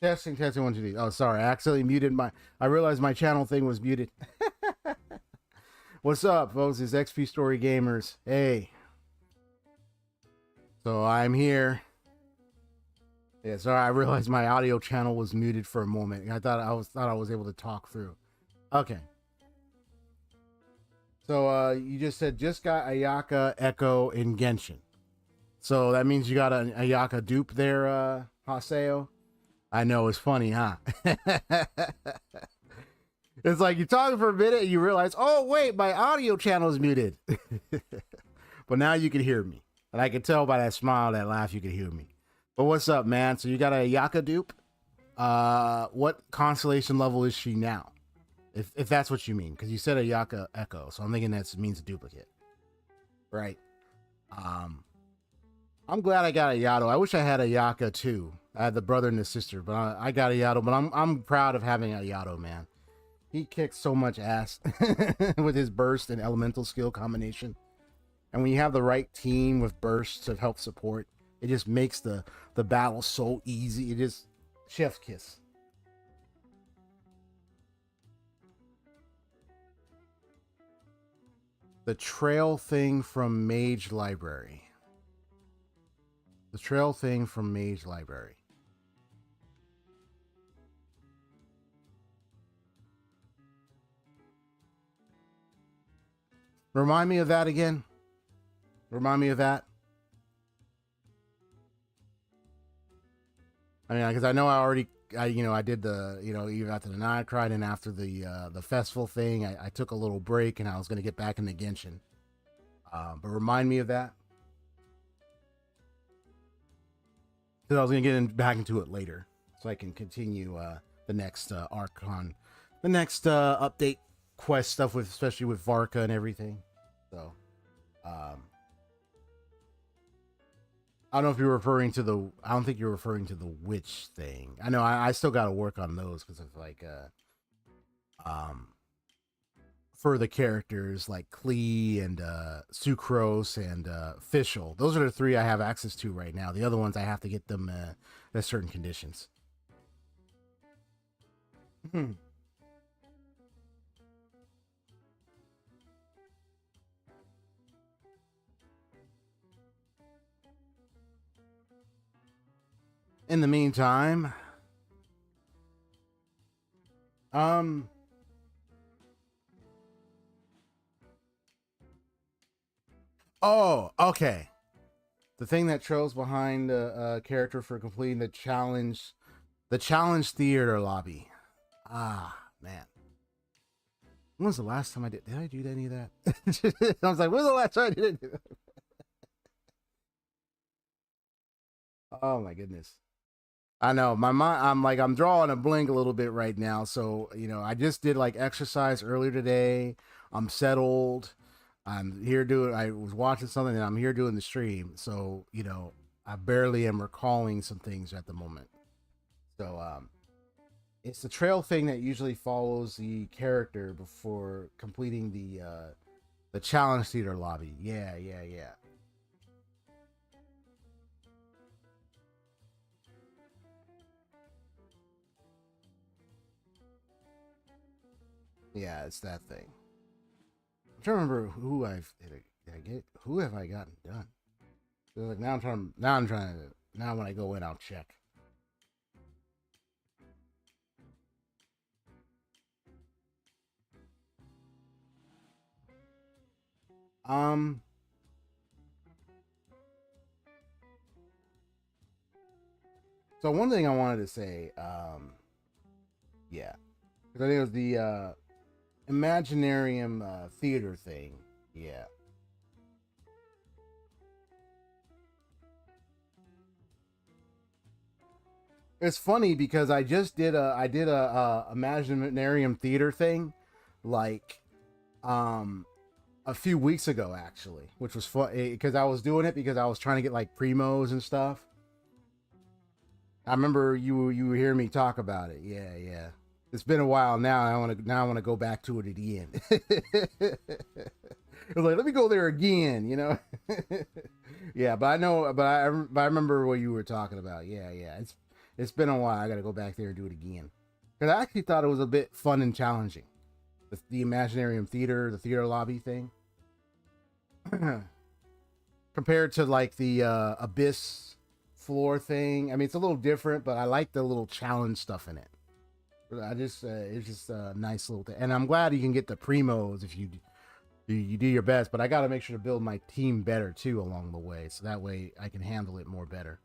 Testing, testing, 1, 2, 3. Oh, sorry, I accidentally muted my. I realized my channel thing was muted. What's up, folks? It's XP Story Gamers. Hey. So I'm here. Yeah, sorry, I realized my audio channel was muted for a moment. I thought I was able to talk through. Okay. So you just said just got Ayaka, Echo, and Genshin. So that means you got an Ayaka dupe there, Haseo. I know, it's funny, huh? It's like you're talking for a minute and you realize, oh, wait, my audio channel is muted. But now you can hear me. And I can tell by that smile, that laugh, you can hear me. But what's up, man? So you got a Ayaka dupe? What constellation level is she now? If that's what you mean. Because you said Ayaka Echo, so I'm thinking that means a duplicate. Right. I'm glad I got a Yato. I wish I had a Ayaka too. I had the brother and the sister, but I got a Yato. But I'm proud of having a Yato, man. He kicks so much ass with his burst and elemental skill combination. And when you have the right team with bursts to help support, it just makes the battle so easy. It just chef's kiss. The trail thing from Mage Library. The trail thing from Mage Library. Remind me of that again. Remind me of that. I mean, because I know I did the, even after the Night Cried and after the festival thing, I took a little break and I was going to get back into Genshin. But remind me of that. Because I was going to get back into it later so I can continue the next Archon, the next update quest stuff with, especially with Varka and everything. So, I don't know if you're referring to I don't think you're referring to the witch thing. I know I still got to work on those because of like, for the characters like Klee and Sucrose and Fischl. Those are the 3 I have access to right now. The other ones I have to get them at certain conditions. In the meantime, oh, okay. The thing that trails behind a character for completing the challenge theater lobby. Ah, man. When was the last time I did I do any of that? I was like, when was the last time I did it? Oh my goodness. I know my mind. I'm drawing a blank a little bit right now. So I just did like exercise earlier today. I'm settled. I'm here doing. I was watching something, and I'm here doing the stream. So I barely am recalling some things at the moment. So it's the trail thing that usually follows the character before completing the challenge theater lobby. Yeah. Yeah, it's that thing. I'm trying to remember who who have I gotten done? Like now when I go in, I'll check. So one thing I wanted to say, yeah, because I think it was the Imaginarium theater thing. Yeah. It's funny because I just did a Imaginarium theater thing like a few weeks ago actually, which was fun because I was doing it because I was trying to get like primos and stuff. I remember you hear me talk about it. Yeah. It's been a while now. I want to go back to it again. It was like, let me go there again, Yeah, but I know, but I remember what you were talking about. Yeah. It's been a while. I got to go back there and do it again. Because I actually thought it was a bit fun and challenging. The Imaginarium Theater, the theater lobby thing. Compared to like the Abyss floor thing. I mean, it's a little different, but I like the little challenge stuff in it. It's just a nice little thing. And I'm glad you can get the primos if you do your best. But I got to make sure to build my team better too along the way. So that way I can handle it more better.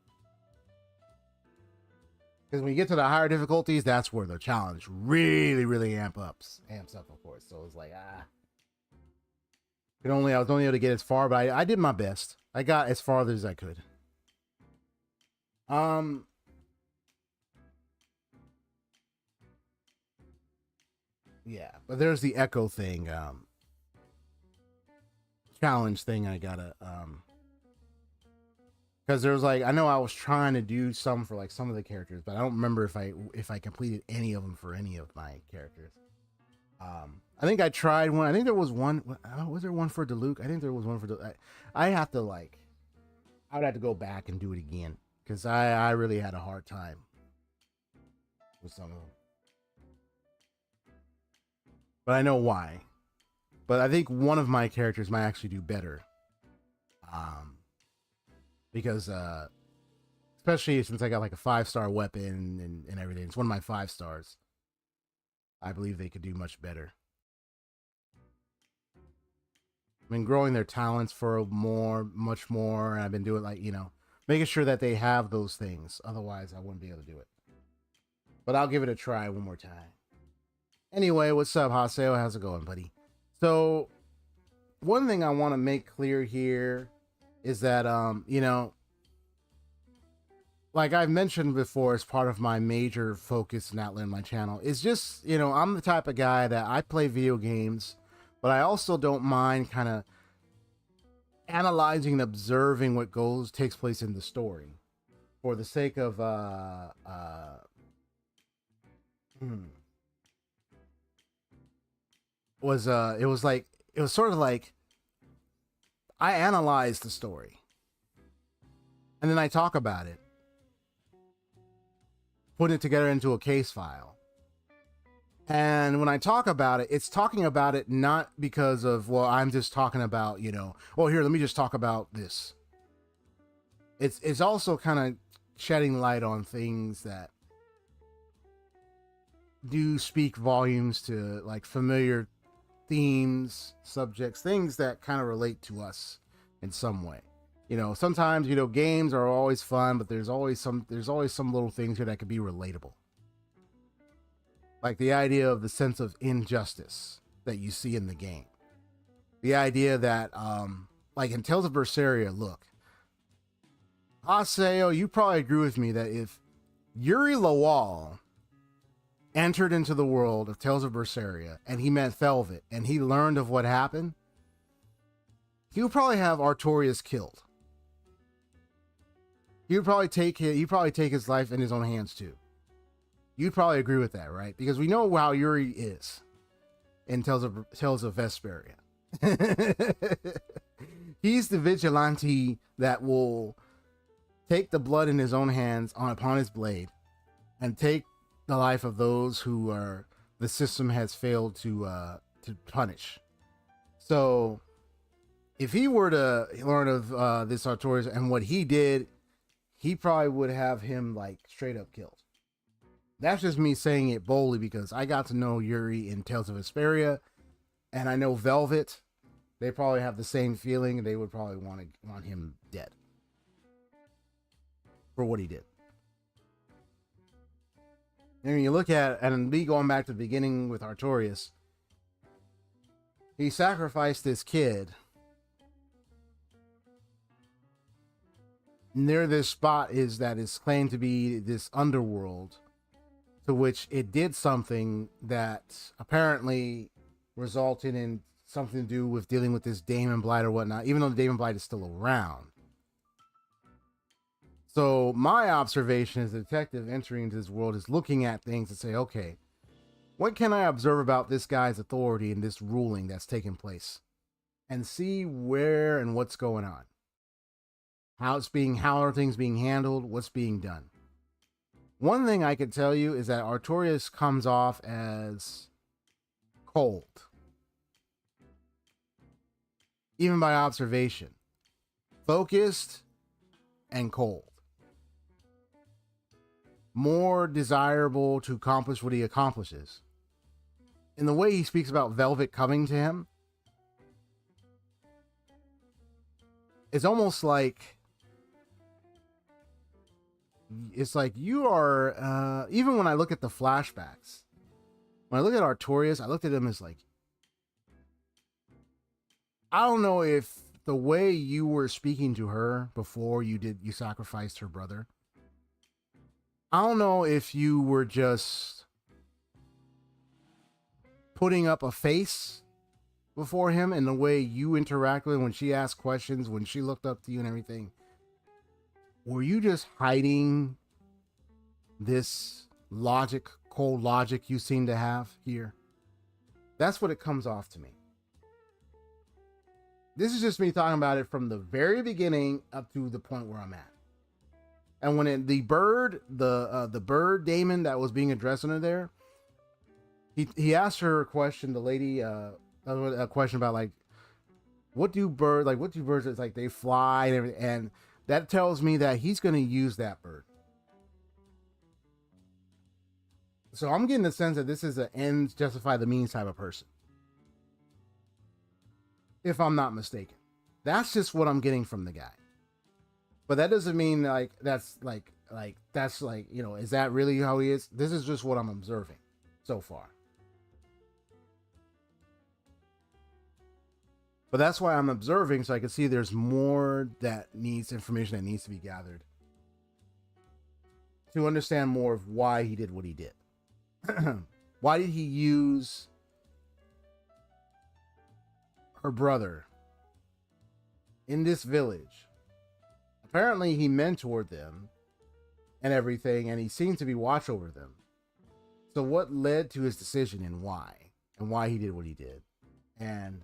Because when you get to the higher difficulties, that's where the challenge really, really amps up, of course. So it's like, I was only able to get as far, but I did my best. I got as far as I could. Yeah, but there's the echo thing, challenge thing I gotta, because there's like, I know I was trying to do some for like some of the characters, but I don't remember if I completed any of them for any of my characters. I think I tried one. I think there was one. Was there one for Diluc? I think there was one for I have to like, I would have to go back and do it again because I really had a hard time with some of them. But I know why. But I think one of my characters might actually do better. Because especially since I got like a 5-star weapon and everything. It's one of my 5 stars. I believe they could do much better. I've been growing their talents for much more, and I've been doing like, making sure that they have those things. Otherwise, I wouldn't be able to do it. But I'll give it a try one more time. Anyway, what's up, Haseo? How's it going, buddy? So, one thing I want to make clear here is that, like I've mentioned before, as part of my major focus and outlet on my channel, is just, I'm the type of guy that I play video games, but I also don't mind kind of analyzing and observing what takes place in the story for the sake of, it was sort of like I analyze the story and then I talk about it, put it together into a case file. And when I talk about it, it's talking about it not because of, well, I'm just talking about, oh, here, let me just talk about this. It's also kind of shedding light on things that do speak volumes to like familiar themes, subjects, things that kind of relate to us in some way. Sometimes, games are always fun, but there's always some little things here that could be relatable. Like the idea of the sense of injustice that you see in the game. The idea that, like in Tales of Berseria, look, Haseo, you probably agree with me that if Yuri Lawal entered into the world of Tales of Berseria and he met Velvet and he learned of what happened, he would probably have Artorias killed. He'd probably take his life in his own hands too. You'd probably agree with that, right? Because we know how Yuri is in Tales of Vesperia. He's the vigilante that will take the blood in his own hands upon his blade and take the life of those who the system has failed to punish. So if he were to learn of this Artorias and what he did, he probably would have him like straight up killed. That's just me saying it boldly because I got to know Yuri in Tales of Vesperia, and I know Velvet. They probably have the same feeling, and they would probably want him dead for what he did. And when you look at, and me going back to the beginning with Artorias, he sacrificed this kid near this spot that is claimed to be this underworld, to which it did something that apparently resulted in something to do with dealing with this Demon Blight or whatnot, even though the Demon Blight is still around. So my observation as a detective entering into this world is looking at things and say, okay, what can I observe about this guy's authority and this ruling that's taking place, and see where and what's going on, how are things being handled, what's being done. One thing I can tell you is that Artorias comes off as cold, even by observation, focused and cold. More desirable to accomplish what he accomplishes. In the way he speaks about Velvet coming to him, it's almost like you are, even when I look at the flashbacks, when I look at Artorias, I looked at him as like, I don't know if the way you were speaking to her before you sacrificed her brother, I don't know if you were just putting up a face before him in the way you interact with when she asked questions, when she looked up to you and everything. Were you just hiding this logic, cold logic you seem to have here? That's what it comes off to me. This is just me talking about it from the very beginning up to the point where I'm at. And when the bird Damon that was being addressed under there, he asked her a question, the lady, a question about like, what do birds, it's like they fly and everything, and that tells me that he's going to use that bird. So I'm getting the sense that this is an ends justify the means type of person, if I'm not mistaken. That's just what I'm getting from the guy. But that doesn't mean like that's like you know, is that really how he is? This is just what I'm observing so far. But that's why I'm observing, so I can see there's more information that needs to be gathered to understand more of why he did what he did. Why did he use her brother in this village? Apparently he mentored them and everything, and he seemed to be watch over them. So what led to his decision and why he did what he did? And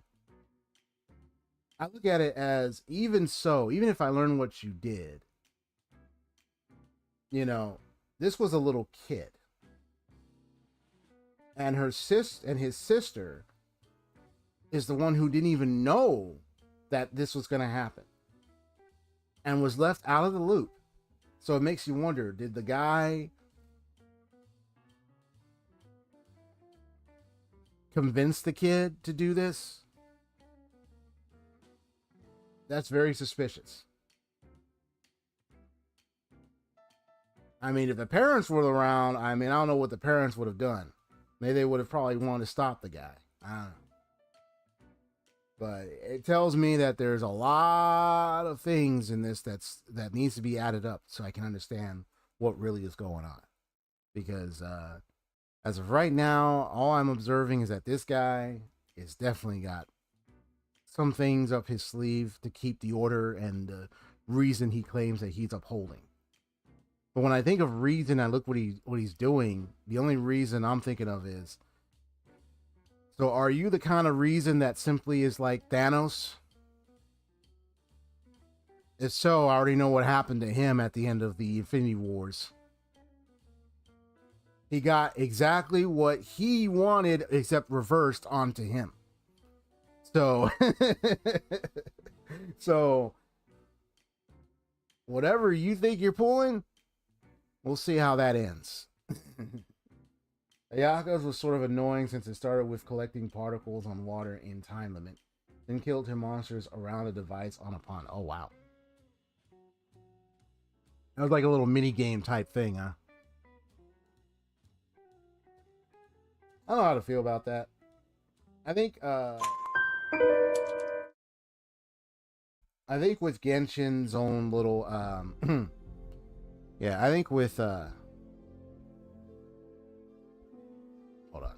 I look at it as, even if I learn what you did, you know, this was a little kid. And his sister is the one who didn't even know that this was going to happen and was left out of the loop. So it makes you wonder, did the guy convince the kid to do this? That's very suspicious. I mean, if the parents were around, I don't know what the parents would have done. Maybe they would have probably wanted to stop the guy. I don't know. But it tells me that there's a lot of things in this that needs to be added up so I can understand what really is going on. Because as of right now, all I'm observing is that this guy is definitely got some things up his sleeve to keep the order and the reason he claims that he's upholding. But when I think of reason, I look what he's doing. The only reason I'm thinking of is, so are you the kind of reason that simply is like Thanos? If so, I already know what happened to him at the end of the Infinity Wars. He got exactly what he wanted, except reversed onto him. So, so whatever you think you're pulling, we'll see how that ends. Ayaka's was sort of annoying since it started with collecting particles on water in time limit, then killed her monsters around a device on a pond. Oh, wow. That was like a little mini game type thing, huh? I don't know how to feel about that. I think with Genshin's own little yeah, I think with hold on.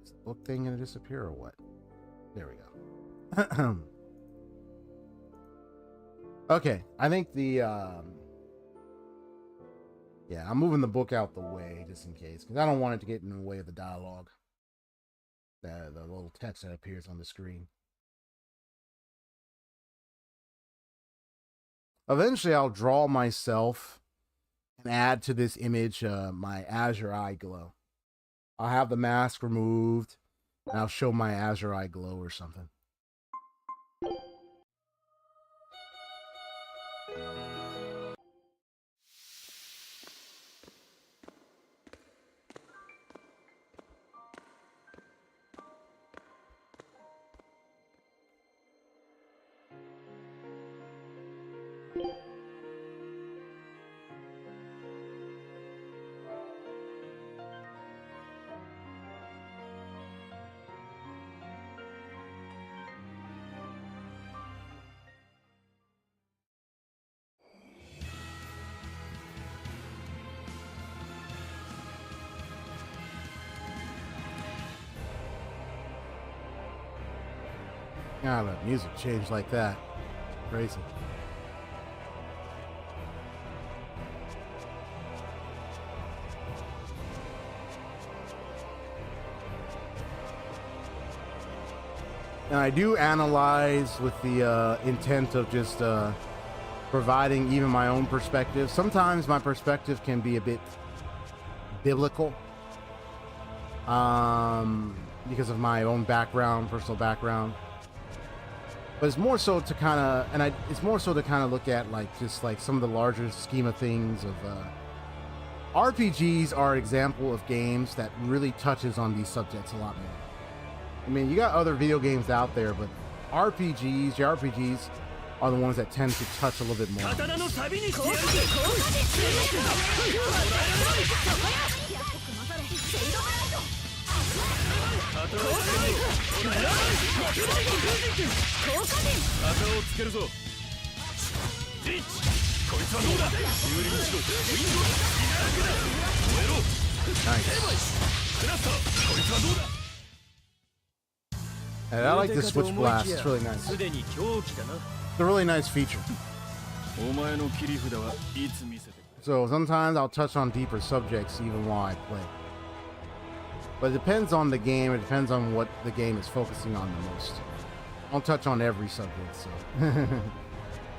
Is the book thing gonna disappear or what? There we go. Okay, I think the yeah, I'm moving the book out the way just in case, because I don't want it to get in the way of the dialogue. The little text that appears on the screen. Eventually, I'll draw myself add to this image my azure eye glow. I'll have the mask removed, and I'll show my azure eye glow or something. God, the music changed like that. Crazy. And I do analyze with the intent of just providing even my own perspective. Sometimes my perspective can be a bit biblical because of my own background, personal background. But it's more so to kind of, it's more so to kind of look at like just like some of the larger scheme of things of RPGs are an example of games that really touches on these subjects a lot more. I mean, you got other video games out there, but jrpgs are the ones that tend to touch a little bit more. And I like the switch blast. It's really nice. It's a really nice feature. So sometimes I'll touch on deeper subjects even while I play. But it depends on the game. It depends on what the game is focusing on the most. I don't touch on every subject. So,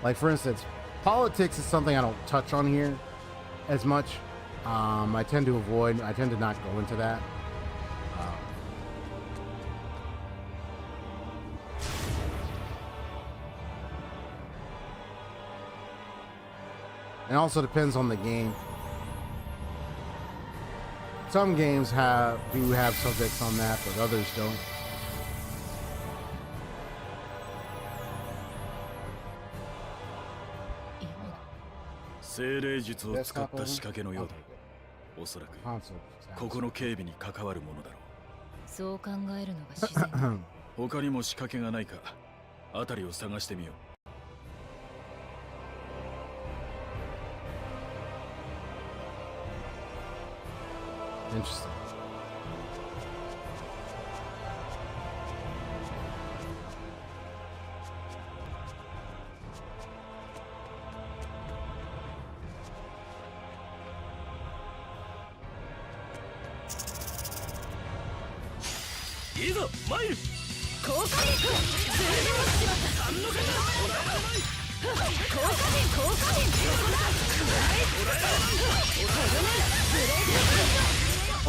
like for instance, politics is something I don't touch on here as much. I tend to avoid. I tend to not go into that. And also depends on the game. Some games do have subjects on that, but others don't. Interesting.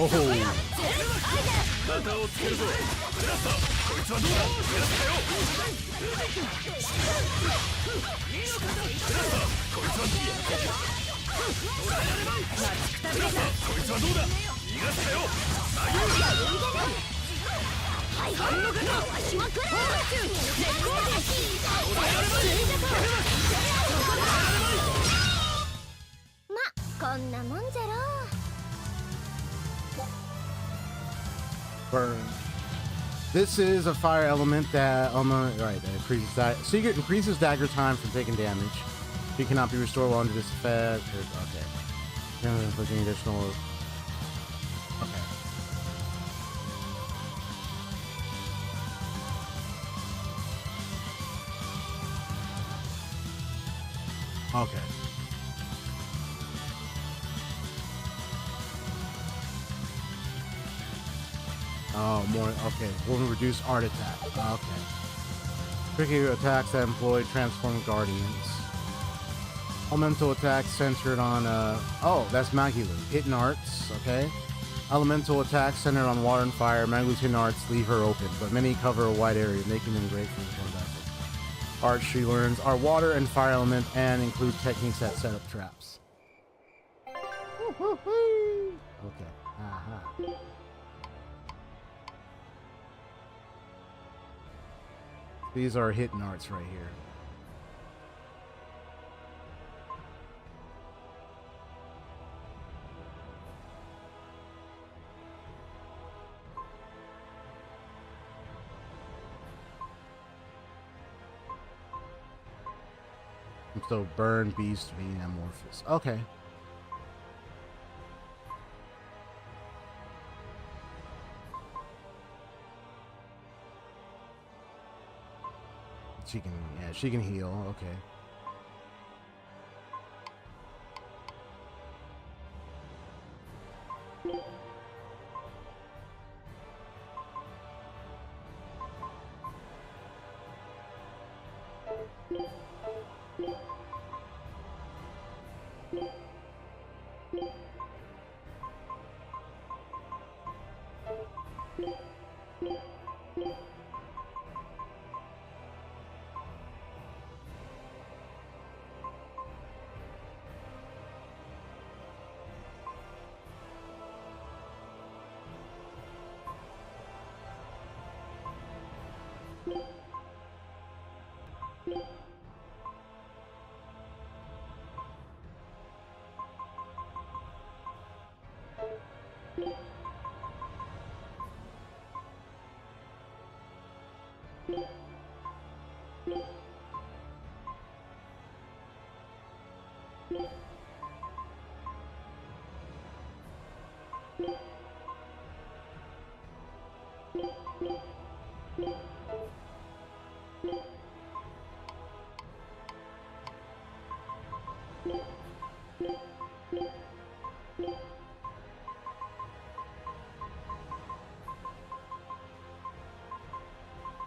Oh. Burn. This is a fire element that increases dagger time from taking damage. He cannot be restored while under this effect. Okay. Inflicting additional. Okay. Okay. Oh, more. Okay. Will reduce art attack. Okay. Tricky attacks that employ transform guardians. Elemental attack centered on, oh, that's Magalu. Hidden arts, okay. Elemental attack centered on water and fire. Magalu's hidden arts leave her open, but many cover a wide area, making them great for the combat. Arts she learns are water and fire element and include techniques that set up traps. Okay. Aha. These are hidden arts right here. So burn, beast, being amorphous. Okay. She can, yeah, she can heal. Okay.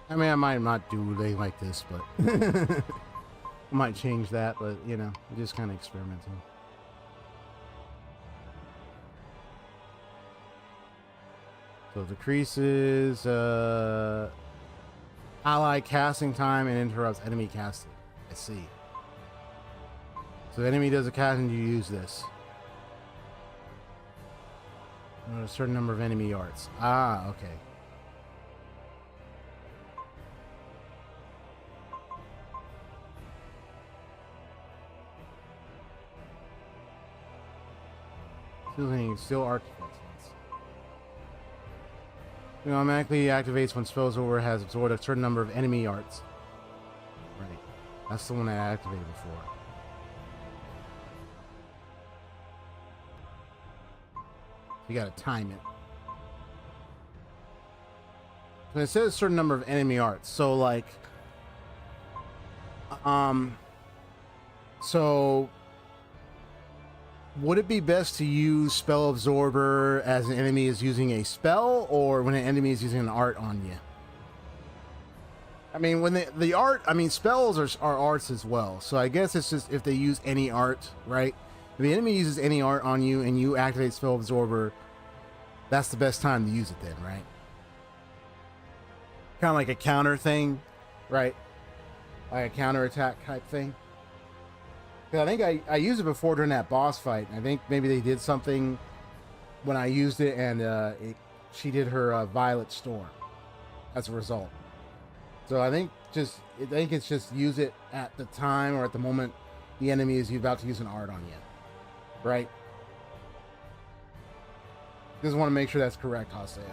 I mean, I might not do anything like this, but I might change that, but you know, just kind of experimenting. So decreases ally casting time and interrupts enemy casting. I see. So the enemy does a cast and you use this. A certain number of enemy arts. Ah, okay. Still artifacts. It automatically activates when spells over has absorbed a certain number of enemy arts. Right. That's the one I activated before. You gotta time it. And it says a certain number of enemy arts. So like so would it be best to use Spell Absorber as an enemy is using a spell, or when an enemy is using an art on you? I mean, when the art, I mean, spells are arts as well. So I guess it's just if they use any art, right? If the enemy uses any art on you and you activate Spell Absorber, that's the best time to use it then, right? Kind of like a counter thing, right? Like a counter attack type thing. I think I used it before during that boss fight. I think maybe they did something when I used it, and she did her Violet Storm as a result. So I think it's just use it at the time or at the moment the enemy is about to use an art on you, right? Just want to make sure that's correct, Hostile.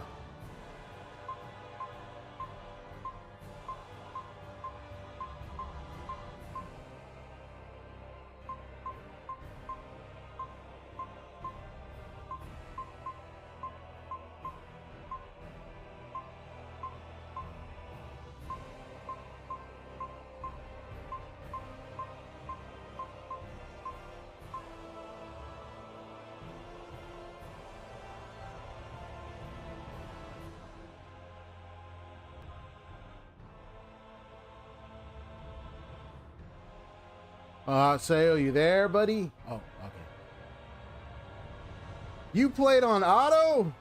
Sayo, you there, buddy? Oh, okay. You played on auto?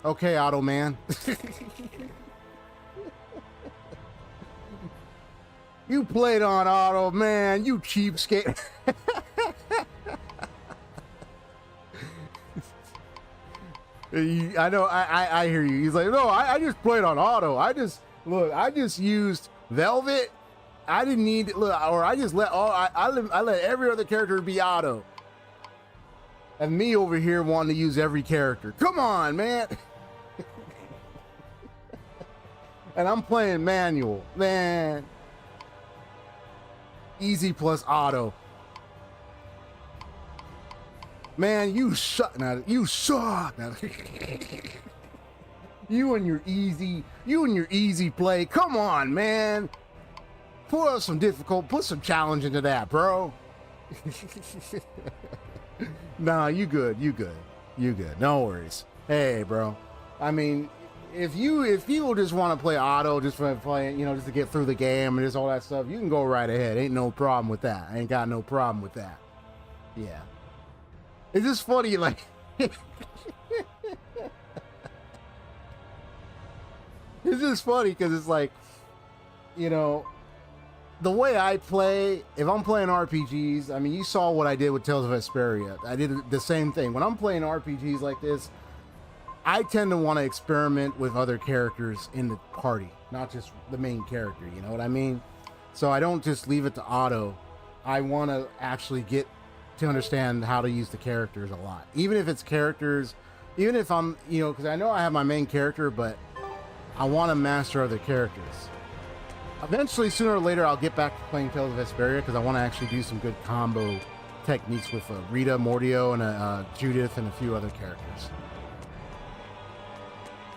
Okay, Auto Man. You played on auto, man. You cheapskate. I know. I hear you. He's like, no, I just played on auto. I just used Velvet. I didn't need look, or I just let I let every other character be auto. And me over here wanting to use every character. Come on, man. And I'm playing manual, man. Easy plus auto. Man, you suck. Now you suck. Now, you and your easy play. Come on, man. Put some challenge into that, bro. Nah, you good. No worries. Hey, bro. I mean, if you just want to play auto just for playing, just to get through the game and just all that stuff, you can go right ahead. Ain't no problem with that. I ain't got no problem with that. Yeah. It's just funny, like. It's just funny because it's like, the way I play, if I'm playing RPGs, I mean, you saw what I did with Tales of Vesperia. I did the same thing. When I'm playing RPGs like this, I tend to want to experiment with other characters in the party, not just the main character, you know what I mean? So I don't just leave it to auto. I want to actually get to understand how to use the characters a lot. Even if it's characters, even if I'm, because I know I have my main character, but I want to master other characters. Eventually, sooner or later, I'll get back to playing Tales of Vesperia because I want to actually do some good combo techniques with Rita, Mordio, and Judith, and a few other characters.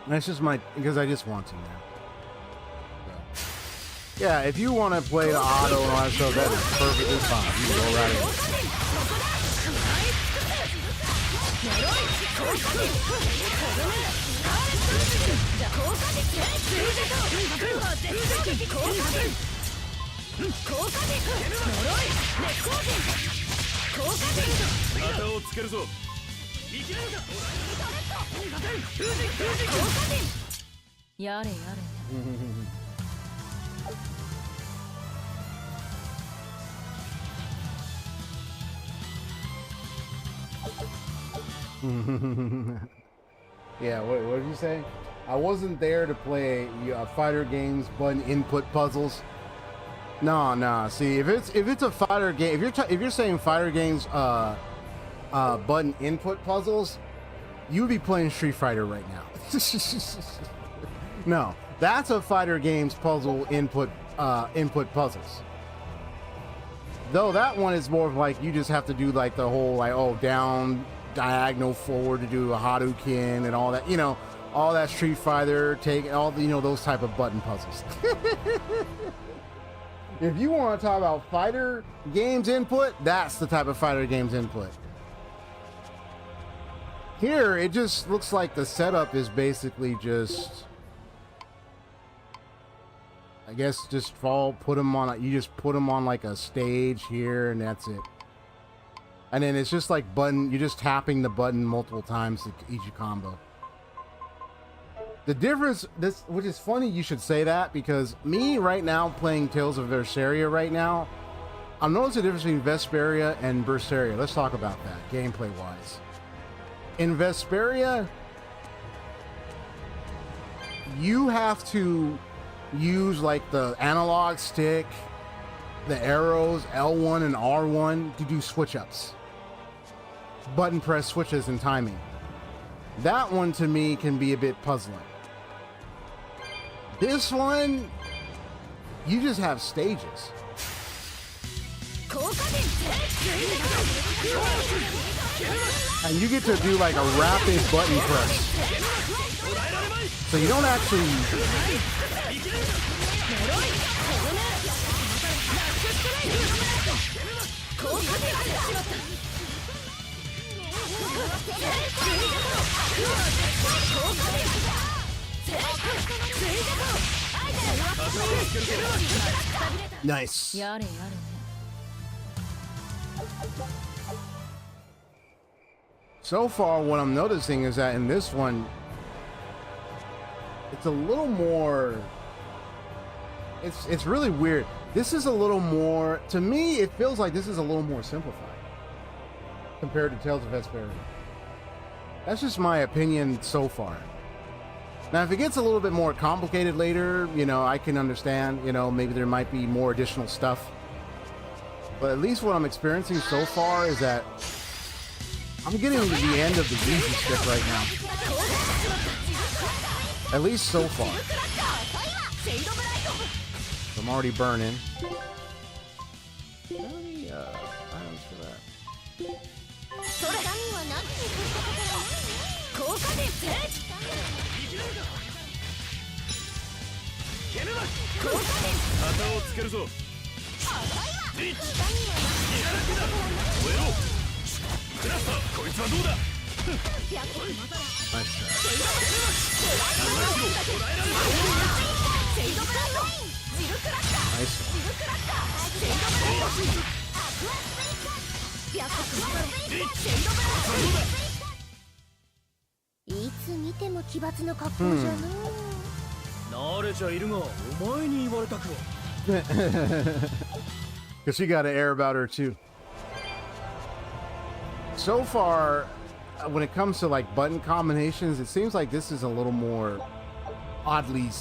And that's just because I just want to now. So, yeah, if you want to play the auto and all that stuff, that is perfectly fine. You can go right ahead. Yeah, what did you say? I wasn't there to play fighter games, button input puzzles. No. See, if it's a fighter game, if you're saying fighter games, button input puzzles, you would be playing Street Fighter right now. No, that's a fighter games puzzle input puzzles. Though that one is more of like you just have to do like the whole down, diagonal, forward to do a Hadouken and all that, all that Street Fighter, take all the, those type of button puzzles. If you want to talk about fighter games input, that's the type of fighter games input. Here, it just looks like the setup is basically just, I guess, just put them on, you just put them on like a stage here and that's it. And then it's just like you're just tapping the button multiple times to each combo. The difference, which is funny you should say that, because me right now playing Tales of Berseria right now, I'm noticing the difference between Vesperia and Berseria. Let's talk about that, gameplay wise. In Vesperia, you have to use like the analog stick, the arrows, L1 and R1 to do switch-ups. Button press switches and timing. That one to me can be a bit puzzling. This one, you just have stages. And you get to do like a rapid button press. So you don't actually... Nice. So far, what I'm noticing is that in this one, it's a little more. It's really weird. This is a little more, to me, it feels like this is a little more simplified compared to Tales of Vesperia. That's just my opinion so far. Now, if it gets a little bit more complicated later, you know, I can understand, you know, maybe there might be more additional stuff. But at least what I'm experiencing so far is that I'm getting to the end of the easy stuff right now. At least so far. I'm already burning. Items for that. Nice try. Nice. いつ見ても奇抜な格好じゃな。慣れちゃいるが、お前に言われたくは。Because she got an air about her too. So far, when it comes to like button combinations, it seems like this is a little more oddly,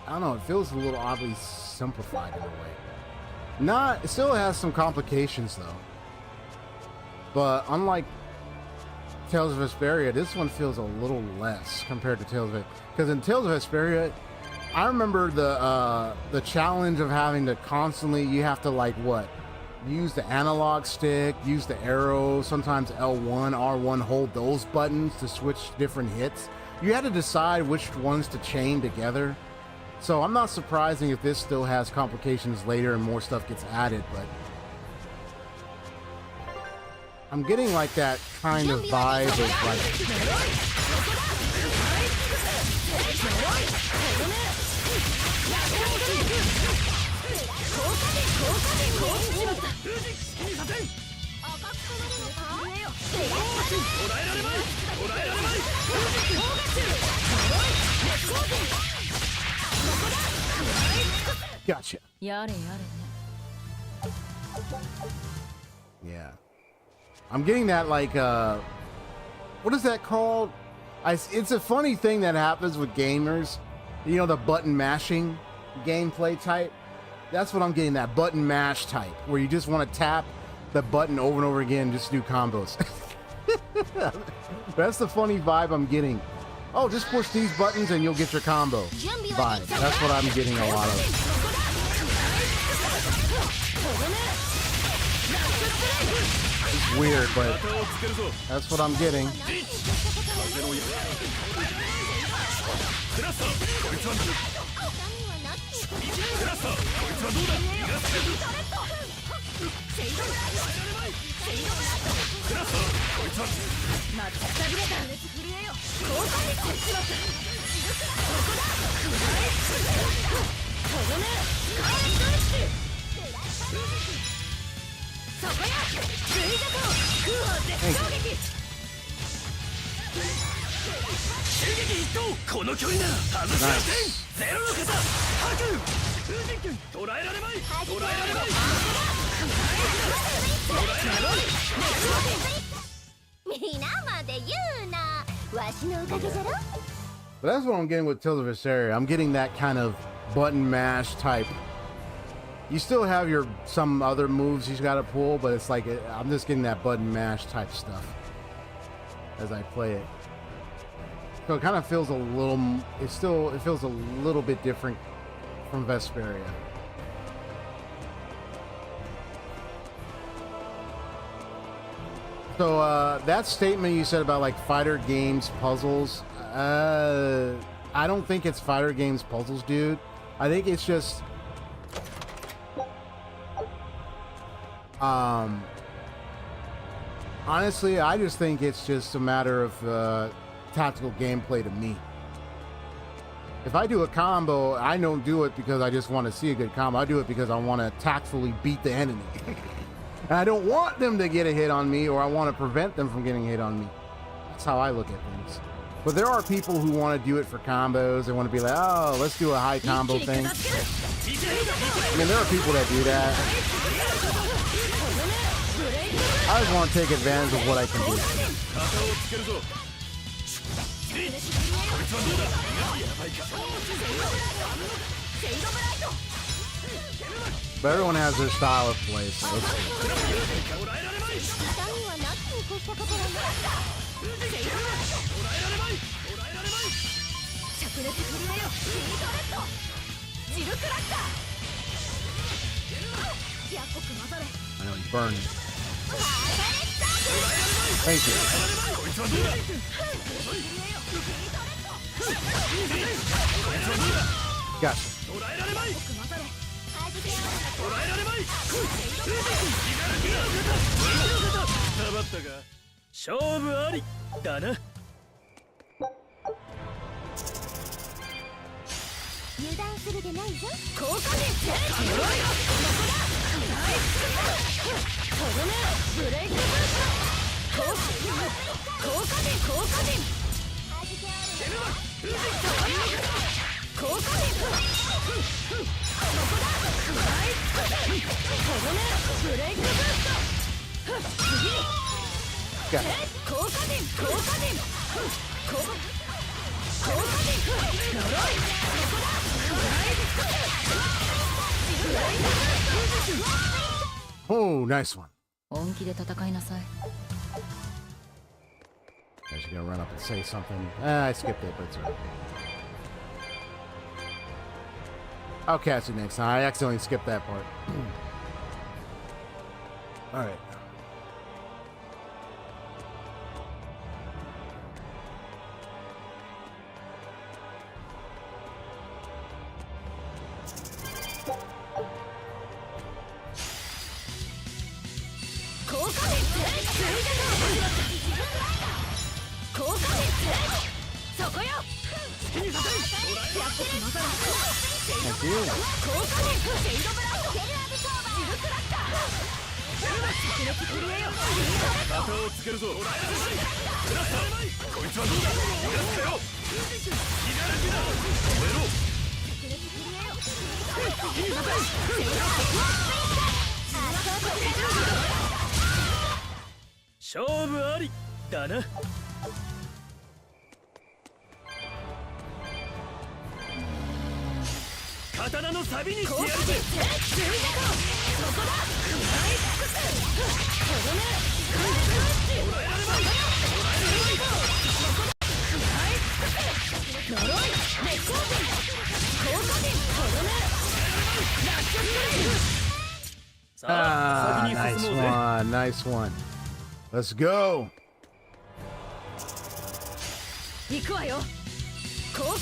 I don't know, it feels a little oddly simplified in a way. It still has some complications though. But unlike Tales of Vesperia, this one feels a little less compared to Tales of Vesperia. Because in Tales of Vesperia, I remember the challenge of having to constantly, you have to like what? Use the analog stick, use the arrow, sometimes L1, R1, hold those buttons to switch different hits. You had to decide which ones to chain together. So I'm not surprising if this still has complications later and more stuff gets added, but I'm getting like that kind of vibe of like Gotcha. Yeah. I'm getting that like what is that called? It's a funny thing that happens with gamers. You know, the button mashing gameplay type. That's what I'm getting, that button mash type, where you just want to tap the button over and over again and just do combos. That's the funny vibe I'm getting. Oh, just push these buttons and you'll get your combo vibe. That's what I'm getting a lot of. It's weird, but that's what I'm getting. But that's what I'm getting with Tales of Berseria. I'm getting that kind of button mash type. You still have some other moves you got to pull, but it's like I'm just getting that button mash type stuff as I play it. So it kind of feels a little. It feels a little bit different from Vesperia. So that statement you said about like fighter games puzzles, I don't think it's fighter games puzzles, dude. I think it's just Honestly, I just think it's just a matter of tactical gameplay to me. If I do a combo, I don't do it because I just want to see a good combo. I do it because I want to tactfully beat the enemy. And I don't want them to get a hit on me, or I want to prevent them from getting a hit on me. That's how I look at things. But there are people who want to do it for combos. They want to be like, oh, let's do a high combo thing. I mean, there are people that do that. I just want to take advantage of what I can do. But everyone has their style of play, so let's see. I know he's burning. Thank you. Gotcha. 勝負ありだな。油断するでないぞ。効果でブレイクブースト。効果でOh, nice one. 本気で戦いなさい。 I was gonna run up and say something. I skipped it, but it's alright. I'll catch it next time. I accidentally skipped that part. Alright. Thank you. Ah, nice one, nice one. Let's go. 行くわよ。効果で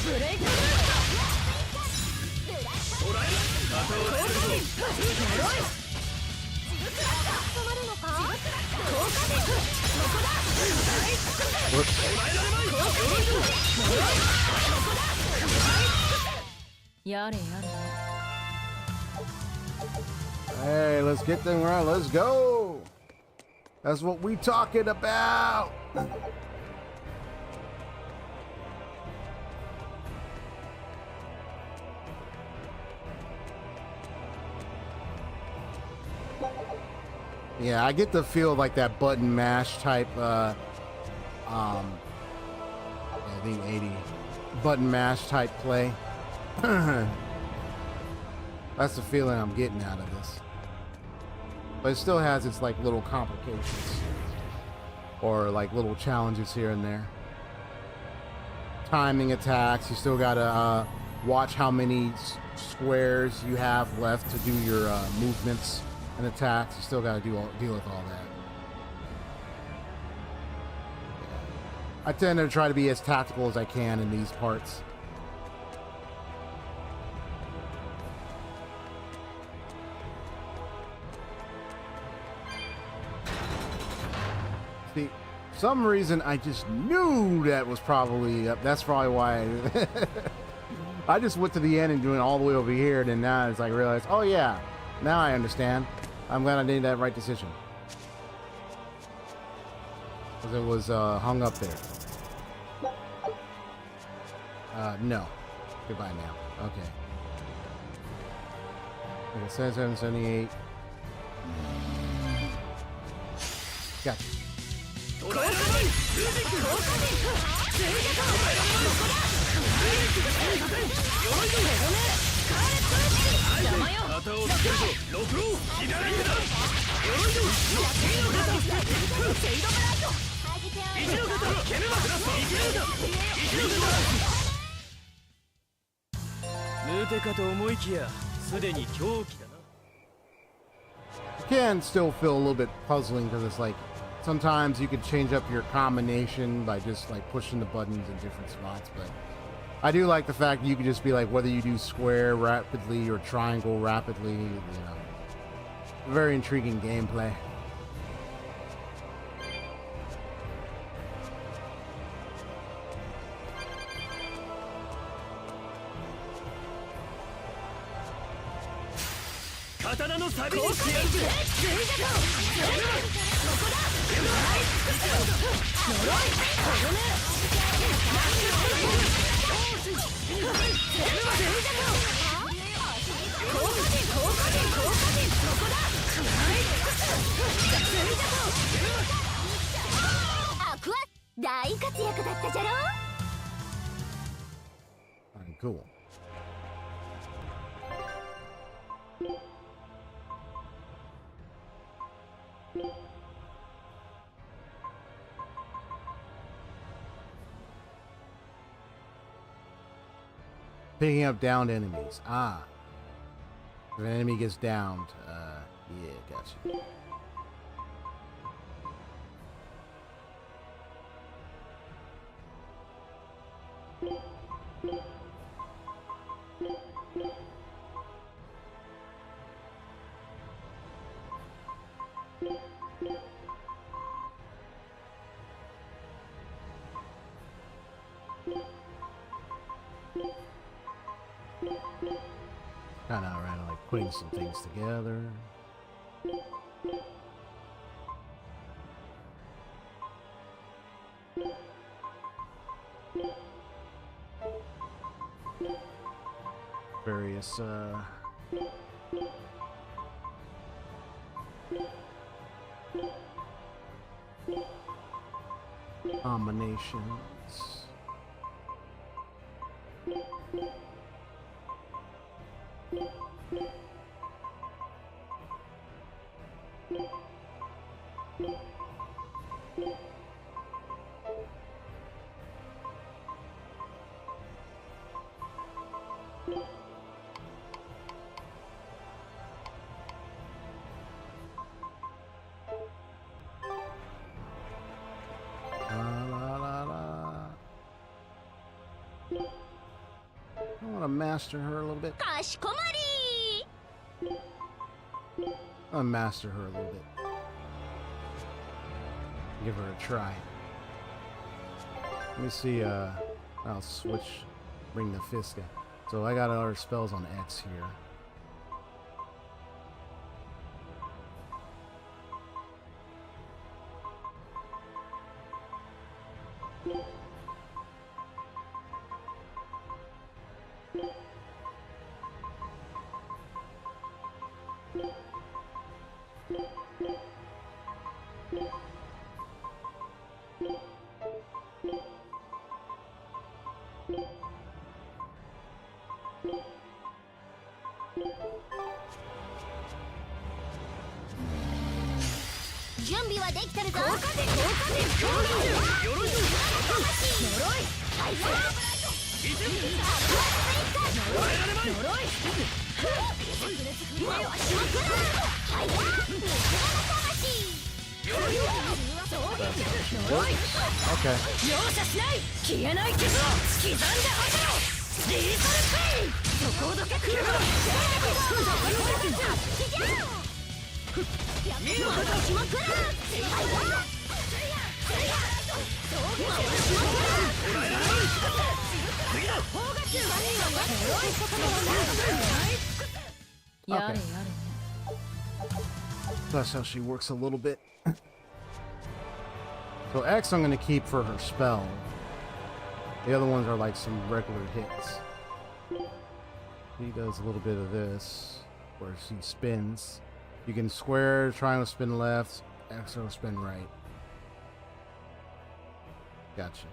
ブレイクブーやれやれ。 Hey, let's get them right. Let's go. That's what we talking about. Yeah, I get the feel like that button mash type, I think 80 button mash type play. That's the feeling I'm getting out of this. But it still has its like little complications or like little challenges here and there. Timing attacks, you still gotta watch how many squares you have left to do your movements and attacks. You still gotta deal with all that. I tend to try to be as tactical as I can in these parts. some reason, I just knew that was probably up. That's probably why I just went to the end and doing all the way over here, and then now it's like realized, oh yeah, now I understand. I'm glad I made that right decision. Because it was hung up there. No. Goodbye now. Okay. Okay, 7778. Gotcha. It can still feel a little bit puzzling because it's like sometimes you could change up your combination by just like pushing the buttons in different spots, but I do like the fact that you could just be like whether you do square rapidly or triangle rapidly, you know. Very intriguing gameplay. Alright, cool. Picking up downed enemies. Ah. If an enemy gets downed, yeah, gotcha. Kind of around like putting some things together. Various combinations. I want to master her a little bit. I'll master her a little bit. Give her a try. Let me see, I'll switch, bring the fist in. So I got our spells on X here. Okay. Okay. That's how she works a little bit. So X I'm gonna keep for her spell. The other ones are like some regular hits. He does a little bit of this, where she spins. You can square, triangle, spin left, X will spin right. Gotcha.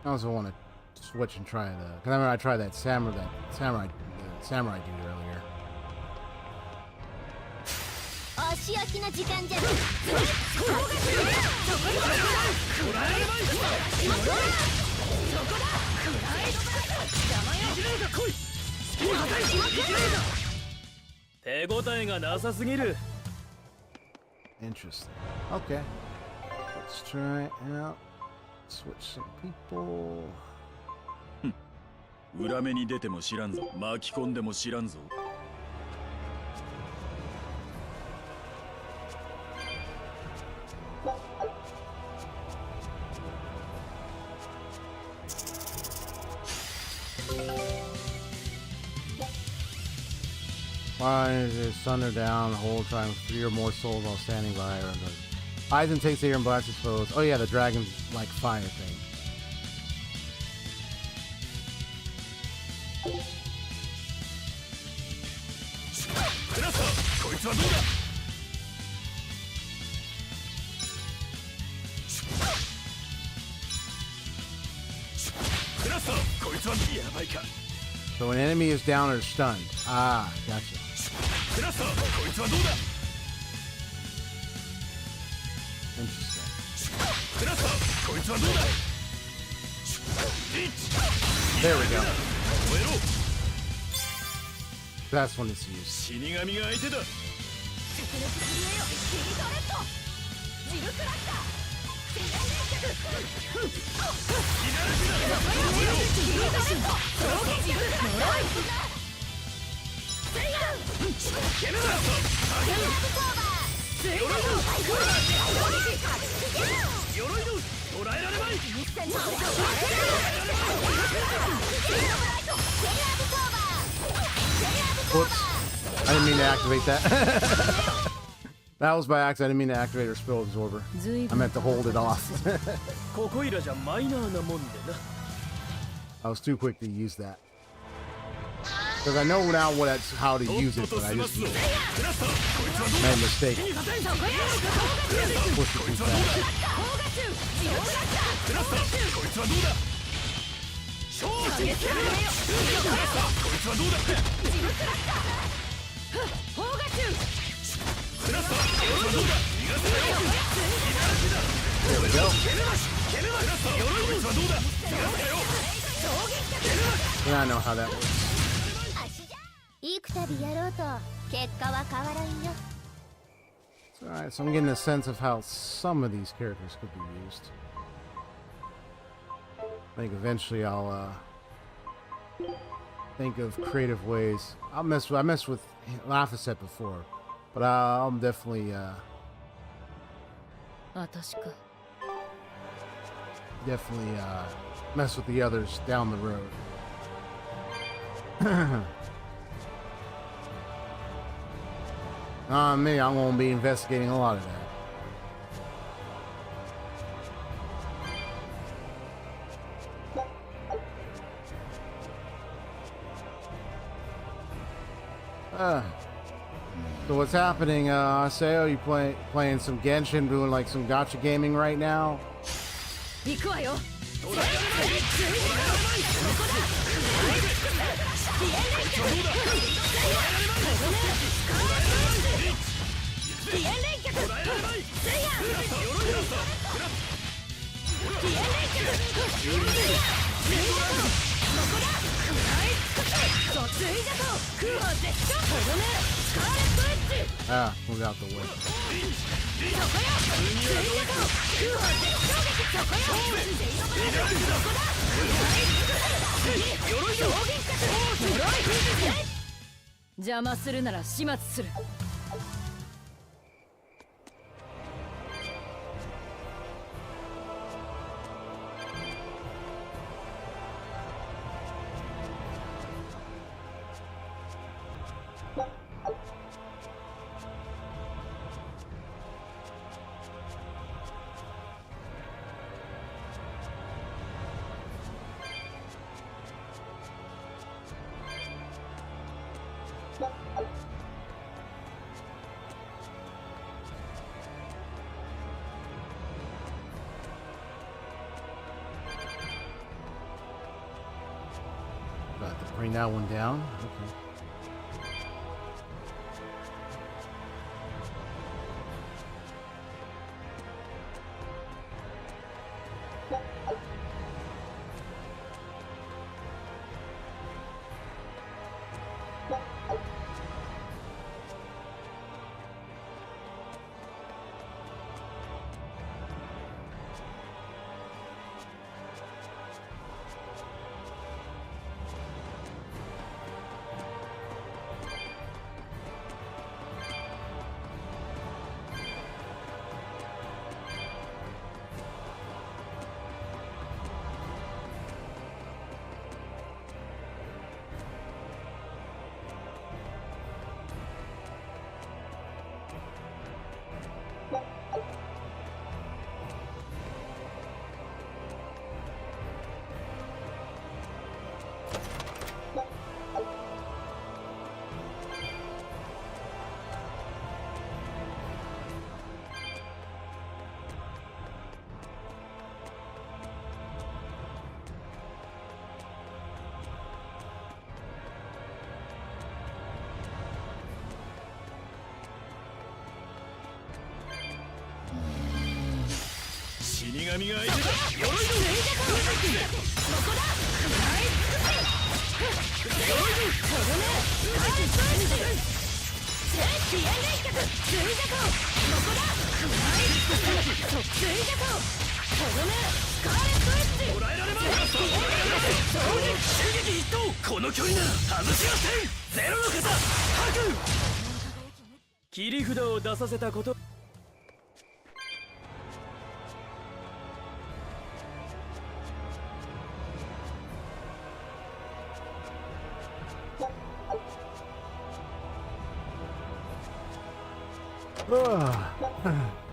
I also want to switch and try the. Cause I remember I tried that samurai dude earlier. 足焼きな時間じゃない。手応えがなさすぎる。 Interesting. Okay. Let's try it out. Switch some people. 裏目に出ても知らんぞ。巻き込んでも知らんぞ。Why is it thunder down the whole time? 3 or more souls while standing by. Aizen takes the air and blasts his foes. Oh yeah, the dragon's like fire thing. So an enemy is down or stunned. Ah, gotcha. Interesting. There we go. That's when it's used. 死神が相手だ。 Whoops. I didn't mean to activate that. That was by accident. I didn't mean to activate her spell absorber. I meant to hold it off. ここいらじゃマイナーなもんでな。 I was too quick to use that. Because I know now how to use it, but I just made a mistake. Push it too There we go. Yeah, I know how that works. 幾度やろうと結果は変わらんよ。 Alright, so I'm getting a sense of how some of these characters could be used. I think eventually I'll think of creative ways. I messed with Laphicet before, but I'll definitely mess with the others down the road. Me, I'm gonna be investigating a lot of that. So what's happening, Aseo? You playing some Genshin, doing like some gacha gaming right now? Ah, move out the way. Got to bring that one down. Okay.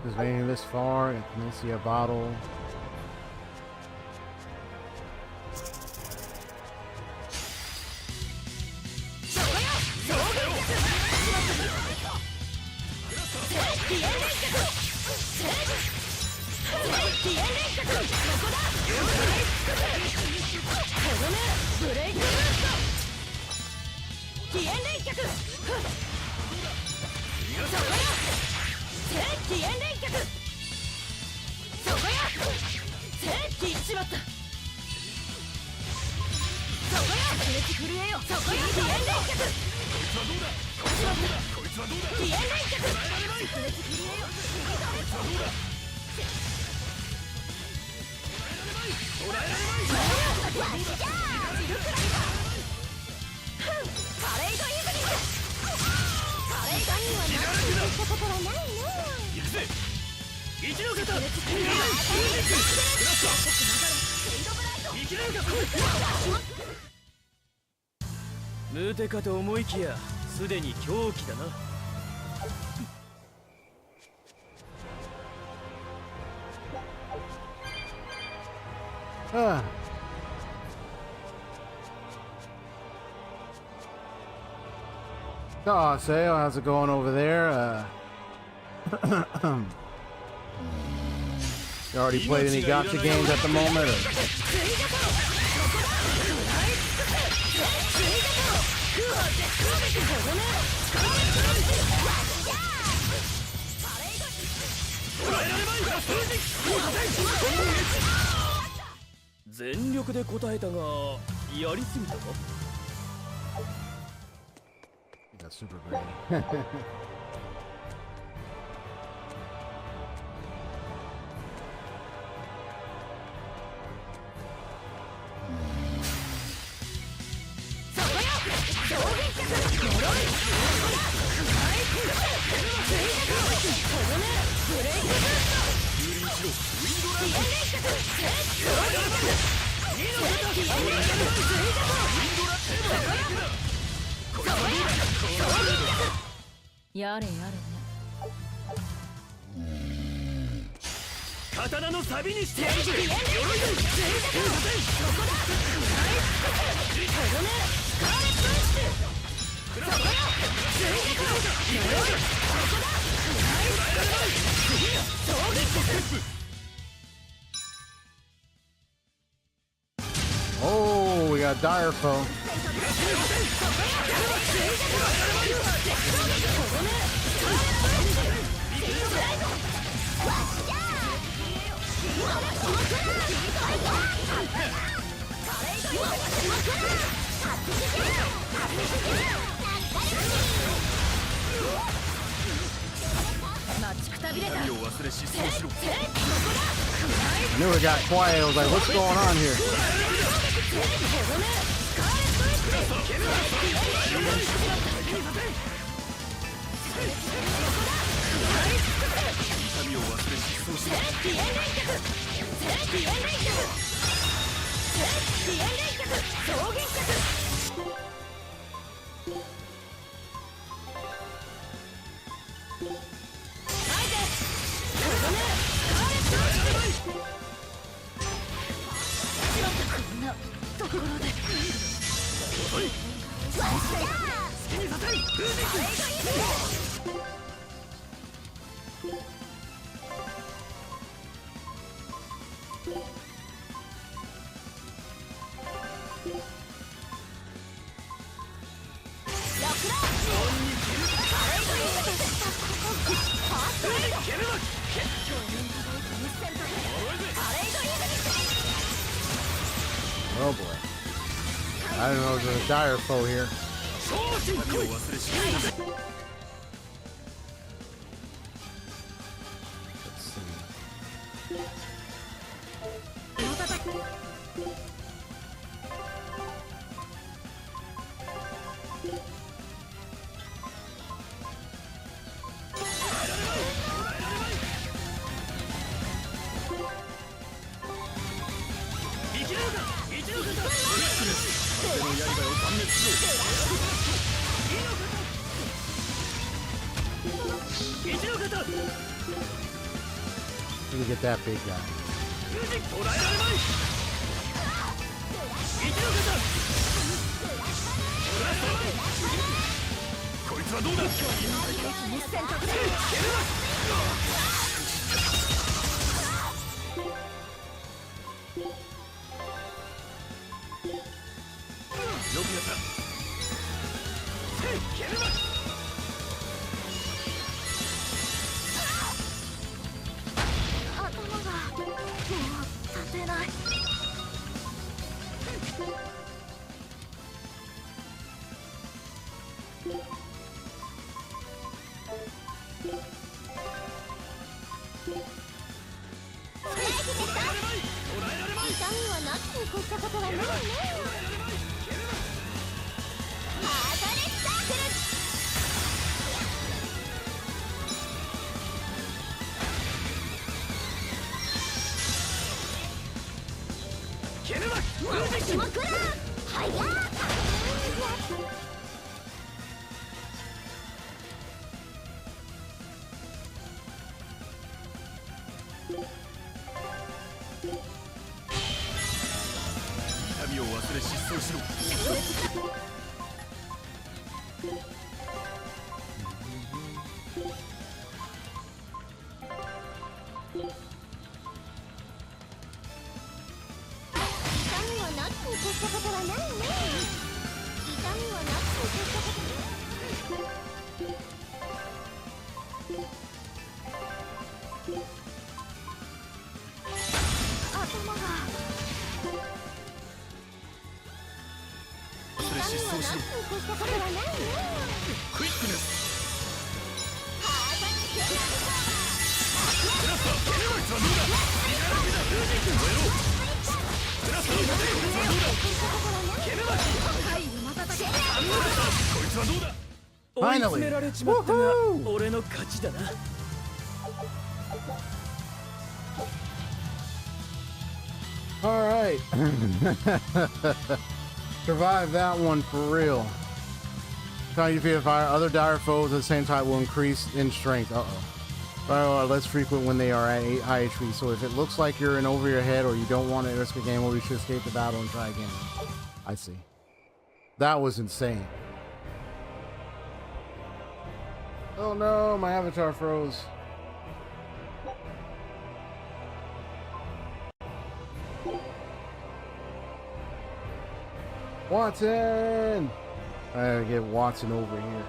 Just waiting this far, and can see a bottle. Oh, Sale, how's it going over there? You already played any gotcha games at the moment? Or? super great.やれやれね。刀のサビにしてやるぜ。Oh, we got dire foe. I knew it got quiet. I was like, what's going on here? Oh boy. I don't know if there's a dire foe here. Let's see. Let me get that big guy. クイックネス追い詰められちまったが俺の勝ちだな。All right. Survive that one for real. Trying to defeat fire. Other dire foes at the same time will increase in strength. Fire are less frequent when they are at high HP. So if it looks like you're in over your head or you don't want to risk a game, well, you should escape the battle and try again. I see. That was insane. Oh no, my avatar froze. Watson! I gotta get Watson over here.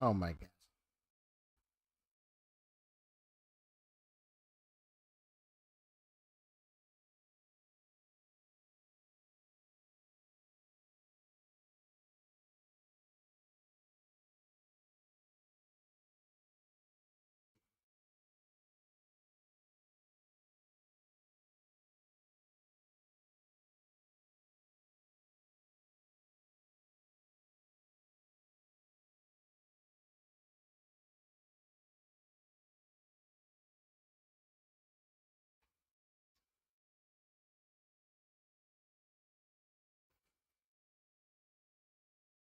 Oh my god.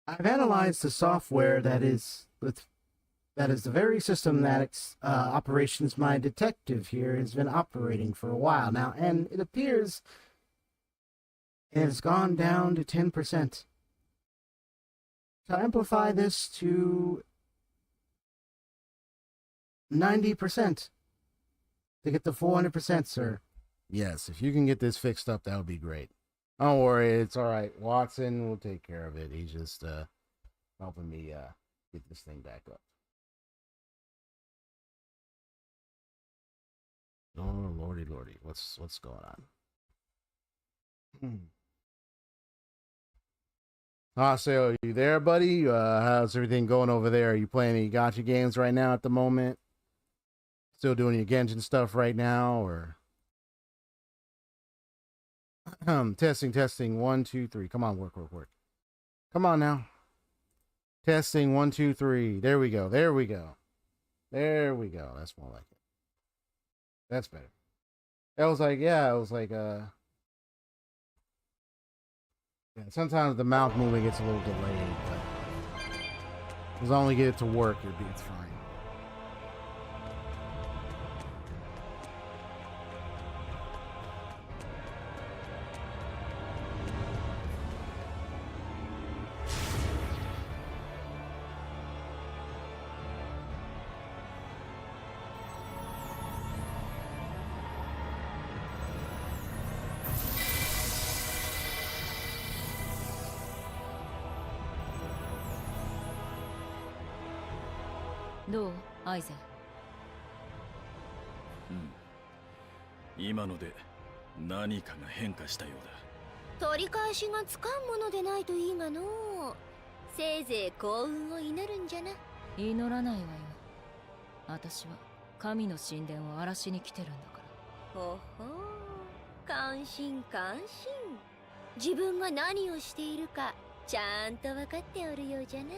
I've analyzed the software that is the very system that operations my detective here has been operating for a while now, and it appears it has gone down to 10%. To amplify this to 90% to get the 400%, sir. Yes, if you can get this fixed up, that would be great. Don't worry, it's all right. Watson will take care of it. He's just helping me get this thing back up. Oh lordy, lordy, what's going on? Haseo, you there, buddy? How's everything going over there? Are you playing any gacha games right now at the moment? Still doing your Genshin stuff right now, or? Testing 1 2 3. Come on, work. Come on now. Testing 1 2 3. There we go. That's more like it. That's better. It was like yeah, sometimes the mouth movement gets a little delayed, but as long as we get it to work, it's fine.どうアイゼン。今ので何かが変化したようだ。取り返しがつかんものでないといいがのう。せいぜい幸運を祈るんじゃな。祈らないわよ。私は神の神殿を荒らしに来てるんだから。ほほう、感心感心。自分が何をしているかちゃんと分かっておるようじゃな。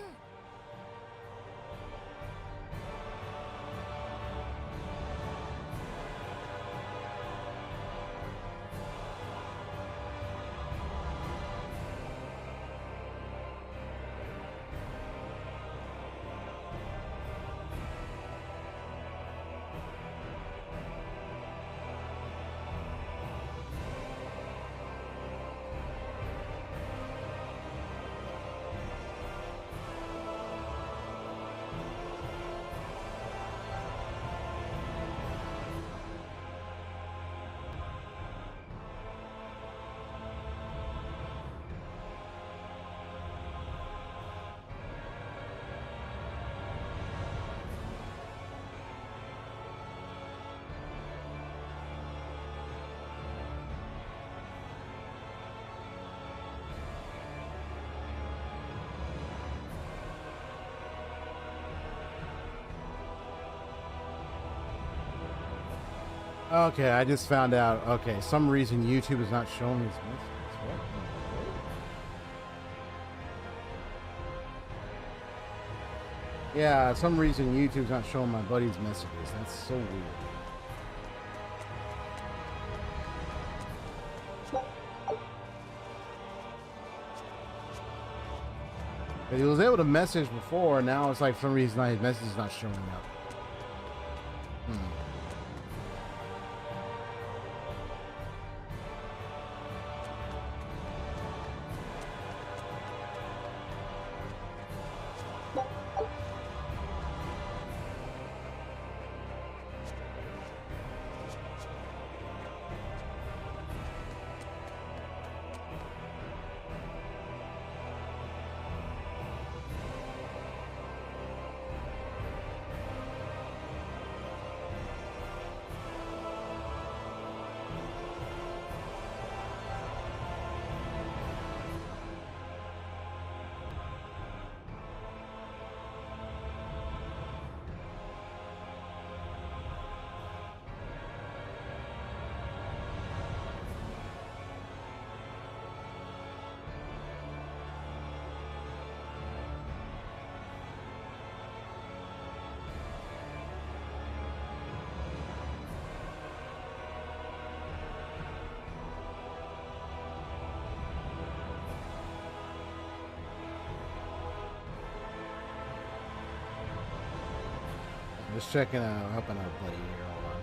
Okay, I just found out. Okay, some reason YouTube is not showing his messages. What? Yeah, some reason YouTube's not showing my buddy's messages. That's so weird. He was able to message before, now it's like for some reason his message is not showing up. Just checking out, helping our buddy here. Hold on.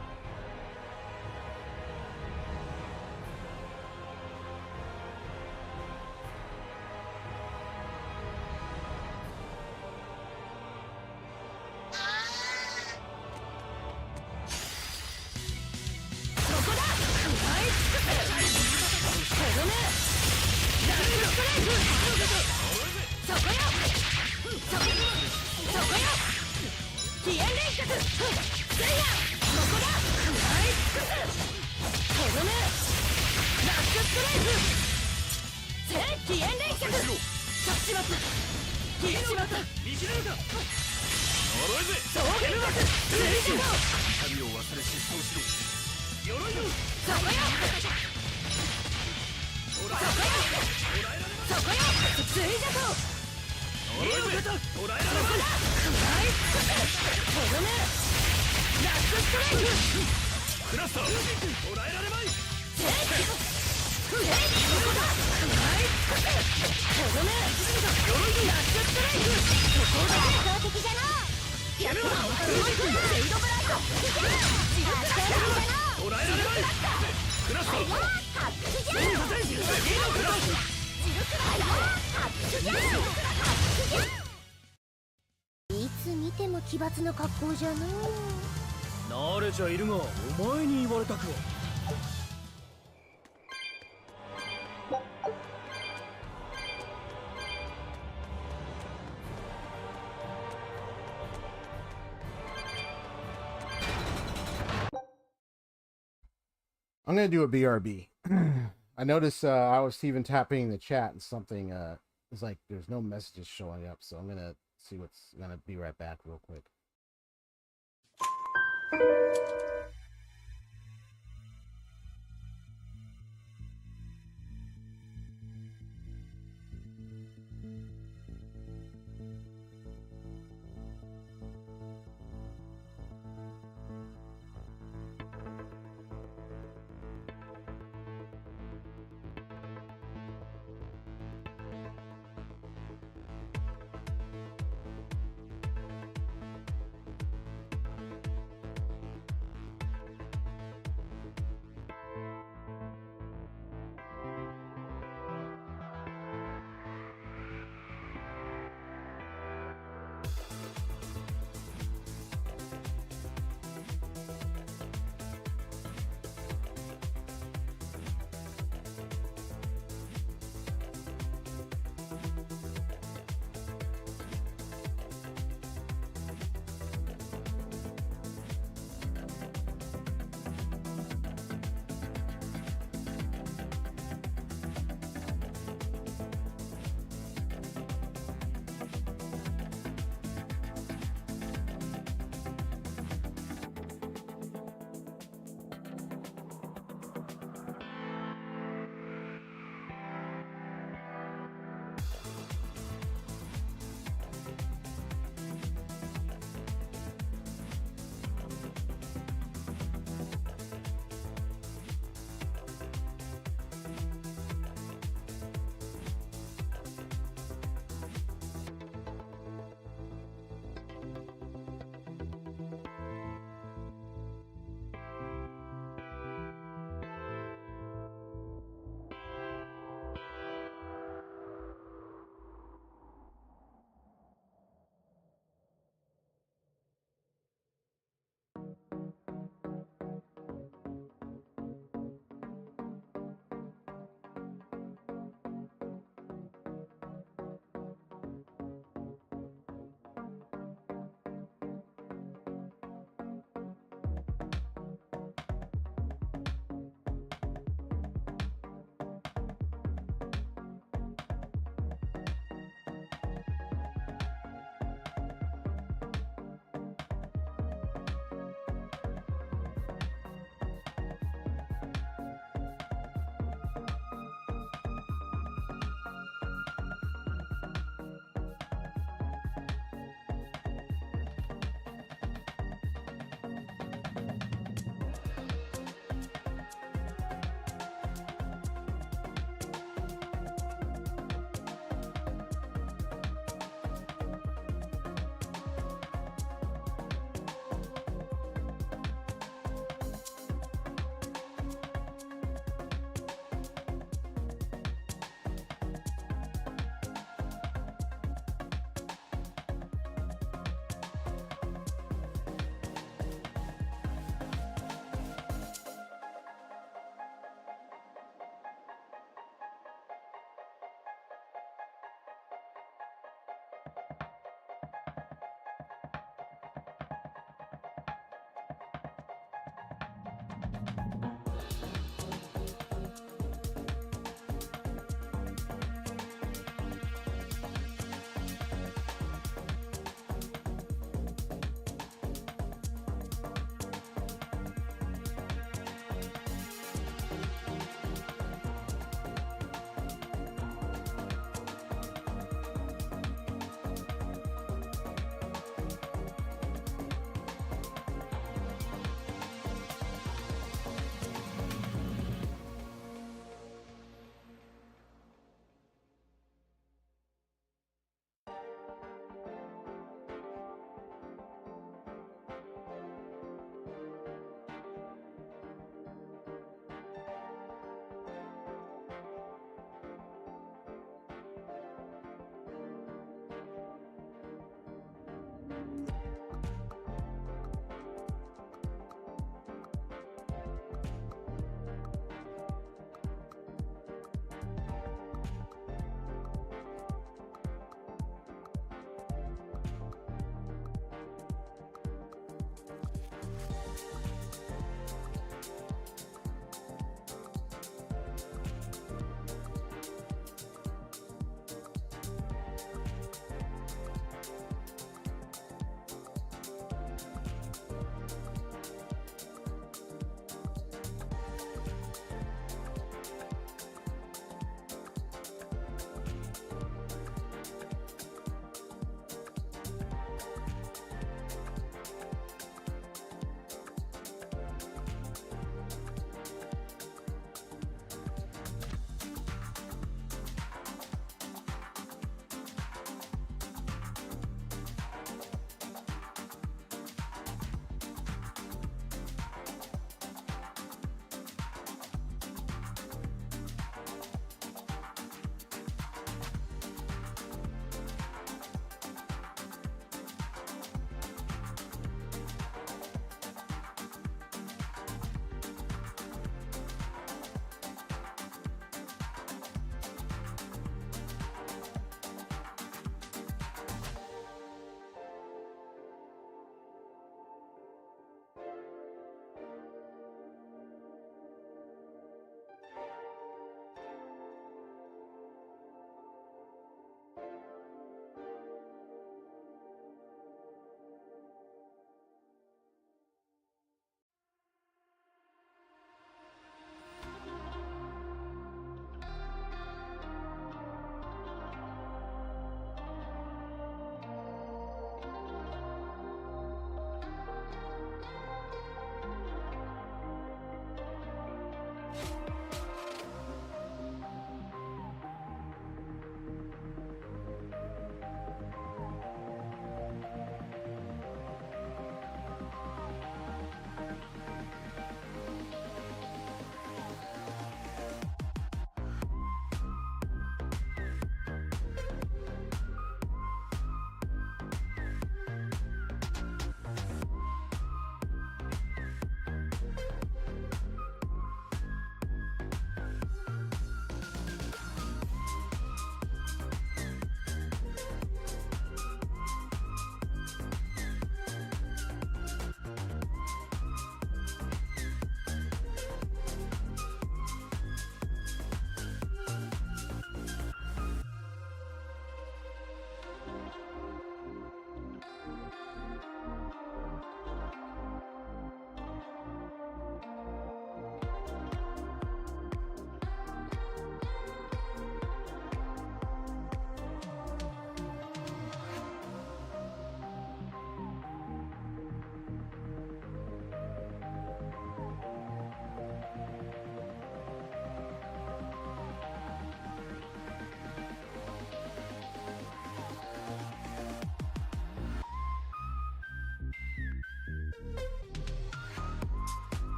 いつ見ても奇抜な格好じゃのう。慣れちゃいるが、お前に言われたくは。I'm gonna do a BRB. I noticed I was even tapping the chat and something it's like there's no messages showing up, so I'm gonna see what's gonna be right back real quick.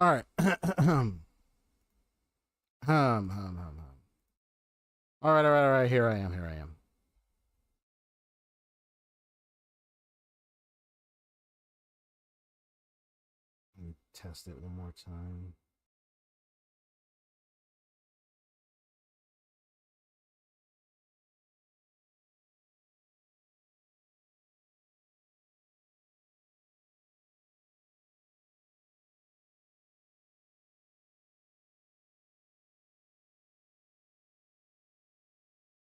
All right. All right, all right, all right. Here I am. Here I am. Let me test it one more time.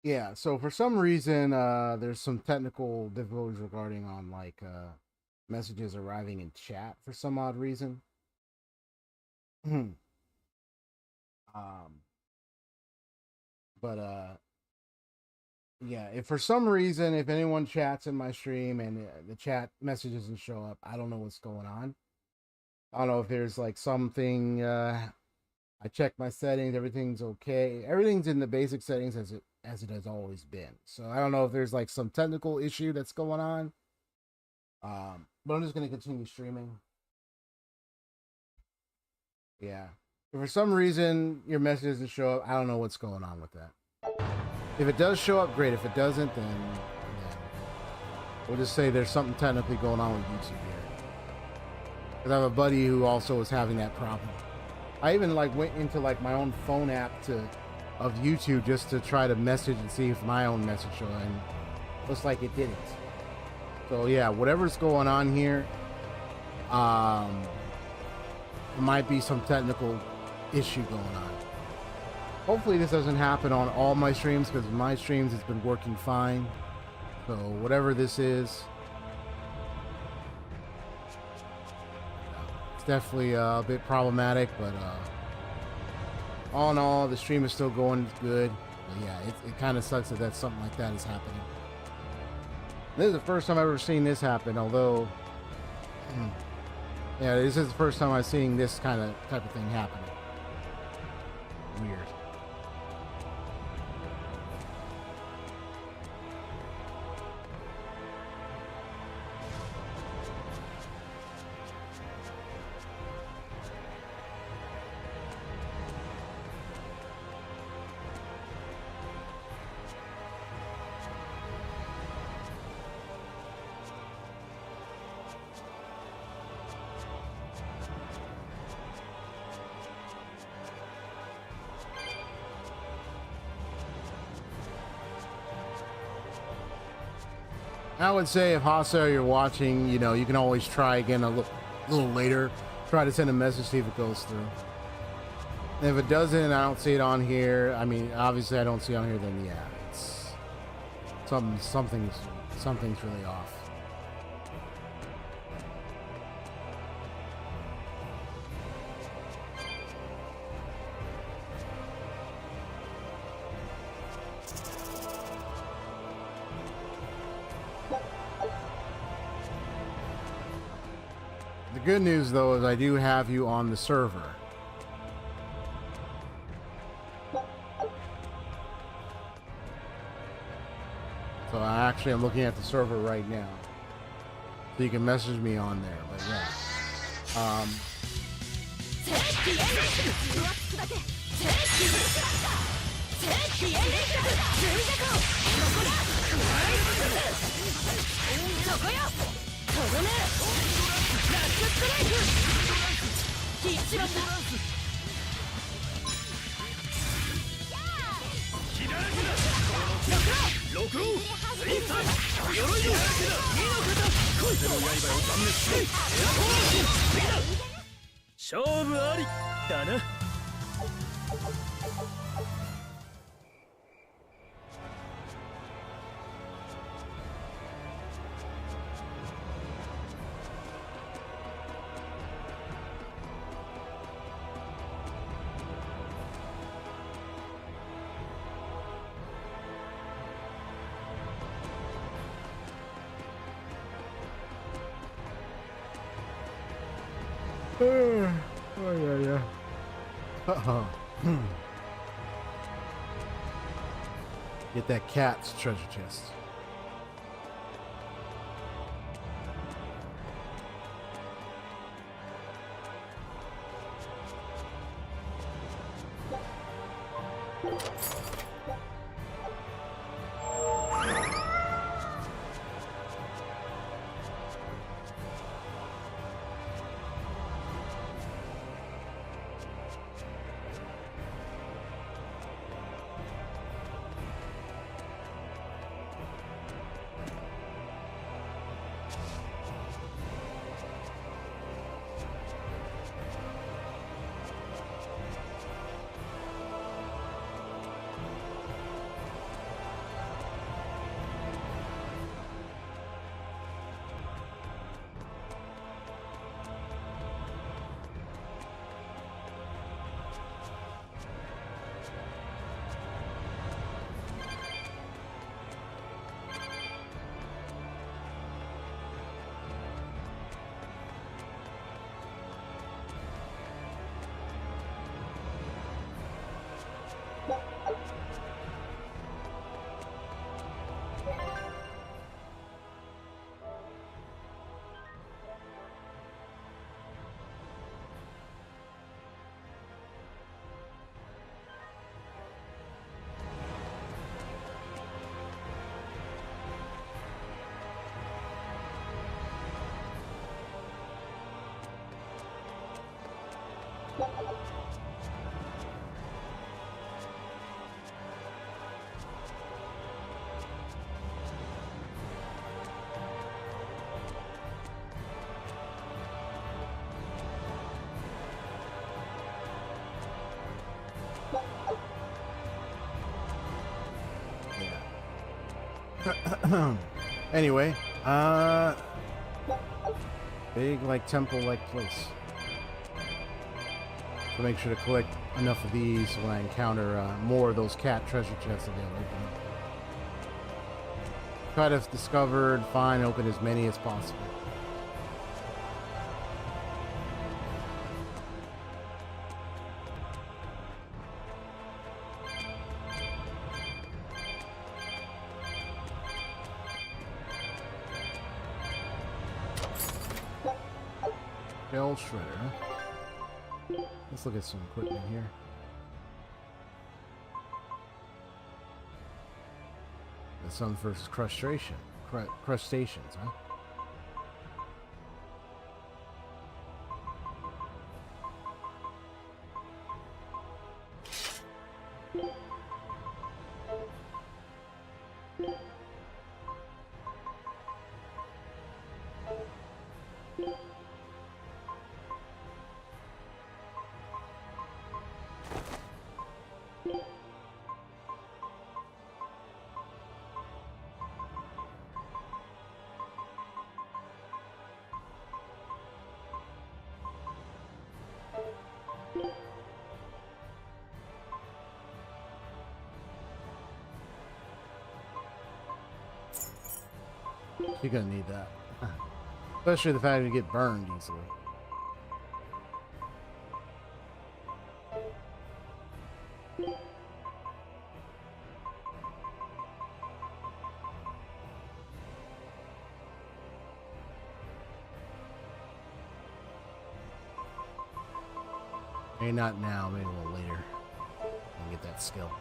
Yeah, so for some reason, there's some technical difficulties regarding on like messages arriving in chat for some odd reason. um, but yeah, if for some reason if anyone chats in my stream and the chat message doesn't show up, I don't know what's going on. I don't know if there's like something. I checked my settings, everything's okay. Everything's in the basic settings as it has always been. So I don't know if there's like some technical issue that's going on. But I'm just gonna continue streaming. Yeah. If for some reason your message doesn't show up, I don't know what's going on with that. If it does show up, great. If it doesn't, then yeah, we'll just say there's something technically going on with YouTube here. Because I have a buddy who also is having that problem. I even like went into like my own phone app of YouTube just to try to message and see if my own message showed, and looks like it didn't. So yeah, whatever's going on here, it might be some technical issue going on. Hopefully this doesn't happen on all my streams, because my streams has been working fine. So whatever this is, it's definitely a bit problematic, but all in all, the stream is still going good. But yeah, it kind of sucks that something like that is happening. This is the first time I've ever seen this happen, although yeah, this is the first time I've seen this type of thing happening. Weird. I would say if Hostile you're watching, you know, you can always try again a little later. Try to send a message, see if it goes through. And if it doesn't, I don't see it on here. I mean, obviously I don't see it on here, then yeah, it's something's really off. The good news, though, is I do have you on the server. So I actually am looking at the server right now. So you can message me on there, but yeah. Oh yeah. Uh-oh. Get that cat's treasure chest. Anyway, big like temple-like place. So make sure to collect enough of these when I encounter more of those cat treasure chests that they'll open. Try to discover, find, open as many as possible. Shell shredder. Let's look at some equipment here. The sun versus crustaceans, huh? You're gonna need that. Especially the fact that you get burned easily. Maybe not now, maybe a little later. I'll get that skill.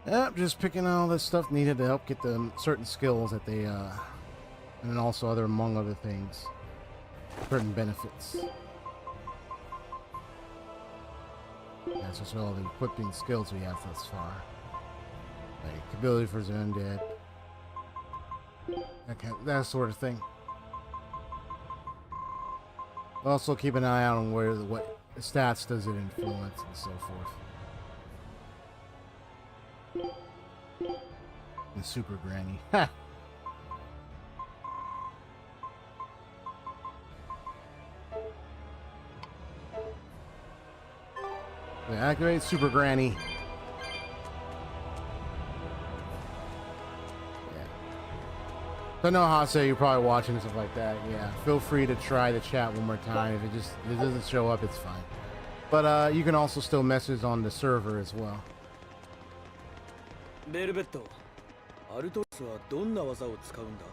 Yep, just picking all this stuff needed to help get them certain skills that they, and then also other, among other things, certain benefits. That's just all the equipping skills we have thus far. Like ability for the undead, that sort of thing. Also keep an eye out on what stats does it influence and so forth. And super granny. Ha! Activate super granny. Yeah. So I know Hase, you're probably watching stuff like that. Yeah. Feel free to try the chat one more time. If it doesn't show up, it's fine. But you can also still message on the server as well. ベルベット、アルトリスはどんな技を使うんだ？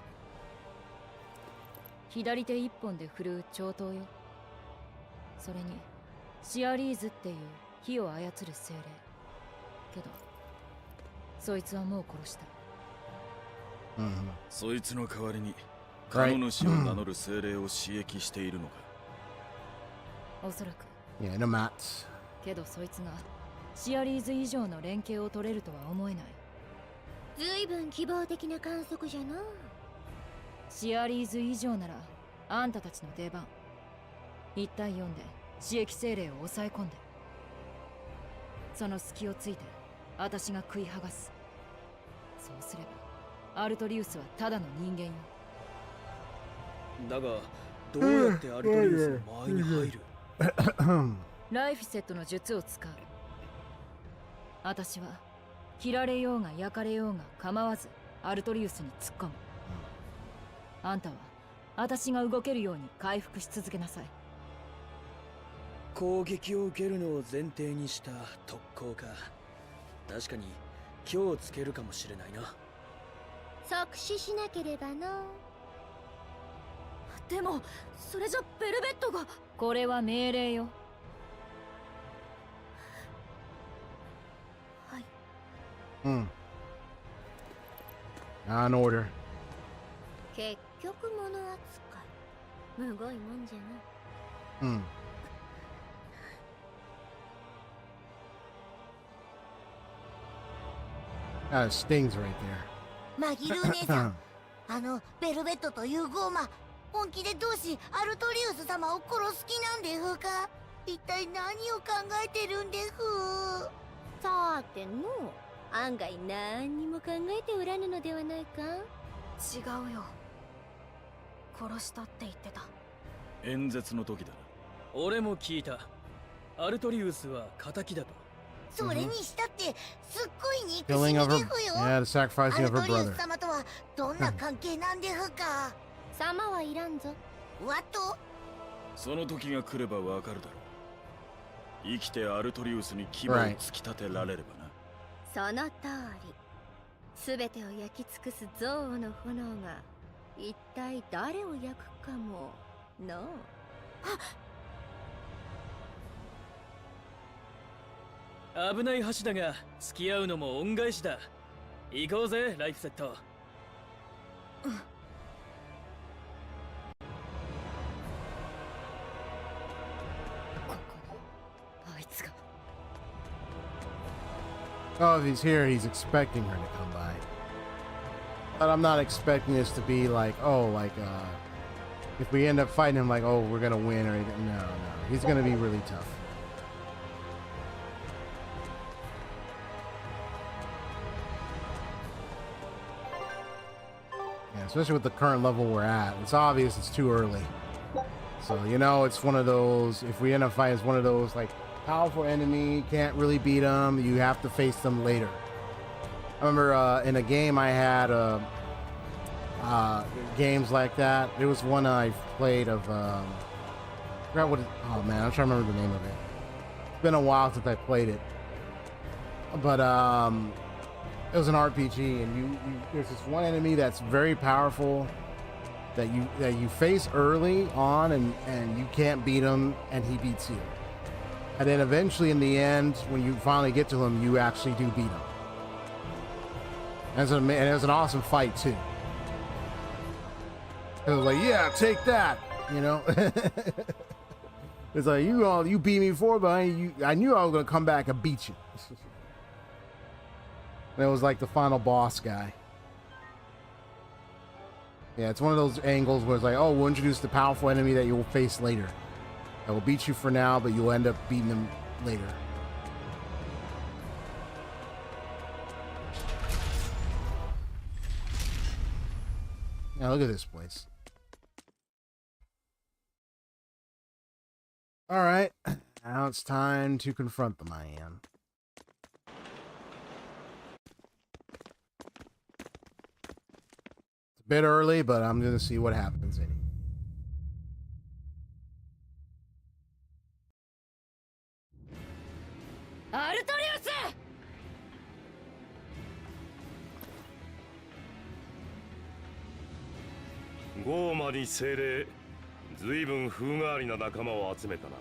左手一本で振るう長刀よ。それにシアリーズっていう火を操る精霊。けどそいつはもう殺した。そいつの代わりに彼の主を名乗る精霊を刺激しているのか。おそらく。Yeah, no mats. けどそいつがシアリーズ以上の連携を取れるとは思えない。ずいぶん希望的な観測じゃな。シアリーズ以上ならあんたたちの出番。1対4で刺激精霊を抑え込んで、その隙をついて私が食い剥がす。そうすればアルトリウスはただの人間よ。だがどうやってアルトリウスの前に入る？ライフセットの術を使う。私は切られようが焼かれようが構わずアルトリウスに突っ込む。あんたは私が動けるように回復し続けなさい。攻撃を受けるのを前提にした特攻か。確かに今日つけるかもしれないな。即死しなければの。でもそれじゃベルベットが。これは命令よ。はい。On order. 結局物扱い。むごいもんじゃな。Stings right there. マギルお姉さん、ベルベットというゴーマ、本気でどうしアルトリウス様を殺す気なんでふか？一体何を考えてるんでふ？さての、案外何にも考えておらぬのではないか？違うよ。殺したって言ってた。演説の時だな。俺も聞いた。アルトリウスは仇だと。それにしたってすっごい憎しみ Killing で of ふ her, よ。yeah, the sacrificing ア of ル her トリウ brother. ス様とはどんな関係なんでふか。様はいらんぞ。わとその時が来ればわかるだろう。生きてアルトリウスに牙を突き立てられればな。その通り。すべてを焼き尽くす憎悪の炎が一体誰を焼くかものう。危ない橋だが付き合うのも恩返しだ。行こうぜライフセット。あいつが Oh, if he's here, he's expecting her to come by. But I'm not expecting this to be like, oh, like, if we end up fighting him, like, oh, we're gonna win or anything. No, no. He's gonna be really tough. Yeah, especially with the current level we're at. It's obvious it's too early. So, you know, it's one of those, if we end up fighting, it's one of those, like, powerful enemy, can't really beat them, you have to face them later. I remember in a game I had games like that. There was one I played of I forgot what oh man, I'm trying to remember the name of it. It's been a while since I played it. But it was an RPG, and you there's this one enemy that's very powerful that you face early on, and you can't beat him, and he beats you. And then eventually, in the end, when you finally get to him, you actually do beat him. And it was an awesome fight too. It was like, yeah, take that, you know. It's like you beat me before, but I knew I was gonna come back and beat you. And it was like the final boss guy. Yeah, it's one of those angles where it's like, oh, we'll introduce the powerful enemy that you'll face later. I will beat you for now, but you'll end up beating them later. Now look at this place. All right, now it's time to confront the man. It's a bit early, but I'm gonna see what happens anyway. Artorius! ゴーマに精霊、ずいぶん風変わりな仲間を集めたな。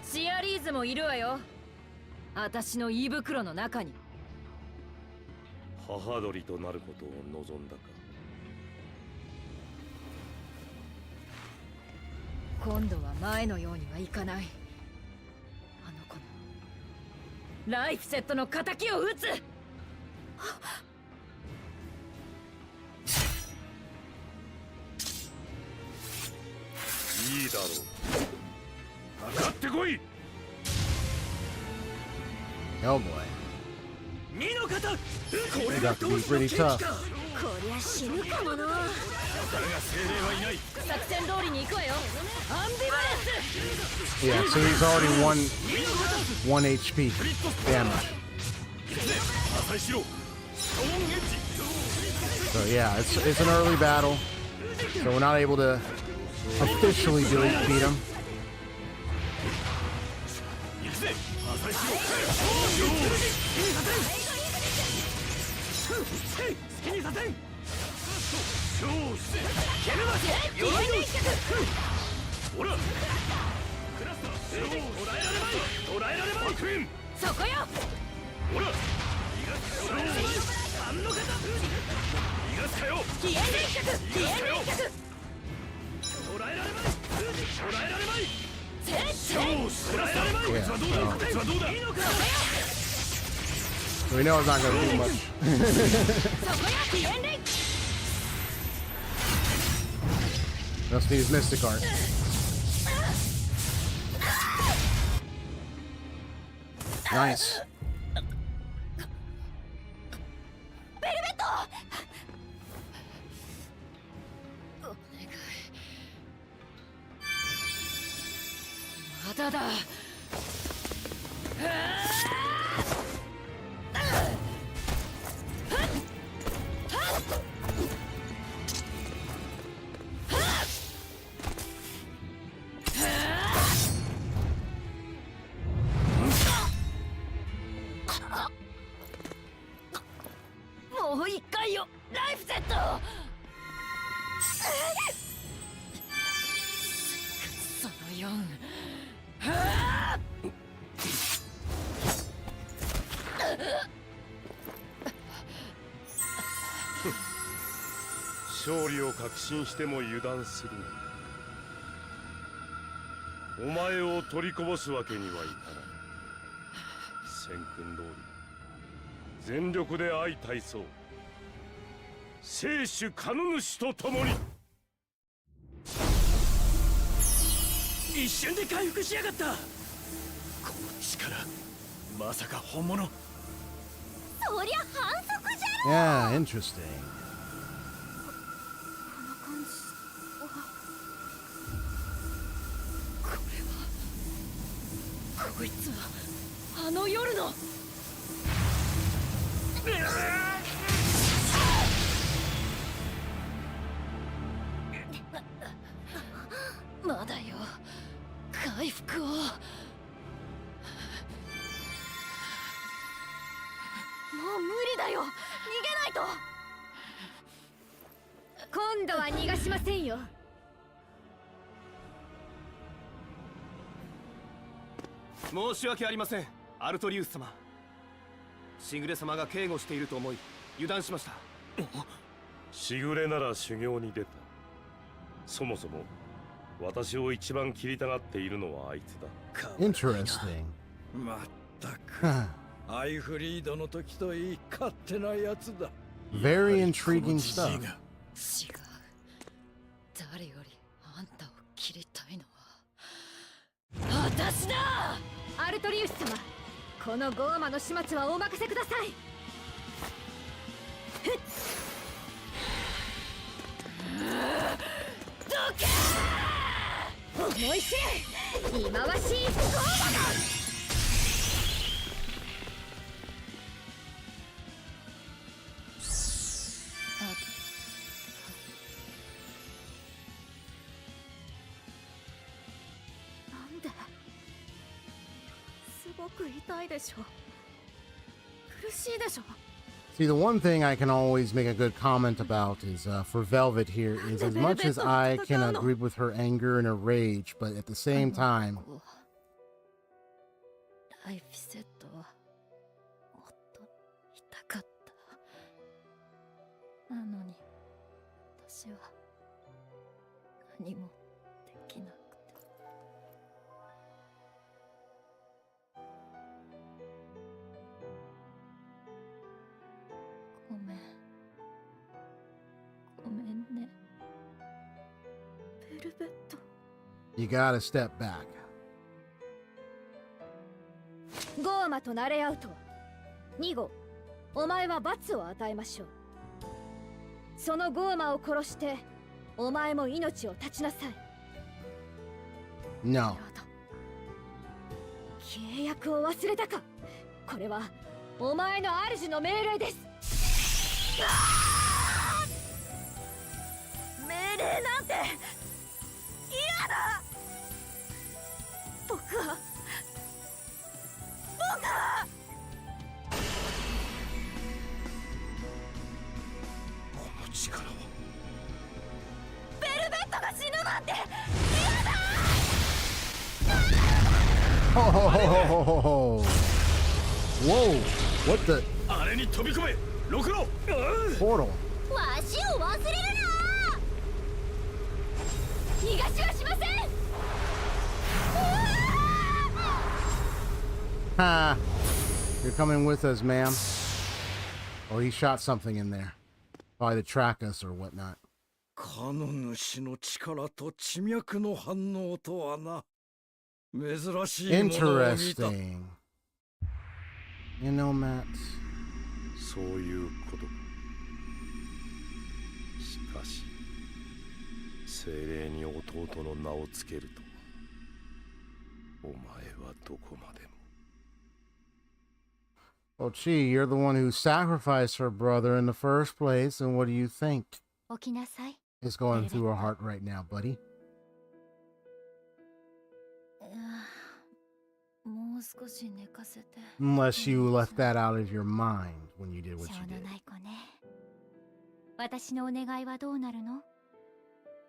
シアリーズもいるわよ。私の胃袋の中に。母鳥となることを望んだか。今度は前のようにはいかない。あの子のライフセットの仇を撃つ。いいだろう。かかってこい。 Oh boy. 見の方、こ It's れが got to 同 be 志の pretty 剣 tough. か。こりゃ死ぬかもな。だが精霊はいない。作戦通りに行くわよ。アンビバレンス。 Yeah, so he's already one HP damage. 破壊しろ。ストーンエッジ。 So yeah, it's an early battle, so we're not able to officially beat him. 行くぜ。破壊しろ。好きにさせん。ほら。クラスター。捕らえられまい。捕らえられまい。悪縁。そこよ。ほら。逃がすかよ。あんの方。逃がすかよ。消え連脚。消え連脚。捕らえられまい。捕らえられまい。せっ。クラスター。こいつはどうだ。こいつはどうだ。 So we know it's not going to do much. そこよ。消え連。 Just need his Mystic Art. Nice. ベルベット。お願い。まだだ。一回よライフセット。その4。勝利を確信しても油断するな。お前を取りこぼすわけにはいかない。戦訓通り全力で相対そう。生主神主と共に。一瞬で回復しやがった。この力まさか本物。そりゃ反則じゃ。 Yeah, interesting. この感じはこいつはあの夜の。まだよ、回復を。もう無理だよ、逃げないと。今度は逃がしませんよ。申し訳ありません、アルトリウス様。しぐれ様が警護していると思い油断しました。しぐれなら修行に出た。そもそも私を一番切りたがっているのはあいつだ。 Interesting. まったくアイフリードの時といい勝手なやつだ。 Very intriguing stuff. 違う。誰よりあんたを切りたいのは私だ。アルトリウス様、このゴーマの始末はお任せください。どけー。思い知れ、忌まわしいゴーマだ。なんですごく痛いでしょ。苦しいでしょ。 See, the one thing I can always make a good comment about is for Velvet here is as much as I can agree with her anger and her rage, but at the same time, ライフセットはもっと痛かった。なのに私は何もできなくて。ごめん。ごめんね。ベルベット。 you gotta step back. ゴーマと慣れ合うとは2号、お前は罰を与えましょう。そのゴーマを殺してお前も命を絶ちなさい。 No. 契約を忘れたか。これはお前の主の命令です。命令なんて嫌だ。僕はこの力は。ベルベットが死ぬなんて。 Ho ho ho ho ho ho ho. Whoa! What the あれに飛び込め、ロクロ。 portal? わしを忘れる逃がしはしません。 Ha! You're coming with us, ma'am. Oh, he shot something in there. Probably to track us or whatnot. 神主の力と地脈の反応とはな。珍しいものを見た。 Interesting. You know, Matt. そういうことか。しかし精霊に弟の名をつけるとは。お前はどこまでも。 Well, gee, you're the one who sacrificed her brother in the first place, and what do you think 起きなさい。 is going through her heart right now, buddy? もう少し寝かせて。 Unless you left that out of your mind when you did what しょ you うの did. ない子ね。私のお願いはどうなるの？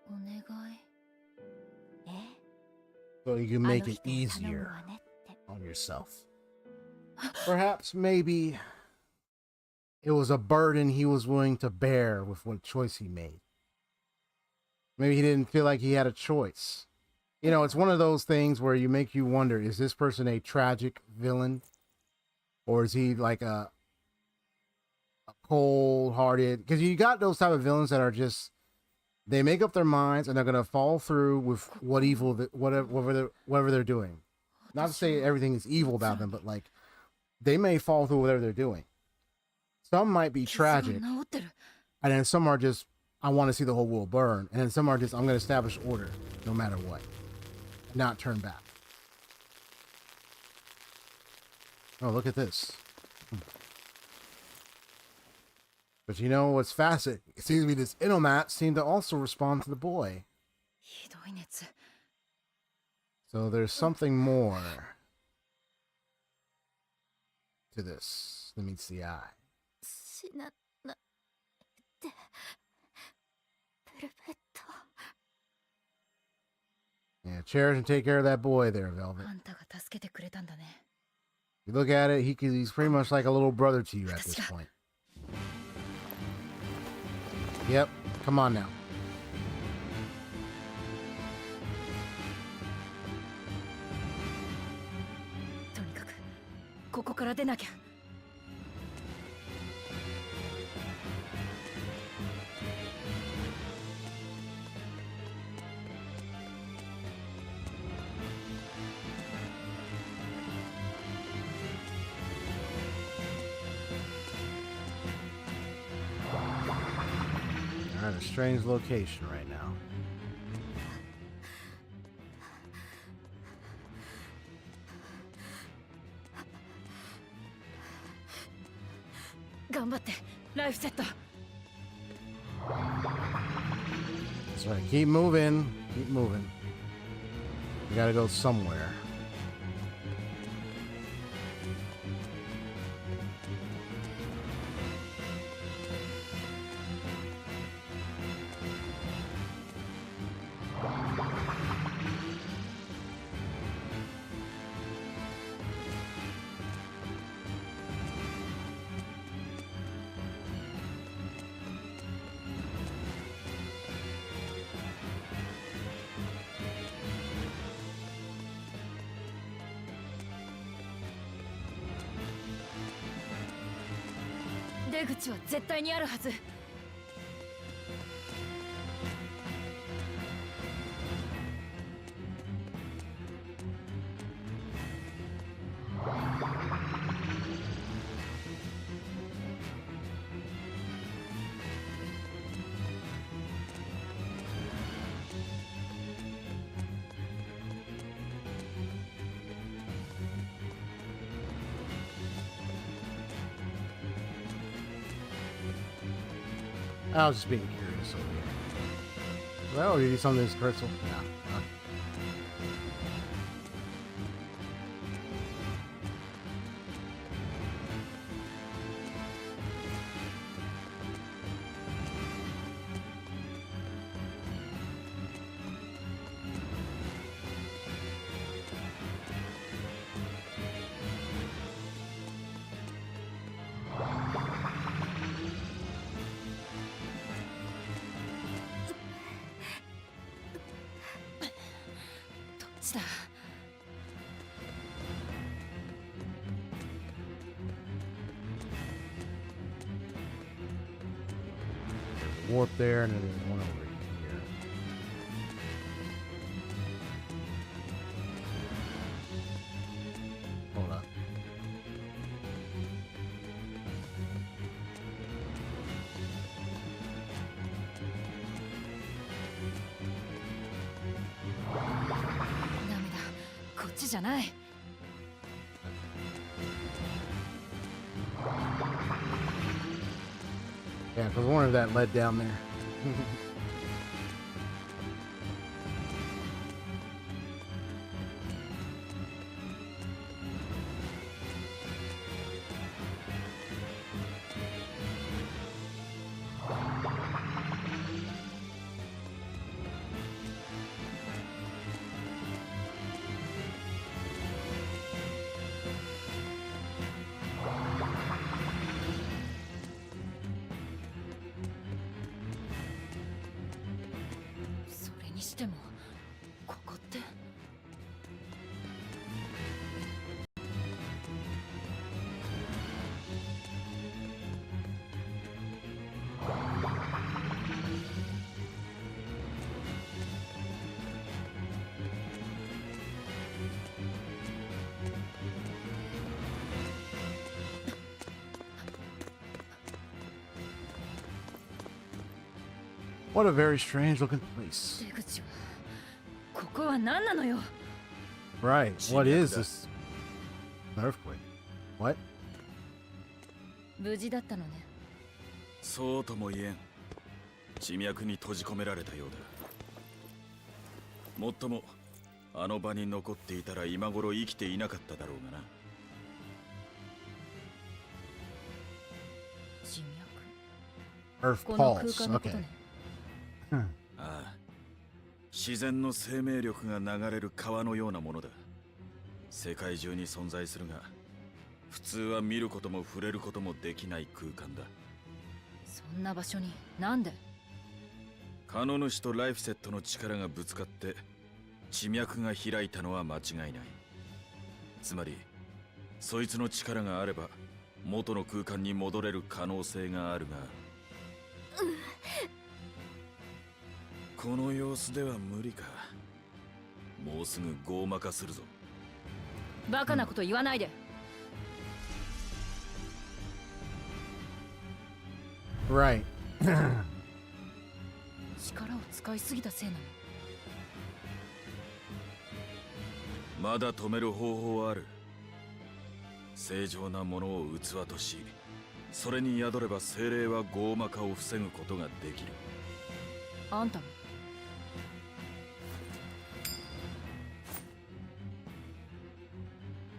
お願い。え？ So you can make it easier on yourself. Perhaps, maybe it was a burden he was willing to bear with what choice he made. Maybe he didn't feel like he had a choice. You know, it's one of those things where you make you wonder, is this person a tragic villain? Or is he like a cold-hearted? Because you got those type of villains that are just, they make up their minds and they're going to follow through with what evil, whatever they're doing. Not to say everything is evil about them, but like, they may fall through whatever they're doing. Some might be tragic, and then some are just, I want to see the whole world burn. And then some are just, I'm going to establish order no matter what. Not turn back. Oh, look at this. But you know what's fascinating? It seems to me this Inomat seemed to also respond to the boy. So there's something more to this than meets the eye. Yeah, cherish and take care of that boy there, Velvet. You look at it, he's pretty much like a little brother to you at this point. Yep, come on now. We're at a strange location right now. That's right. Keep moving. Keep moving. We gotta go somewhere. I was just being curious over here. Well, you do something that's crystal? Yeah. Huh. Warp there, and then there's one over here. Hold up. Yeah, because one of that led down there. にしてもここって。What a very strange looking place. 出口はここは何なのよ。 Right. What is this? An earthquake. What? 無事だったのね。そうとも言えん。地脈に閉じ込められたようだ。もっともあの場に残っていたら今頃生きていなかっただろうがな。人脈。 Earth この空 pulse. 間のことね。 Okay. ああ、自然の生命力が流れる川のようなものだ。世界中に存在するが、普通は見ることも触れることもできない空間だ。そんな場所になんで。カノ主とライフセットの力がぶつかって地脈が開いたのは間違いない。つまりそいつの力があれば元の空間に戻れる可能性があるが、この様子では無理か。もうすぐ傲慢化するぞ。バカなこと言わないで。Right. 力を使いすぎたせいなの。まだ止める方法はある。正常なものを器とし、それに宿れば精霊は傲慢化を防ぐことができる。あんたも。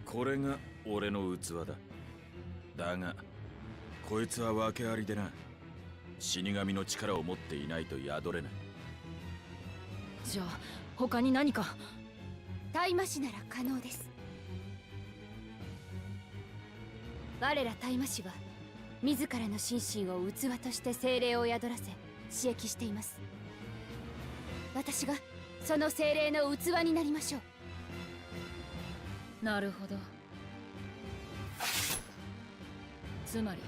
これが俺の器だ。だがこいつは訳ありでな。死神の力を持っていないと宿れない。じゃあ他に何か。大魔師なら可能です。我ら大魔師は自らの心身を器として精霊を宿らせ刺激しています。私がその精霊の器になりましょう。なるほど。つまり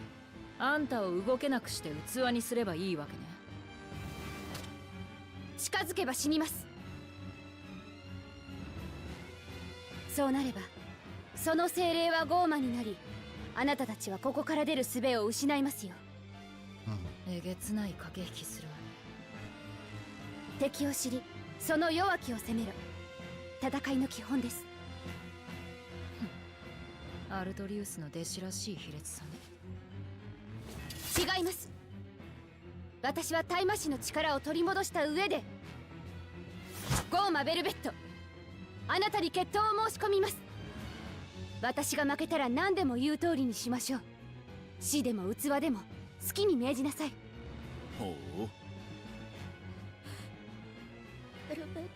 あんたを動けなくして器にすればいいわけね。近づけば死にます。そうなればその精霊は傲慢になり、あなたたちはここから出る術を失いますよ。えげつない駆け引きするわね。敵を知りその弱きを攻めろ。戦いの基本です。アルトリウスの弟子らしい卑劣さね。違います。私は大魔師の力を取り戻した上で、ゴーマ・ベルベット、あなたに決闘を申し込みます。私が負けたら何でも言う通りにしましょう。死でも器でも好きに命じなさい。ほう。ベルベット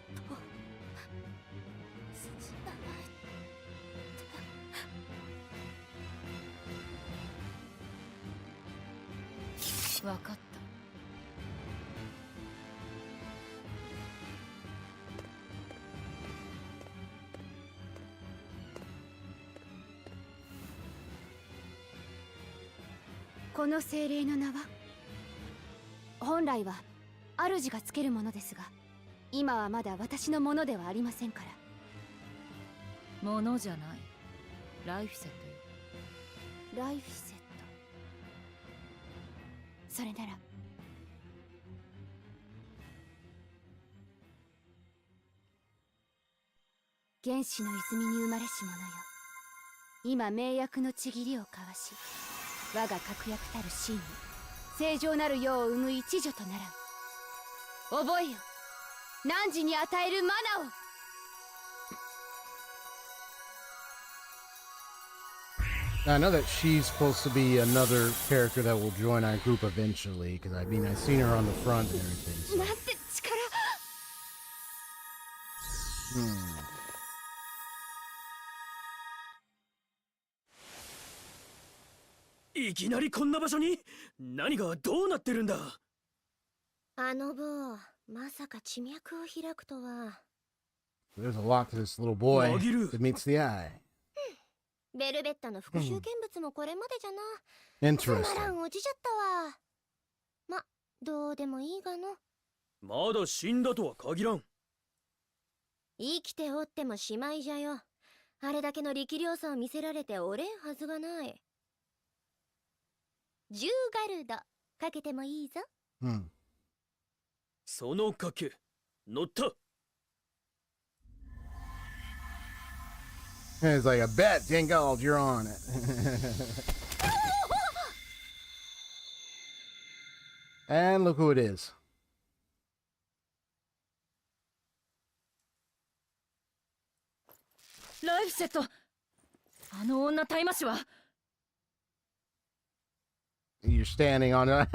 死なないわかった。この精霊の名は、本来は主がつけるものですが、今はまだ私のものではありませんから。ものじゃない。ライフセットよ。ライフセット。それなら原始の泉に生まれし者よ。今名役のちぎりを交わし、我が確約たる真に正常なる世を生む一女とならん。覚えよ、汝に与えるマナを。I know that she's supposed to be another character that will join our group eventually, because I mean, I've seen her on the front and everything. So. なんて力。いきなりこんな場所に？何がどうなってるんだ？あの坊、まさか地脈を開くとは。 There's a lot to this little boy Nagiru. that meets the eye. ベルベットの復讐見物もこれまでじゃな。つまら Interesting. ん落ちちゃったわ。ま、どうでもいいがの。まだ死んだとは限らん。生きておってもしまいじゃよ。あれだけの力量差を見せられておれんはずがない。10ガルドかけてもいいぞ。その賭け乗った。 It's like a bet, 10 gold, you're on it. And look who it is. ライフセット、あの女タイマシは。 You're standing on it.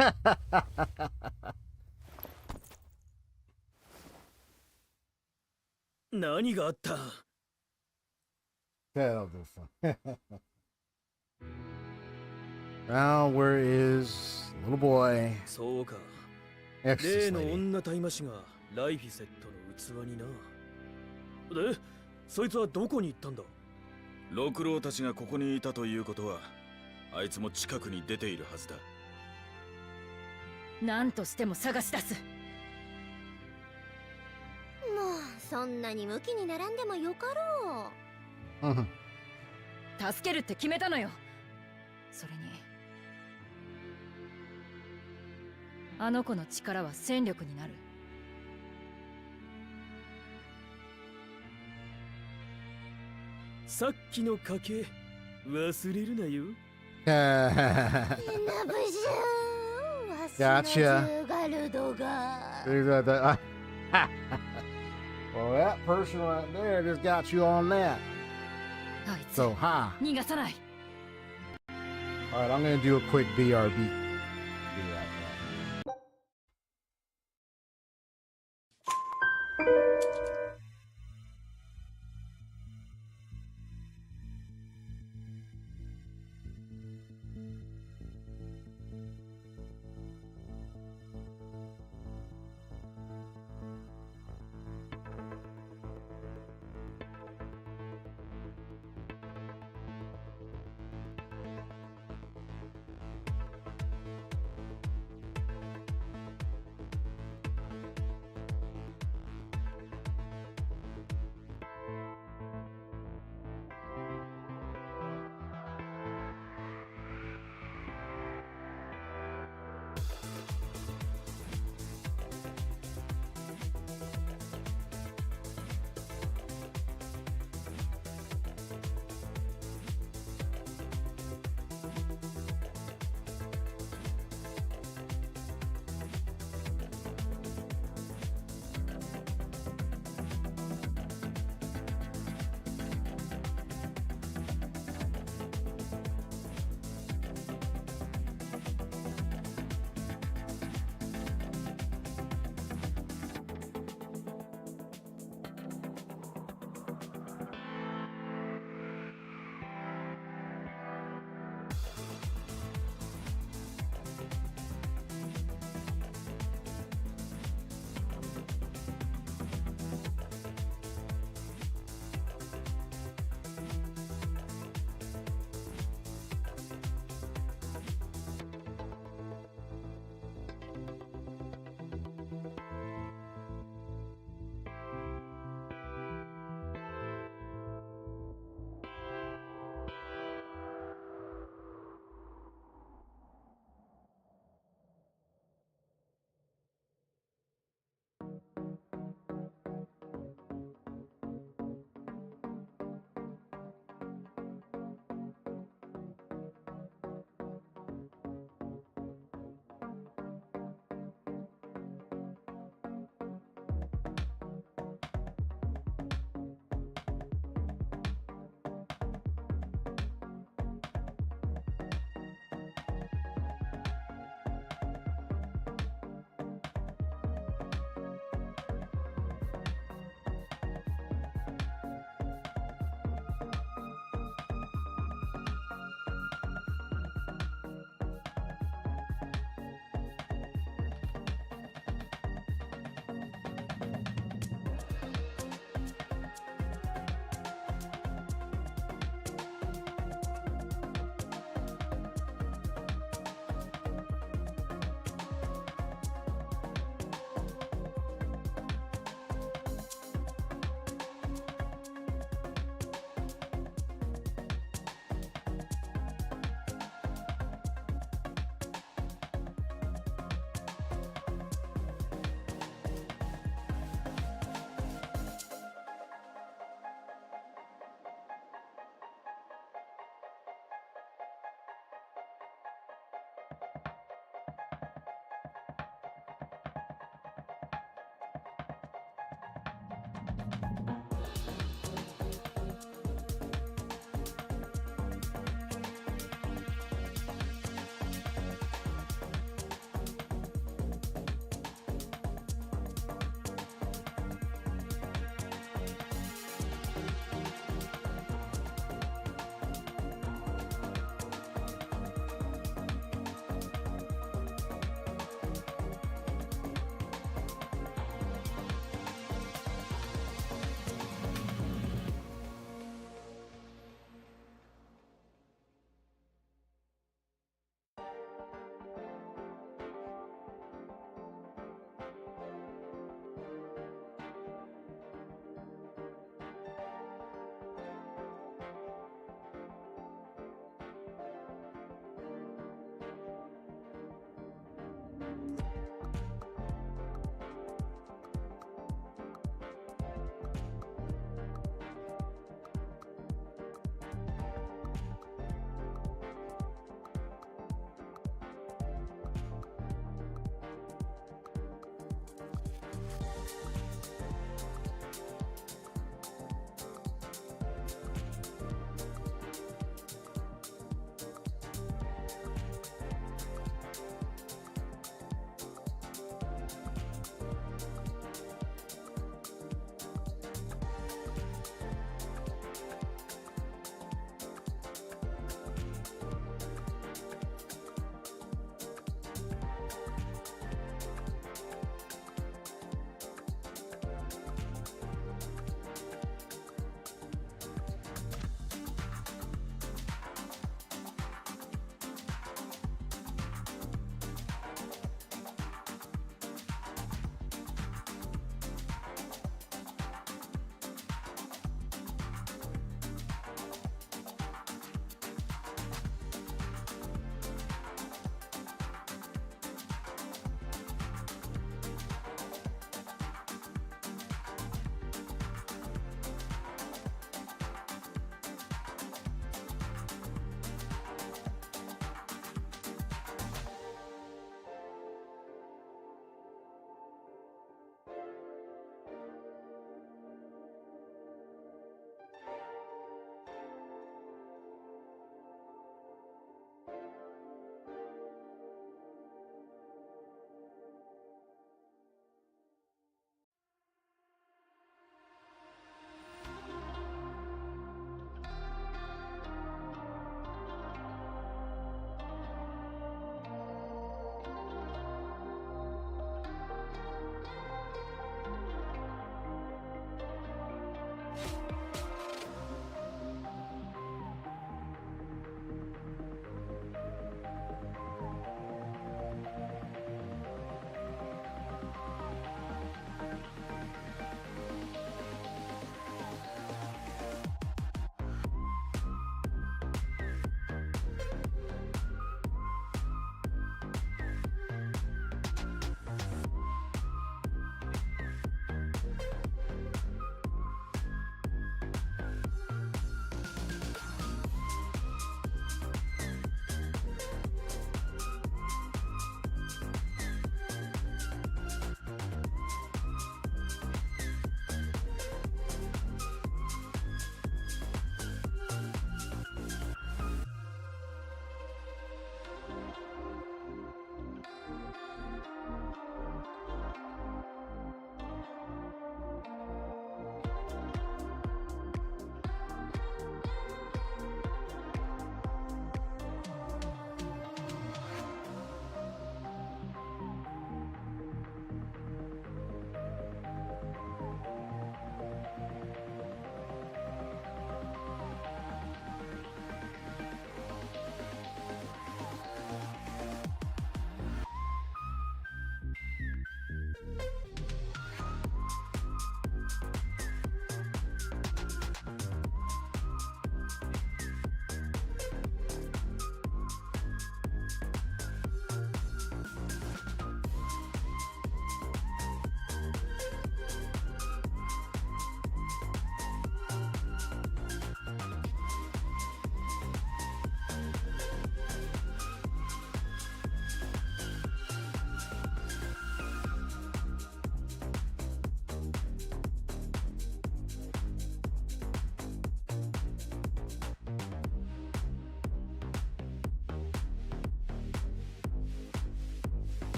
何があった？ That'll do fun. Now, where is little boy? そうか。 Exorcist 例の lady. 女タイマシがライフセットの器にな。で、そいつはどこに行ったんだ？六郎たちがここにいたということは、あいつも近くに出ているはずだ。何としても探し出す。もうそんなにムキにならんでもよかろう。 Mhm. 助けるって決めたのよ。それにあの子の力は戦力になる。さっきの賭け忘れるなよ。なぶじゃん。わしの Gotcha. 10ガルドが。 There's that. Well, that person right there just got you on that. あいつ So, ha. 逃がさない。 All right, I'm going to do a quick BRB.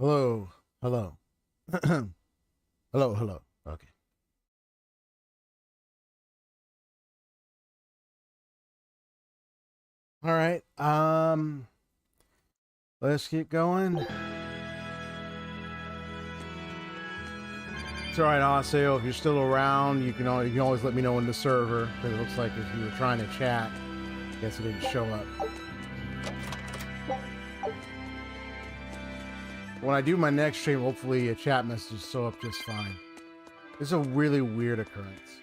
Hello. Hello. Hello, hello. Okay. All right. Let's get going. It's all right, Aseo. If you're still around, you can always let me know in the server, because it looks like if you were trying to chat, I guess it didn't show up. When I do my next stream, hopefully a chat message will show up just fine. This is a really weird occurrence.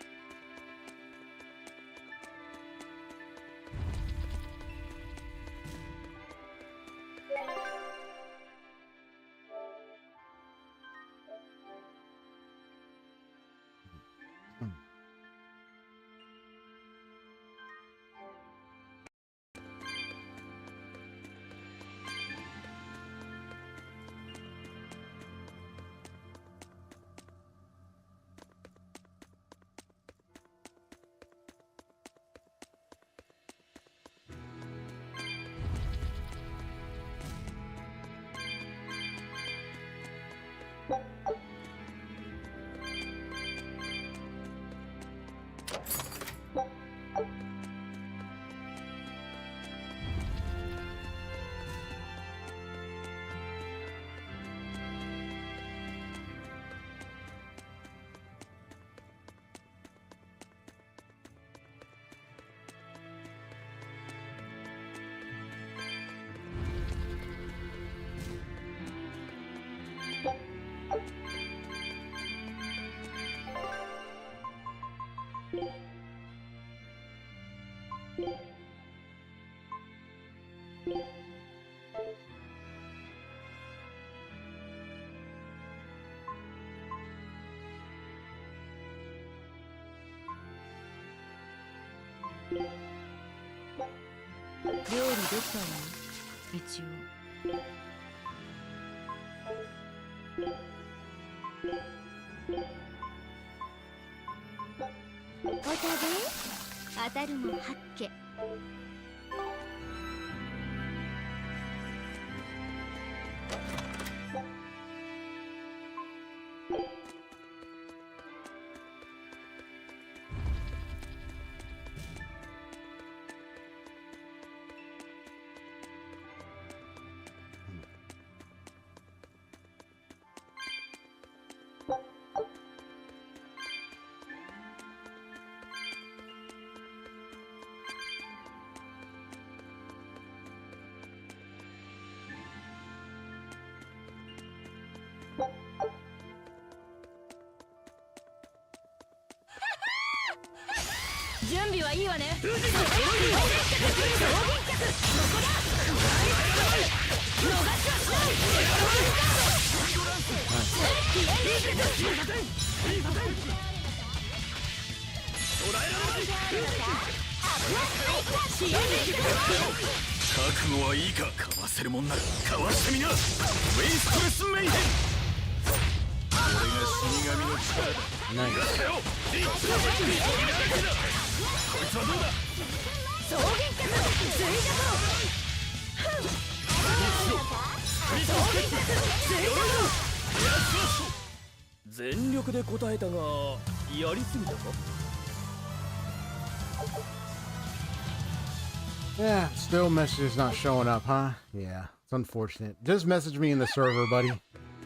Yeah, still message is not showing up, huh? Yeah, it's unfortunate. Just message me in the server, buddy.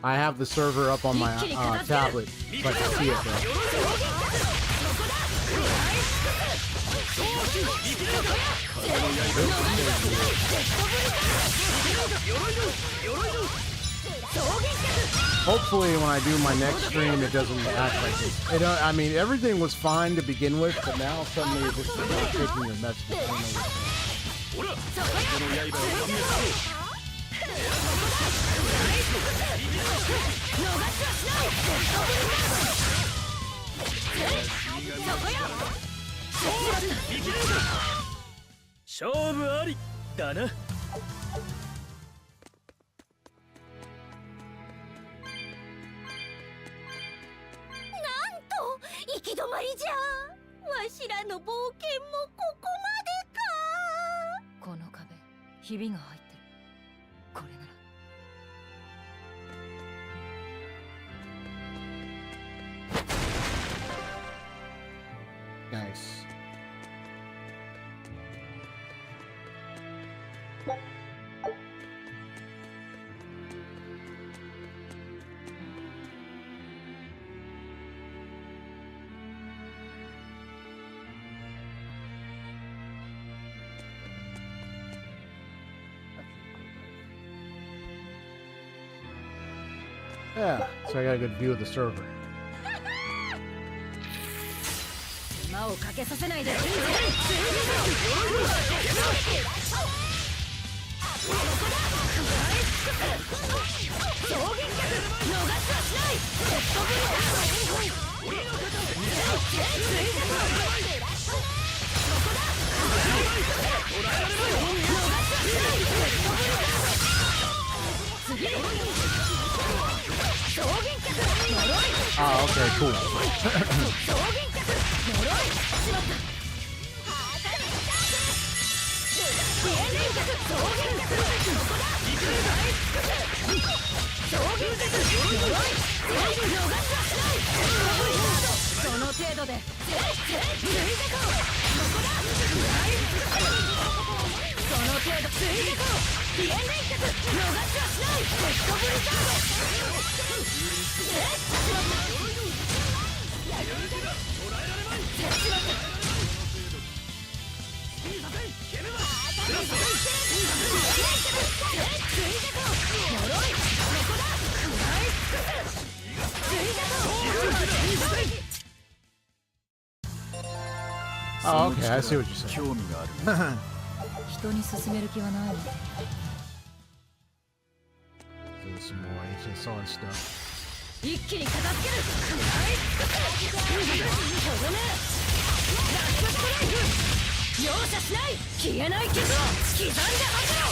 I have the server up on my tablet, so I can see it, bro. Hopefully when I do my next stream, it doesn't act like this. I mean, everything was fine to begin with, but now suddenly it's just not taking your message. I don't know what's going on. 勝負ありだな。行き止まりじゃ。わしらの冒険もここまでか。この壁ひびが入ってる。これなら Nice. Yeah, so I got a good view of the server. 馬をかけさせないで。Oh, okay, cool. その程度で。Oh, okay, I see what you're saying. 興味がある。人に勧める気はないの。 There's some more ancient sword stuff. 一気に片付ける。容赦しない。消えない傷を刻んで走ろう。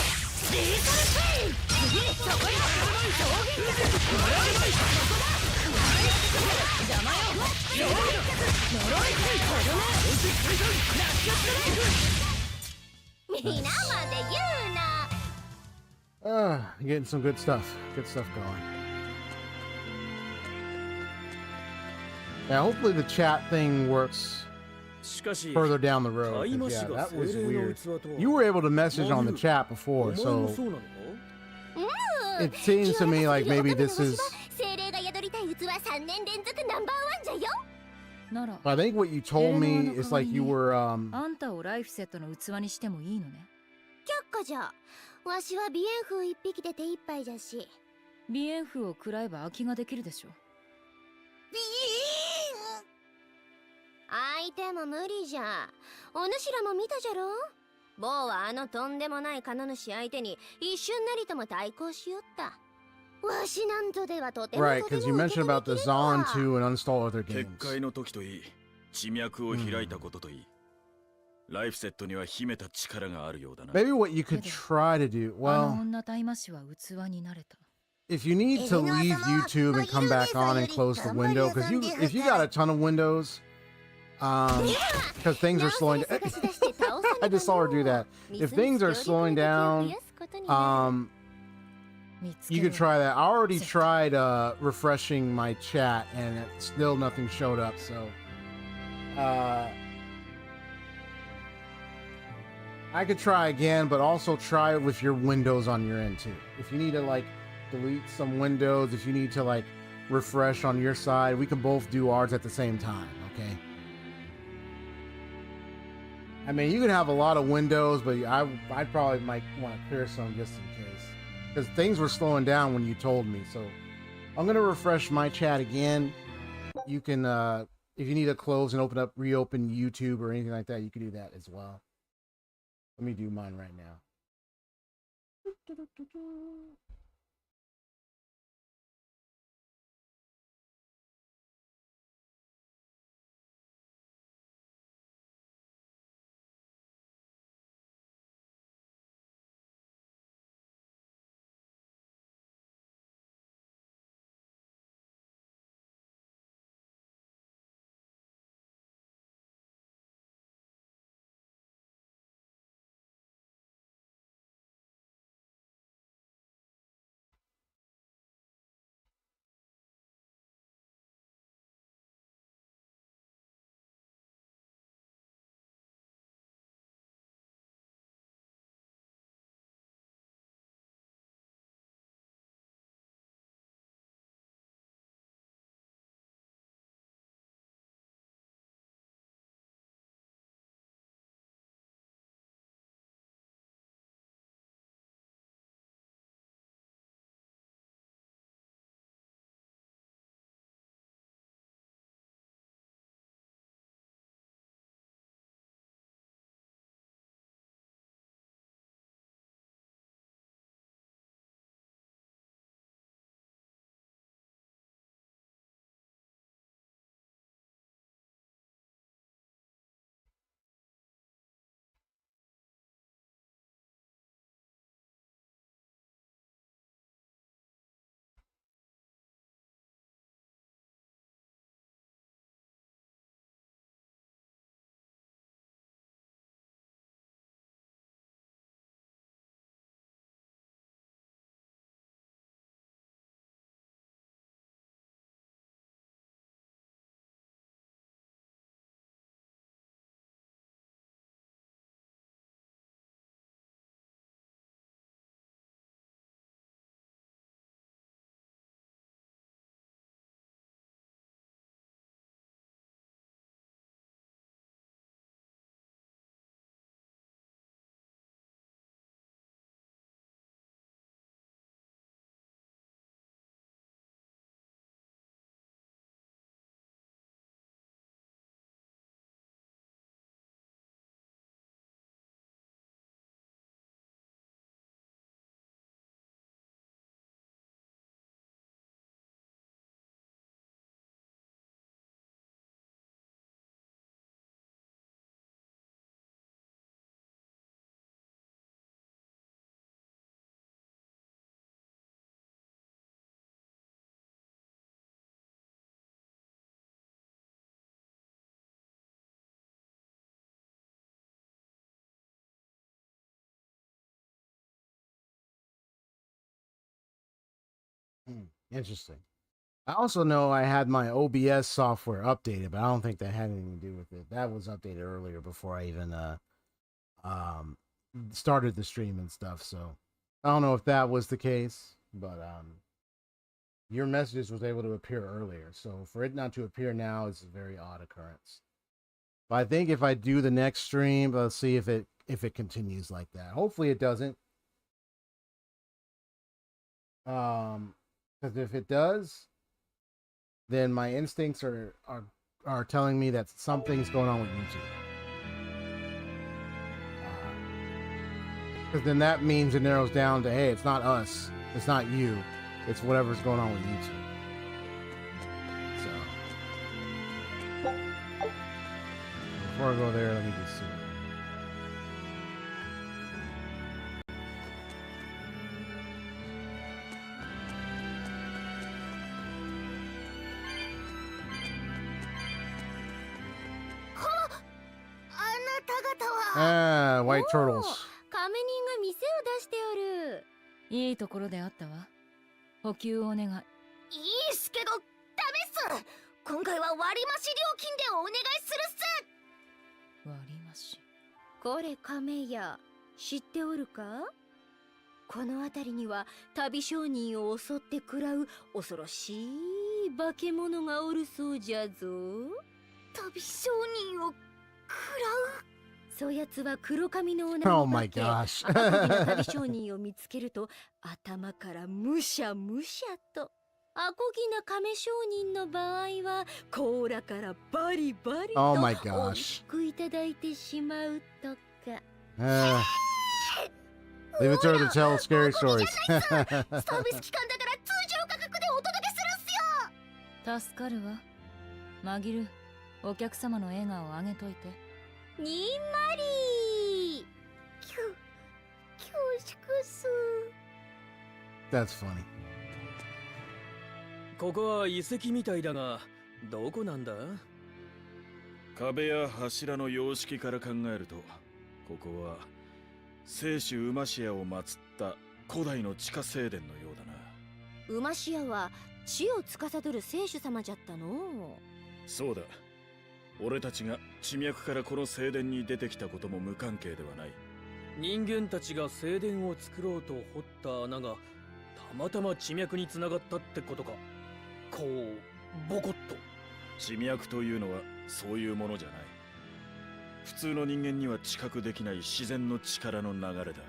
リーサルペイン。次そこに衝撃脚。邪魔よ。衝撃脚。呪いとどめ。皆まで言うな。Getting some good stuff. Good stuff going. Yeah, hopefully the chat thing works しかし further down the road. 'Cause, yeah, that was weird. You were able to message on the chat before, so it seems to me like maybe this is. 精霊が宿りたい器3年連続ナンバーワンじゃよ。なら I think what you told me is like you were あんたをライフセットの器にしてもいいのね。却下じゃ。わしは鼻炎風一匹で手一杯じゃし。鼻炎風を食らえば空きができるでしょ。相手も無理じゃ。お主らも見たじゃろ。某はあのとんでもないカノ主相手に一瞬なりとも対抗しよった。わしなんとではとても right because you mentioned about the Zon 2 and uninstall other 結 games. 界の時といい、地脈を開いたことといい、ライフセットには秘めた力があるようだな。 Maybe what you could try to do. あの Well, 女大魔師は器になれた。 if you need to leave YouTube and come back on and close the window, because if you got a ton of windows, because things are slowing down. I just saw her do that. If things are slowing down, you could try that. I already tried refreshing my chat and still nothing showed up, so I could try again, but also try it with your windows on your end too. If you need to like delete some windows, if you need to like refresh on your side, we can both do ours at the same time, okay? I mean, you can have a lot of windows, but I probably might want to clear some just in case. Because things were slowing down when you told me. So I'm going to refresh my chat again. You can, if you need to close and reopen YouTube or anything like that, you can do that as well. Let me do mine right now. Interesting. I also know I had my OBS software updated, but I don't think that had anything to do with it. That was updated earlier before I even um started the stream and stuff. So I don't know if that was the case, but your messages was able to appear earlier. So for it not to appear now is a very odd occurrence. But I think if I do the next stream, let's see if it continues like that. Hopefully it doesn't. Because if it does, then my instincts are telling me that something's going on with YouTube. Because then that means it narrows down to, hey, it's not us, it's not you, it's whatever's going on with YouTube. So before I go there, let me just see. Ah, white turtles. 仮面人が店を出しておる。いいところであったわ。補給をお願い。いいっすけどダメっす。今回は割増料金でお願いするっす。割増。これ亀屋、知っておるか？この辺りには旅商人を襲って食らう恐ろしい化け物がおるそうじゃぞ。旅商人を食らう。そやつは黒髪の女 Oh に my 化け、 gosh. 赤こぎな旅商人を見つけると頭からむしゃむしゃと。アコギな亀商人の場合は甲羅からバリバリと Oh my 美味 gosh. しくいただいてしまうとか。Leave it to her to tell scary stories. サービス期間だから通常価格でお届けするっすよ。助かるわ。マギル、お客様の笑顔を上げといて。にんまり恐縮っす。 That's funny. ここは遺跡みたいだが、どこなんだ？壁や柱の様式から考えると、ここは聖主ウマシアを祀った古代の地下聖殿のようだな。ウマシアは地を司る聖主様じゃったの。そうだ。俺たちが地脈からこの聖殿に出てきたことも無関係ではない。人間たちが聖殿を作ろうと掘った穴がたまたま地脈につながったってことか。こうボコッと。地脈というのはそういうものじゃない。普通の人間には知覚できない自然の力の流れだ。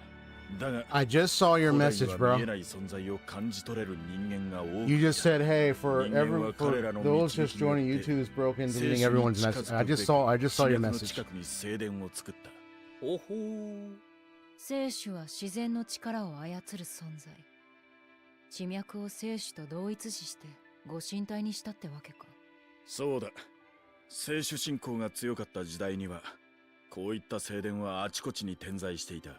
だが I just saw your 古代 message, には bro. 見えない存在を感じ取れる人間が多くいた。 You just said, hey, for Ningyen those just joining, YouTube is broken, deleting everyone's message. I just saw your 地脈の message. 近くに聖殿を作った。おほー。聖主は自然の力を操る存在。地脈を聖主と同一視してご神体にしたってわけか。そうだ。聖主信仰が強かった時代にはこういった聖殿はあちこちに点在していた。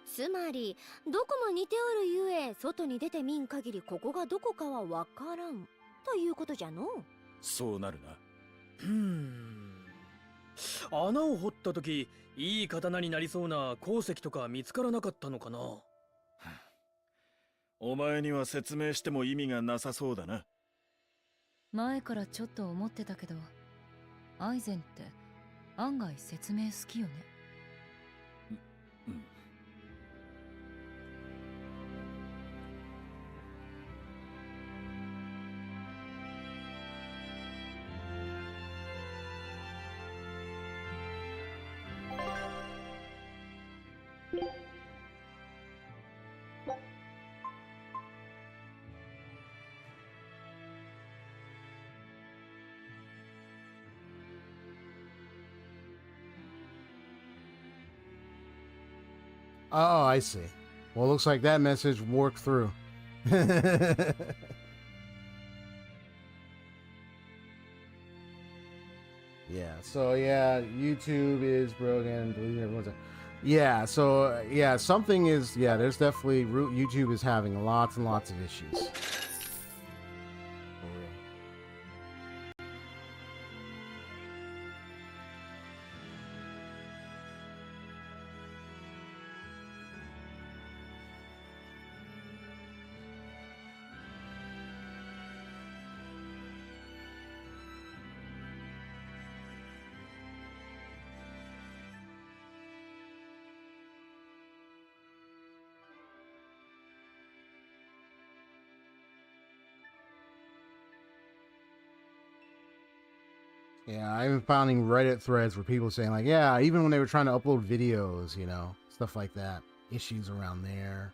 つまりどこも似ておるゆえ、外に出てみん限りここがどこかはわからんということじゃの。そうなるな。穴を掘った時、いい刀になりそうな鉱石とか見つからなかったのかな。お前には説明しても意味がなさそうだな。前からちょっと思ってたけど、アイゼンって案外説明好きよね。うん。Oh, I see. Well, it looks like that message worked through. Yeah, so yeah, YouTube is broken, deleting everyone's. Yeah, so yeah, something is, yeah, there's definitely, YouTube is having lots and lots of issues. For real. Yeah, I've been finding Reddit threads where people saying like, yeah, even when they were trying to upload videos, you know, stuff like that, issues around there.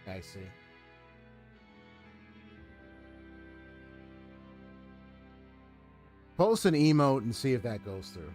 I see. Post an emote and see if that goes through.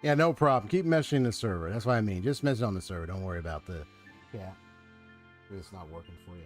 Yeah, no problem. Keep messaging the server. That's what I mean. Just message on the server. Don't worry about the chat. It's not working for you.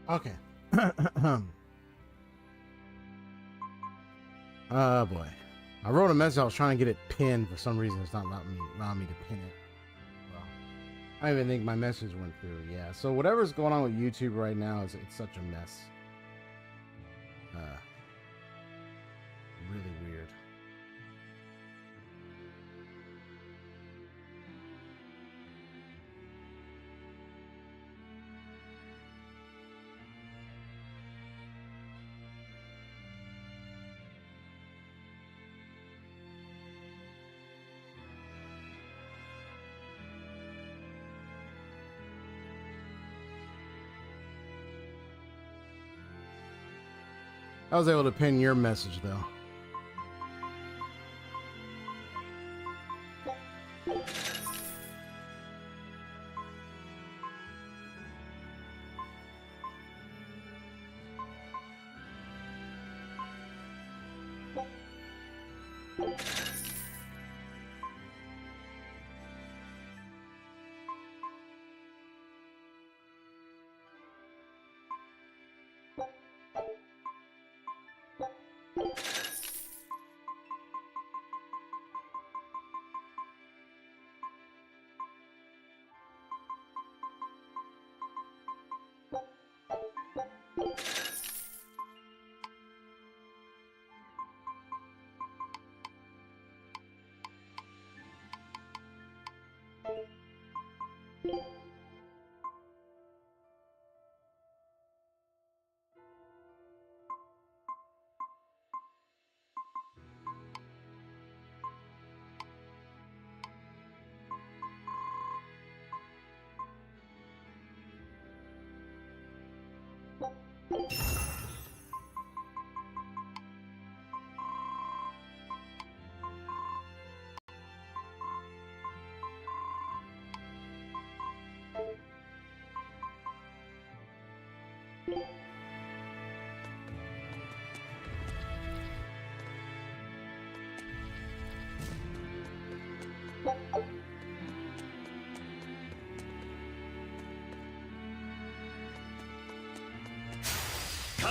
Okay. Oh boy. I wrote a message. I was trying to get it pinned. For some reason, it's not allowing me to pin it. Well, I don't even think my message went through. Yeah. So whatever's going on with YouTube right now it's such a mess. Really weird. I was able to pin your message though.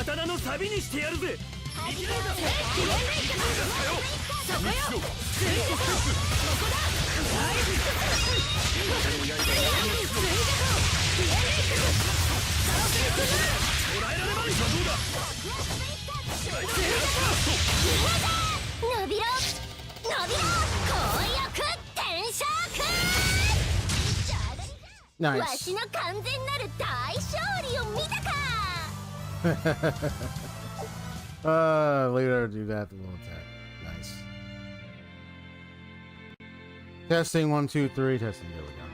刀のサビにしてやるぜ。伸びろ伸びろ紅翼転職わ Nice. しの完全なる大勝利を見たか Later do that. We'll attack. Nice. Testing 1, 2, 3. Testing. There we go.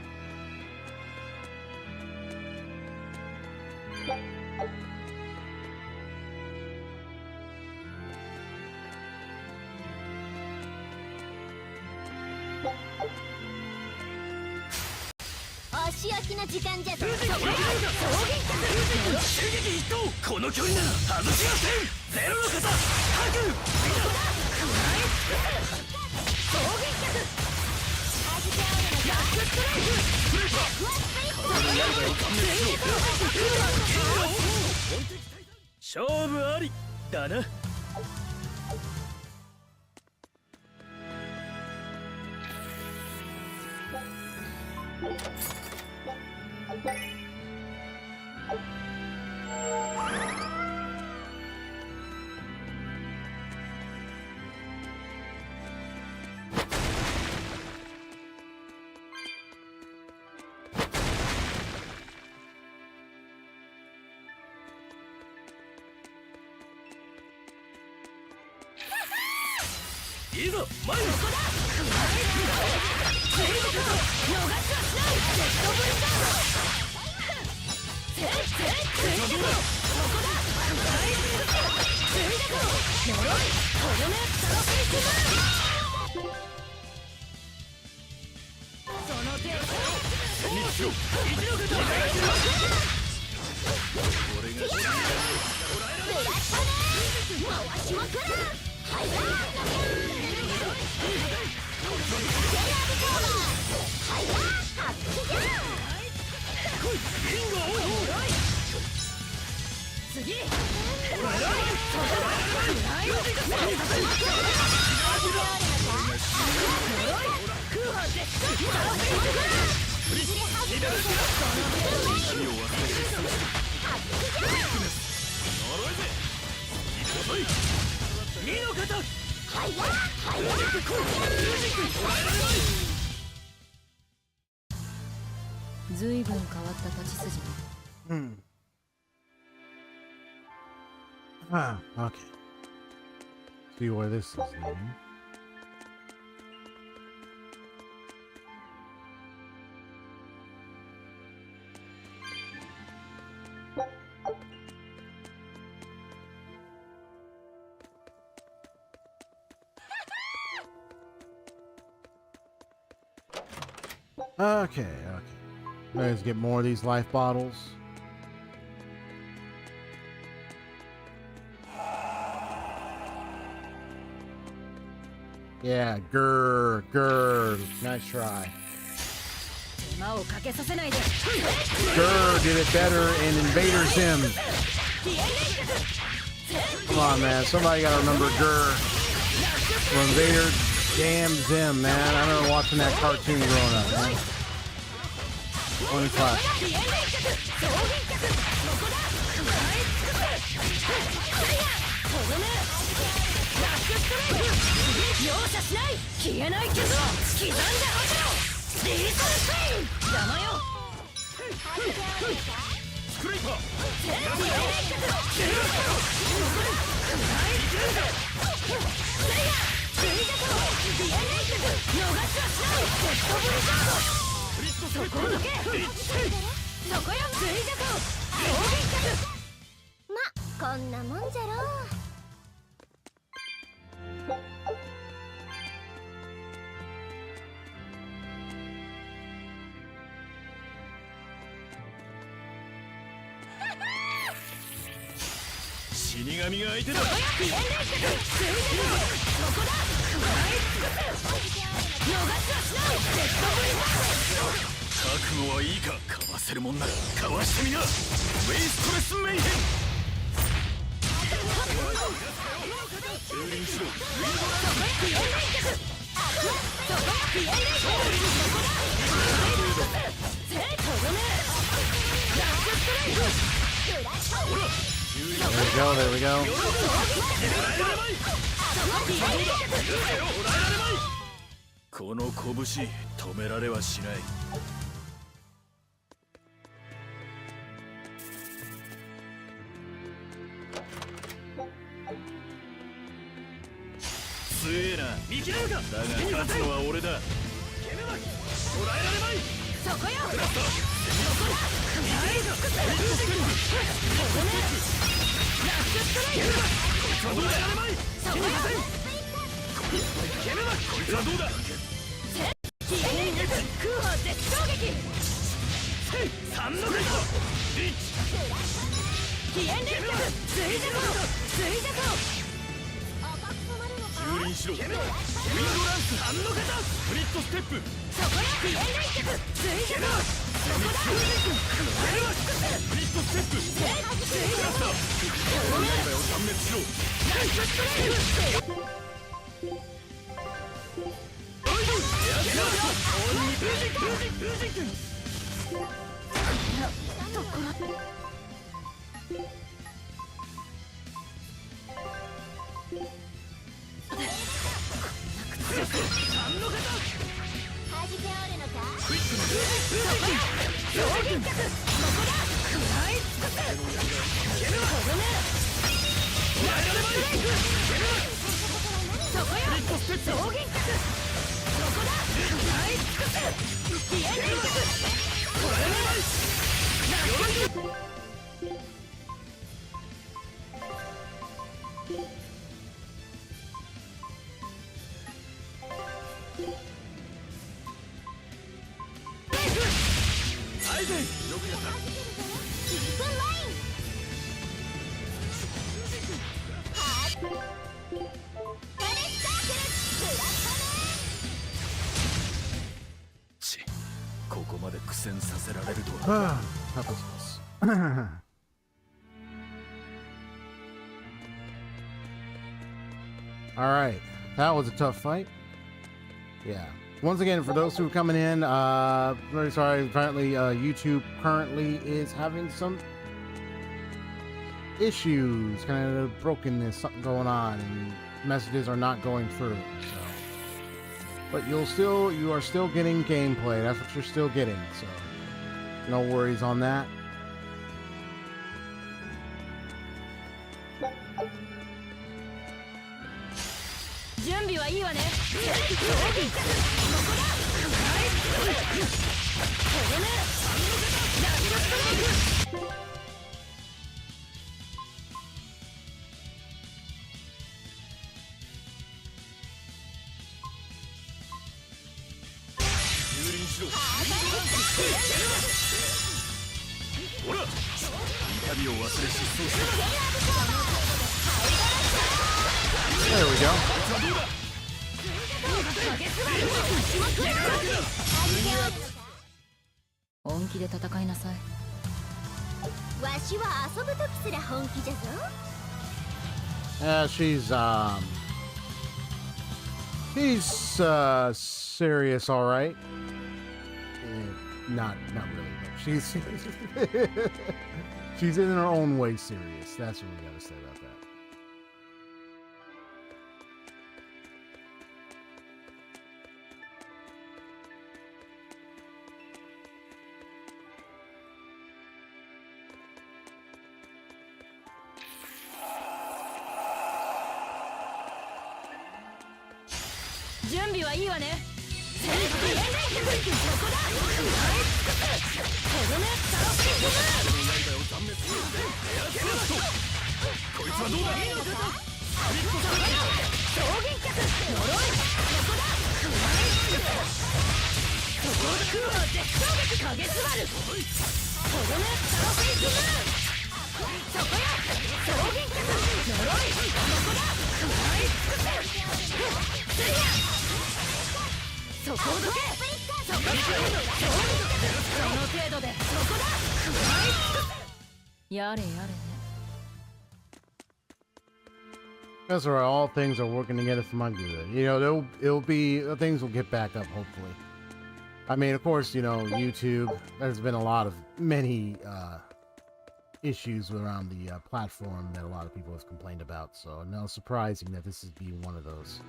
Okay. See where this is leading. Okay. Let's get more of these life bottles. Yeah, grr. Nice try. Grr did it better in Invader Zim. Come on, man. Somebody gotta remember grr for Invader damn Zim, man. I remember watching that cartoon growing up, man. Only class.ま、こんなもんじゃろう。死神が相手だ。覚悟はいいか。かわせるもんならかわしてみな。ウェイストレスメイヘン。There we go. この拳止められはしない。強えな。見切れるか。だが勝つのは俺だ。捕らえられまい。そこよ。蹂躙しろ。ウィンドランス3の型。スプリットステップ。そこよ。ピエン連結。追加。そこだ。スプリットステップ。クラスター。この刃を断滅しろ。ナイスストライク。おいど。やった。封じ君。ところ。ここまで苦戦させられるとは。That was close. All right, that was a tough fight. Yeah. Once again, for those who are coming in, very sorry. Apparently, YouTube currently is having some issues, kind of brokenness, something going on, and messages are not going through. So, but you are still getting gameplay. That's what you're still getting. So, no worries on that. There we go. 本気で戦いなさい。わしは遊ぶときすら本気じゃぞ。She's serious, all right. Not really. She's she's in her own way serious. That's what we gotta say about that. That's right. All things are working together for my good. You know, things will get back up, hopefully. I mean, of course, you know, YouTube, there's been many issues around the platform that a lot of people have complained about. So no surprising that this is being one of those.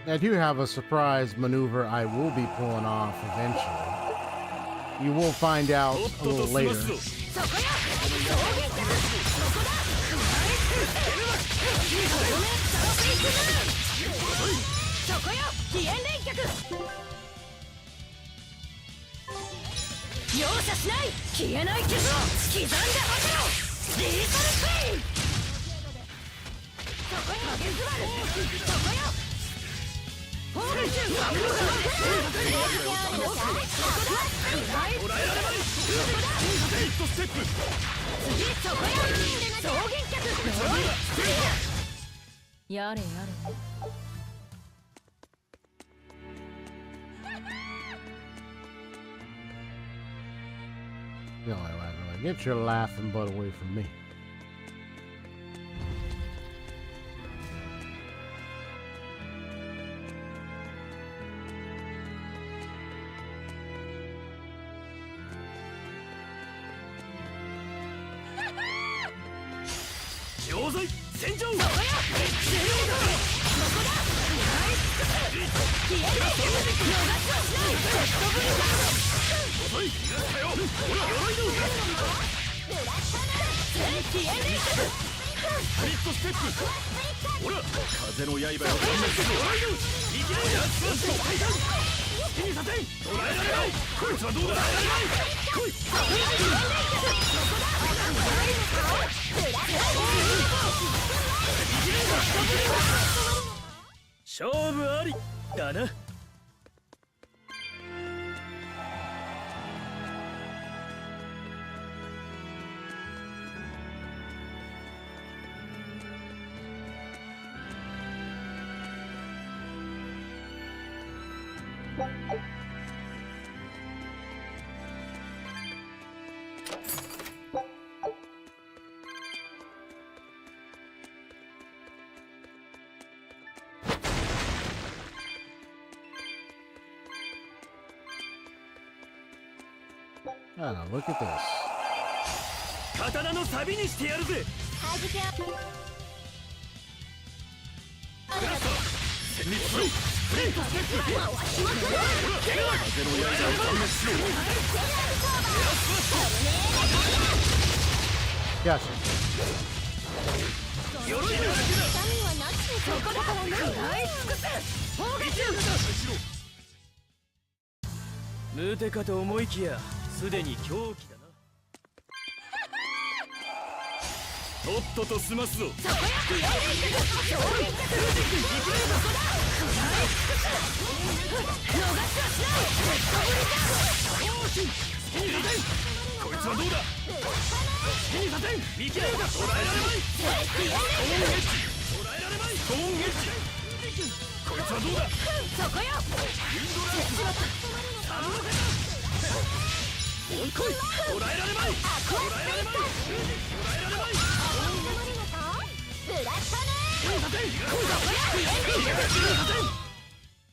I do have a surprise maneuver I will be pulling off eventually. You will find out a little later.やれやれ。No, get your laughing butt away from me. Ah, look at this. Gotcha.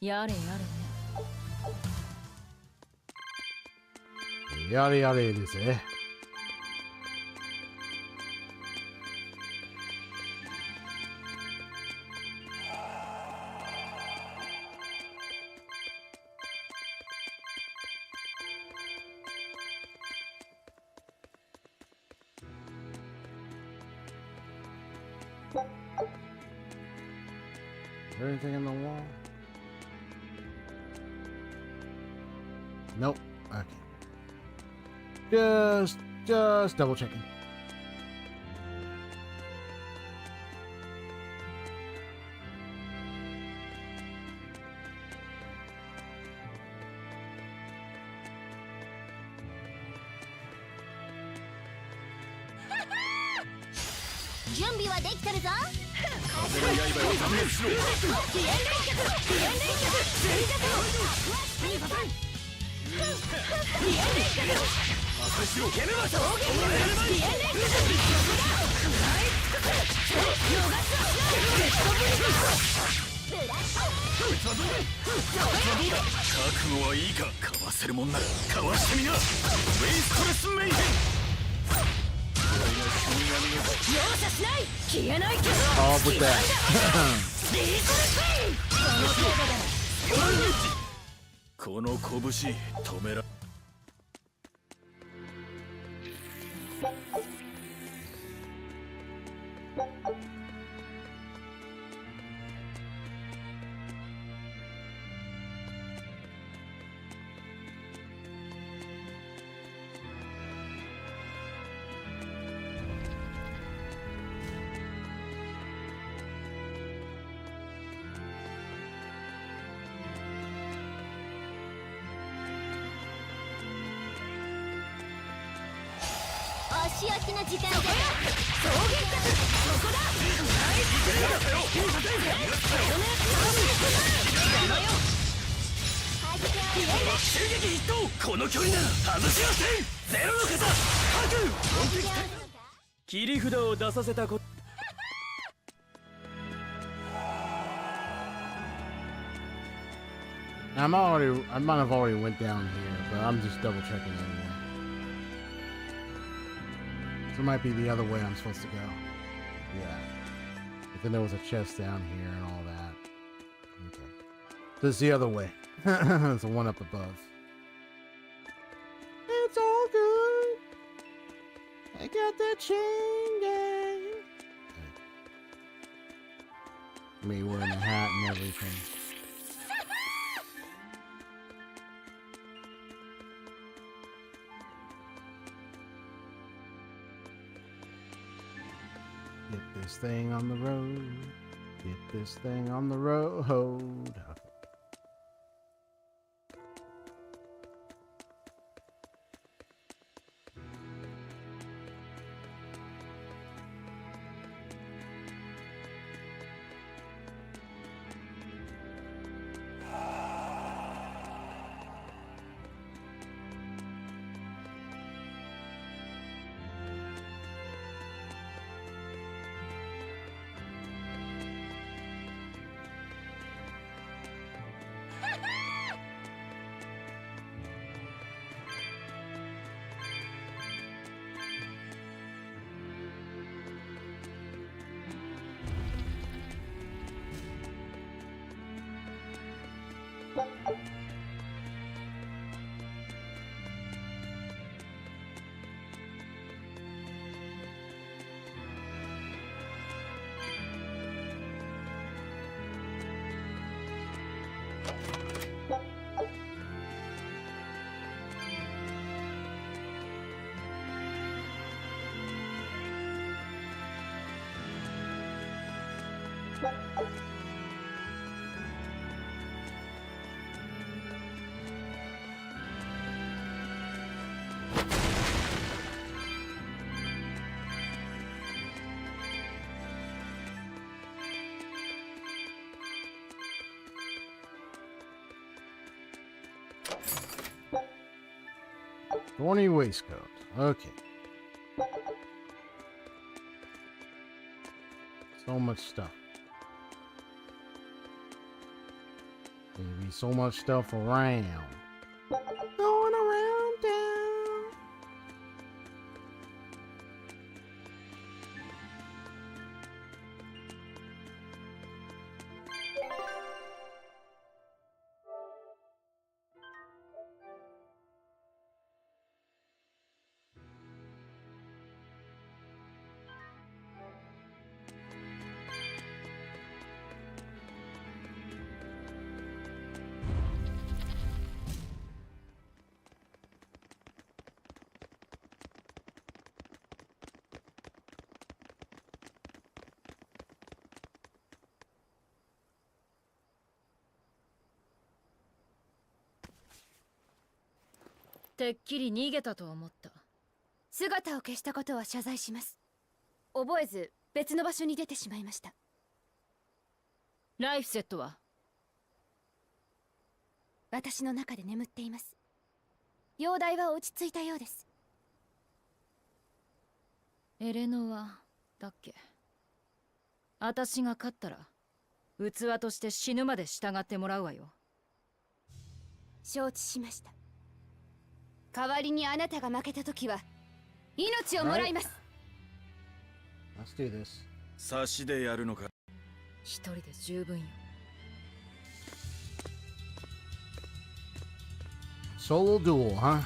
やれやれね。やれやれですね。Is there anything on the wall? Nope. Okay. Just double checking. 準備はできてるぞ。風の刃を断滅しろ。遅延連結遅延連結連続遅延連結破壊しろ。攻めましょう。遅延連結食らい尽くせ。逃すはしない。レッドブリブラッシュ。こいつはどうだ。覚悟はいいか。かわせるもんならかわしてみな。ウェイストレスメイヘン。容赦しない。消えないけど Oh, with that. リートレスイン。その程度だ。この拳止めら。足焼きの時間だ。草原角そこだ。襲撃一投。この距離なら外しません。ゼロの方各切り札を出させたこと。I might have already went down here, but I'm just double checking anyway. So it might be the other way I'm supposed to go. Yeah. But then there was a chest down here and all that. Okay. So it's the other way. It's the one up above. It's all good. I got that chain gang. Me wearing a hat and everything. Get this thing on the road. Get this thing on the road. Thorny waistcoat. Okay. So much stuff. There'll be so much stuff around. Going around town.てっきり逃げたと思った。姿を消したことは謝罪します。覚えず別の場所に出てしまいました。ライフセットは？私の中で眠っています。容体は落ち着いたようです。エレノアだっけ？私が勝ったら器として死ぬまで従ってもらうわよ。承知しました。代わりにあなたが負けた時は命をもらいます。Let's do this. 差しでやるのか。一人で十分よ。Solo duel, huh? ラ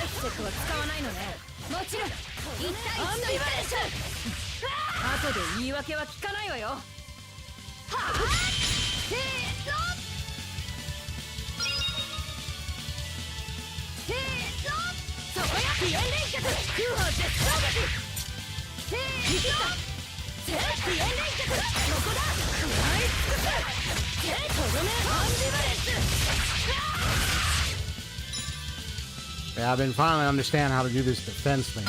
イフセットは使わないのね。もちろん1対1のイバレーション。後で言い訳は聞かないわよ。せーのそこやピエン連脚空砲絶衝撃せーのピエン連脚ここだ食らい尽くすとどめアンビバレンス。 Yeah, I've been finally understand how to do this defense thing.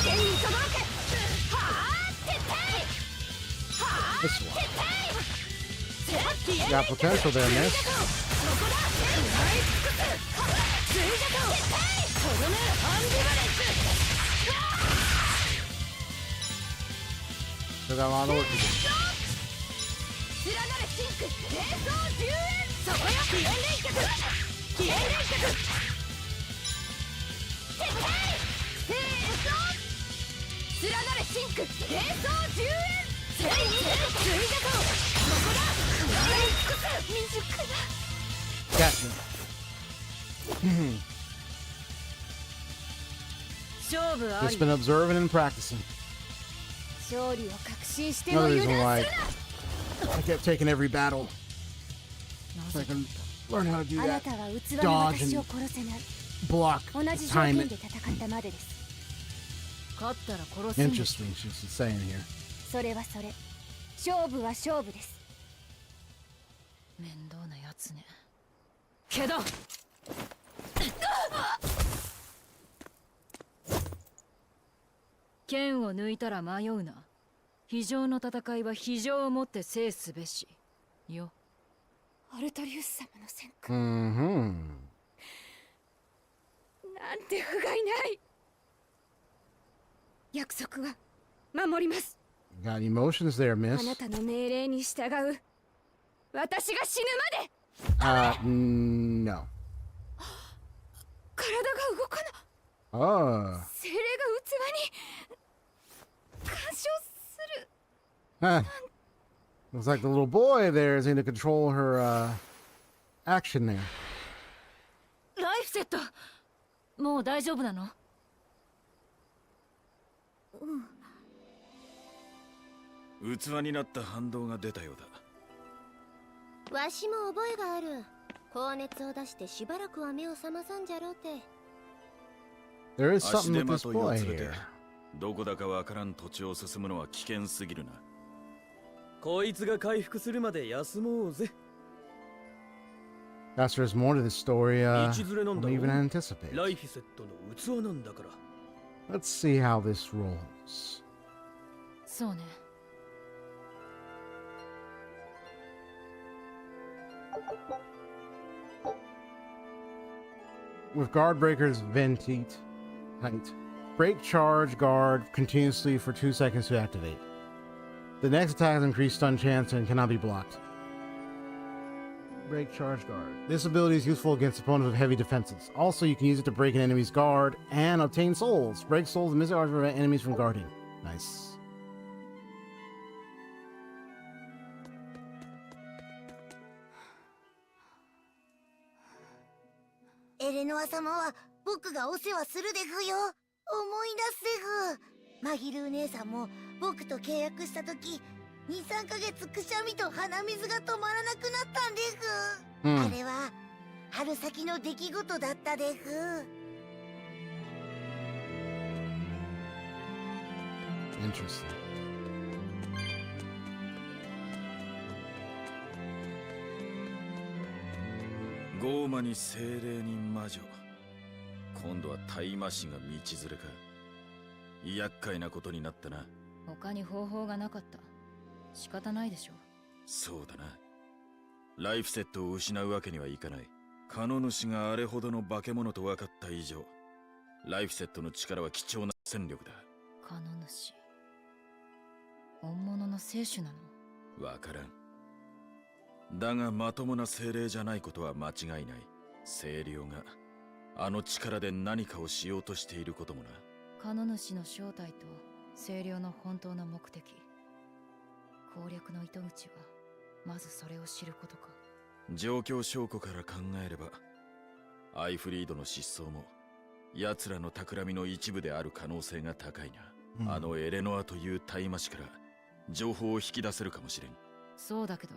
This one. You got potential there, miss. Still got a lot of work to do. Gotcha. Just been observing and practicing. Another reason why I kept taking every battle. So I can learn how to do that. Dodge and block, time it. Interesting, she's saying here. それはそれ。勝負は勝負です。面倒なやつね。けど剣を抜いたら迷うな。非常の戦いは非常をもって制すべしよ。アルトリウス様の戦果。Mm-hmm. なんて不甲斐ない。約束は守ります。 Got emotions there, あ miss. なたの命令に従う。私が死ぬまで。No. 体が動かない。 Oh. 精霊が器に干渉する。 Huh. Looks like the little boy there is going to control her action there. ライフセットもう大丈夫なの？器になった反動が出たようだ。わしも覚えがある。高熱を出してしばらくは目を覚まさんじゃろうて。 There is 足 something 手 with ま this といを boy 連れて here. どこだかわからん土地を進むのは危険すぎるな。こいつが回復するまで休もうぜ。 Guess there's more to this story 道連れなんだ than ろ even う。 anticipate. ライフセットの器なんだから。 Let's see how this rolls. そうね。With guard breakers ventate, height. Break charge guard continuously for 2 seconds to activate. The next attack has increased stun chance and cannot be blocked. Break charge guard. This ability is useful against opponents with heavy defenses. Also, you can use it to break an enemy's guard and obtain souls. Break souls and missile arms prevent enemies from guarding. Nice. エレノア様は僕がお世話するでふよ。思い出すでふ。マギルー姉さんも僕と契約した時 2,3 ヶ月くしゃみと鼻水が止まらなくなったんでふ。あれは春先の出来事だったでふ。 Interesting. ゴーマに精霊に魔女。今度は大魔師が道連れか。厄介なことになったな。他に方法がなかった。仕方ないでしょ。そうだな。ライフセットを失うわけにはいかない。カノ主があれほどの化け物と分かった以上、ライフセットの力は貴重な戦力だ。カノ主、本物の聖種なの？わからん。だがまともな精霊じゃないことは間違いない。精霊があの力で何かをしようとしていることもな。カノ主の正体と精霊の本当の目的、攻略の糸口はまずそれを知ることか。状況証拠から考えればアイフリードの失踪も奴らの企みの一部である可能性が高いな、あのエレノアという大魔師から情報を引き出せるかもしれん。そうだけど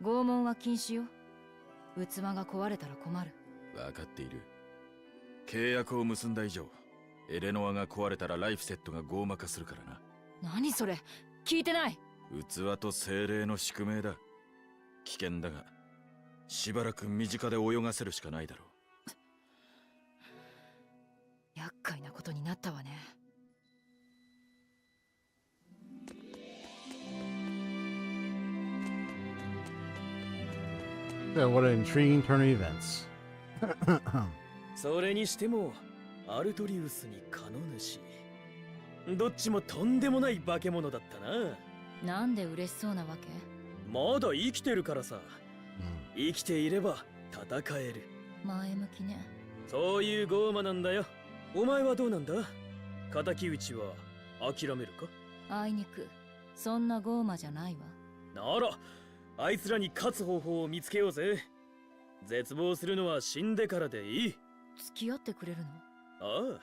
拷問は禁止よ。器が壊れたら困る。分かっている。契約を結んだ以上、エレノアが壊れたらライフセットが傲慢化するからな。何それ、聞いてない。器と精霊の宿命だ。危険だがしばらく身近で泳がせるしかないだろう。厄介なことになったわね。What an intriguing turn of events. それにしてもアルトリウスにカノ主、どっちもとんでもない化け物だったな。なんで嬉しそうなわけ？まだ生きてるからさ。生きていれば戦える。前向きね。そういうゴーマなんだよ。お前はどうなんだ？敵討ちは諦めるか？あいにくそんなゴーマじゃないわ。ならあいつらに勝つ方法を見つけようぜ。絶望するのは死んでからでいい。付き合ってくれるの？ああ、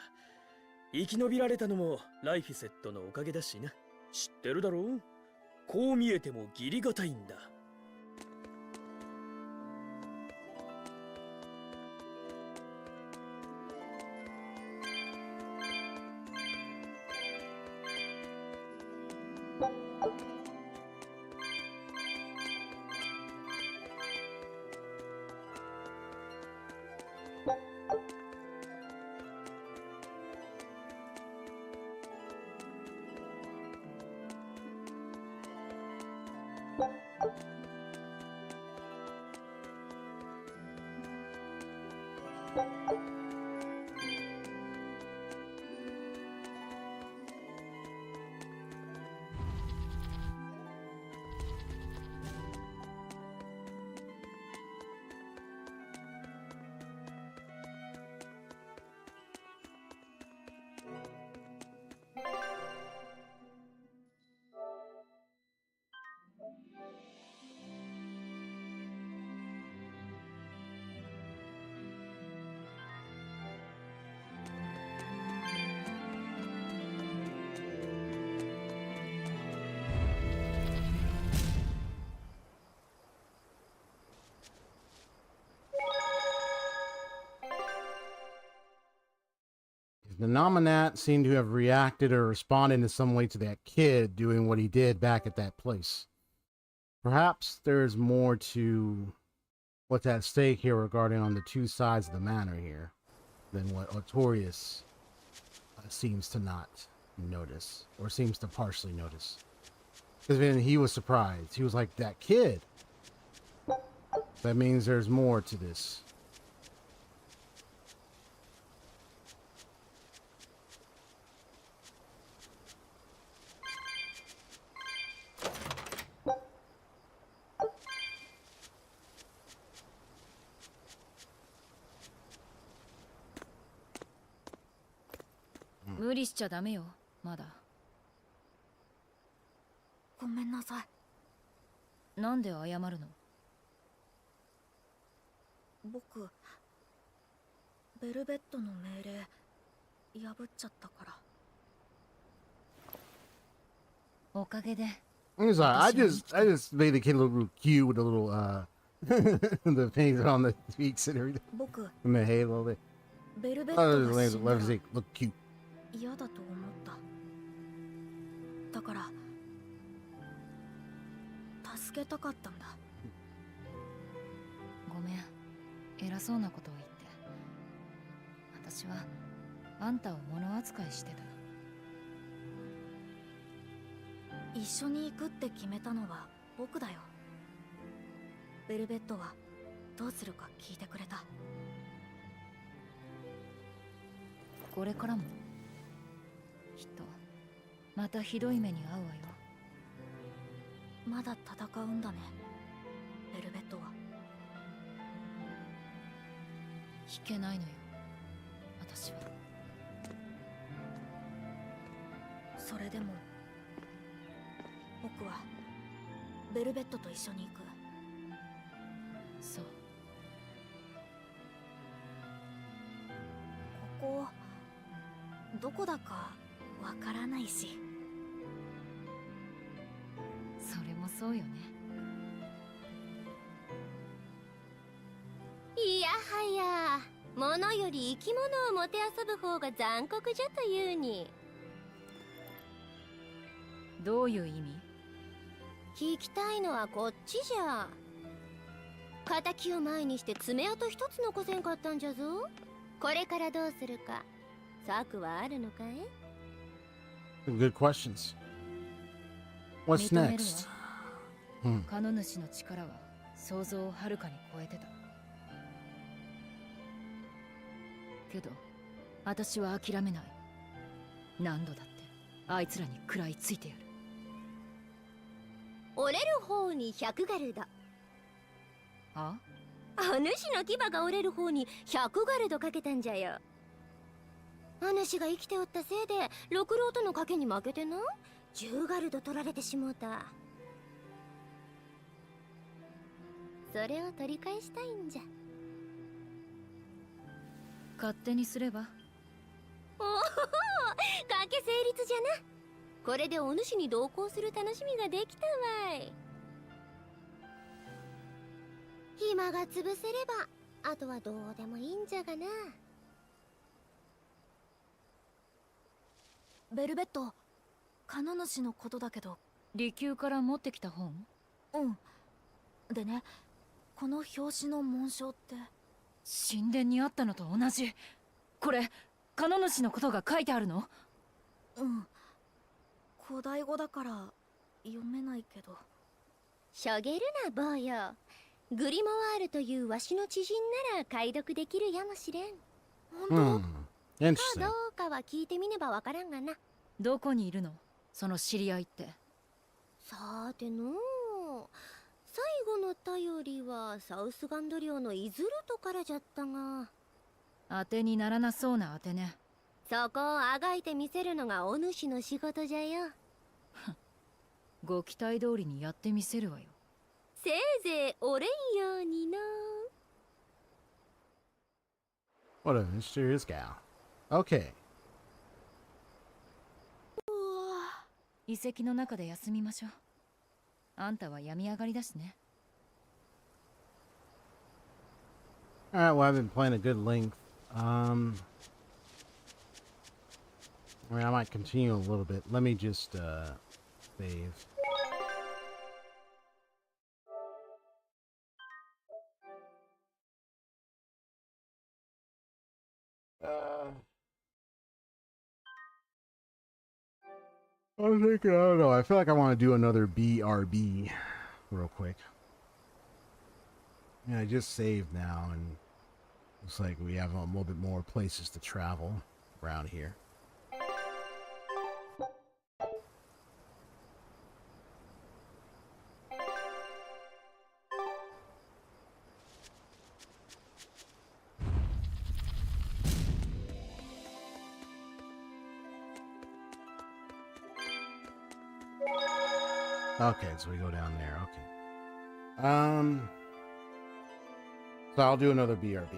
生き延びられたのもライフセットのおかげだしな。知ってるだろう？こう見えても義理がたいんだ。The Nominat seemed to have reacted or responded in some way to that kid doing what he did back at that place. Perhaps there's more to what's at stake here regarding on the two sides of the manor here than what Artorias seems to not notice, or seems to partially notice. Because then he was surprised. He was like, that kid. That means there's more to this. Hmm. 無理しちゃダメよ、まだ。ごめんなさい。なんで謝るの？僕、ベルベットの命令破っちゃったから。おかげで。He's like, I just made the kid look real cute with the little the things on the cheeks and everything. 僕、 And the halo. They, ベルベッ oh, ト the が死んだ left ら cheek look cute. 嫌だと思った。だから助けたかったんだ。ごめん、偉そうなことを言って、私はあんたを物扱いしてた。一緒に行くって決めたのは僕だよ。ベルベットはどうするか聞いてくれた。これからもきっとまたひどい目に遭うわよ。まだ戦うんだね、ベルベットは。引けないのよ、私は。それでも僕はベルベットと一緒に行く。そう。ここどこだかわからないし。それもそうよね。いやはや、物より生き物をもてあそぶ方が残酷じゃというに。どういう意味？聞きたいのはこっちじゃ。敵を前にして爪痕一つ残せんかったんじゃぞ。これからどうするか策はあるのかい？ Good questions. What's 認める next? わ。カノ主の力は想像をはるかに超えてた。けど私は諦めない。何度だってあいつらに食らいついてやる。折れる方に100ガルド。あ？お主の牙が折れる方に100ガルドかけたんじゃよ。お主が生きておったせいで六郎との賭けに負けてな、10ガルド取られてしもうた。それを取り返したいんじゃ。勝手にすれば。おお、賭け成立じゃな。これでお主に同行する楽しみができたわい。暇が潰せればあとはどうでもいいんじゃがな。ベルベット、カノ主のことだけど。離宮から持ってきた本？うん。でね、この表紙の紋章って。神殿にあったのと同じ。これカノ主のことが書いてあるの？うん。古代語だから読めないけど。しょげるな坊よ。グリモワールというわしの知人なら解読できるやもしれん。本当？ど Interesting. うかは聞いてみねばわからんがな。どこにいるの？その知り合いって。さーての最後の頼りはサウスガンド領のイズルトからじゃったが。当てにならなそうな当てね。そこをあがいてみせるのがお主の仕事じゃよ。ご期待通りにやってみせるわよ。せいぜい折れんようにの。 What a mysterious gal. Okay. 遺跡の中で休みましょう。あんたは病み上がりだしね。Alright, well, I've been playing a good length. I mean, I might continue a little bit. Let me just, save. I don't know. I feel like I want to do another BRB real quick. Yeah, I just saved now, and looks like we have a little bit more places to travel around here. Okay, so we go down there. Okay. So I'll do another BRB.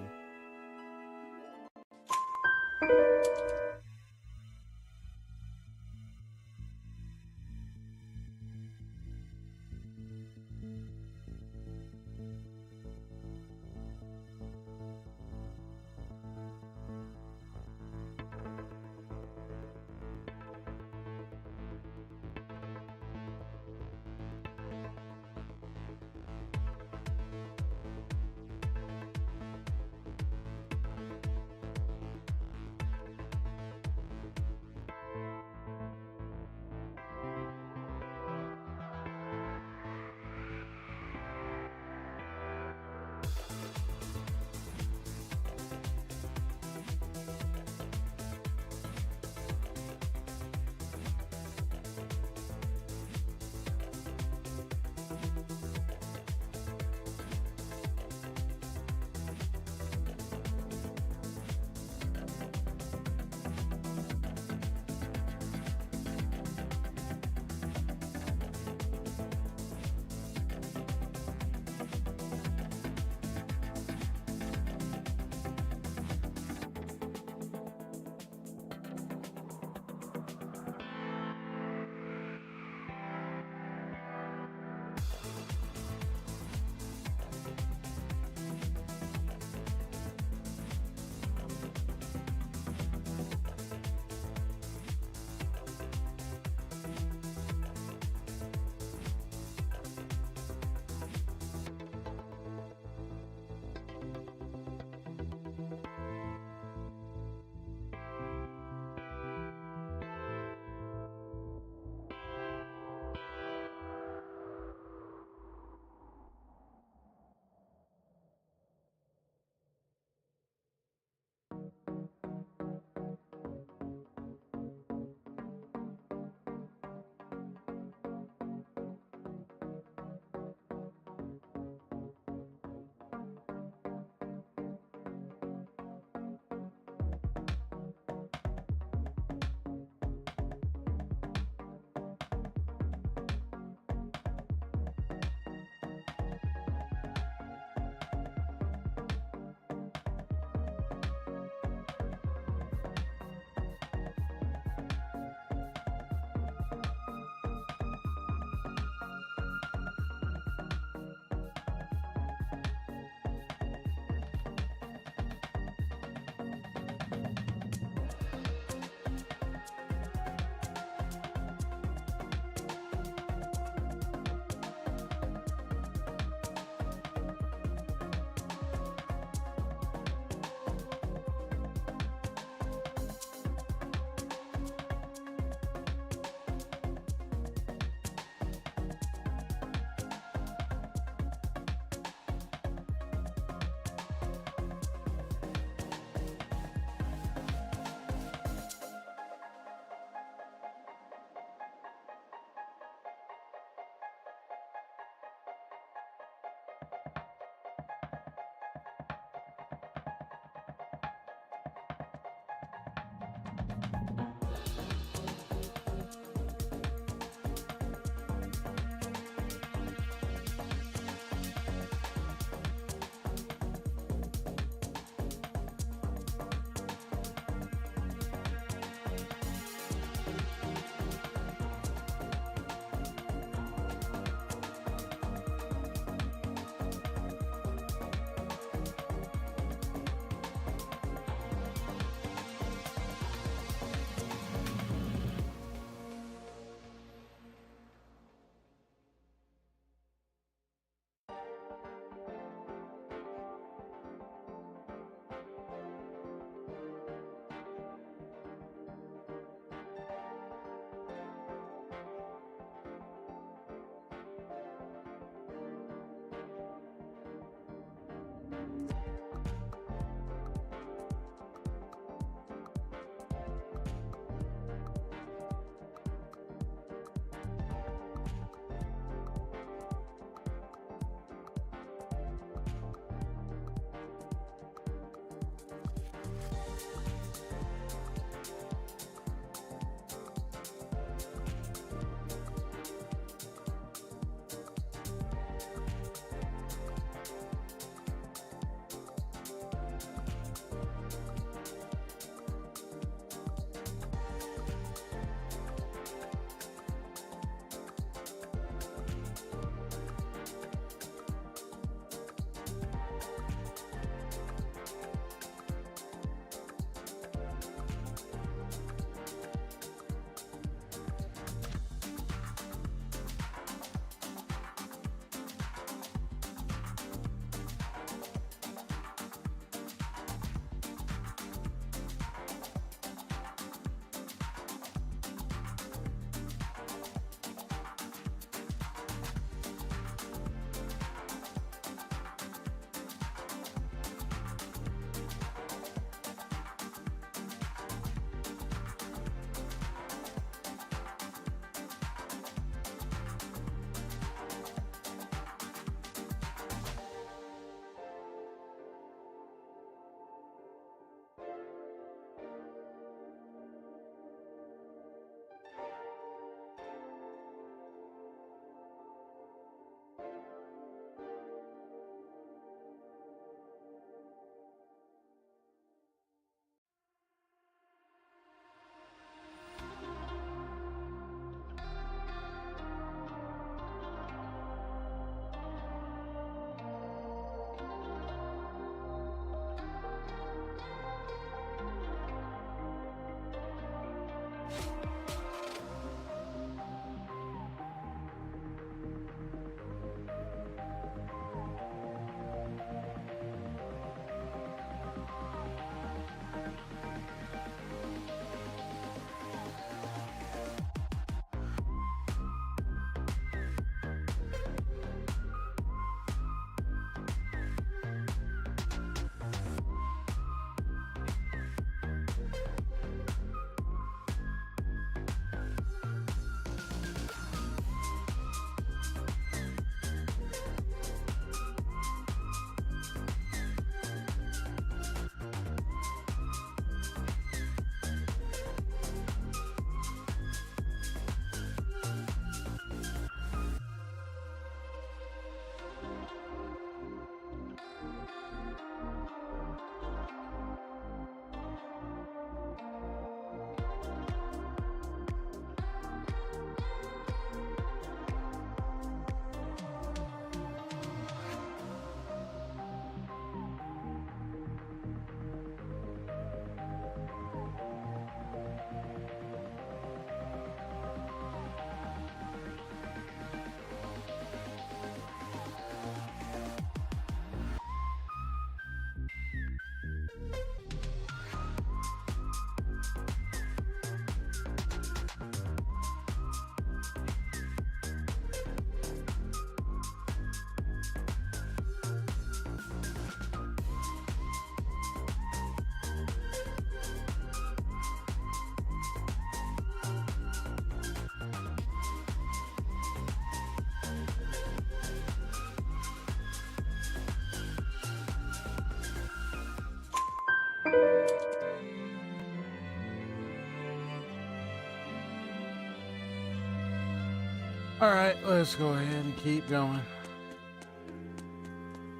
All right, let's go ahead and keep going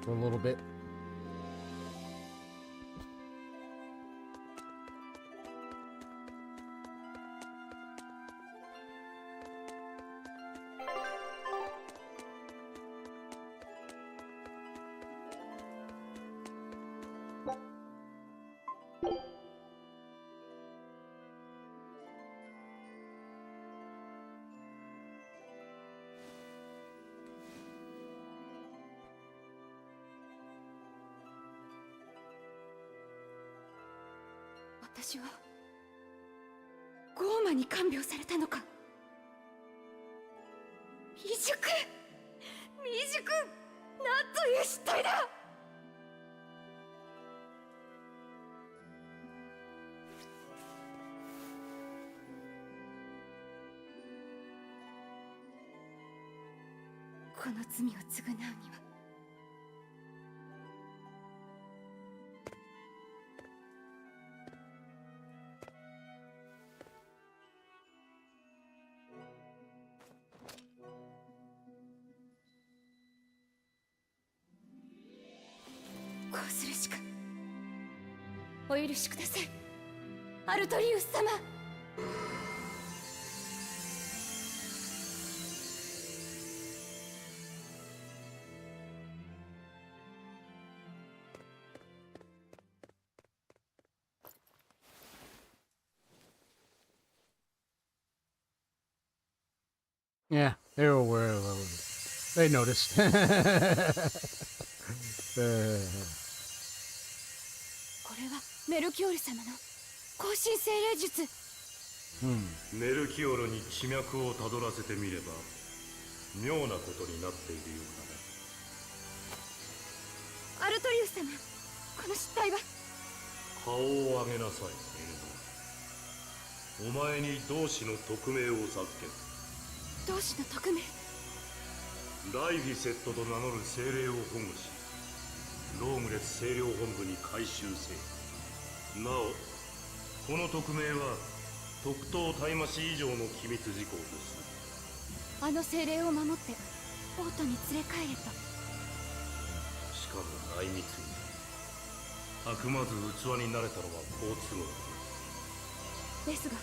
for a little bit.私はゴーマに看病されたのか。未熟、なんという失態だ。この罪を償うにはこうするしか。お許しください、アルトリウス様。Yeah, they were aware of it. They noticed. これはメルキオール様の更新精霊術。メルキオールに地脈をたどらせてみれば妙なことになっているようアルトリウス様、この失態は。だな。顔を上げなさい、エルド。お前に同志の匿名を授ける。同志の匿名。ライフィセットと名乗る精霊を保護し、ロームレス清涼本部に回収せよ。なおこの匿名は特等タイマシ以上の機密事項とする。あの精霊を守ってオートに連れ帰れと。しかも内密に。あくまず器になれたのは好都合ですが、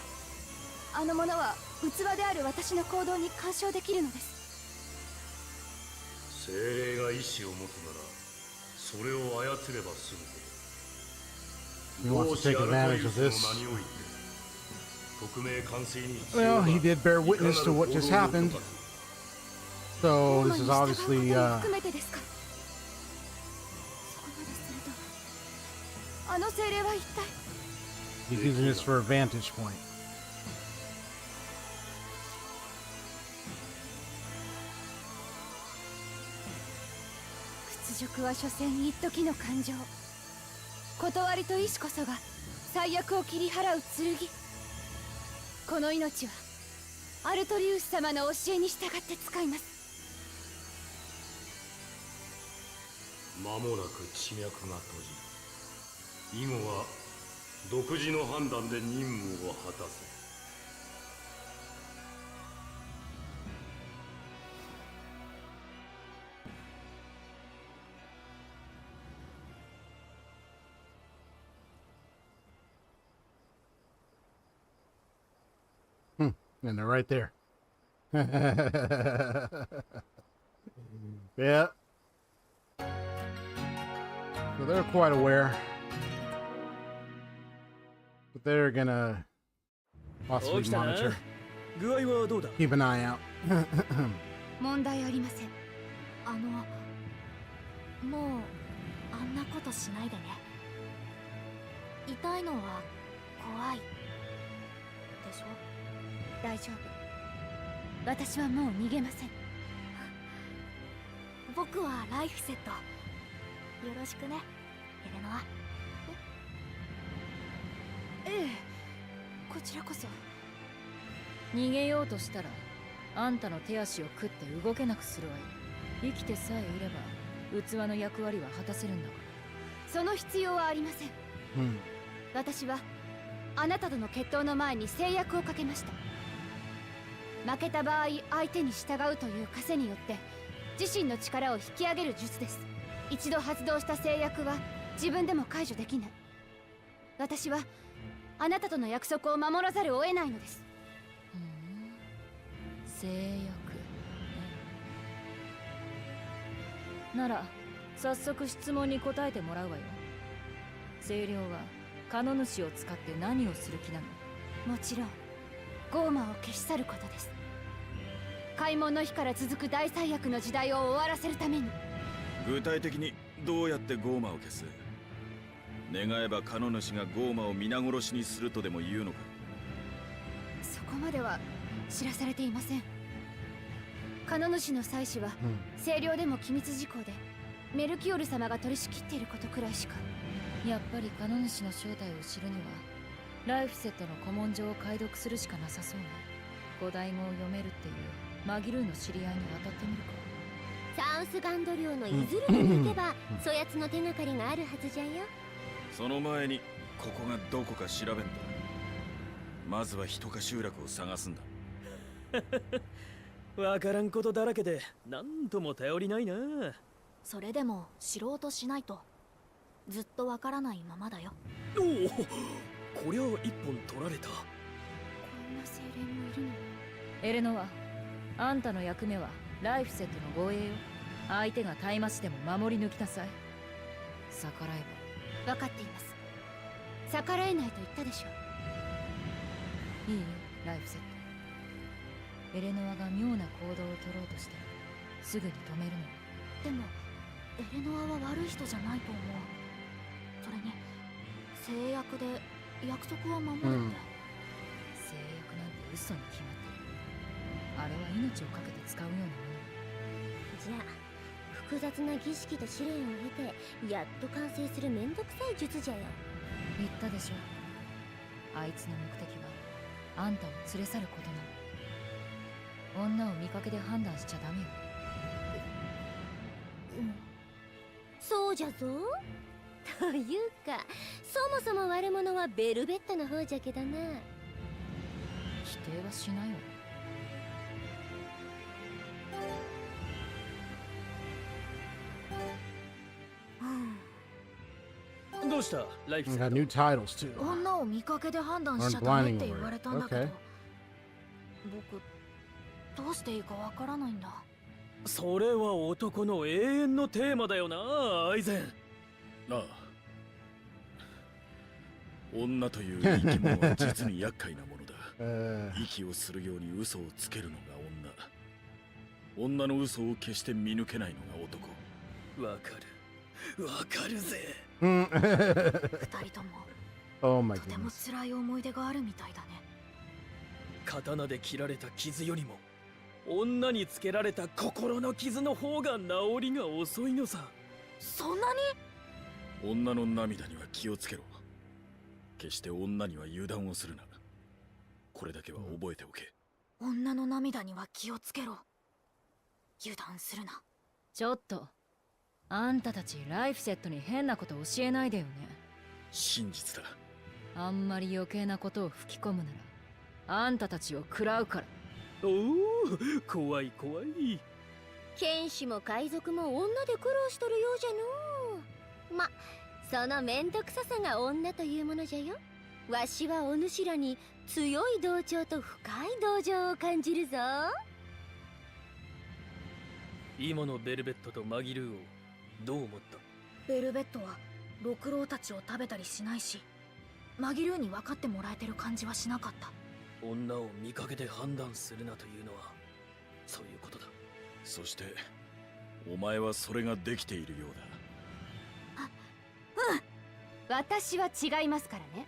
あの者は器である私の行動に干渉できるのです。精霊が意志を持つならそれを操れば済む。 He wants to take advantage of this. 匿名完成に Well, he did bear witness to what just happened. So this is obviously 含めてですか。そこまでするとあの精霊は一体。 he's using this for a vantage point. 屈辱は所詮一時の感情。断りと意志こそが最悪を切り払う剣。この命はアルトリウス様の教えに従って使います。間もなく地脈が閉じる。以後は独自の判断で任務を果たせ。 And they're right there. Yeah. So they're quite aware. But they're gonna possibly monitor. Keep an eye out. 問題ありません。もうあんなことしないでね。痛いのは怖いでしょ。大丈夫。私はもう逃げません。僕はライフセット。よろしくね、エレノア。ええ、こちらこそ。逃げようとしたらあんたの手足を食って動けなくするわよ。生きてさえいれば器の役割は果たせるんだから。その必要はありません。私はあなたとの決闘の前に制約をかけました。負けた場合相手に従うという枷によって自身の力を引き上げる術です。一度発動した制約は自分でも解除できない。私はあなたとの約束を守らざるを得ないのです。制約なら早速質問に答えてもらうわよ。清涼はカノ主を使って何をする気なの？もちろんゴーマを消し去ることです。開門の日から続く大災厄の時代を終わらせるために。具体的にどうやってゴーマを消す？願えばカノ主がゴーマを皆殺しにするとでも言うのか？そこまでは知らされていません。カノ主の妻子は清涼でも機密事項でメルキオル様が取り仕切っていることくらいしか。やっぱりカノ主の正体を知るにはライフセットの古文書を解読するしかなさそうね。古代語を読めるっていうマギルーの知り合いに渡ってみるか。サウスガンド領のイズルに行けばそやつの手がかりがあるはずじゃよ。その前にここがどこか調べんだ。まずは人か集落を探すんだ。わからんことだらけでなんとも頼りないな。それでも知ろうとしないとずっとわからないままだよ。おお、こりゃ一本取られた。こんな精霊もいるの？エレノはあんたの役目はライフセットの護衛よ。相手が大麻師でも守り抜きなさい。逆らえ分かっています。逆らえないと言ったでしょう。ばいいよライフセット。エレノアが妙な行動を取ろうとしてすぐに止めるの。でもエレノアは悪い人じゃないと思う。それに制約で約束は守るって、制約なんて嘘に決まってる。あれは命をかけて使うようなもの。じゃあ複雑な儀式と試練を経てやっと完成するめんどくさい術じゃよ。言ったでしょ。あいつの目的はあんたを連れ去ることなの。女を見かけで判断しちゃダメよ。そうじゃぞ。というかそもそも悪者はベルベットの方じゃけどな。否定はしないわ。どうしたライフ We セッ got ト？ new titles too. 女を見かけで判断しちゃ Learn ダメ blinding って言われたんだけど、 word. Okay. 僕どうしていいかわからないんだ。それは男の永遠のテーマだよな、アイゼン。ああ、女という生き物は実に厄介なものだ。息をするように嘘をつけるのが女。女の嘘を決して見抜けないのが男。わかる、わかるぜ。二人とも Oh my とても goodness. 辛い思い出があるみたいだね。刀で切られた傷よりも女につけられた心の傷の方が治りが遅いのさ。そんなに？女の涙には気をつけろ。決して女には油断をするな。これだけは覚えておけ。女の涙には気をつけろ。油断するな。ちょっとあんたたちライフセットに変なこと教えないでよね。真実だ。あんまり余計なことを吹き込むならあんたたちを食らうから。おお、怖い怖い。剣士も海賊も女で苦労しとるようじゃの。ま、そのめんどくささが女というものじゃよ。わしはお主らに強い同調と深い同情を感じるぞ。今のベルベットとマギルーをどう思った？ベルベットは六郎たちを食べたりしないし、マギルーに分かってもらえてる感じはしなかった。女を見かけで判断するなというのはそういうことだ。そしてお前はそれができているようだ。私は違いますからね。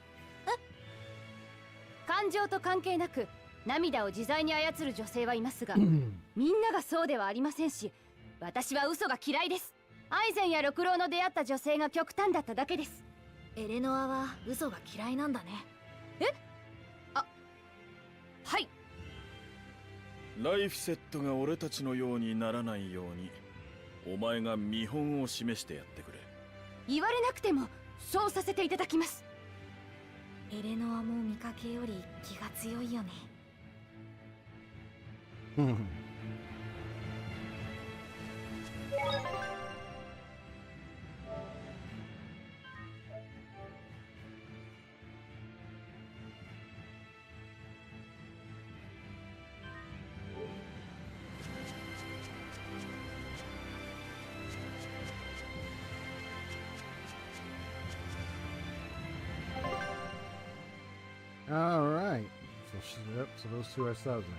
感情と関係なく涙を自在に操る女性はいますが、みんながそうではありませんし、私は嘘が嫌いです。アイゼンや六郎の出会った女性が極端だっただけです。エレノアは嘘が嫌いなんだね。はい。ライフセットが俺たちのようにならないようにお前が見本を示してやってくれ。言われなくてもそうさせていただきます。エレノアも見かけより気が強いよね。All right. So those two are subs now.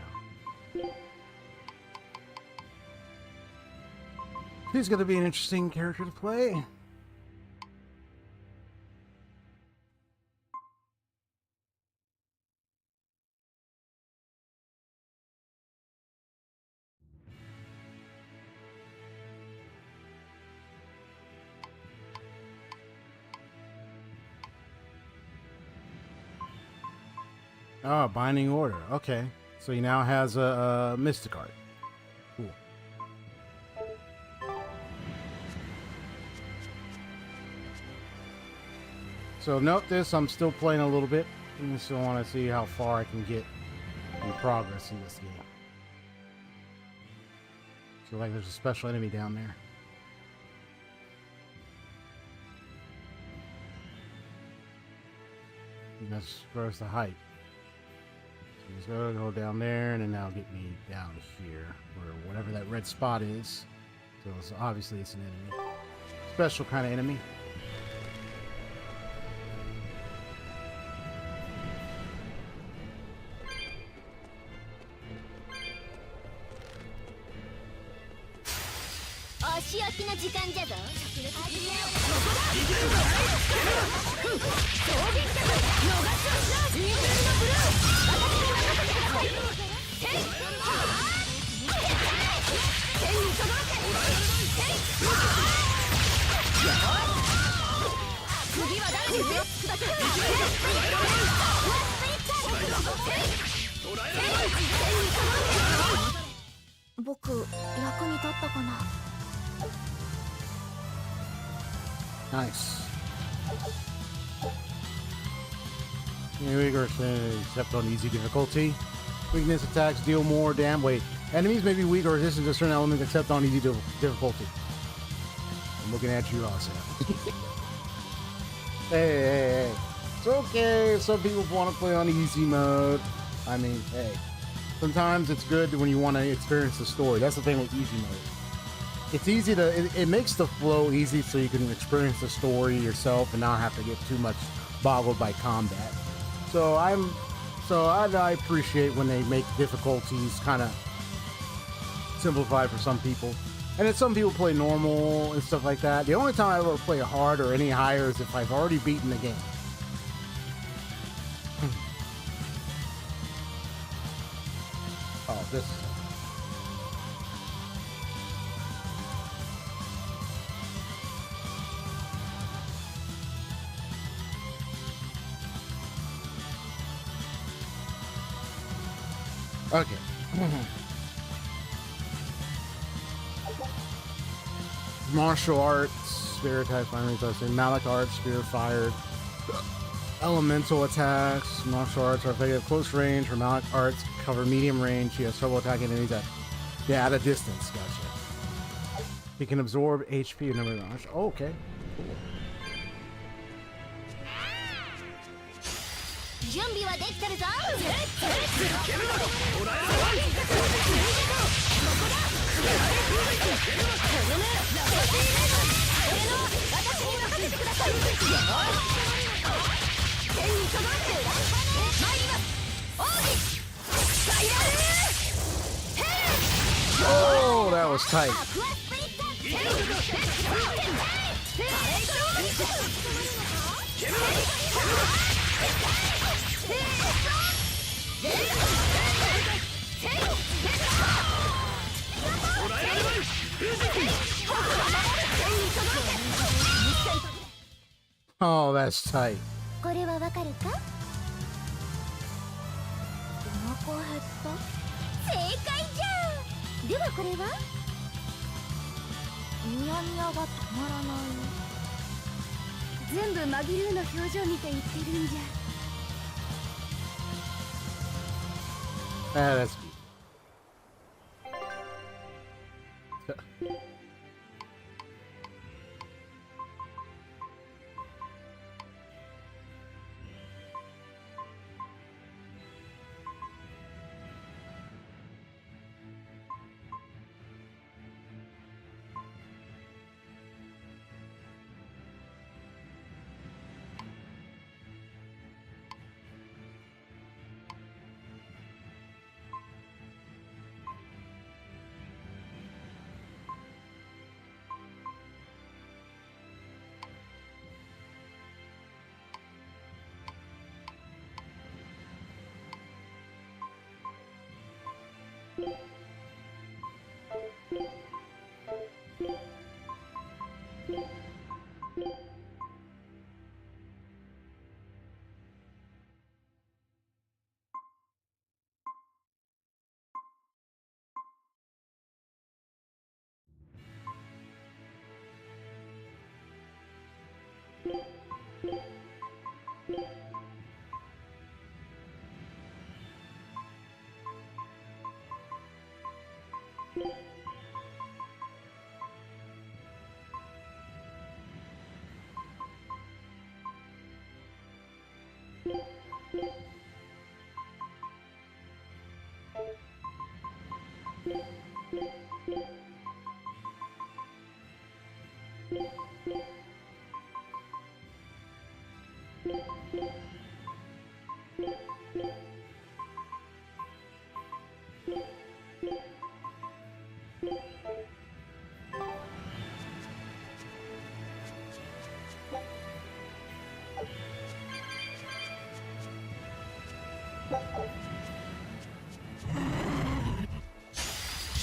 He's going to be an interesting character to play. Oh, Binding Order. Okay. So he now has a Mystic Art. Cool. So note this, I'm still playing a little bit. I still want to see how far I can get in progress in this game. So like there's a special enemy down there. And that's where's the height. So he's gonna go down there and then now get me down here, where whatever that red spot is. So it's, obviously it's an enemy. Special kind of enemy. Nice. Weaker except on easy difficulty. Weakness attacks deal more damage. Wait, enemies may be weak or resistant to certain elements except on easy difficulty. I'm looking at you, Austin. Hey. It's okay if some people want to play on easy mode. I mean, hey. Sometimes it's good when you want to experience the story. That's the thing with easy mode. It's easy to, it makes the flow easy so you can experience the story yourself and not have to get too much boggled by combat. So I appreciate when they make difficulties kind of simplified for some people. And then some people play normal and stuff like that. The only time I ever play hard or any higher is if I've already beaten the game. Oh, this. Okay. Martial arts, spirit type, Malic arts, spirit fired. Elemental attacks, martial arts are effective at close range. Her Malic arts cover medium range. She has trouble attacking enemies at a distance. Gotcha. He can absorb HP and number of rounds. Oh, okay. Cool. Oh, that was tight. Oh, that's tight. Ah, that's cute.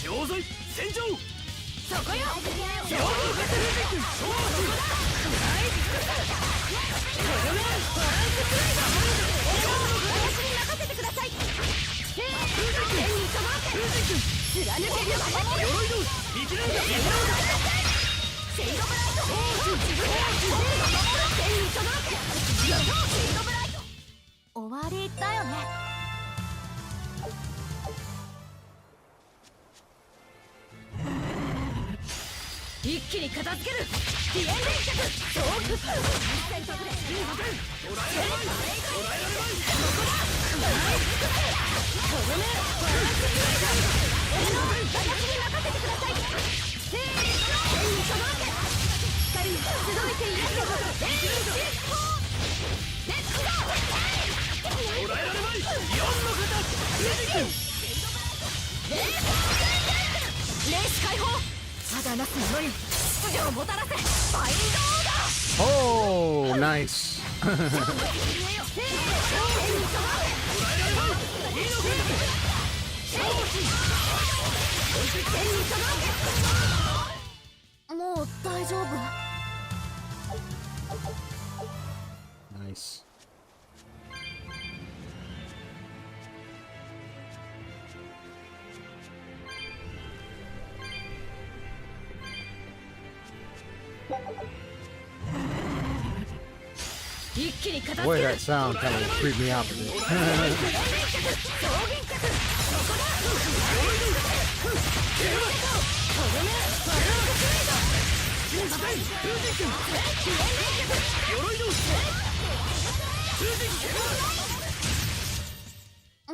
商材戦場。そこよ。私に任せてください。天に届け。貫けるわ。鎧の見切れるか。シェイドブライト。自分で天に届け。シェイドブライト。終わりだよね。一気に片付ける。ディエン連着。超グッセントブレ。捕らえられまい。とどめ。私に任せてください。天に届け。光に集いているってこと。天に実行。レッツゴー。捕らえられまい。4の形。レース解放。ただなす者に秩序をもたらせ。ファインドオーダー。 Oh, nice. もう大丈夫。 Nice. Boy, that sound kind of creeped me out a bit.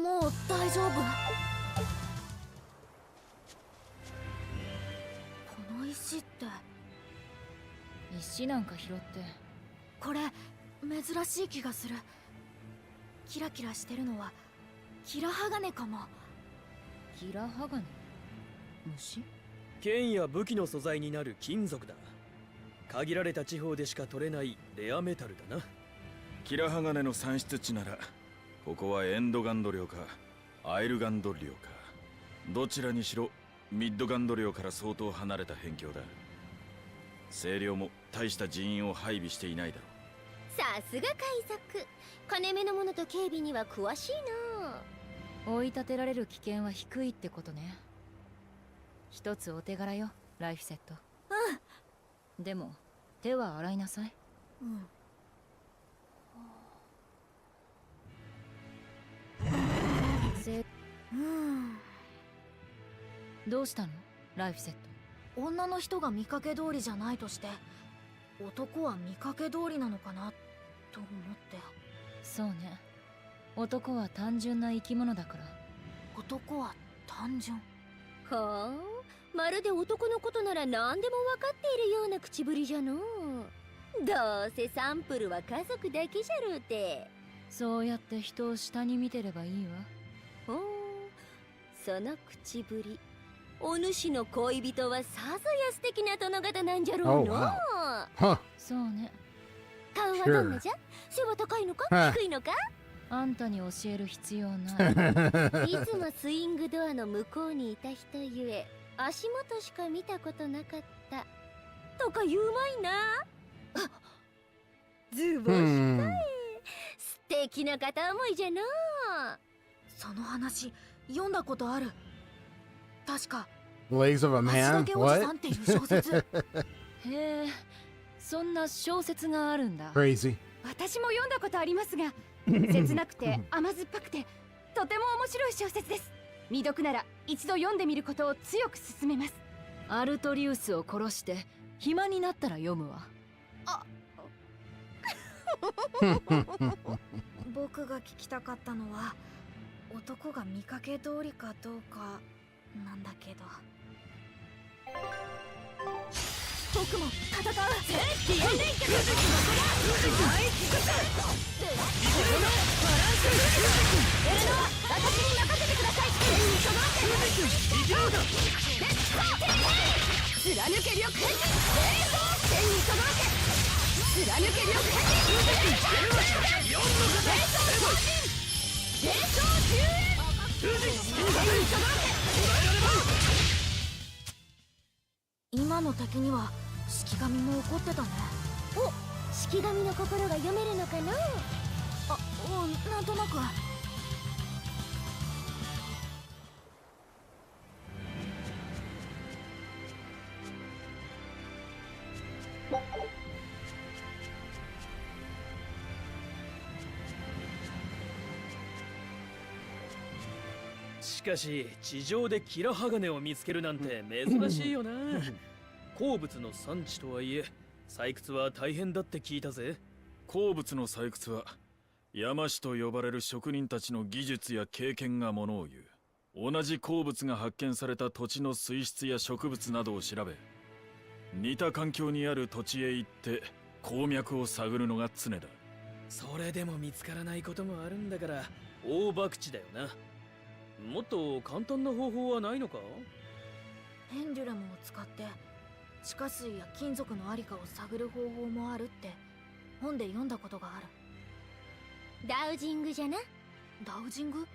もう大丈夫。この石って。石なんか拾って。これ珍しい気がする。キラキラしてるのはキラ鋼かも。キラ鋼？虫？剣や武器の素材になる金属だ。限られた地方でしか取れないレアメタルだな。キラ鋼の産出地ならここはエンドガンド領かアイルガンド領か、どちらにしろミッドガンド領から相当離れた辺境だ。清涼も大した人員を配備していないだろう。さすが海賊。金目のものと警備には詳しいな。追い立てられる危険は低いってことね。一つお手柄よ、ライフセット。でも手は洗いなさい。どうしたの、ライフセット。女の人が見かけ通りじゃないとして、男は見かけ通りなのかなと思って。そうね、男は単純な生き物だから。男は単純。はあ、まるで男のことなら何でも分かっているような口ぶりじゃのう。どうせサンプルは家族だけじゃろうて。そうやって人を下に見てればいいわ。ほう、その口ぶり、お主の恋人はさぞや素敵な殿方なんじゃろうの。Huh. そうね。顔はどんなじゃ？背は高いのか低いのか？あんたに教える必要ない。いつもスイングドアの向こうにいた人ゆえ足元しか見たことなかったとか言うまいな。ズボンかい。素敵な片思いじゃな。その話読んだことある。確か Legs of a 足 man? だけおじさん What? っていう小説。へえ、そんな小説があるんだ。Crazy. 私も読んだことありますが切なくて甘酸っぱくてとても面白い小説です。未読なら一度読んでみることを強く勧めます。アルトリウスを殺して暇になったら読むわ。僕が聞きたかったのは男が見かけ通りかどうかなんだけど。僕も戦う。エレノア、私に任せてください。貫け力変天に届け。貫け力今の敵には式神も怒ってたね。お、式神の心が読めるのかな。なんとなく。しかし地上でキラ鋼を見つけるなんて珍しいよな。鉱物の産地とはいえ採掘は大変だって聞いたぜ。鉱物の採掘は山師と呼ばれる職人たちの技術や経験がものを言う。同じ鉱物が発見された土地の水質や植物などを調べ、似た環境にある土地へ行って鉱脈を探るのが常だ。それでも見つからないこともあるんだから大博打だよな。もっと簡単な方法はないのか。ペンデュラムを使って地下水や金属のありかを探る方法もあるって本で読んだことがある。ダウジングじゃな。ダウジング？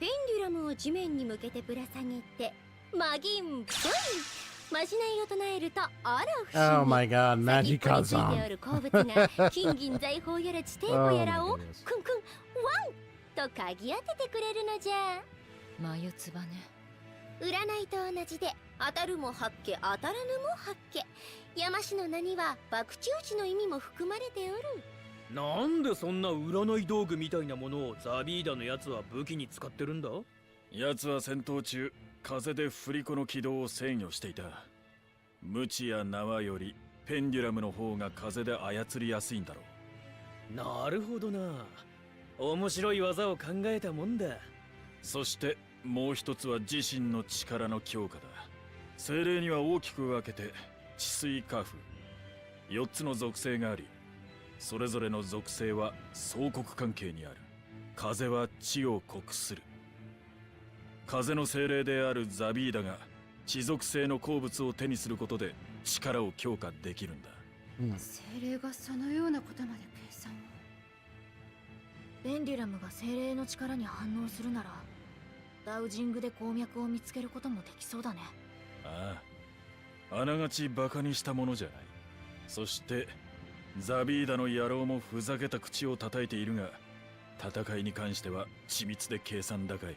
ペンデュラムを地面に向けてぶら下げてマギンボイまじないを唱えるとあら不思議。 Oh my god, マジか先っぽについておる鉱物が金銀財宝やら地底湖やらを Oh ク my ン goodness. クンワンと嗅ぎ当ててくれるのじゃ。眉唾ね。占いと同じで当たるも八卦当たらぬも八卦。山師の名には博打打ちの意味も含まれておる。なんでそんな占い道具みたいなものをザビーダのやつは武器に使ってるんだ。奴は戦闘中風で振り子の軌道を制御していた。無知や縄よりペンデュラムの方が風で操りやすいんだろう。なるほどな。面白い技を考えたもんだ。そしてもう一つは自身の力の強化だ。精霊には大きく分けて地水火風4つの属性があり、それぞれの属性は相克関係にある。風は地を克する。風の精霊であるザビーダが地属性の鉱物を手にすることで力を強化できるんだ。精霊がそのようなことまで計算を。ペンデュラムが精霊の力に反応するならダウジングで鉱脈を見つけることもできそうだね。ああ、あながちバカにしたものじゃない。そしてザビーダの野郎もふざけた口を叩いているが、戦いに関しては緻密で計算高い。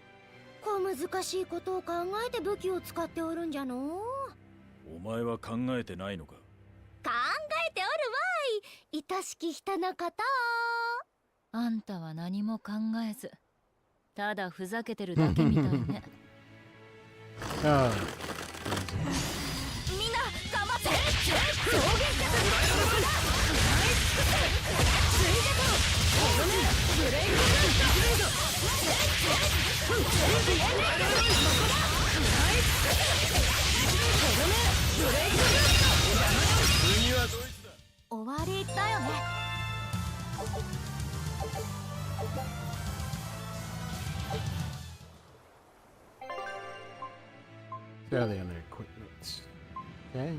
小難しいことを考えて武器を使っておるんじゃの。お前は考えてないのか。考えておるわい、愛しき人のこと。あんたは何も考えずただふざけてるだけみたいね。Oh. みんな頑張って。上限脚ブレイク次はドイツだ。終わりだよね。There they are their quick notes. Okay.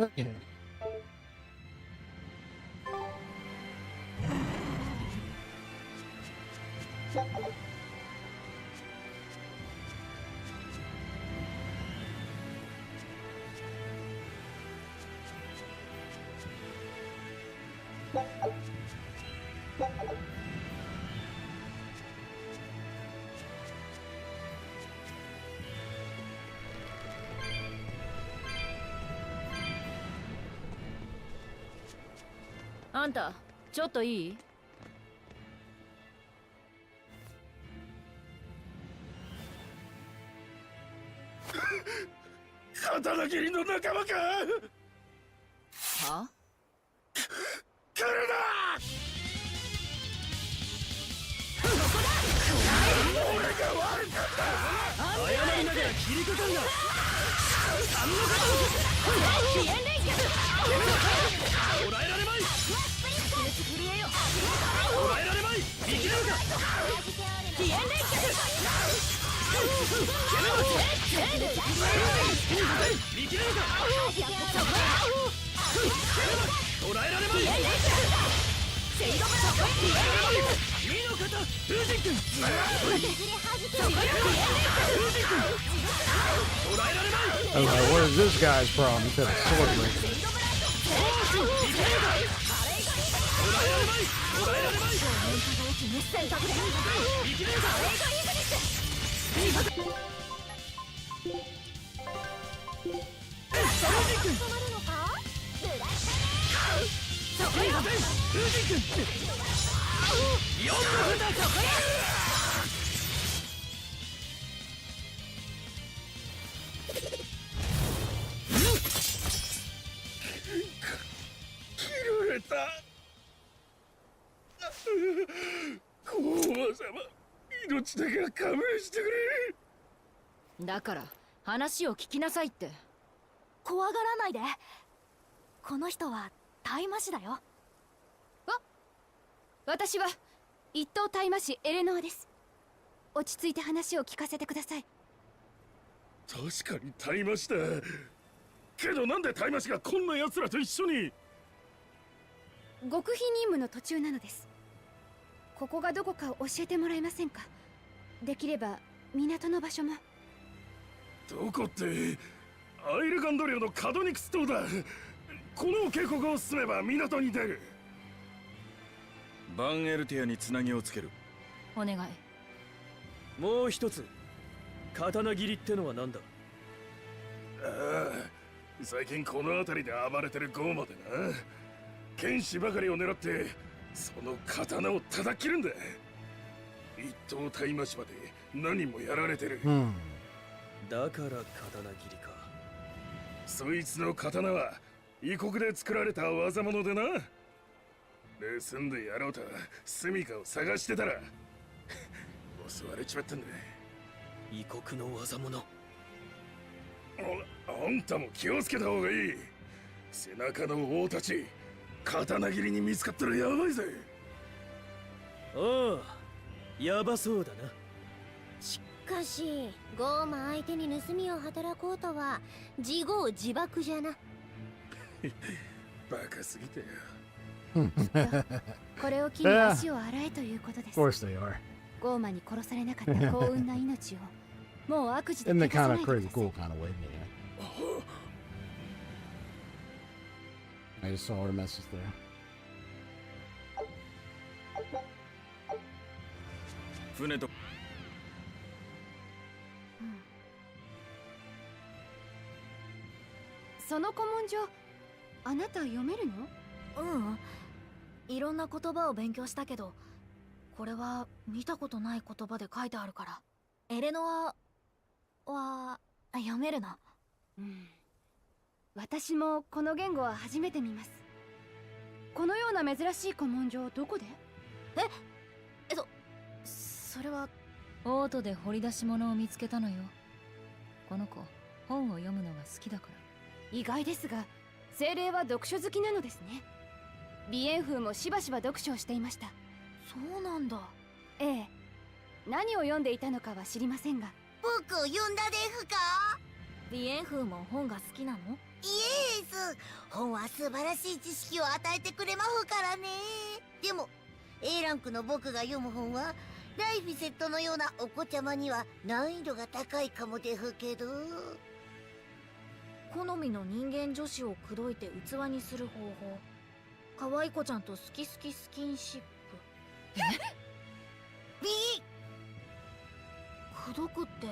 Okay.あんたちょっといい？刀切りの仲間か。は？来るな。俺が悪かった。謝りながら切りかかるな。捕らえられまい。捕らえられまい。見切れるか。見切れるか。捕らえられまい。身の方風神君。捕らえられまい。Okay, where's this guy's from? He said a sword breaker. 捕らえられまい。捕らえられまい。見切れるか。切られた。皇后様、命だけは勘弁してくれ。だから話を聞きなさいって。怖がらないで。この人は大魔師だよ。私は一等大魔師エレノアです。落ち着いて話を聞かせてください。確かに大魔師だ。けどなんで大魔師がこんな奴らと一緒に。極秘任務の途中なのです。ここがどこか教えてもらえませんか？できれば港の場所も。どこって、アイルガンド領のカドニクス島だ。この渓谷を進めば港に出る。バンエルティアにつなぎをつける。お願い。もう一つ、刀切りってのは何だ？ああ、最近この辺りで暴れてるゴーマでな。剣士ばかりを狙ってその刀を叩き切るんだ。一等大麻島で何もやられてる。Hmm. だから刀切りか。そいつの刀は異国で作られた技物でな。盗んでやろうと住処を探してたら襲われちまったんだ。異国の技物。あんたも気をつけた方がいい。背中の王たち刀切りに見つかったらやばいぜ。ああ、やばそうだな。しかしゴーマ相手に盗みを働こうとは自業自爆じゃな。バカすぎてよ。これを機に足を洗えということで Of す。 course they are. ゴーマに殺されなかった幸運な命をもう悪事で In the 汚さ kind な of いでく crazy ださい。 cool kind of way. Yeah. I just saw her message there. 船とその古文書あなた読めるの？いろんな言葉を勉強したけど、これは見たことない言葉で書いてあるから。エレノアは読めるの？私もこの言語は初めて見ます。このような珍しい古文書どこで？それはオートで掘り出し物を見つけたのよ。この子本を読むのが好きだから。意外ですが精霊は読書好きなのですね。鼻炎風もしばしば読書をしていました。そうなんだ。ええ、何を読んでいたのかは知りませんが。僕を呼んだですか？鼻炎風も本が好きなの？イエス、本は素晴らしい知識を与えてくれまふからね。でも A ランクの僕が読む本はライフセットのようなお子ちゃまには難易度が高いかもですけど。好みの人間女子を口説いて器にする方法。可愛い子ちゃんと好き好きスキンシップ。ビ口説くって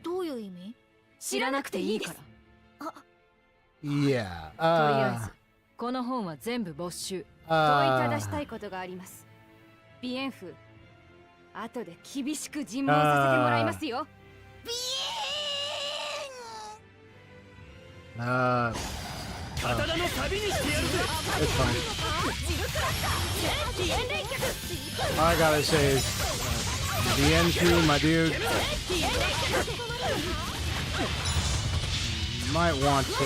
どういう意味？知らなくていいから。 Yeah. とりあえずこの本は全部没収。問いただしたいことがあります。鼻炎風、後で厳しく尋問させてもらいますよ。Uh, 刀の旅にしてやるぜ。 it's fine. All I gotta say is, the N2, my dude, might want to.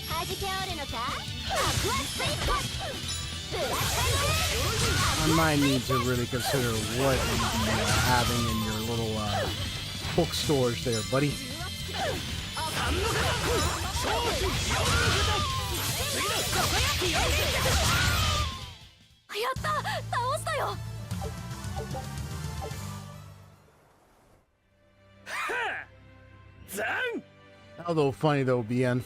弾けおるのか？ I might need to really consider what you're having in your little bookstores there, buddy. やった！倒したよ！ ザン Although funny though, BN.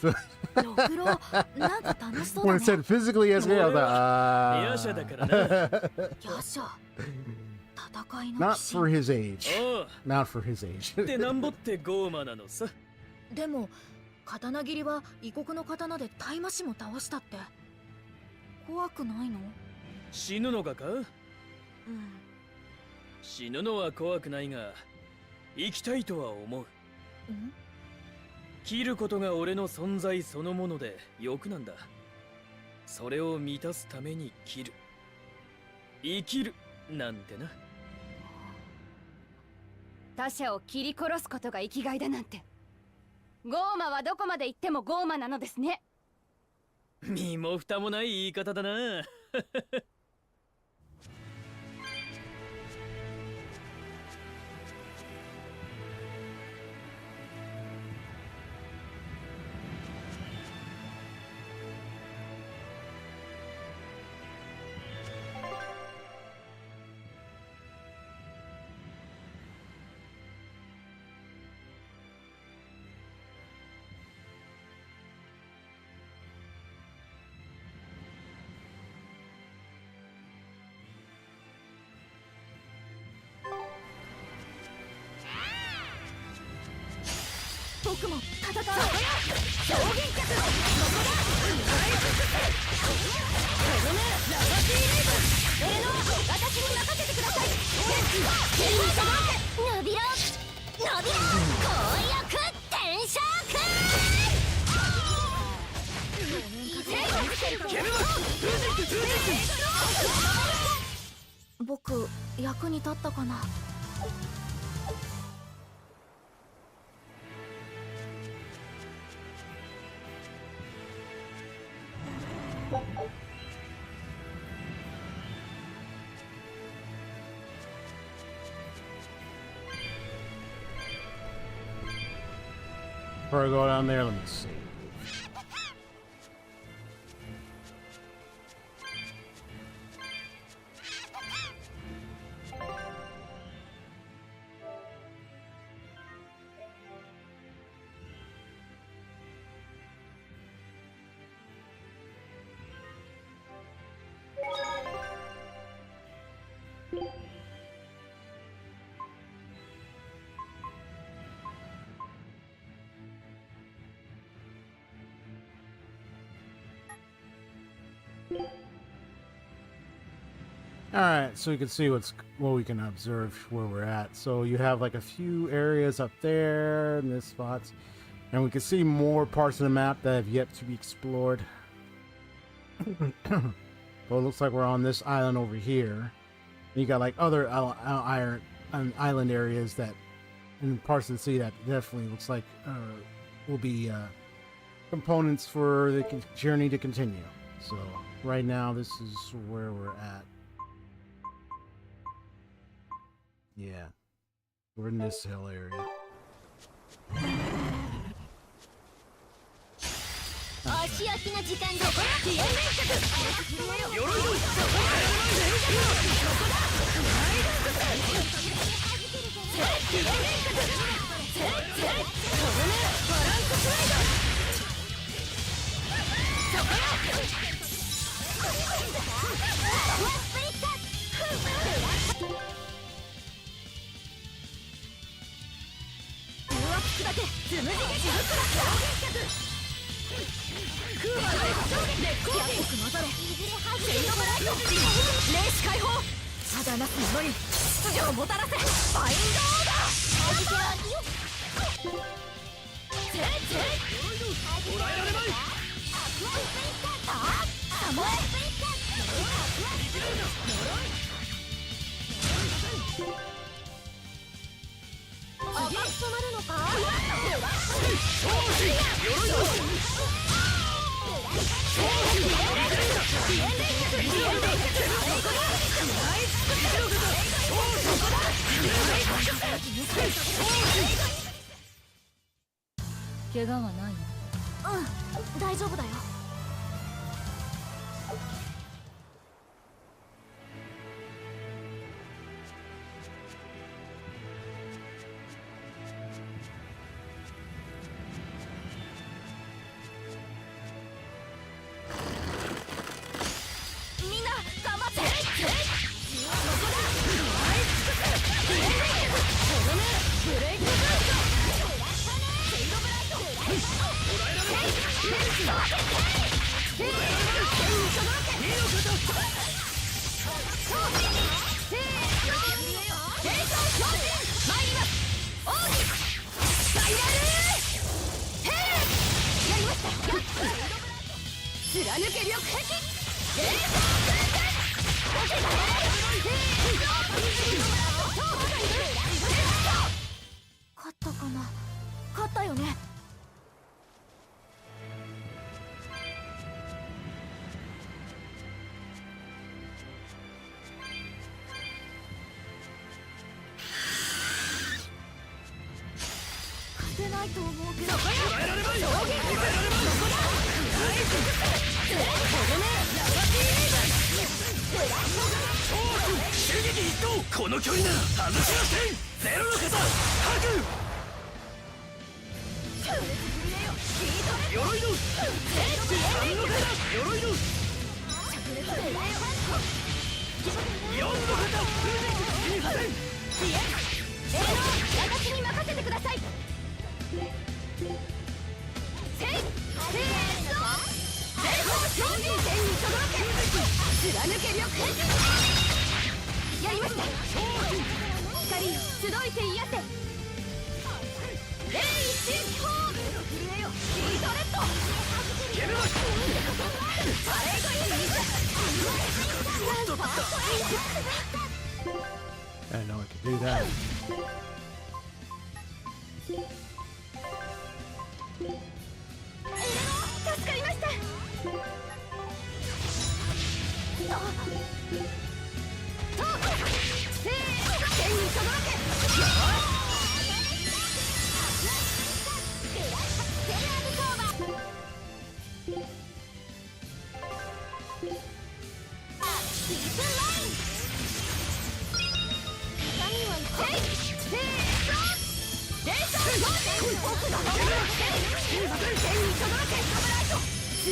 ろくろ、なんか楽しそう When だ it ね。 said physically as well, I was ヤシャ like, だからな。ヤシャ。戦いの not 騎士。 for his age. おう Not for his age. でなんぼってゴーマなのさ。でも刀切りは異国の刀で大麻師も倒したって。怖くないの？死ぬのかか？うん。死ぬのは怖くないが生きたいとは思う。うん切ることが俺の存在そのもので欲なんだ。それを満たすために切る。生きるなんてな。他者を切り殺すことが生きがいだなんて。ゴーマはどこまで行ってもゴーマなのですね。身も蓋もない言い方だな。僕も戦う。表現脚ここだ。エレノア、私に任せてください。伸びろ伸びろ、攻略転職。僕役に立ったかな。Before I go down there, let me see. All right, so you can see what we can observe where we're at. So you have like a few areas up there in this spots, and we can see more parts of the map that have yet to be explored. But it looks like we're on this island over here. And you got like other island areas that, and parts of the sea that definitely looks like will be components for the journey to continue. So right now, this is where we're at. Yeah, we're in this hill area. 足焼きな時間だ。髭面脚。鎧の。ただなすものに秩序をもたらせ。ファインドオーダー。捕らえられない。サモエ。赤く染まるのか。怪我はないの？うん、大丈夫だよ。みんな頑張って。ブレイクブースト。貫け緑壁。勝ったかな。勝ったよね。勝てないと思うけど。この距離なら外しません。ゼロの方白。鎧の3の方鎧の4の方風神風船。私に任せてください。せいせーの全国天にとどろけ貫け力やりました光よ集いて癒せレイ一ホーム震えよヒートレッドゲムマパレードインI didn't know I could do that. 助かりましたせー天にとどろけ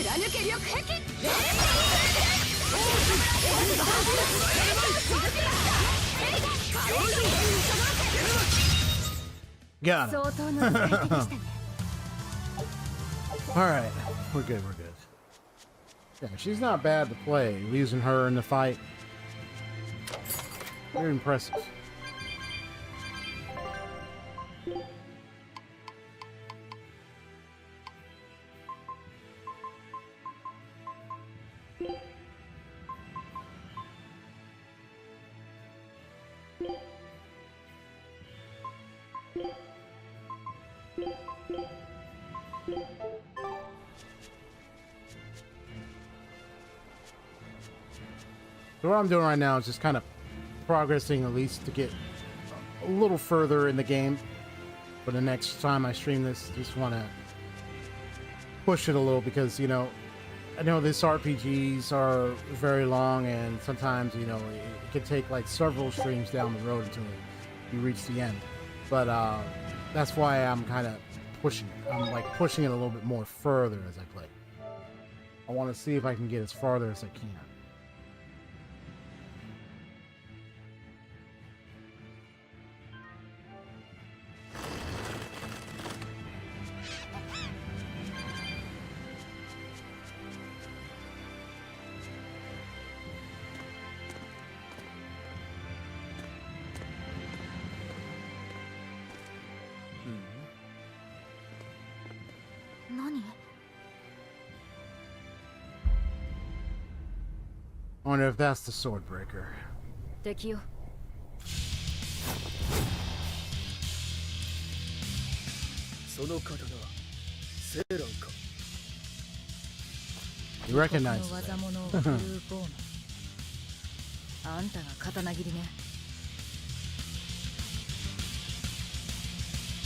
貫け力壁 Got it. 相当の使い手でしたね All right, we're good. We're good. Yeah, she's not bad to play. Using her in the fight, very impressive. So what I'm doing right now is just kind of progressing, at least to get a little further in the game. For the next time I stream this, just want to push it a little because, you know, I know these RPGs are very long and sometimes, you know, it can take like several streams down the road until you reach the end. But that's why I'm kind of pushing it. I'm like pushing it a little bit more further as I play. I want to see if I can get as farther as I can. I wonder if that's the sword breaker. 敵よ その刀セーランか You recognize この that. 技物を振るうボーマあんたが刀切りね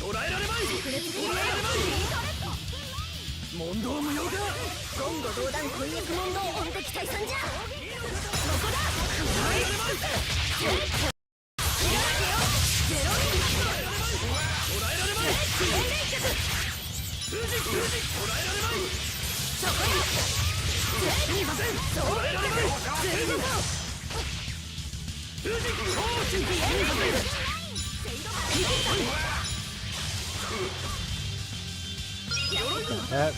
捕らえられまい捕らえられまい問答無用か言語道断婚約問答音的退散じゃそこだ捕らえられまい捕らえられまい捕らえられまいそこや捕らえられまいThat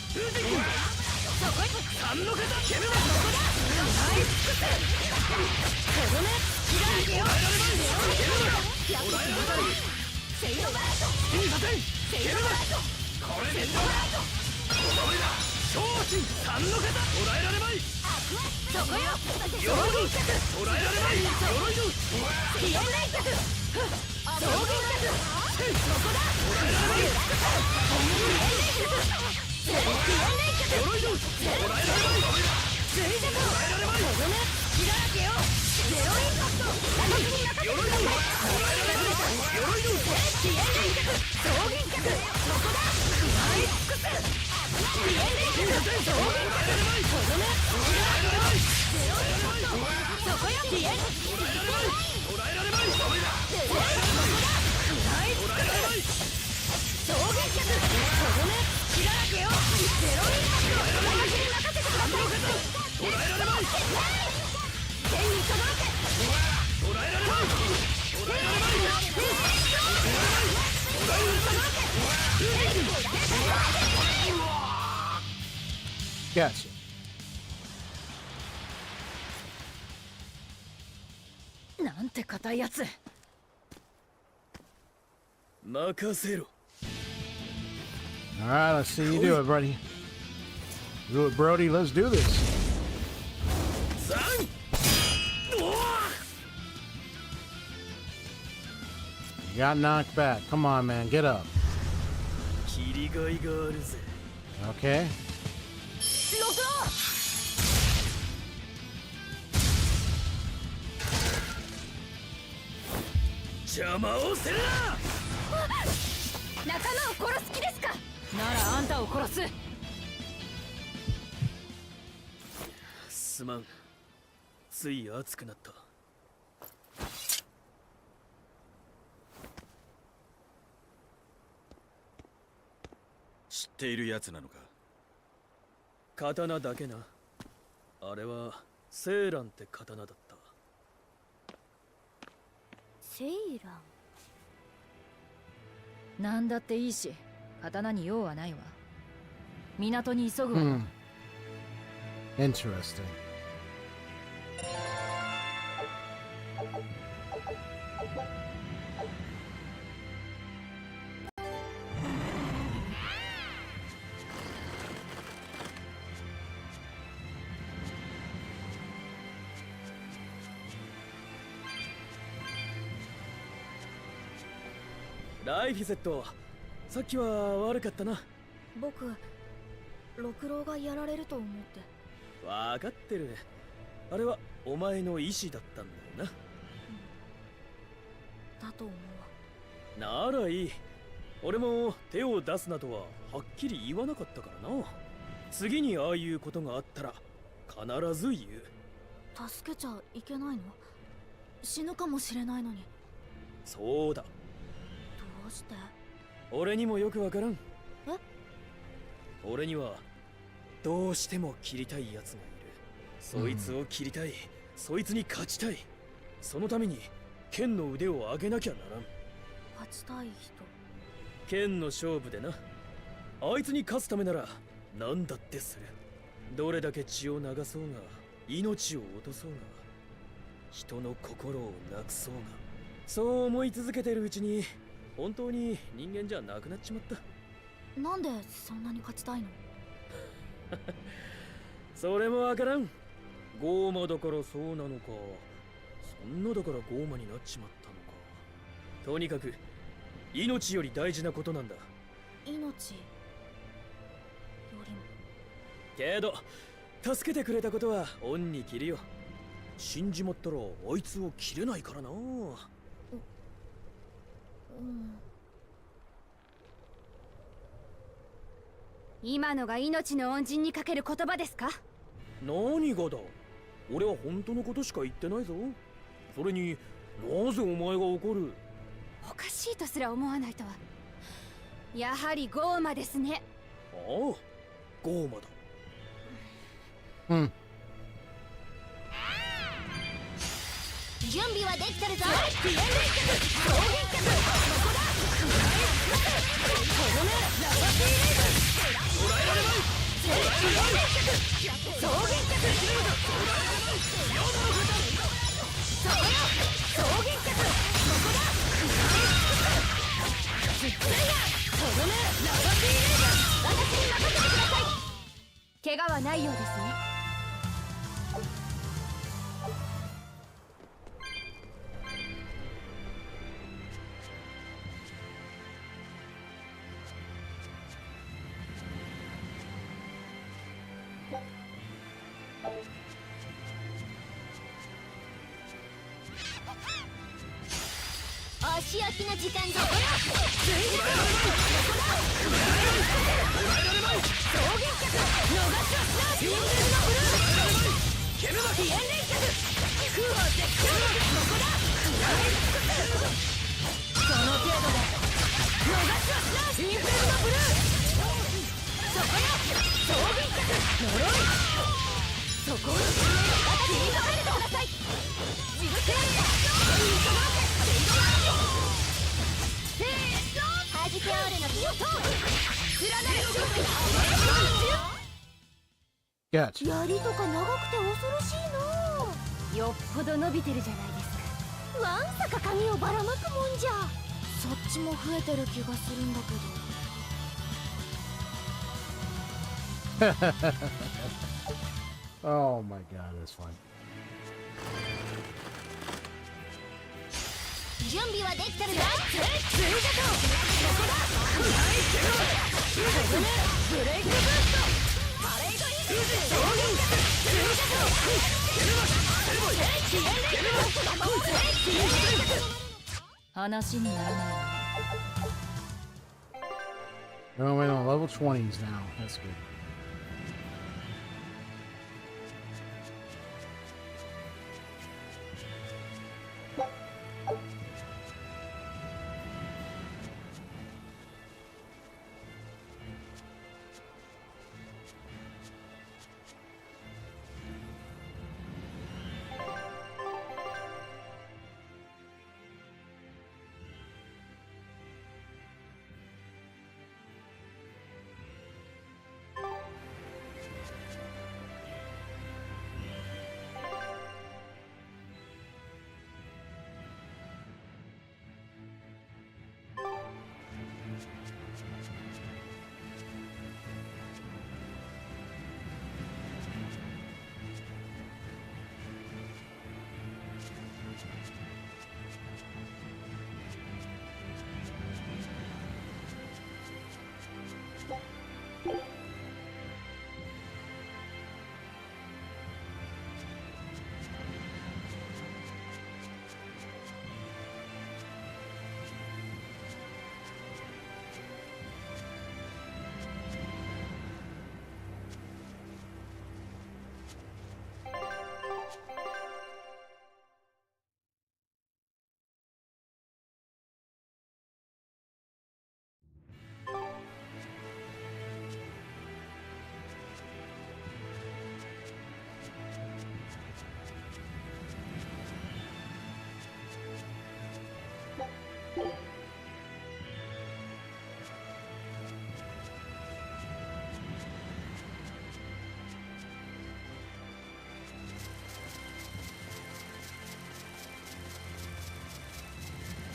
捕 Gotcha. なんて硬いやつ。任せろ。 All right, let's see you do it, buddy. Do it, Brody. Let's do this. 3 You got knocked back. Come on, man. Get up. 切りがいがあるぜ。 Okay. 邪魔をせるな。仲間を殺す気ですか。ならあんたを殺す。すまん。つい熱くなった。知っているやつなのか。刀だけな。あれはセーランって刀だった。セイラン。なんだっていいし、刀に用はないわ。港に急ぐわ。Hmm. Interesting. .ライフィセット、さっきは悪かったな。僕六郎がやられると思って。わかってる。あれはお前の意志だったんだよだと思うな。ならいい。俺も手を出すなとははっきり言わなかったからな。次にああいうことがあったら必ず言う。助けちゃいけないの？死ぬかもしれないのに。そうだ。どうして？俺にもよくわからん。え？俺にはどうしても切りたいやつがいる。そいつを切りたい。そいつに勝ちたい。そのために剣の腕を上げなきゃならん。勝ちたい人。剣の勝負でな。あいつに勝つためなら何だってする。どれだけ血を流そうが、命を落とそうが、人の心をなくそうが、そう思い続けてるうちに本当に人間じゃなくなっちまった。なんでそんなに勝ちたいの？それもわからん。ゴーマだからそうなのか、そんなだからゴーマになっちまったのか。とにかく命より大事なことなんだ。命よりも。けど助けてくれたことは恩に着るよ。死んじまったらあいつを切れないからな。今のが命の恩人にかける言葉ですか？何がだ。俺は本当のことしか言ってないぞ。それになぜお前が怒る？おかしいとすら思わないとは。やはりゴーマですね。ああ、ゴーマだ。Hmm. 準備はできてるぞ。怪我はないようですね。足焼きの時間だ。はじけおるの。Gotcha. 槍とか長くて恐ろしいの。よっぽど伸びてるじゃないですか。わんさか髪をばらまくもんじゃ。そっちも増えてる気がするんだけど。Oh my god, that's fun. 準備はできてるよ。話にならないわね。 Oh, wait, on level 20s now. That's good.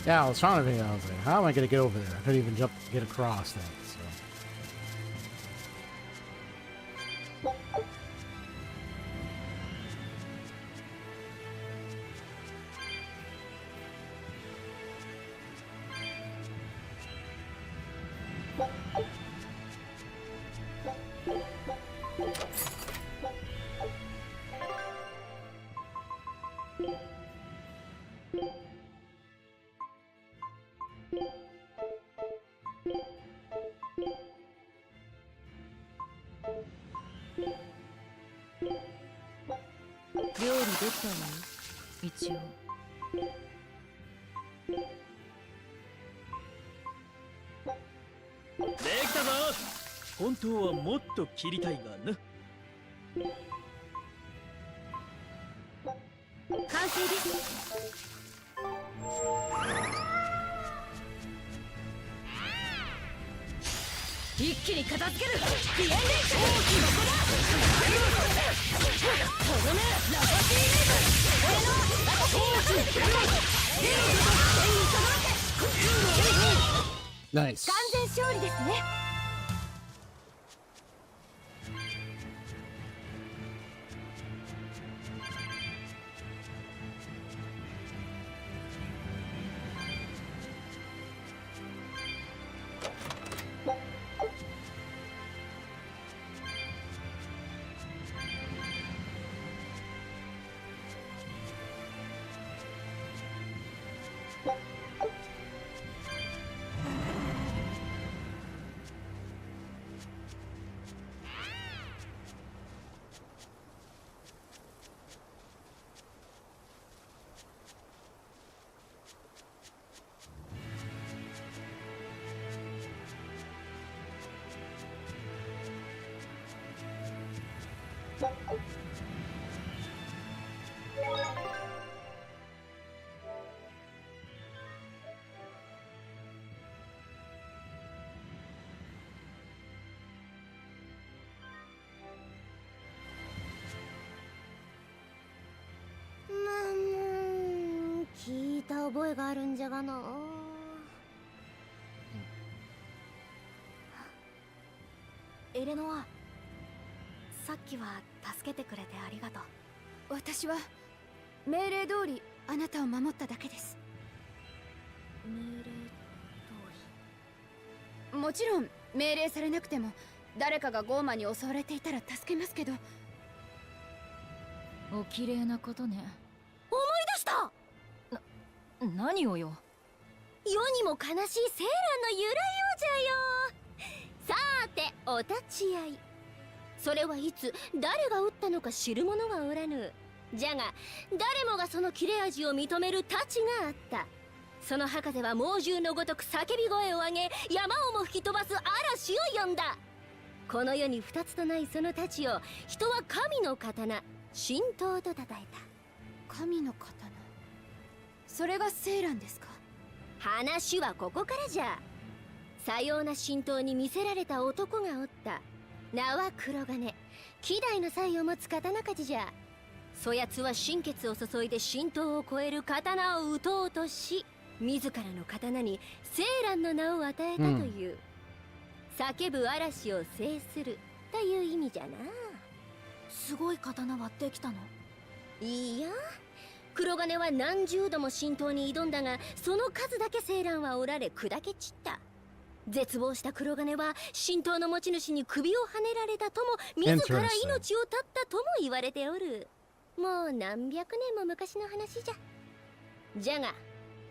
Yeah, I was trying to figure out, I was like, how am I going to get over there? I couldn't even get across that, so. Dekitaぞ。本当はもっと切りたいがな。完成です。一気に片付ける。ディエンデンス。大きな子だ。とどめ。ラパティーネーム。俺のラパティーネーム。Nice. 完全勝利ですね。た覚えがあるんじゃがな。エレノア、さっきは助けてくれてありがとう。私は命令通りあなたを守っただけです。命令通もちろん命令されなくても誰かがゴーマに襲われていたら助けますけど。お綺麗なことね。思い出した。何をよ。世にも悲しいセーランの由来をじゃよ。さーてお立ち会い。それはいつ誰が撃ったのか知る者はおらぬ。じゃが誰もがその切れ味を認める太刀があった。その博士は猛獣のごとく叫び声を上げ、山をも吹き飛ばす嵐を呼んだ。この世に二つとないその太刀を人は神の刀神刀と称えた。神の刀、それがセーランですか。話はここからじゃ。さような神刀に魅せられた男がおった。名は黒金、希代の才を持つ刀鍛冶じゃ。そやつは心血を注いで神刀を超える刀を撃とうとし、自らの刀にセーランの名を与えたという、叫ぶ嵐を制するという意味じゃな。すごい刀はできたの？いいや、黒金は何十度も神刀に挑んだが、その数だけセーランはおられ砕け散った。絶望した黒金は神刀の持ち主に首をはねられたとも、自ら命を絶ったとも言われておる。もう何百年も昔の話じゃ。じゃが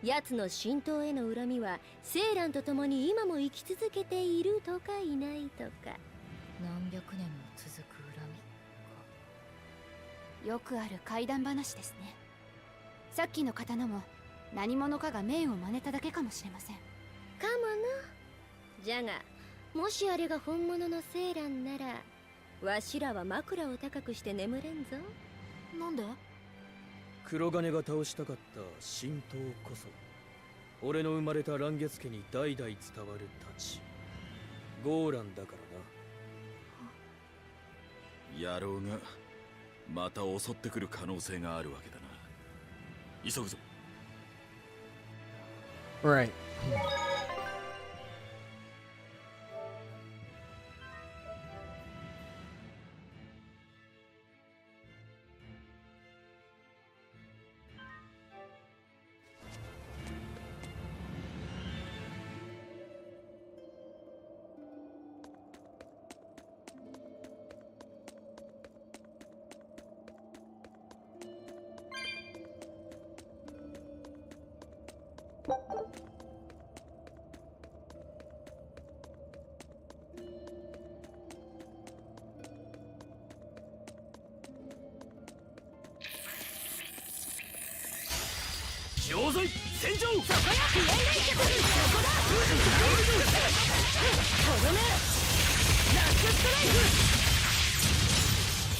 奴の神刀への恨みはセーランと共に今も生き続けているとかいないとか。何百年も続く恨みか。よくある怪談話ですね。さっきの刀も何者かが命を真似ただけかもしれません。かもな。じゃがもしあれが本物のセーランなら、わしらは枕を高くして眠れんぞ。なんで？黒金が倒したかった神刀こそ俺の生まれた乱月家に代々伝わる太刀ゴーランだからな。野郎がまた襲ってくる可能性があるわけだな。急ぐぞ。 Right.上水戦場。そこやそこだ。とどめラックストライク。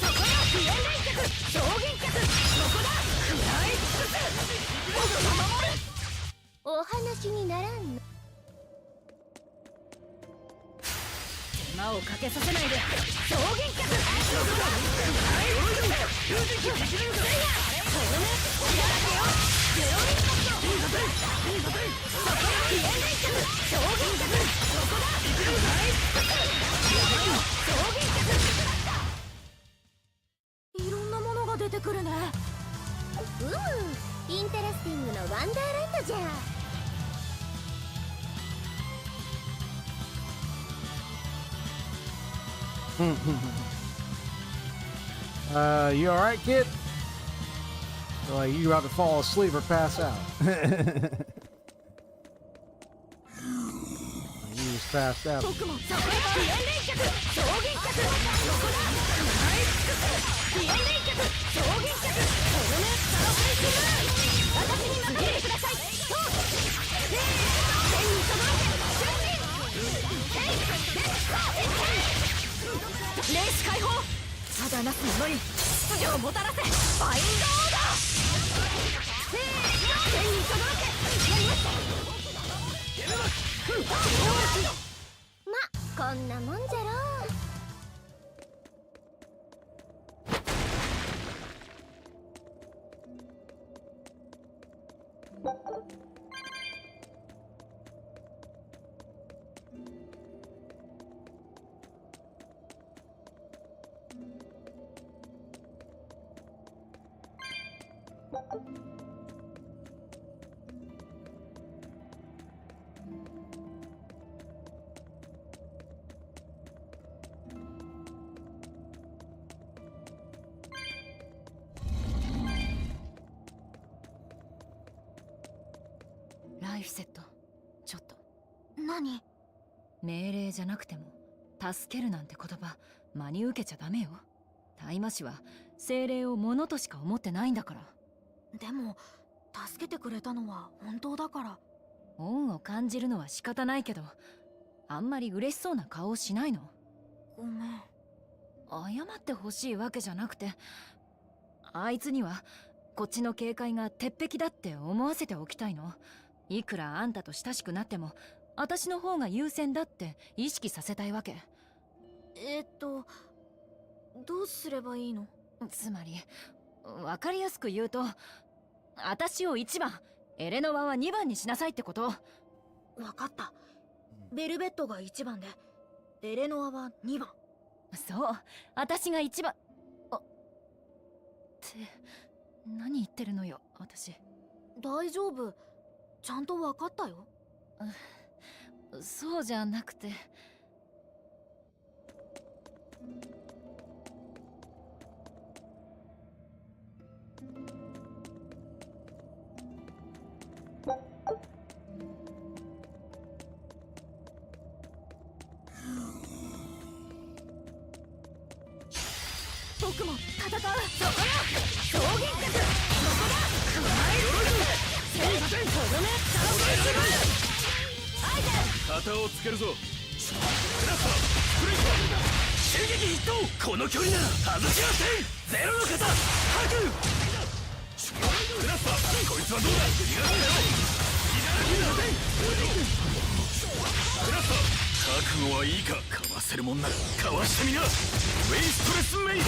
そこや不遠連脚超幻脚。そこだ食らい尽くす。お話にならんの。手間をかけさせないで。超幻脚。そこだ食らい尽くす。風神機できるんだ。とどめやらけよ。ゼロインパクト。いいぞいいぞ。そこや不遠連脚超幻脚。そこだいけるんだい。超幻脚。いろんなものが出てくるね。インタラスティングのワンダーランドじゃ。You all right, kid? Like you about to fall asleep or pass out? You just passed out. 僕もそこや不遠連脚超幻脚。そこだ食らい尽くす。不遠連脚超幻脚。とどめサーフェイスムーン。私に任せてください。そう天に届いて瞬時。レース解放。ただなす者に秩序をもたらせ。ファインドオーダー。天に届け。やりました。ま、こんなもんじゃろう。ライフセット、ちょっと。何？命令じゃなくても助けるなんて言葉真に受けちゃダメよ。大魔師は精霊を物としか思ってないんだから。でも助けてくれたのは本当だから。恩を感じるのは仕方ないけど、あんまり嬉しそうな顔をしないの。ごめん。謝ってほしいわけじゃなくて、あいつにはこっちの警戒が鉄壁だって思わせておきたいの。いくらあんたと親しくなっても私の方が優先だって意識させたいわけ。どうすればいいの？つまり分かりやすく言うと、私を1番、エレノアは2番にしなさいってこと。わかった。ベルベットが1番でエレノアは2番。そう、私が1番。って何言ってるのよ、私。大丈夫、ちゃんとわかったよ。そうじゃなくて、僕も戦う。そこよ、表現力。そこだ。旗をつけるぞ。クラスター、スプリント、襲撃ヒット。この距離なら外しません。ゼロの型、ハク。クラスター、こいつはどうだ。逃がすなよ。クラスター、覚悟はいいか。かわせるもんならかわしてみな。ウェイストレスメイヘン。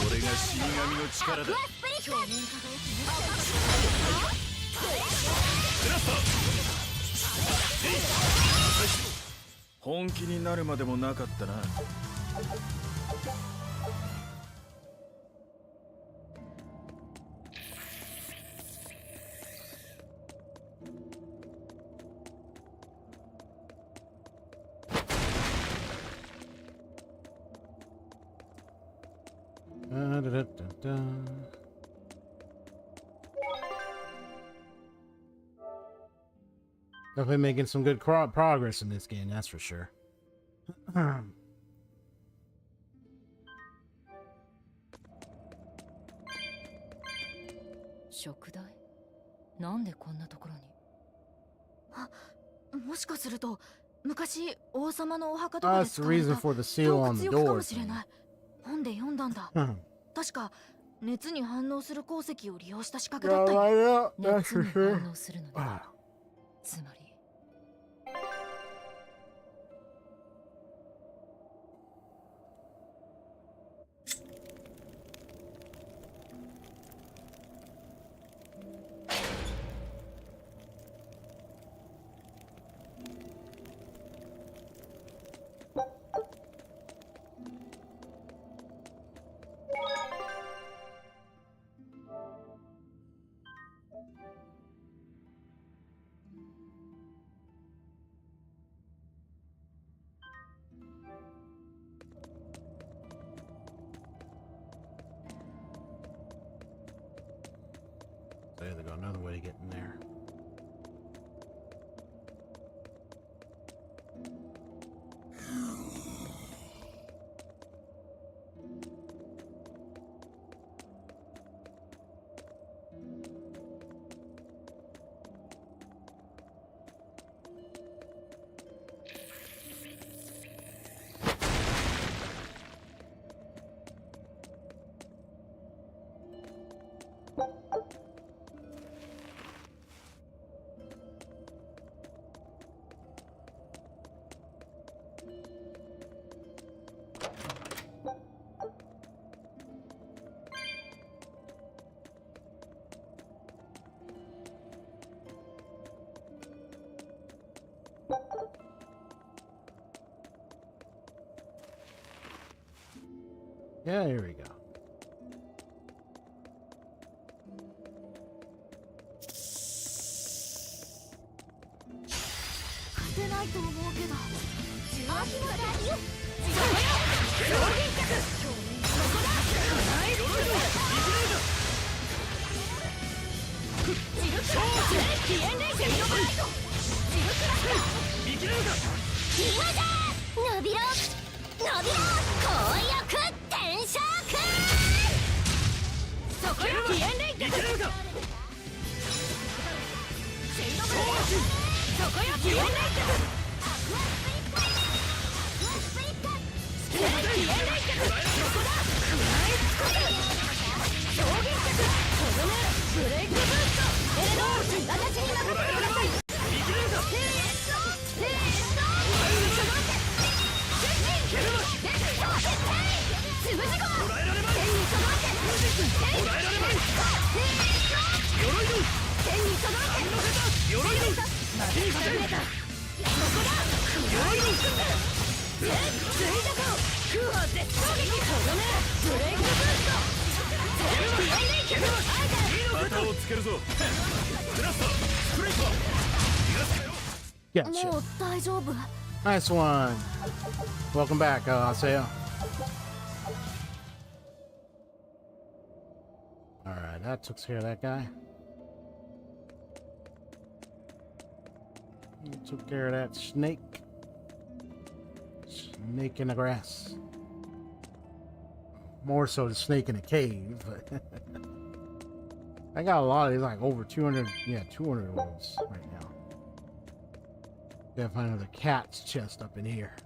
これが死神の力だ。クラスター、本気になるまでもなかったな。Definitely making some good progress in this game, that's for sure. 食材？なんでこんなところに？もしかすると昔王様のお墓とか That's で the 使われ reason た for the 洞 seal 窟 on the 浴か door もしれない。本で読んだんだ。確か熱に反応する鉱石を利用した仕掛けだったよ。熱に反応するのね。つまりThey got another way to get in there. Yeah, here we go. 勝てないと思うけど大きな大よ伸びろ伸びろ紅翼転生そこよピエンレイ脚そこよピエンレイ脚ピエンレイ脚そこだ衝撃脚とどめブレイクブーストエレノー私に任せてくださいつぶしごも天に届け天に届け鎧のマジカルネタそこだ鎧の水蛇空は絶衝撃とどめブレイクブーストピエンレイキャ旗をつけるぞクラスタースプレイト Gotcha. もう大丈夫 Nice one. Welcome back, Aseo. Alright, that took care of that guy. You took care of that snake. Snake in the grass. More so the snake in the cave. But I got a lot of these, like over 200, yeah, 200 of those right now. Gotta find another cat's chest up in here.「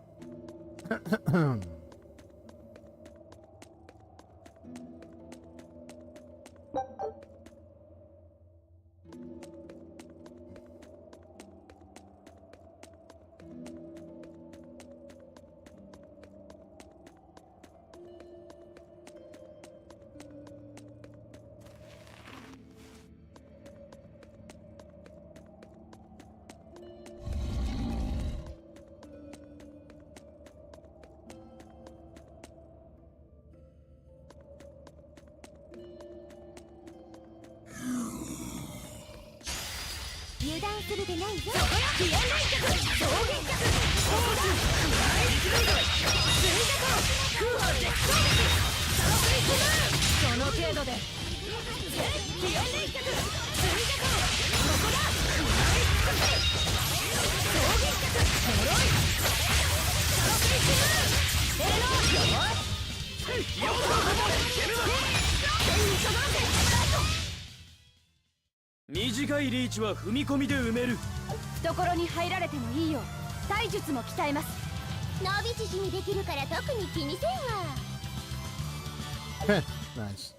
短いリーチは踏み込みで埋める」「懐に入られてもいいよ体術も鍛えます」「伸び縮みできるから特に気にせんわ」 Nice.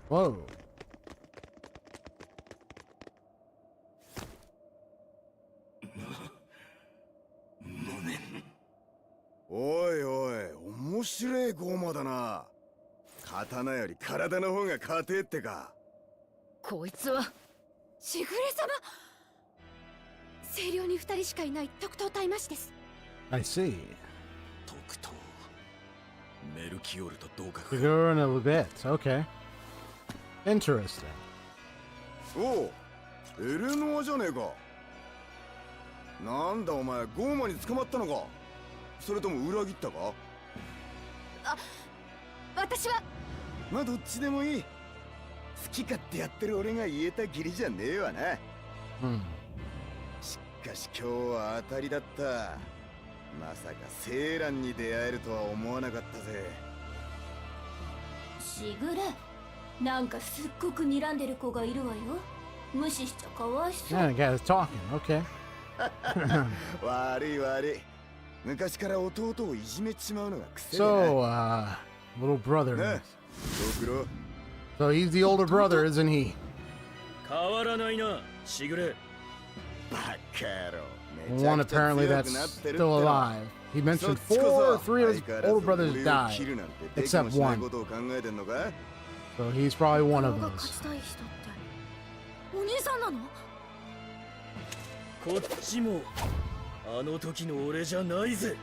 Whoa. おいおい、面白いゴーマだな。刀より体の方が硬えってか。こいつはしぐれ様。清涼に2人しかいない特等大魔師です。 I see. 特等メルキオルと同格。 Figure in a little bit. Okay. Interesting. おう、エレノアじゃねえか。なんだお前、ゴーマに捕まったのか。それとも裏切ったか。私はまあどっちでもいい。好き勝手やってる俺が言えたきりじゃねえわな。Hmm. しかし今日は当たりだった。まさかセーランに出会えるとは思わなかったぜ。しぐれ、なんかすっごく睨んでる子がいるわよ。無視しちゃかわいそう。 Yeah, the guy's talking. Okay. 悪い悪い。昔から弟をいじめちまうのが癖でな。 So, little brother. ね、ドクロ。 So he's the older brother, isn't he? 変わらないな、しぐれ。バカ野郎。 One apparently that's still alive. He mentioned 4 or 3 of his older brothers died, except one. So he's probably one of 勝 those. ちたい人ってお兄さんなの？こっちもあの時の俺じゃないぜ。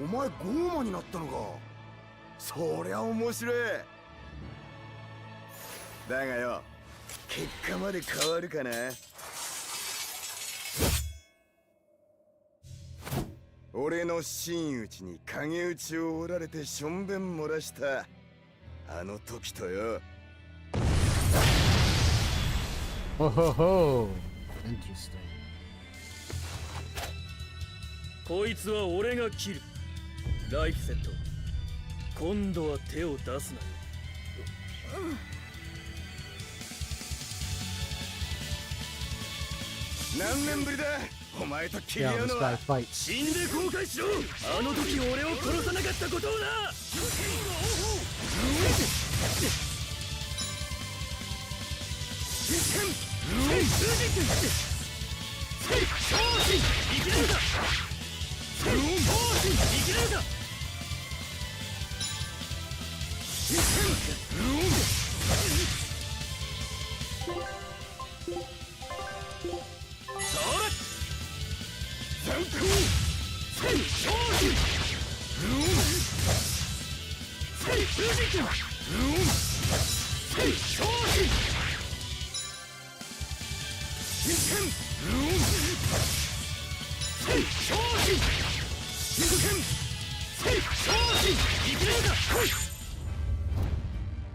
お前ゴーマになったのか。そりゃ面白い。だがよ、結果まで変わるかな。俺の真打ちに影打ちを折られてしょんべん漏らしたあの時とよ。 Oh ho ho. Interesting. こいつは俺が切る。ライフセット。今度は手を出すなよ。何年ぶりだお前と切り Yeah, 合う this の guy は。 fights. 死んで後悔しろ。あの時俺を殺さなかったことをな。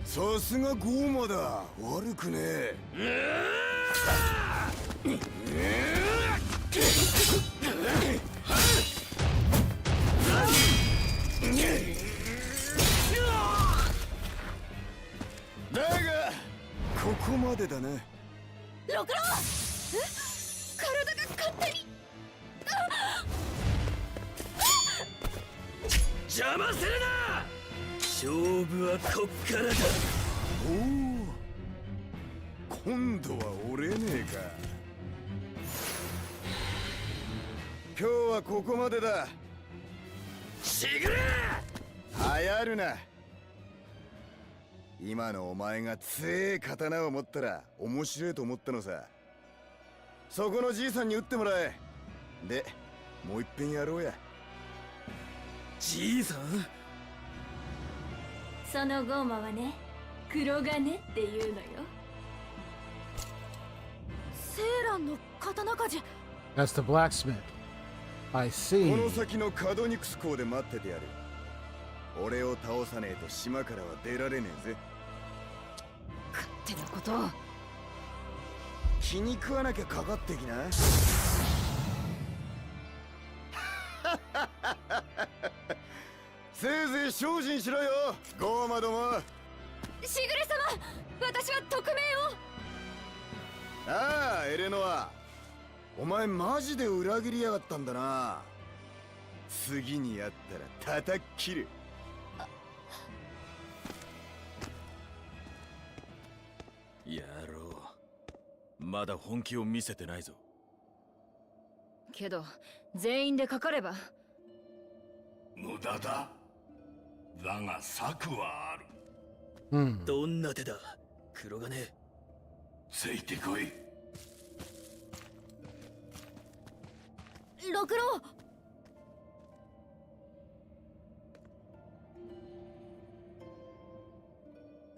さすがゴーマだ。悪くねえ。だがここまでだな。ろくろ。体が勝手に。邪魔するな。勝負はこっからだ。おお、今度は折れねえか。今日はここまでだ。しぐれ。流行るな。今のお前が強え刀を持ったら面白いと思ったのさ。そこのじいさんに撃ってもらえ。で、もう一遍やろうや。じいさん。そのゴーマはね、黒金っていうのよ。セーランの刀鍛冶。 That's the blacksmith. I こ see. の先のカドニクス港で待っててやる。俺を倒さねえと島からは出られねえぜ。勝手なことを。気に食わなきゃかかってきな。せいぜい精進しろよ、ゴーマども。しぐれ様、私は匿名を。ああ、エレノア。お前マジで裏切りやがったんだな。次にやったら叩き切る。まだ本気を見せてないぞ。けど全員でかかれば。無駄だ。だが策はある。Hmm. どんな手だ黒金。ついてこい。六郎。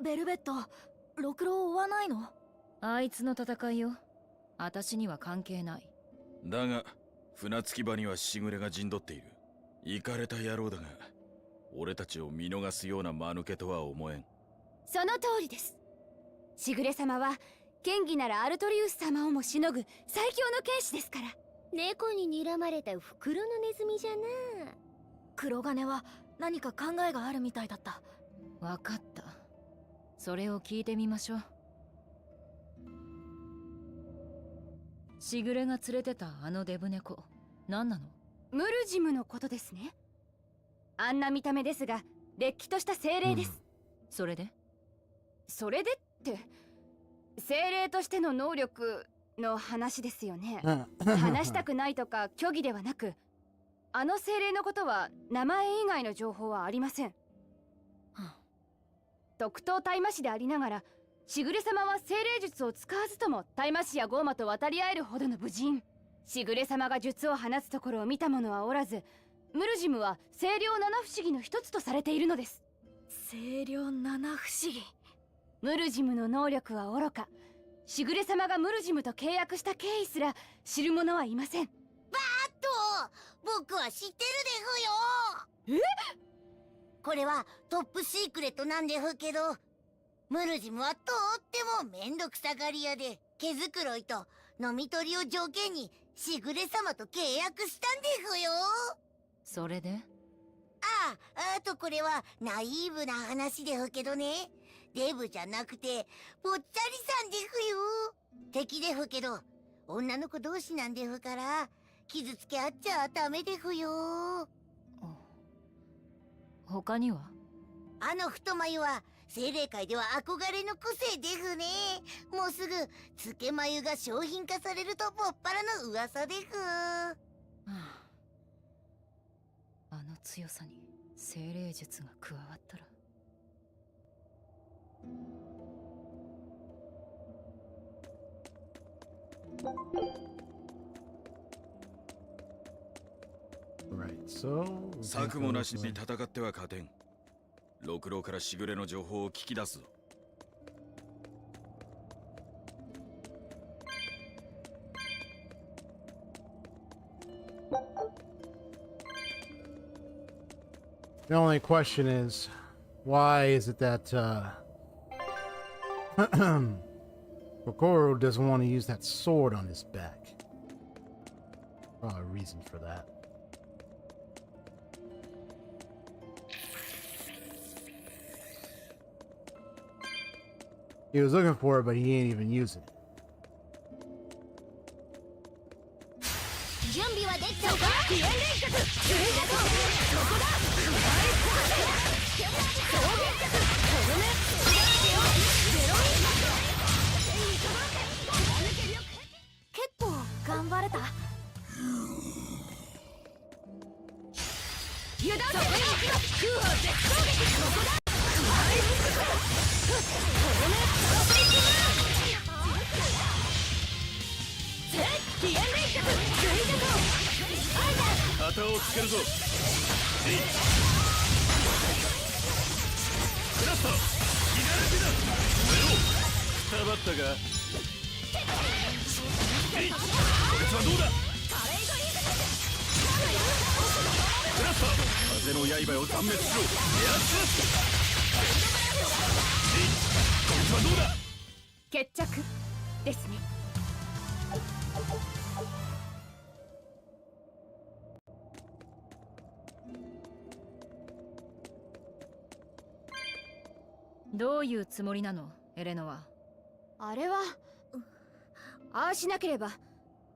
ベルベット、六郎追わないの？あいつの戦いよ。私には関係ない。だが船着き場にはしぐれが陣取っている。イカれた野郎だが、俺たちを見逃すような間抜けとは思えん。その通りです。しぐれ様は剣技ならアルトリウス様をもしのぐ最強の剣士ですから。猫に睨まれた袋のネズミじゃな。黒金は何か考えがあるみたいだった。わかった。それを聞いてみましょう。しぐれが連れてたあのデブ猫、何なの？ムルジムのことですね。あんな見た目ですが、れっきとした精霊です。それで？それでって、精霊としての能力の話ですよね。話したくないとか虚偽ではなく、あの精霊のことは名前以外の情報はありません。特等大魔師でありながら、しぐれ様は精霊術を使わずとも大魔師やゴーマと渡り合えるほどの武人。しぐれ様が術を放つところを見た者はおらず、ムルジムは清涼七不思議の一つとされているのです。清涼七不思議。ムルジムの能力は愚か、しぐれ様がムルジムと契約した経緯すら知る者はいません。と僕は知ってるでふよ。これはトップシークレットなんでふけど、ムルジムはとってもめんどくさがり屋で、毛づくろいと飲み取りを条件にしぐれ様と契約したんでふよ。それで？あとこれはナイーブな話でふけどね、デブじゃなくてぽっちゃりさんでふよ。敵でふけど女の子同士なんでふから、傷つけ合っちゃダメでふよ。他には？あの太眉は精霊界では憧れの個性でふね。もうすぐつけ眉が商品化されるとぼっぱらの噂でふ。あの強さに精霊術が加わったら。Right, so 策もなしに戦っては勝てん。六郎からしぐれの情報を聞き出すぞ。The only question is, why is it that Kokoro doesn't want to use that sword on his back? Probably a reason for that. He was looking for it, but he ain't even using it. 準備はできたか？結構頑張れた。油断せ空砲絶衝撃。ここだ。旗をつけるぞ。クラスト左手だ。燃えろ。くたばったか。こいつはどうだ。クラスト風の刃を断滅しろ。やつこいつはどうだ。決着ですね。どういうつもりなの、エレノは？あれは、ああしなければ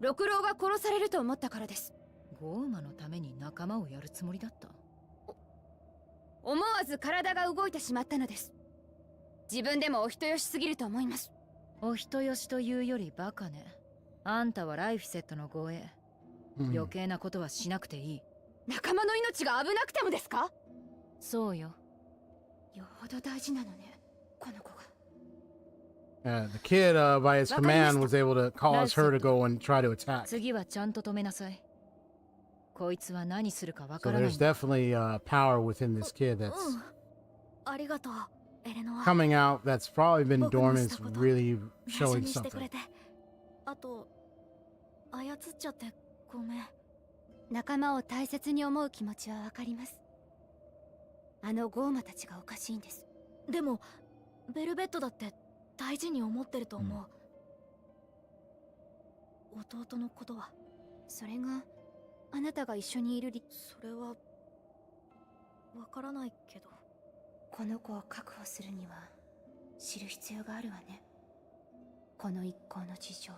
六郎が殺されると思ったからです。ゴーマのために仲間をやるつもりだった？思わず体が動いてしまったのです。自分でもお人よしすぎると思います。お人よしというよりバカね。あんたはライフセットの護衛。余計なことはしなくていい。仲間の命が危なくてもですか？そうよ。よほど大事なのね、この子が。The kid, by his command, was able to cause her to go and try to attack. 次はちゃんと止めなさい。こいつは何するかわ So からない there's definitely power within this kid that's ありがとう、エレノア。 coming out that's probably been 僕の dormant. した It's こと really 内緒 showing にしてく something. れて。あと、操っちゃってごめん。仲間を大切に思う気持ちはわかります。あのゴーマたちがおかしいんです。でも、ベルベットだって大事に思ってると思う。弟のことは。それがあなたが一緒にいるそれは、わからないけど。この子を確保するには知る必要があるわね。この一行の事情を。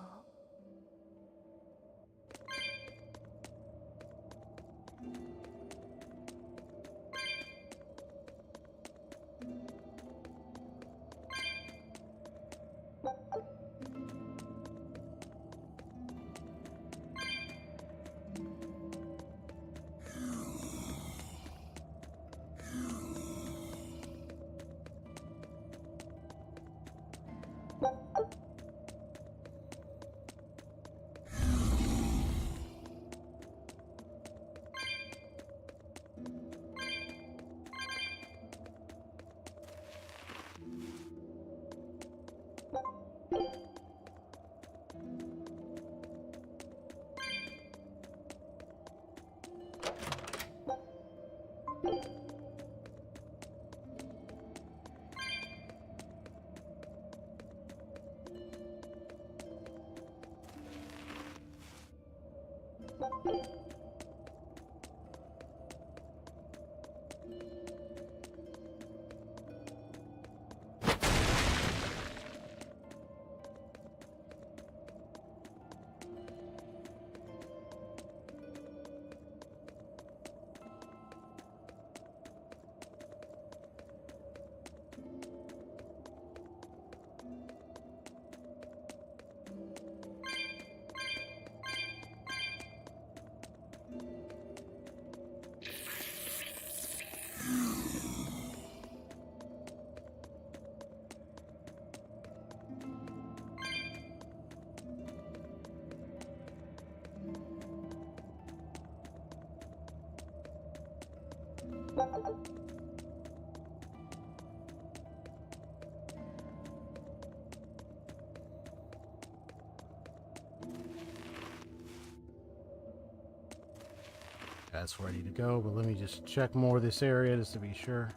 That's ready to go, but let me just check more of this area just to be sure.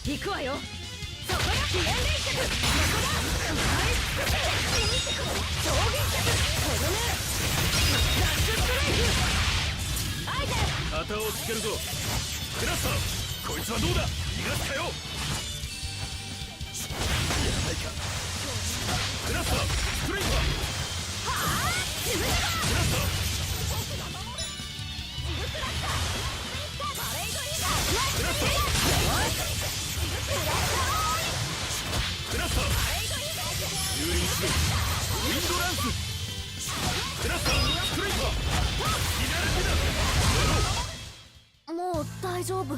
行くわよ。そこだ。支援連結。そこだ。ナイスクション。超現脚。とどめ。ラッシュストライク。相手。旗をつけるぞ。クラスター、こいつはどうだ。逃がすかよ。やばいか。クラスター、ストレイパー。はあ、自分だ。クラスター。僕が守る。ジグクラスター。パレードリーダー。クラスター。クラスター。ンドランスクラスタースクレイパーもう大丈夫？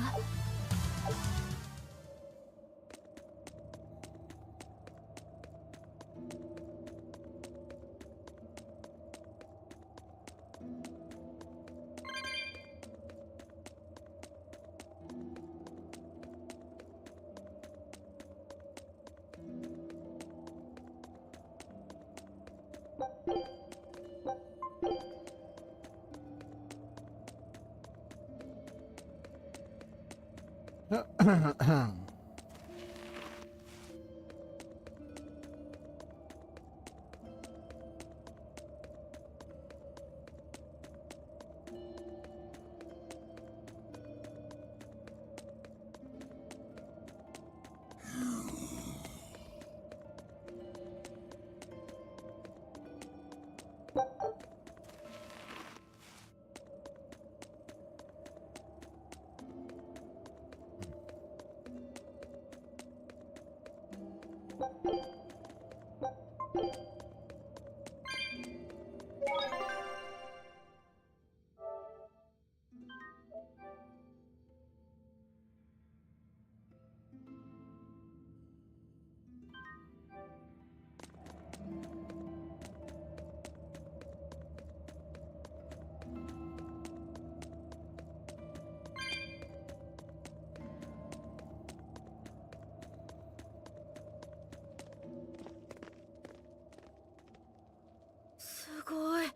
すごい。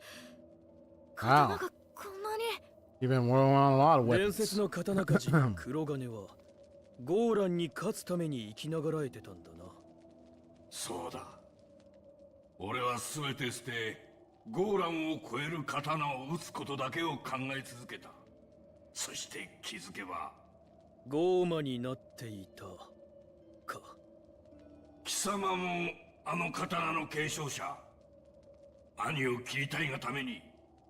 刀がこんなに。You've been working on a lot of 伝 weapons. 説の刀鍛冶黒金はゴーランに勝つために生きながらえてたんだな。そうだ。俺は全て捨て、ゴーランを超える刀を打つことだけを考え続けた。そして気づけばゴーマになっていたか。貴様もあの刀の継承者。兄を切りたいがために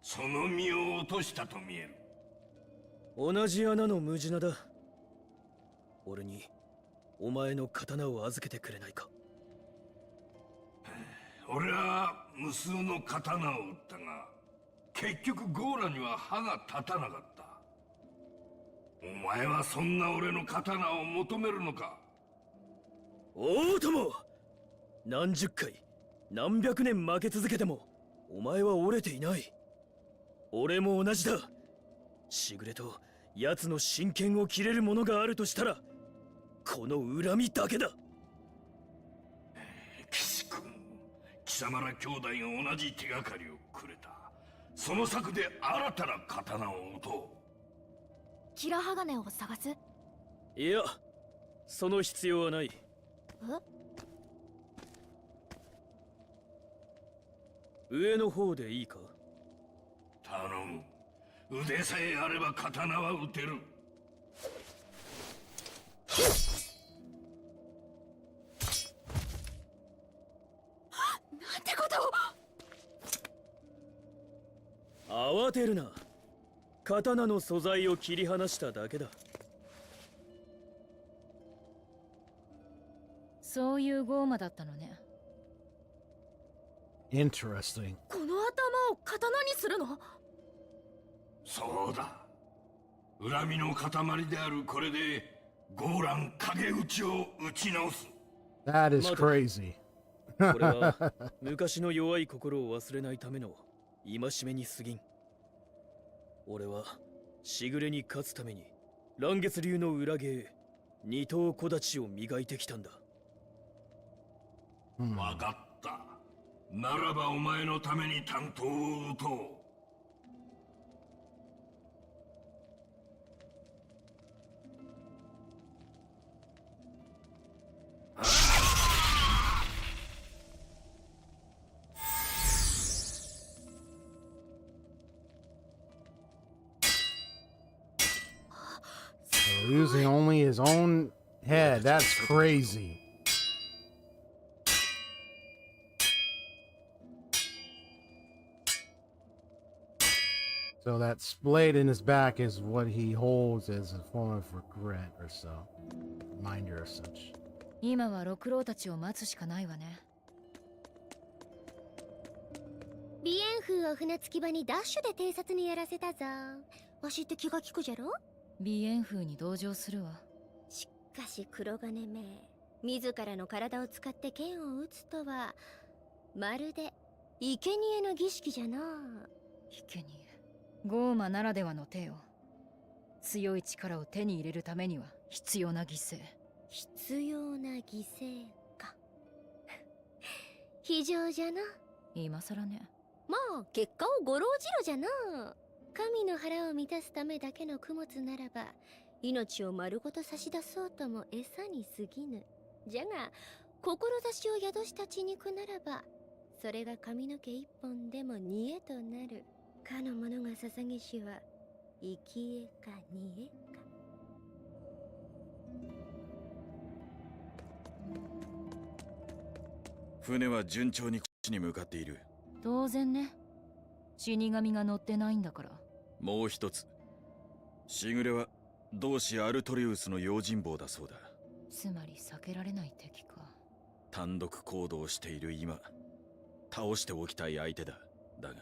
その身を落としたと見える。同じ穴のムジナだ。俺にお前の刀を預けてくれないか。俺は無数の刀を撃ったが、結局ゴーラには歯が立たなかった。お前はそんな俺の刀を求めるのか。おうとも、何十回何百年負け続けてもお前は折れていない。俺も同じだ。しぐれと奴の真剣を切れるものがあるとしたらこの恨みだけだ。岸君、貴様ら兄弟が同じ手がかりをくれた。その策で新たな刀を撃とう。キラハガネを探す？いや、その必要はない。上の方でいいか。頼む。腕さえあれば刀は撃てる。なんてことを。慌てるな。刀の素材を切り離しただけだ。そういうゴーマだったのね。Interesting. この頭を刀にするの？そうだ。恨みの塊であるこれでゴーラン影打ちを打ち直す。That is crazy. これは昔の弱い心を忘れないための戒めに過ぎん。俺はしぐれに勝つために嵐月流の裏芸二頭小立ちを磨いてきたんだ。わかった。ならばお前のために担当を打とう。So using only his own head. That's crazy. So that blade in his back is what he holds as a form of regret or so. Reminder or such. 今は六郎たちを待つしかないわね。フーを船着き場にダッシュで偵察にやらせたぞ。わしって気が利くじゃろ。鼻炎風に同情するわ。しかし黒金め、自らの体を使って剣を撃つとはまるで生贄の儀式じゃな。生贄。ゴーマならではの手よ。強い力を手に入れるためには必要な犠牲。必要な犠牲か。非常じゃな。今さらね。まあ結果をごろうじろじゃな。神の腹を満たすためだけの供物ならば命を丸ごと差し出そうとも餌に過ぎぬ。じゃが志を宿した血肉ならばそれが髪の毛一本でも煮えとなる。かの者が捧げしは生きえか煮えか。船は順調にこっちに向かっている。当然ね。死神が乗ってないんだから。もう一つ、しぐれは同志アルトリウスの用心棒だそうだ。つまり避けられない敵か。単独行動している今、倒しておきたい相手だ。だが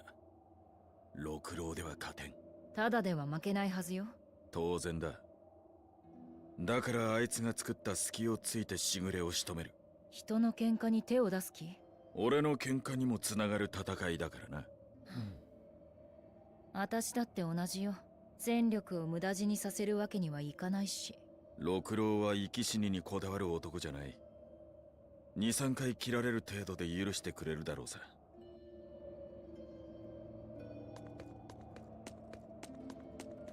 六郎では勝てん。ただでは負けないはずよ。当然だ。だからあいつが作った隙をついてしぐれを仕留める。人の喧嘩に手を出す気？俺の喧嘩にもつながる戦いだからな。私だって同じよ。戦力を無駄死にさせるわけにはいかないし。六郎は生き死ににこだわる男じゃない。2、3回切られる程度で許してくれるだろうさ。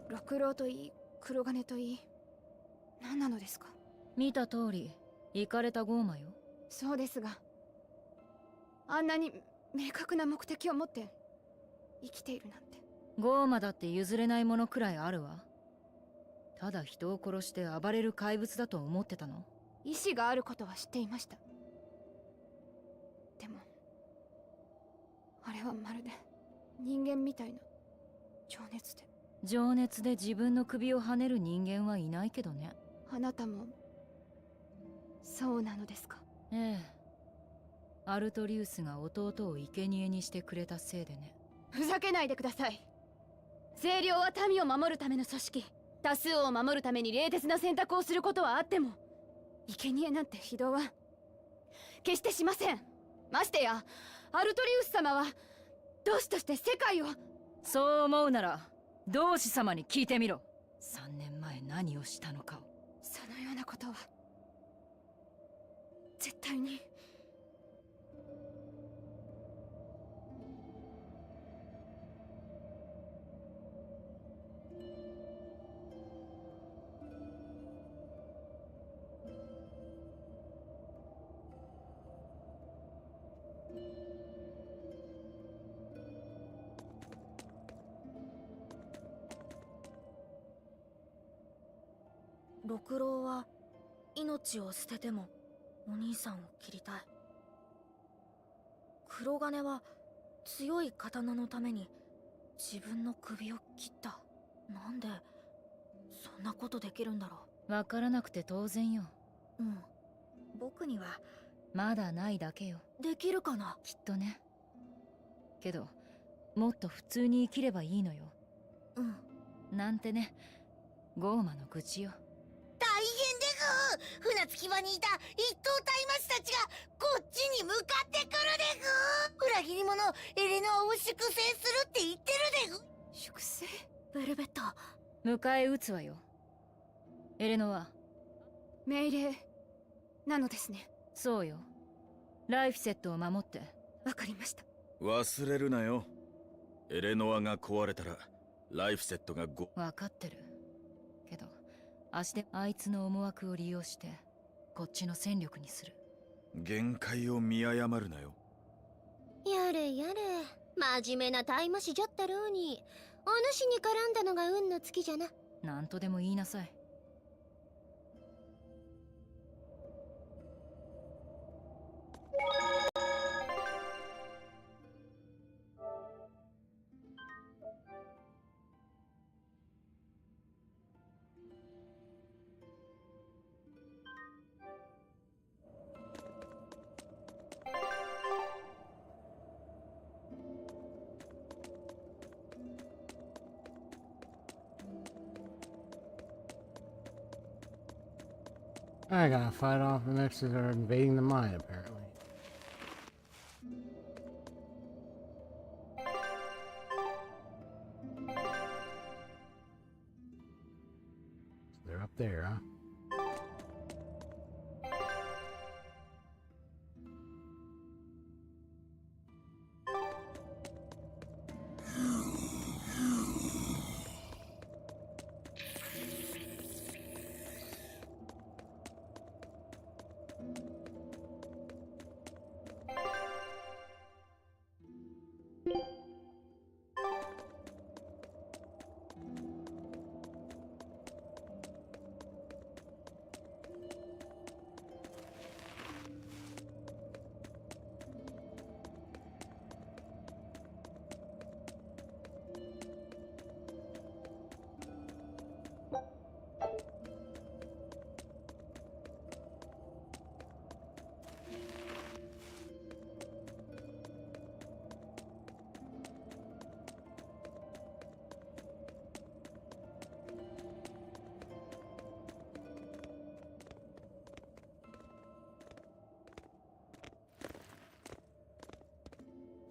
六郎といい黒金といい何なのですか？見た通りイカれたゴーマよ。そうですが、あんなに明確な目的を持って生きているなんて。ゴーマだって譲れないものくらいあるわ。ただ人を殺して暴れる怪物だと思ってたの？意志があることは知っていました。でもあれはまるで人間みたいな情熱で。情熱で自分の首をはねる人間はいないけどね。あなたもそうなのですか？ええ。アルトリウスが弟を生贄にしてくれたせいでね。ふざけないでください。清涼は民を守るための組織。多数を守るために冷徹な選択をすることはあっても生贄なんて非道は決してしません。ましてやアルトリウス様は同志として世界を。そう思うなら同志様に聞いてみろ。3年前何をしたのかを。そのようなことは絶対に。六郎は命を捨ててもお兄さんを切りたい。黒金は強い刀のために自分の首を切った。なんでそんなことできるんだろう。わからなくて当然よ。うん、僕にはまだないだけよ。できるかな？きっとね。けどもっと普通に生きればいいのよ。うん。なんてね、ゴーマの愚痴よ。大変でぐー。船着き場にいた一等隊マシたちがこっちに向かってくるでぐー。裏切り者エレノアを粛清するって言ってるでぐ。粛清？ベルベット。迎え撃つわよ。エレノア。命令なのですね。そうよ。ライフセットを守って。わかりました。忘れるなよ。エレノアが壊れたらライフセットがわかってるけど、明日あいつの思惑を利用してこっちの戦力にする。限界を見誤るなよ。やれやれ、真面目な大魔師じゃったろうに、お主に絡んだのが運の尽きじゃな。なんとでも言いなさい。I gotta fight off the Mexicans that are invading the mine, apparently. They're up there, huh?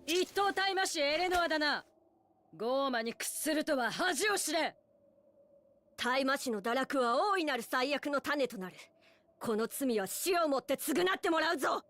一等大魔師エレノアだな。ゴーマに屈するとは恥を知れ。大魔師の堕落は大いなる最悪の種となる。この罪は死をもって償ってもらうぞ。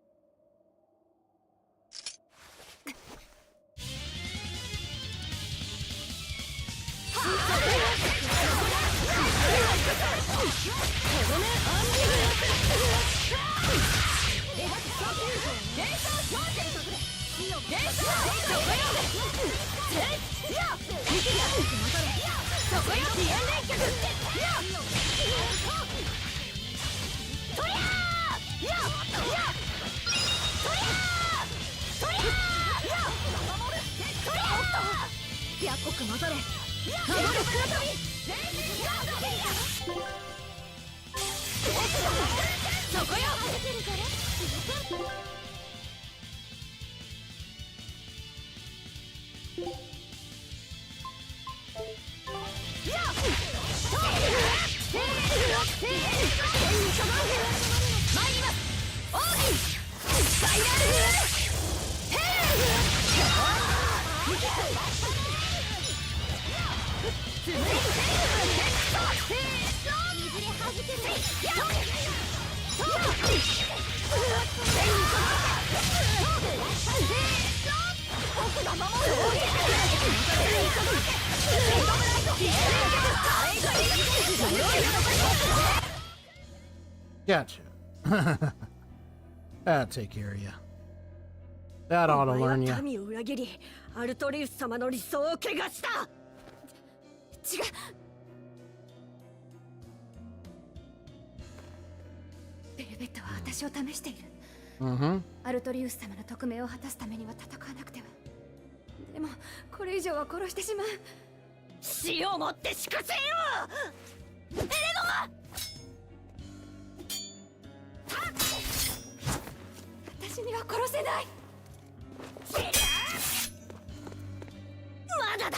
Gotcha. That'll take care of you. That ought to learn you. 民を裏切り、アルトリウス様の理想を汚した。違う。ベルベットは私を試している。アルトリウス様の匿名を果たすためには戦わなくては。でもこれ以上は殺してしまう。死をもって粛清を。エレノア。私には殺せない。まだだ。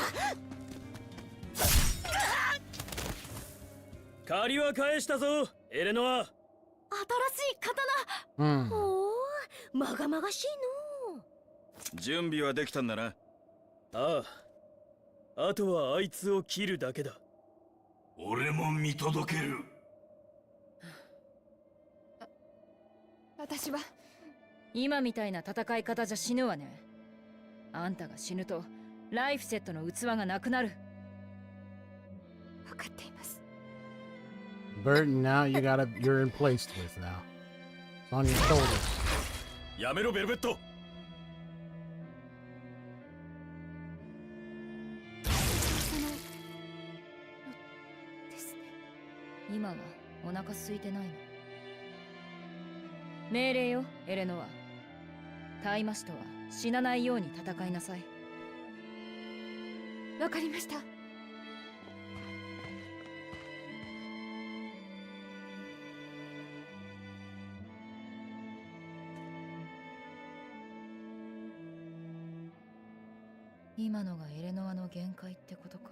借りは返したぞ、エレノア。新しい刀。おお、まがまがしいの。準備はできたんだな。ああ。あとはあいつを切るだけだ。俺も見届ける。私は今みたいな戦い方じゃ死ぬわね。あんたが死ぬとライフセットの器がなくなる。分かっています。Burton, now you're in placed with now. It's on your shoulders. やめろベルベット。ですね。今はお腹空いてないの。命令よ、エレノア。大魔師とは死なないように戦いなさい。わかりました。今のがエレノアの限界ってことか。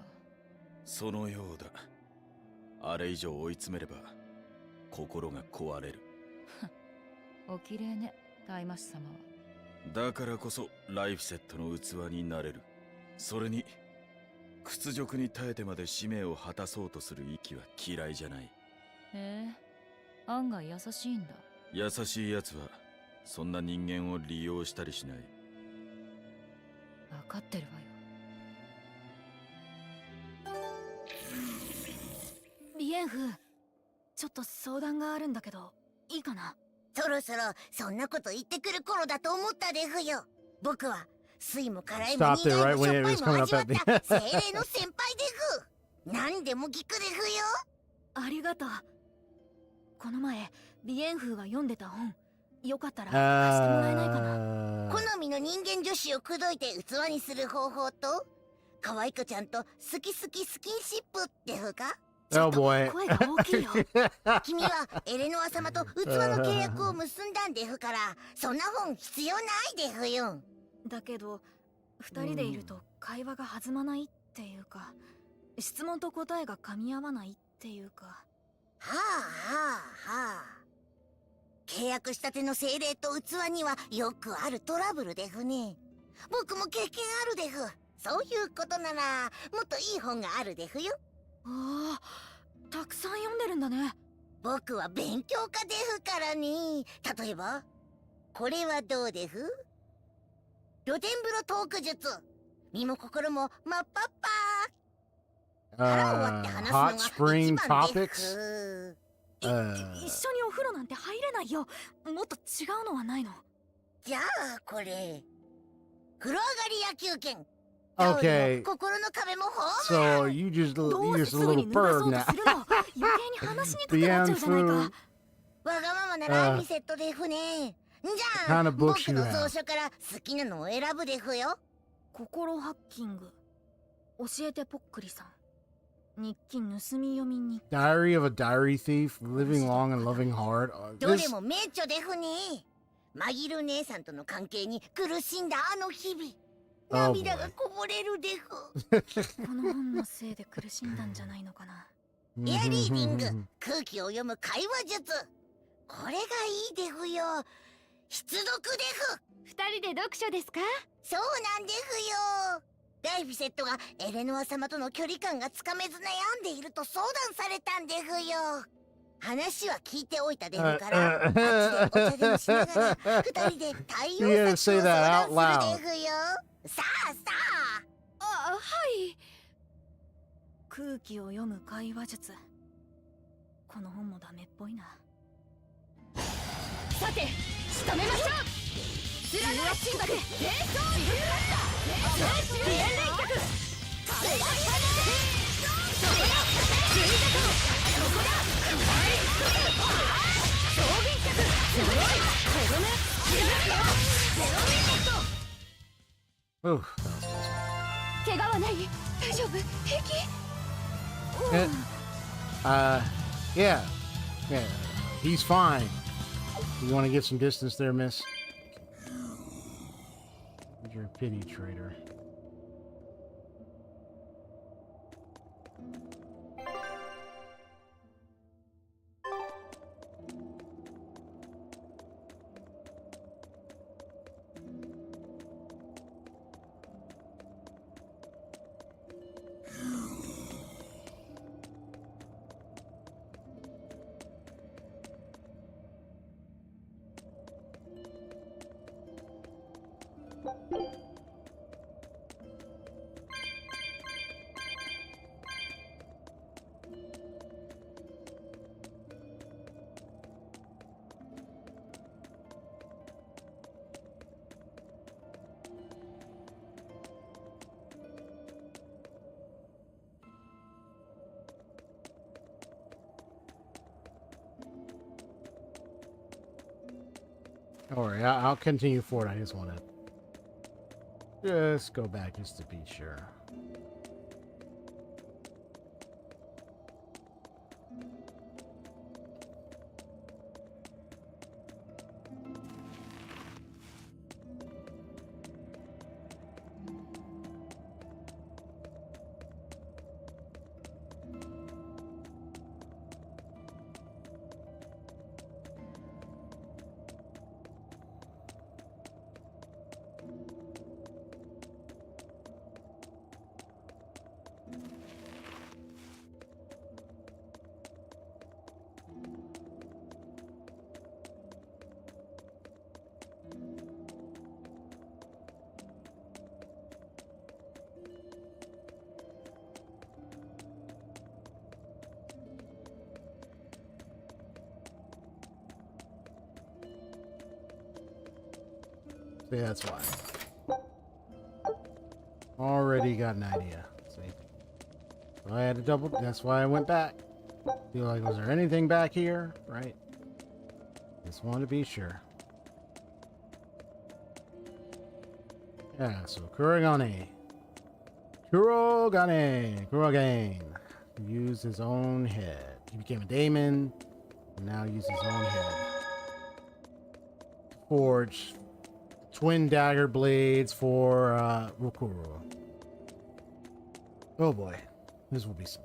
そのようだ。あれ以上追い詰めれば心が壊れる。お綺麗ね、大魔師様は。だからこそライフセットの器になれる。それに屈辱に耐えてまで使命を果たそうとする息は嫌いじゃない。へえ、案外優しいんだ。優しいやつはそんな人間を利用したりしない。分かってるわよ。リエンフ、ちょっと相談があるんだけど、いいかな？そろそろそんなこと言ってくる頃だと思ったでふよ。僕は酸いも辛いも Stopped 苦 it いも right しょ when っ it ぱ was いも coming 味 up わ at った the 精霊の先輩でふ。何でも聞くでふよ。ありがとう。この前リエンフが読んでた本、よかったら貸してもらえないかな？好みの人間女子を口説いて器にする方法と、可愛い子ちゃんと好き好きスキンシップってふか。 Oh boy. 声が大きいよ。君はエレノア様と器の契約を結んだんでふから、そんな本必要ないでふよ。だけど二人でいると会話が弾まないっていうか、質問と答えが噛み合わないっていうか。はあはあはあ。契約したての精霊と器にはよくあるトラブルでふね。僕も経験あるでふ。そういうことならもっといい本があるでふよ。ああ、たくさん読んでるんだね。僕は勉強家でふからね。例えばこれはどうでふ？露天風呂トーク術。身も心も真っぱっぱ。腹を割って話すのが Hot spring 一番で topics? ふ。一緒にお風呂なんて入れないよ。もっと違うのはないの？じゃあこれ風呂上がり野球券。 Okay. 心の壁もホーム So you just ど you うせ just す a ぐ little に脱が perv そうと now. するの。余計に話しにくくなっちゃうじゃないか。わがままならミセットでふね。じゃあ Kind of 僕 books you の have. 蔵書から好きなのを選ぶでふよ。心ハッキング。教えてぽっくりさん。日記盗み読み日記。 Diary of a Diary Thief, Living Long and Loving Hard. どれ This も名著でふね。マギル姉さんとの関係に苦しんだあの日々。 Oh 涙が boy. こぼれるでふ。この本のせいで苦しんだんじゃないのかな。エアリーディング、空気を読む会話術。これがいいでふよ。必読でふ。二人で読書ですか？そうなんでふよ。ライフセットがエレノア様との距離感がつかめず悩んでいると相談されたんでふよ。話は聞いておいたでふから、あっちでお茶でもしながら二人で対応 You gotta 策 say を that 相 out 談す loud. るでふよ。さあさあ。あ、はい。空気を読む会話術。この本もダメっぽいな。さて、仕留めましょう。スラナー神学、霊装自由ラッタ、霊連連脚、壁がそれだ、十字架、そこだ、衝撃脚、すごい、とどめ、知らないよ、ゼロミット。 Oof, that was close. 怪我はない？大丈夫？平気？ Yeah, yeah, he's fine. You want to get some distance there, miss? You're a pity trader. Don't worry, I'll continue forward. I just want to just go back just to be sure. Maybe that's why. Already got an idea. See? So I had to double. That's why I went back. Feel like, was there anything back here? Right? Just wanted to be sure. Yeah, so Kurogane. Kurogane. Used his own head. He became a daemon, and now uses his own head. Forge twin dagger blades for Rokuro. Oh boy, this will be something.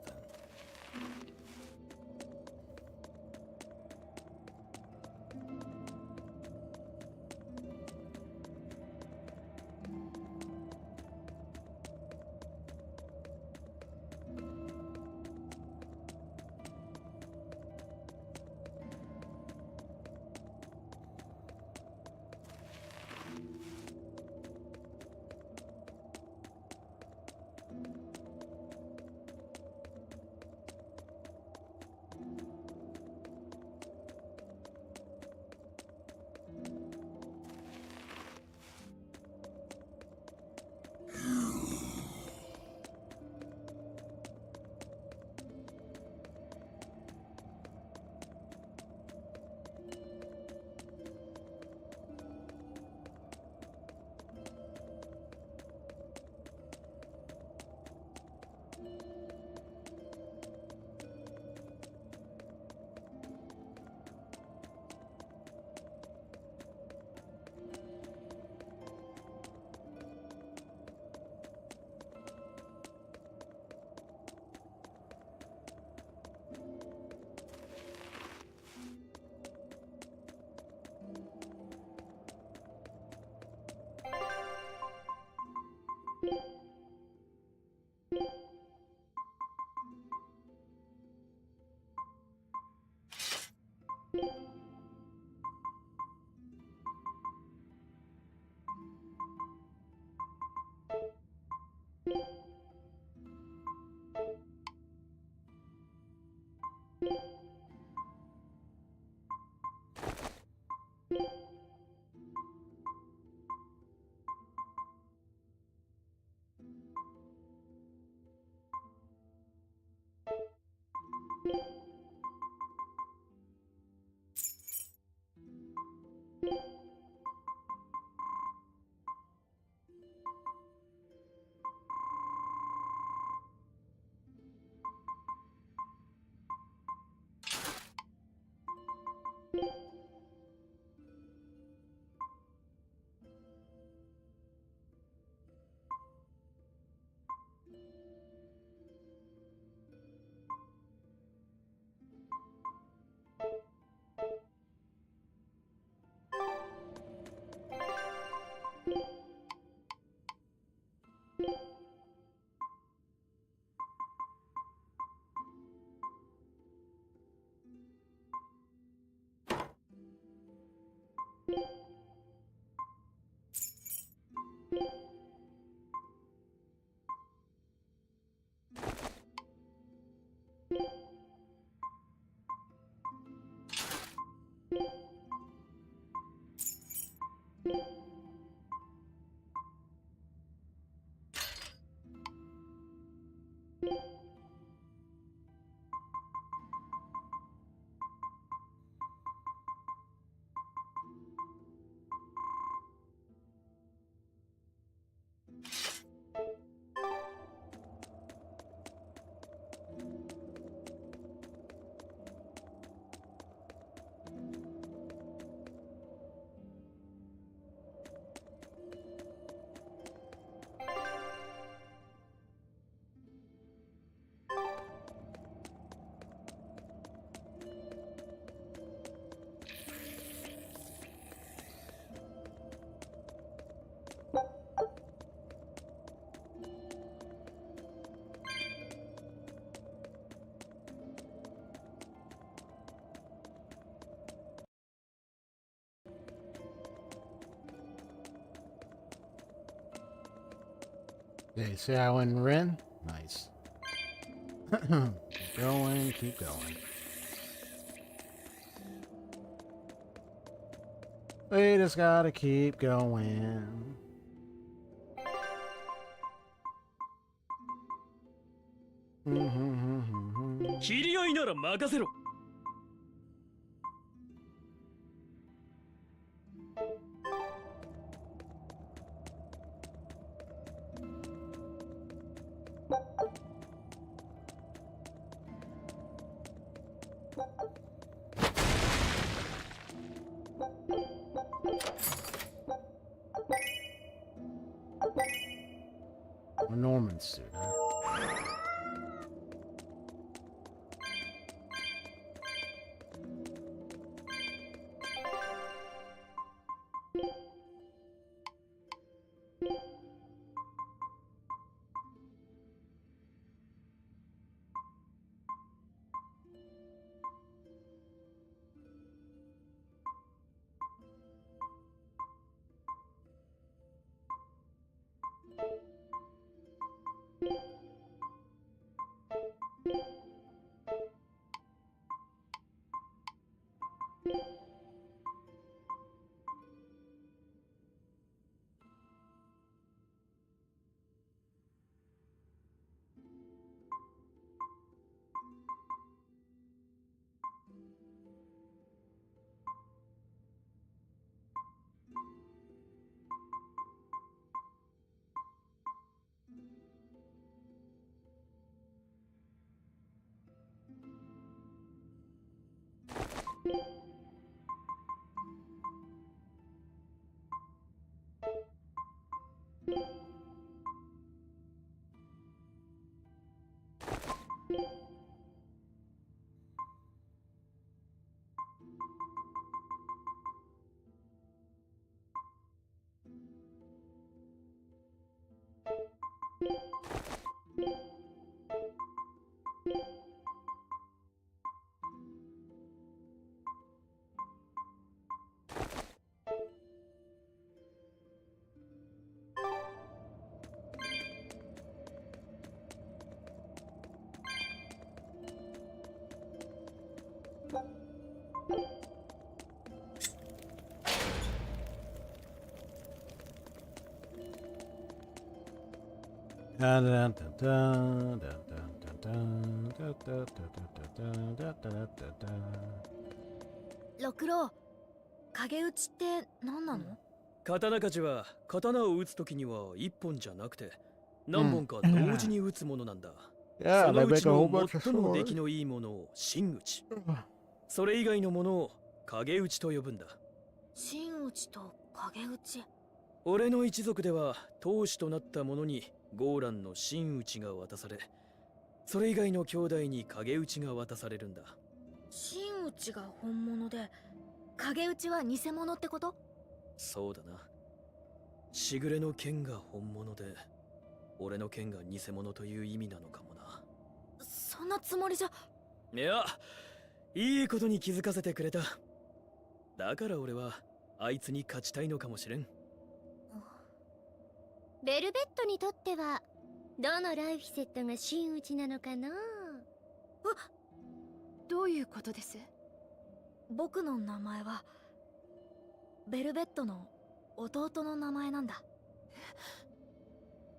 Okay, see how I went and ran? Nice. Keep going, keep going. We just gotta keep going. 切り合いなら任せろ。Norman suit, huh? Dun, dun, dun, dun, dun, dun, dun, dun, dun, dun, dun, dun, dun. 六郎、影打ちって何なの？刀鍛冶は刀を打つときには一本じゃなくて何本か同時に打つものなんだ。Yeah, その they う make ち a の whole bunch of 最も出来 swords. のいいものを真打ち。それ以外のものを影打ちと呼ぶんだ。真打ちと影打ち。俺の一族では当主となった者にゴーランの真打ちが渡され、それ以外の兄弟に影打ちが渡されるんだ。真打ちが本物で影打ちは偽物ってこと？そうだな。しぐれの剣が本物で俺の剣が偽物という意味なのかもな。そんなつもりじゃ。いや、いいことに気づかせてくれた。だから俺はあいつに勝ちたいのかもしれん。ベルベットにとってはどのライフセットが真打ちなのかな。どういうことです？僕の名前はベルベットの弟の名前なんだ。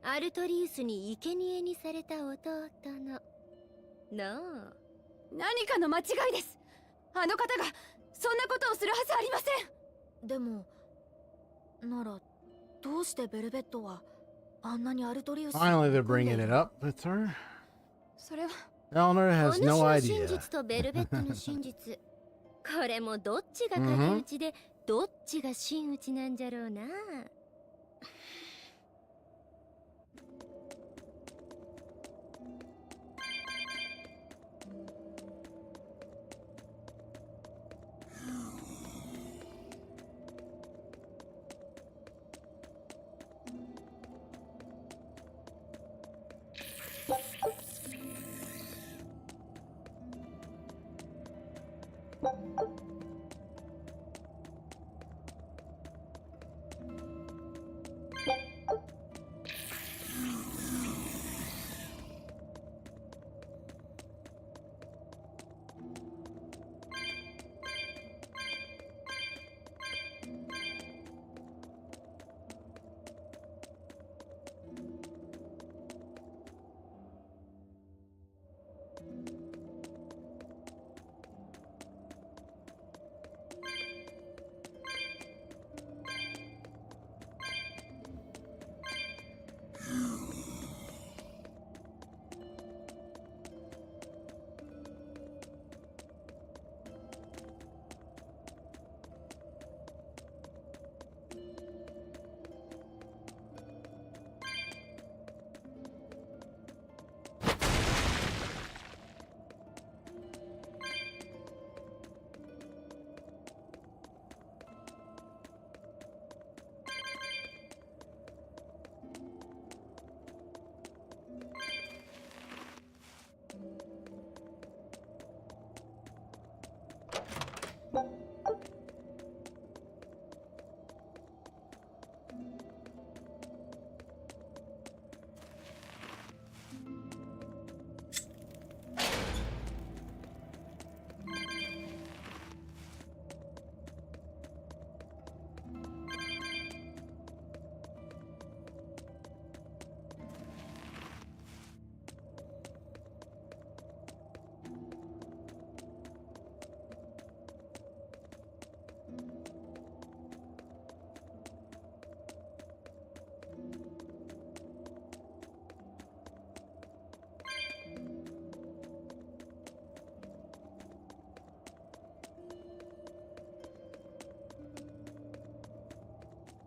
アルトリウスに生贄にされた弟のなあ。何かの間違いです。あの方がそんなことをするはずありません。でもならどうしてベルベットはあんなにアルトリウス Finally, they're bringing it up with her. それは Eleanor お has 主 no の idea. 真実とベルベットの真実これもどっちが影打ちでどっちが真打ちなんじゃろうな。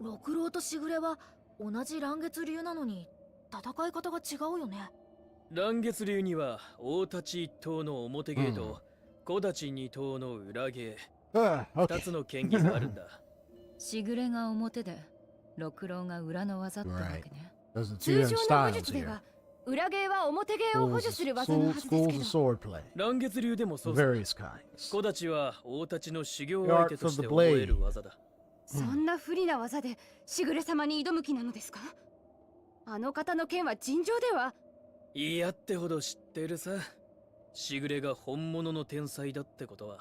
六郎としぐれは同じ乱月流なのに戦い方が違うよね。乱月流には大太刀一頭の表芸と小太刀二頭の裏芸、二つの剣技があるんだ。しぐれが表で六郎が裏の技ってわけね。通常の武術では裏芸は表芸を補助する技のはずですけど、乱月流でもそうさ。 various kinds. 小太刀は大太刀の修行相手として覚える技だ。そんな不利な技でしぐれ様に挑む気なのですか？あの方の剣は尋常では。嫌ってほど知ってるさ。しぐれが本物の天才だってことは、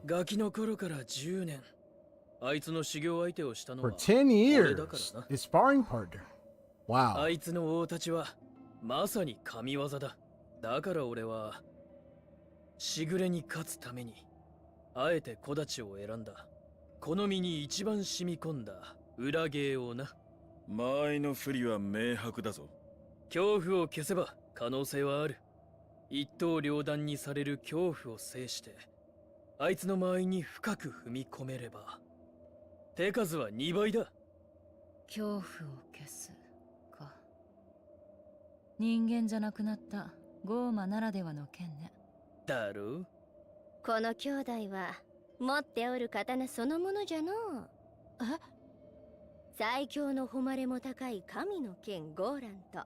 ガキの頃から10年あいつの修行相手をしたの For は10俺だから years, な。 his sparring partner. Wow. あいつの大太刀はまさに神業だ。だから俺はしぐれに勝つためにあえて小太刀を選んだ。好みに一番染み込んだ裏芸をな。間合いの不利は明白だぞ。恐怖を消せば可能性はある。一刀両断にされる恐怖を制してあいつの間合いに深く踏み込めれば手数は2倍だ。恐怖を消すか。人間じゃなくなったゴーマならではの剣ね。だろう。この兄弟は持っておる刀そのものじゃのう。え？最強の誉れも高い神の剣ゴーランと、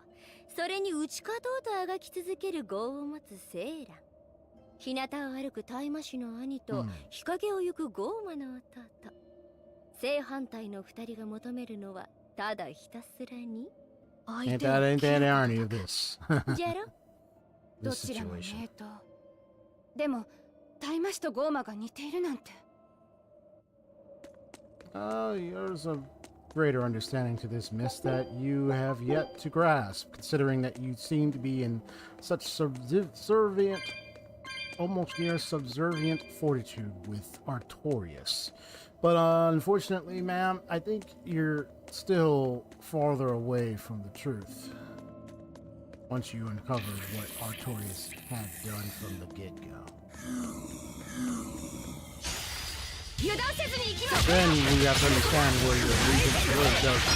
それに打ち勝とうとあがき続ける業を持つセーラン。日向を歩く大魔師の兄と、日陰を行くゴーマの弟。正反対の二人が求めるのはただひたすらに Ain't that irony of this? じゃろ。ど This ちらも名 situation. 刀。でも大魔師とゴーマが似ているなんて。There's a greater understanding to this myth that you have yet to grasp, considering that you seem to be in such subservient, almost near subservient fortitude with Artorias. But unfortunately, ma'am, I think you're still farther away from the truth. Once you uncovered what Artorias had done from the get-go. Then we have to understand where your allegiance really does.「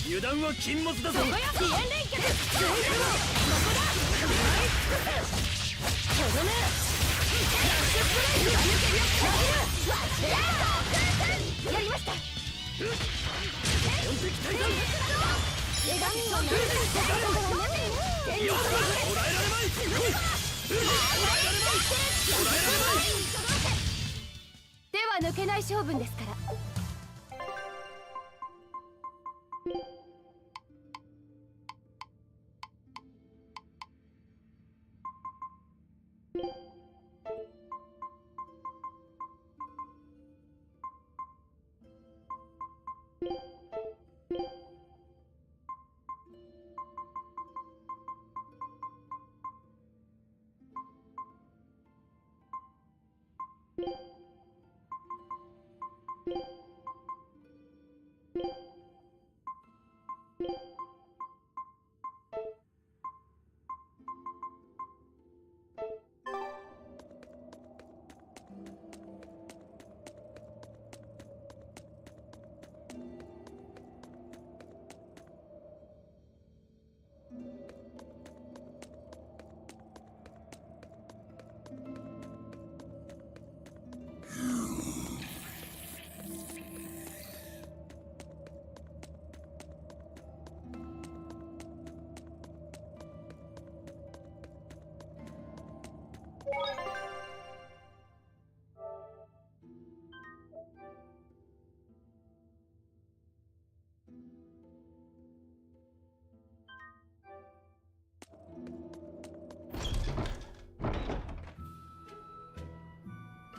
油断は禁物だぞ。やりました。では抜けない性分ですから。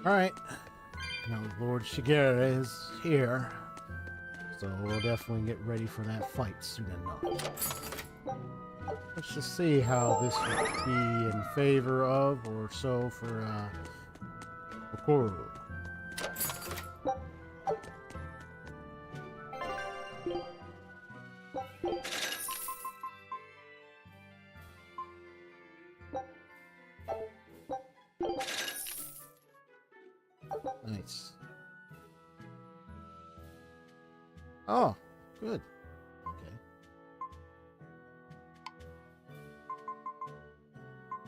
Alright. Now Lord Shigeru is here. So we'll definitely get ready for that fight soon enough. Let's just see how this would be in favor of or so for Okoro. Nice. Oh, good. Okay.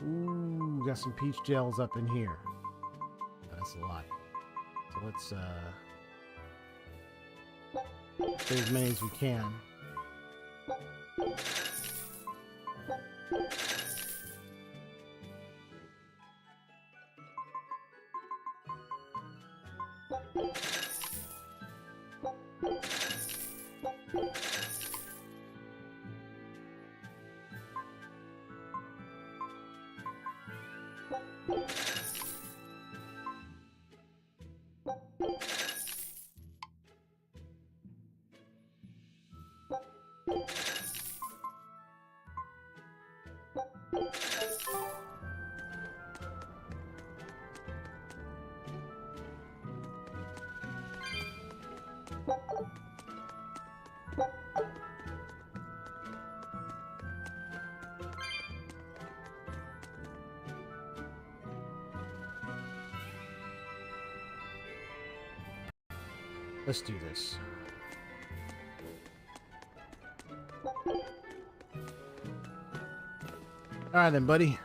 Ooh, got some peach gels up in here. That's a lot. So let's get as many as we can. Let's do this. Alright then, buddy.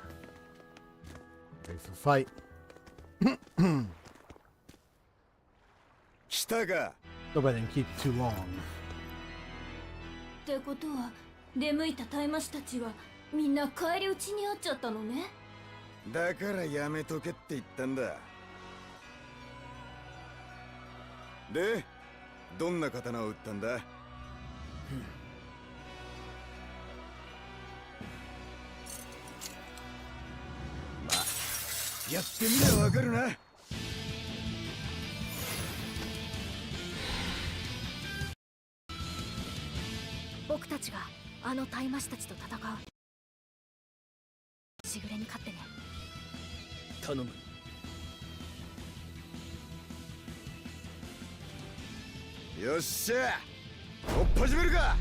Ready for the fight. Hope I didn't keep you too long. ってことは出向いた大魔師たちはみんな返り討ちにあっちゃったのね。だからやめとけって言ったんだ。で、どんな刀を撃ったんだ？まあ、やってみりゃわかるな。僕たちがあの大魔師たちと戦う。しぐれに勝ってね。頼む。よっしゃ、追っ始めるか。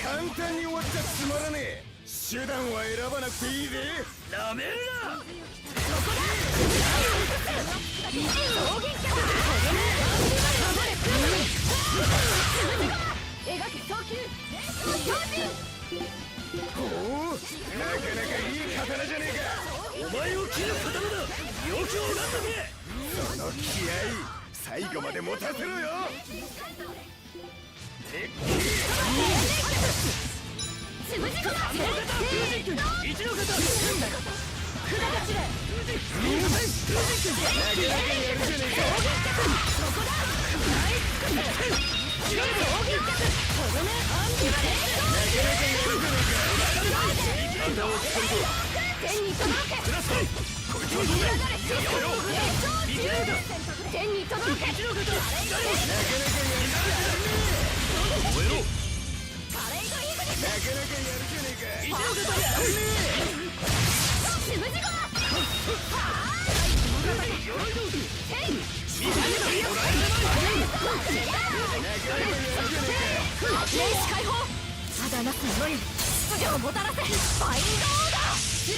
簡単に終わっちゃつまらねえ。手段は選ばなくていいぜ。なめるな。おお、なかなかいい刀じゃねえか。お前を切る刀だ。よく拝んどけ。その気合最後まで持たせろよ。ただなすのに秩序をもたらせ。バインドオーダー。痛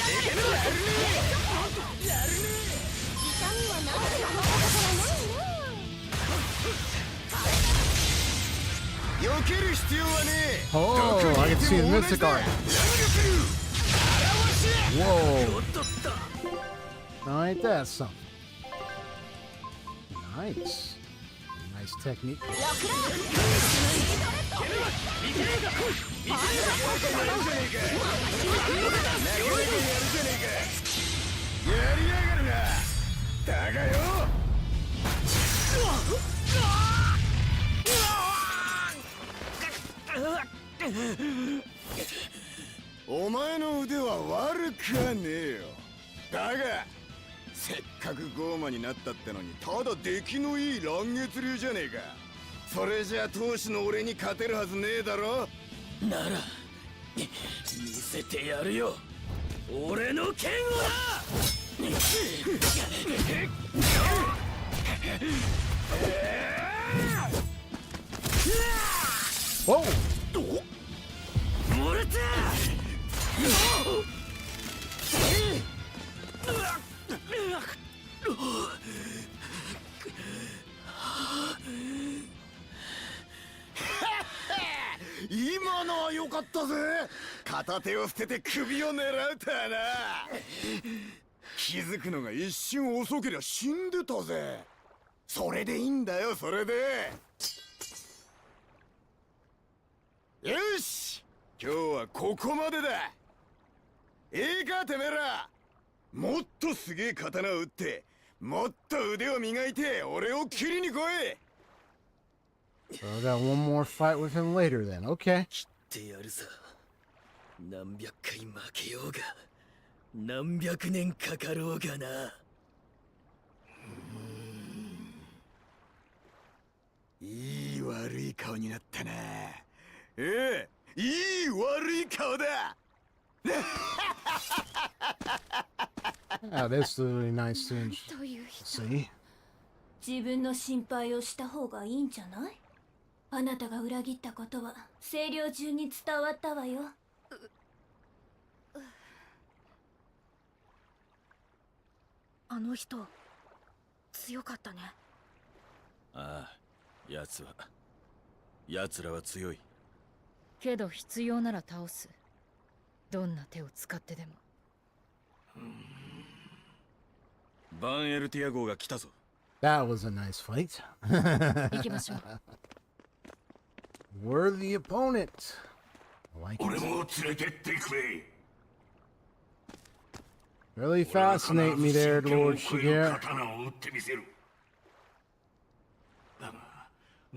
みは何でもだからないな。避ける必要はねえ。Oh, I can see the mystic art. Whoa. Ain't that something? Nice. Nice technique. やりやがるな。だがよ。お前の腕は悪くはねえよ。だがせっかくゴーマになったってのにただ出来のいい乱月流じゃねえか。それじゃ当主の俺に勝てるはずねえだろ。なら見せてやるよ、俺の剣をな。Whoa! モルタ今のは良かったぜ。片手を捨てて首を狙うとはな。気づくのが一瞬遅けりゃ死んでたぜ。それでいいんだよ、それで。よし、今日はここまでだ。いいかてめえら、もっとすげえ刀を打ってもっと腕を磨いて俺を切りに来い。 So I got one more fight with him later then. Okay. 切ってやるさ。何百回負けようが何百年かかろうがな。いい悪い顔になったな。ええ、いい悪い顔だ。Oh, that's really nice to という人 see. 自分の心配をした方がいいんじゃない？あなたが裏切ったことは清涼中に伝わったわよ。あの人強かったね。ああ、奴らは強い。けど必要なら倒す。どんな手を使ってでも。バンエルティア号が来たぞ。That was a nice fight. 行きましょう。Worthy opponent. I like 俺 it. も連れてってくれ。 Really fascinate me there, Lord Shigeru. 刀を打ってみせる。だが、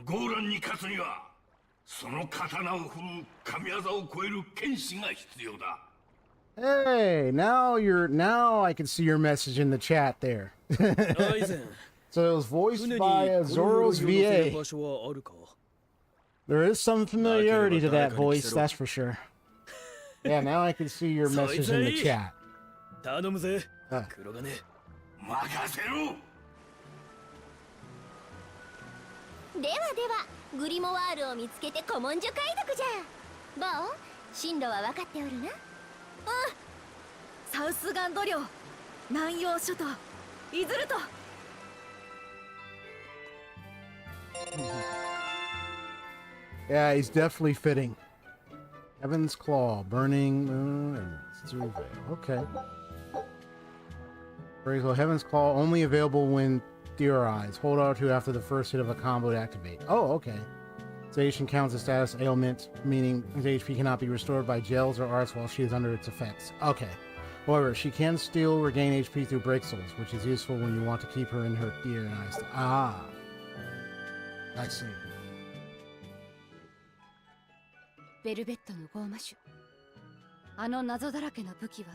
ゴーランに勝つには、その刀を振るう神業を超える剣士が必要だ。Hey, now I can see your message in the chat there. アイゼン、 So it was voiced 船に by この Zoro's 鎧を乗せる VA. 場所はあるか？ There is some familiarity to that voice, that's for sure. Yeah, now I can see your message in the chat. 頼むぜ、あ黒金。任せろ。ではでは、グリモワールを見つけて古文書解読じゃ。どう？進路は分かっておるな。サウスガンド領、南洋諸島、イズルト。Yeah, he's definitely fitting. Heaven's Claw, Burning Moon, and Stew Veil. Okay. Very well. Heaven's Claw only available when theorized. Hold R2 after the first hit of a combo to activate. Oh, okay. Station counts as status ailment, meaning his HP cannot be restored by gels or arts while she is under its effects. Okay. However, she can still regain HP through Break Souls, which is useful when you want to keep her in her theorized. Ah. I see. ベルベットのゴーマ種。あの謎だらけの武器は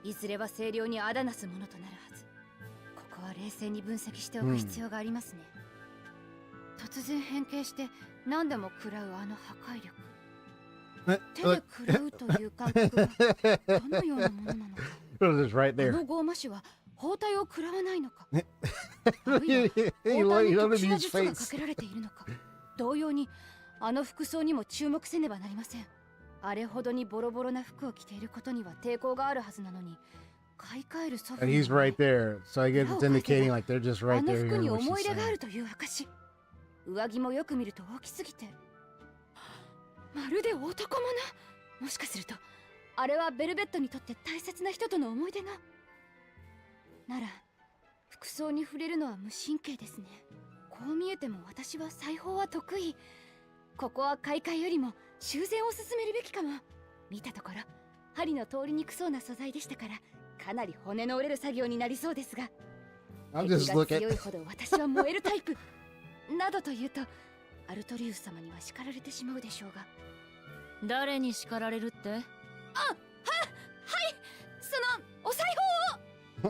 いずれは清涼にあだなすものとなるはず。ここは冷静に分析しておく必要がありますね。突然変形して何でも食らうあの破壊力。手で食らうという感覚はどのようなものなのか。It was just right あ there. のゴーマ種は包帯を食らわないのか。 he あるいは包帯に let 特 him 殊な use 術がか face. けられているのか。同様にあの服装にも注目せねばなりません。あれほどにボロボロな服を着ていることには抵抗があるはずなのに、買い替える祖父 And he's right there. So I guess it's indicating like they're just あ right の there 服 hearing に what 思 she's い入れがあ saying. るという証。上着もよく見ると大きすぎてまるで男物。もしかするとあれはベルベットにとって大切な人との思い出が。なら服装に触れるのは無神経ですね。こう見えても私は裁縫は得意。ここは買い替えよりも修繕を進めるべきかも。見たところ針の通りにくそうな素材でしたからかなり骨の折れる作業になりそうですが、 I'm 敵 just が looking. 強いほど私は燃えるタイプなどと言うとアルトリウス様には叱られてしまうでしょうが。誰に叱られるって？はい、そのお裁縫を。あな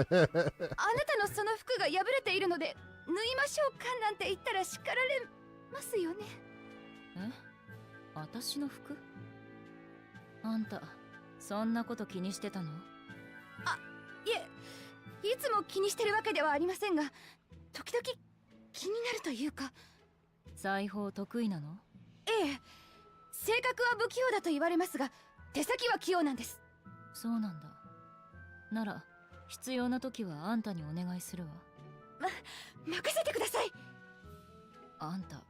たのその服が破れているので縫いましょうかなんて言ったら叱られますよね。え、私の服？あんたそんなこと気にしてたの？いえ、いつも気にしてるわけではありませんが、時々気になるというか。裁縫得意なの？ええ、性格は不器用だと言われますが、手先は器用なんです。そうなんだ。なら必要な時はあんたにお願いするわ。任せてください。あんた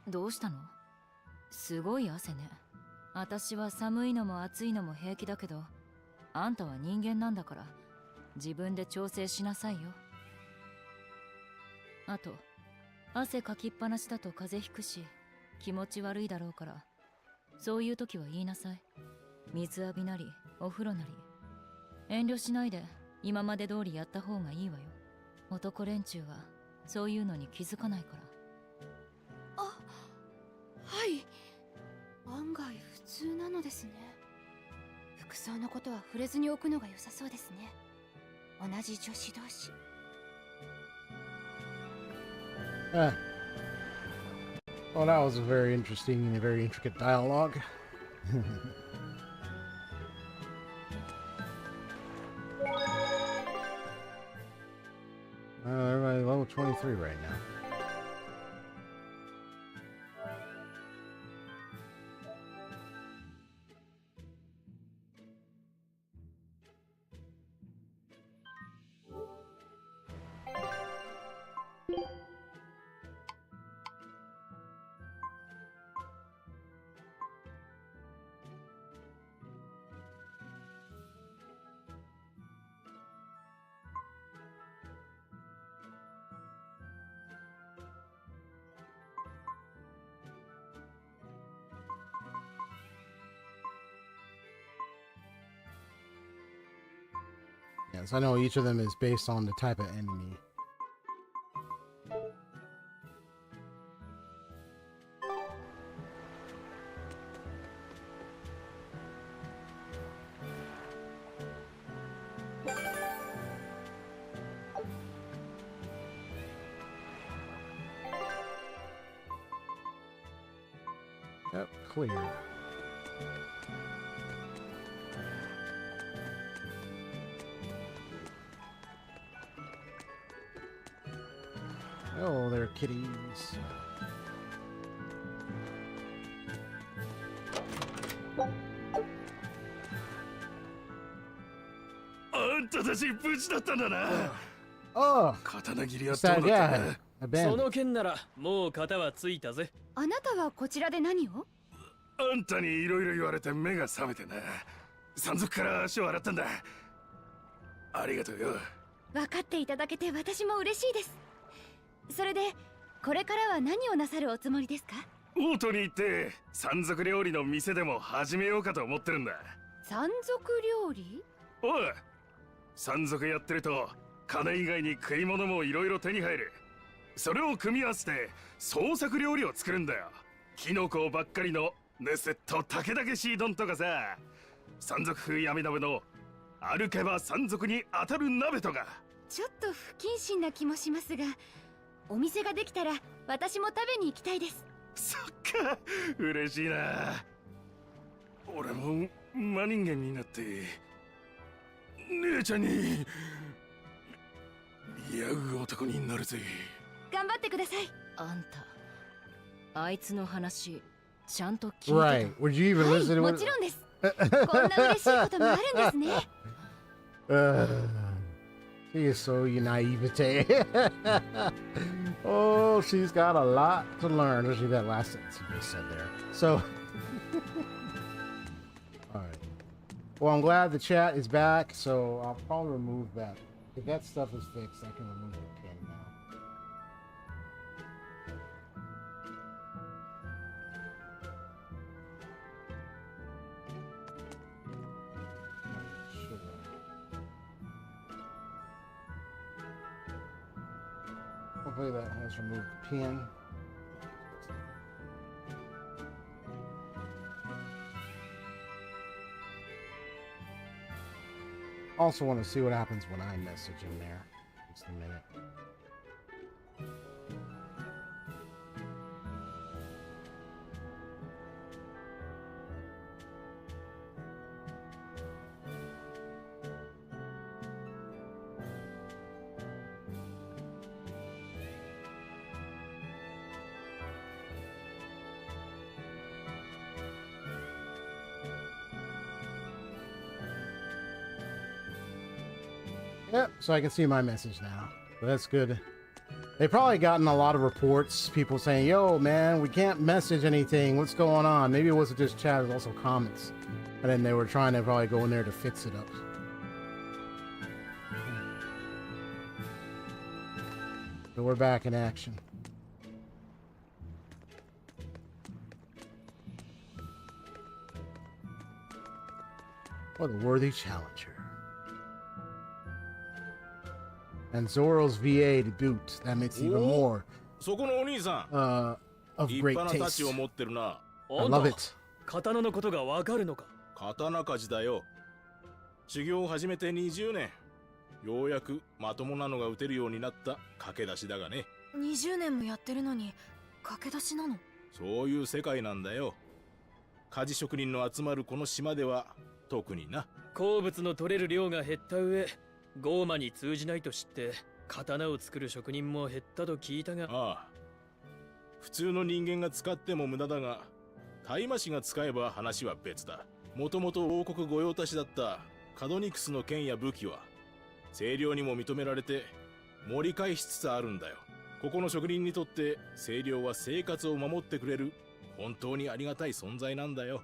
どうしたの？すごい汗ね。私は寒いのも暑いのも平気だけど、あんたは人間なんだから自分で調整しなさいよ。あと汗かきっぱなしだと風邪ひくし気持ち悪いだろうから、そういう時は言いなさい。水浴びなりお風呂なり遠慮しないで今まで通りやった方がいいわよ。男連中はそういうのに気づかないから。はい、案外普通なのですね。服装のことは触れずに置くのが良さそうですね。同じ女子同士。Well, that was a very interesting and a very intricate dialogue. Everybody level 23 right now. Yes, I know each of them is based on the type of enemy. Yep, clear. Oh, they're kitties. あんたたち無事だったんだな。Oh, 刀切りはどう sad, だったん yeah. だ。そ Abandoned. の件ならもう型はついたぜ。あなたはこちらで何を？あんたにいろいろ言われて目が覚めてな。山賊から足を洗ったんだ。ありがとうよ。分かっていただけて私も嬉しいです。それでこれからは何をなさるおつもりですか？オートに行って山賊料理の店でも始めようかと思ってるんだ。山賊料理？おい、山賊やってると金以外に食い物もいろいろ手に入る。それを組み合わせて創作料理を作るんだよ。キノコばっかりのヌスッと竹々しい丼とかさ、山賊風闇鍋の歩けば山賊に当たる鍋とか。ちょっと不謹慎な気もしますが、お店ができたら私も食べに行きたいです。そっか、嬉しいな。俺も真人間になって姉ちゃんに似合う男になるぜ。頑張ってください。あんたあいつの話ちゃんと聞いてた？ Right. Would you even はい、 listen to も it? ちろんです。こんな嬉しいこともあるんですね。She is so naivete. Oh, she's got a lot to learn. Especially that last sentence you just said there. So, all right. Well, I'm glad the chat is back. So I'll probably remove that. If that stuff is fixed, I can remove the pin now. Hopefully that has removed the pin. Also want to see what happens when I message him there. Just a minute. Yep, so I can see my message now. So that's good. They probably gotten a lot of reports, people saying, yo, man, we can't message anything. What's going on? Maybe it wasn't just chat, it was also comments. And then they were trying to probably go in there to fix it up. So we're back in action. What a worthy challenger. And Zoro's VA to boot. That makes even more of great taste. I love it. 刀のことがわかるのか。刀鍛冶だよ。修行を始めて20年。ようやくまともなのが打てるようになった駆け出しだがね。20年もやってるのに駆け出しなの？そういう世界なんだよ。鍛冶職人の集まるこの島では特にな。鉱物の取れる量が減った上、ゴーマに通じないと知って刀を作る職人も減ったと聞いたが。ああ、普通の人間が使っても無駄だが、大魔師が使えば話は別だ。もともと王国御用達だったカドニクスの剣や武器は清涼にも認められて盛り返しつつあるんだよ。ここの職人にとって清涼は生活を守ってくれる本当にありがたい存在なんだよ。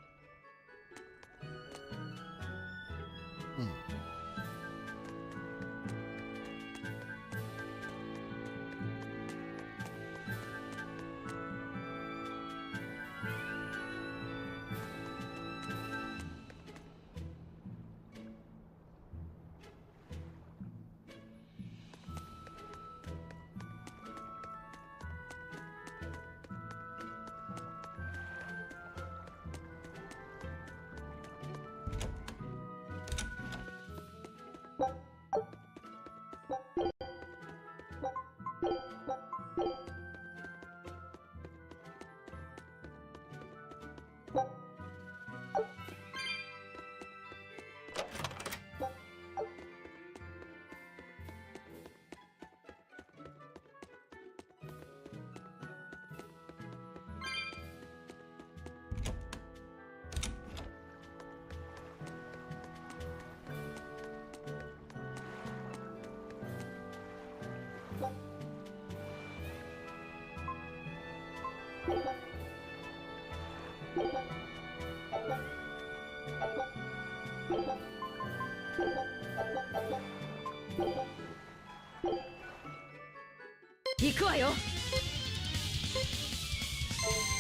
行くわよ。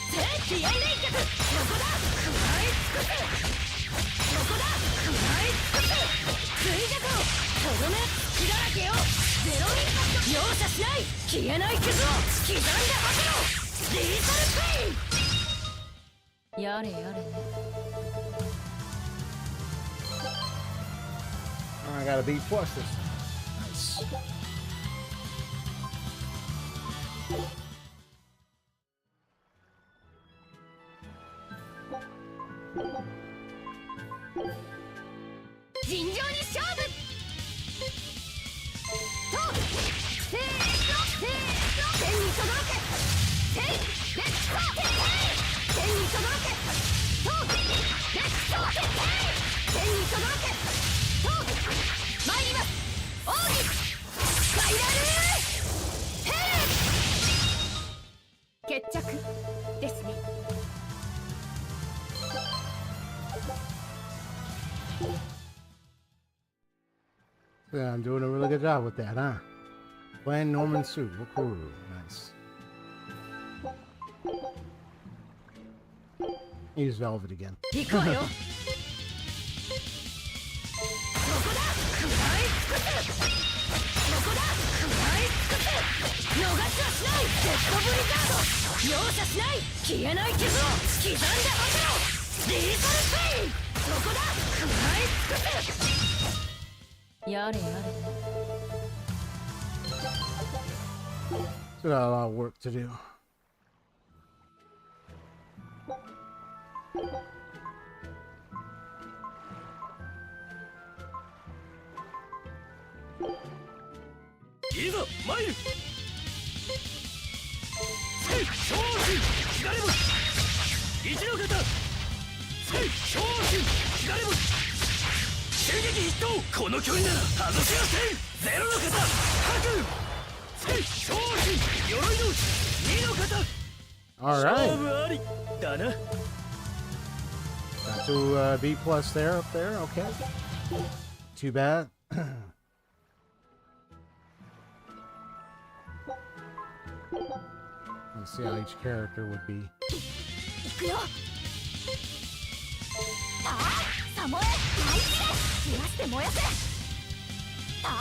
聖気炎連脚、ここだ。食らい尽くす。ここだ。食らい尽くす。追逆をとどめ血だらけよ。ゼロインパクト。容赦しない。消えない傷を刻んで吐けろ。リーサルペイン。やれやれね。I got a B plus this time. Nice. Yeah, I'm doing a really good job with that, huh? Plain Norman suit, Wakuru, nice. Use velvet again. やれやれ。 Still got a lot of work to do. All right. Got to B plus there, up there. Okay. Too bad. Let's see how each character would be. 行くよ。さあ、サモエ、大地で燃やして燃やせ。さあ、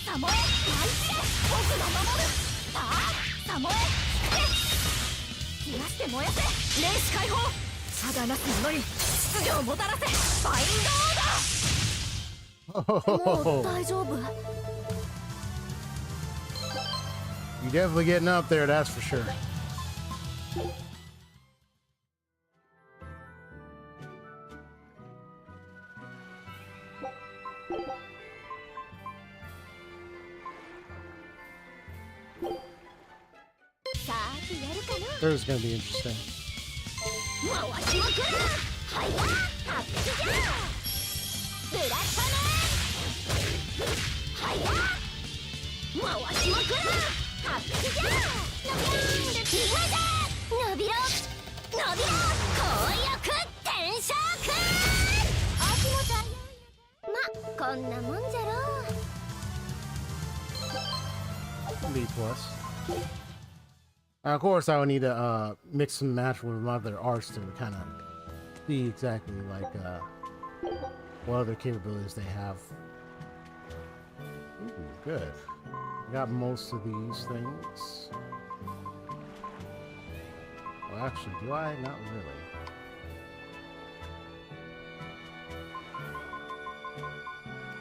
サモエ、大地で僕が守る。さあ、サモエ、燃やして燃やせ。霊視解放。ただなす者に秩序をもたらせ。バインドオーダー。もう大丈夫。 You definitely getting up there, that's for sure. There's gonna be interesting. 回しまくる。はや、タッチじゃ。ブラッサメ。はや。回しまくる。タッチじゃ。伸びろ。伸びろ。紅翼転生くん。足も大変。ま、こんなもんじゃろう。 B plus. Of course, I would need to mix and match with my other arts to kind of see exactly like what other capabilities they have. Ooh, good. I got most of these things. Well, actually, do I? Not really.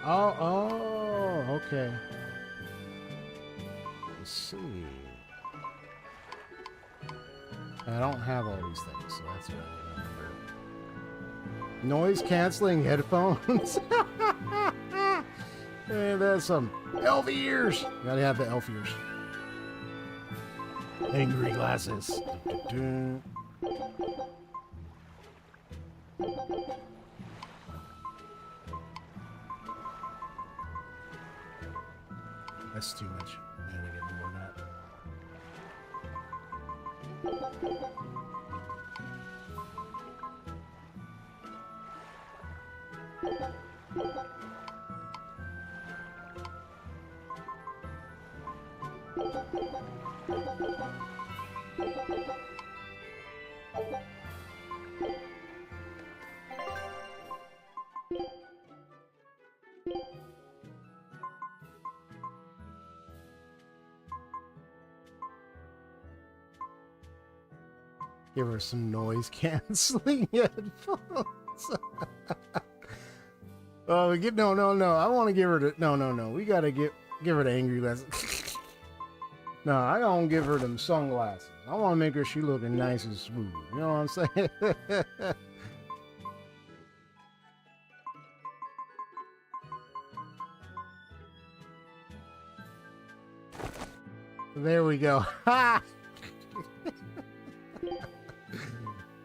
Oh, okay. Let's see. I don't have all these things, so that's what I remember. Noise canceling headphones. Hey, that's some elf ears. Gotta have the elf ears. Angry glasses. That's too much. I gotta get more of that. Give her some noise canceling headphones. Oh, no. I want to give her the no. We gotta give her the angry glasses. No, I don't give her them sunglasses. I want to make her she looking nice and smooth. You know what I'm saying? There we go.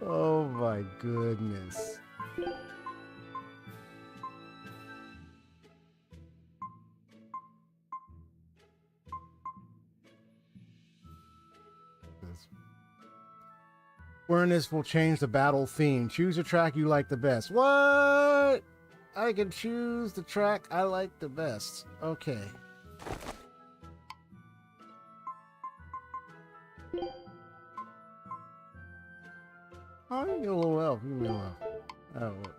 Oh my goodness. Furnace will change the battle theme. Choose a track you like the best. What? I can choose the track I like the best. Okay. Oh, you get a little elf. You get a little elf. Oh, look.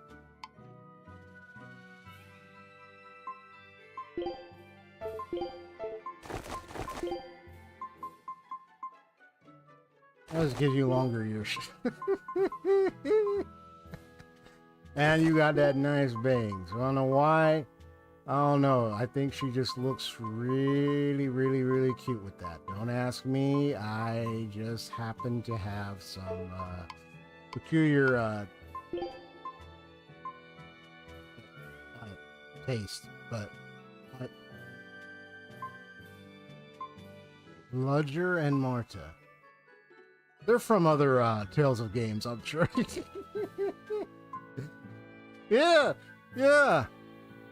I'll just give you longer ears. And you got that nice bangs. I don't know why I don't know. I think she just looks really, really, really cute with that. Don't ask me. I just happen to have some peculiar taste, but Ludger and Marta. They're from other Tales of Games, I'm sure. Yeah, yeah,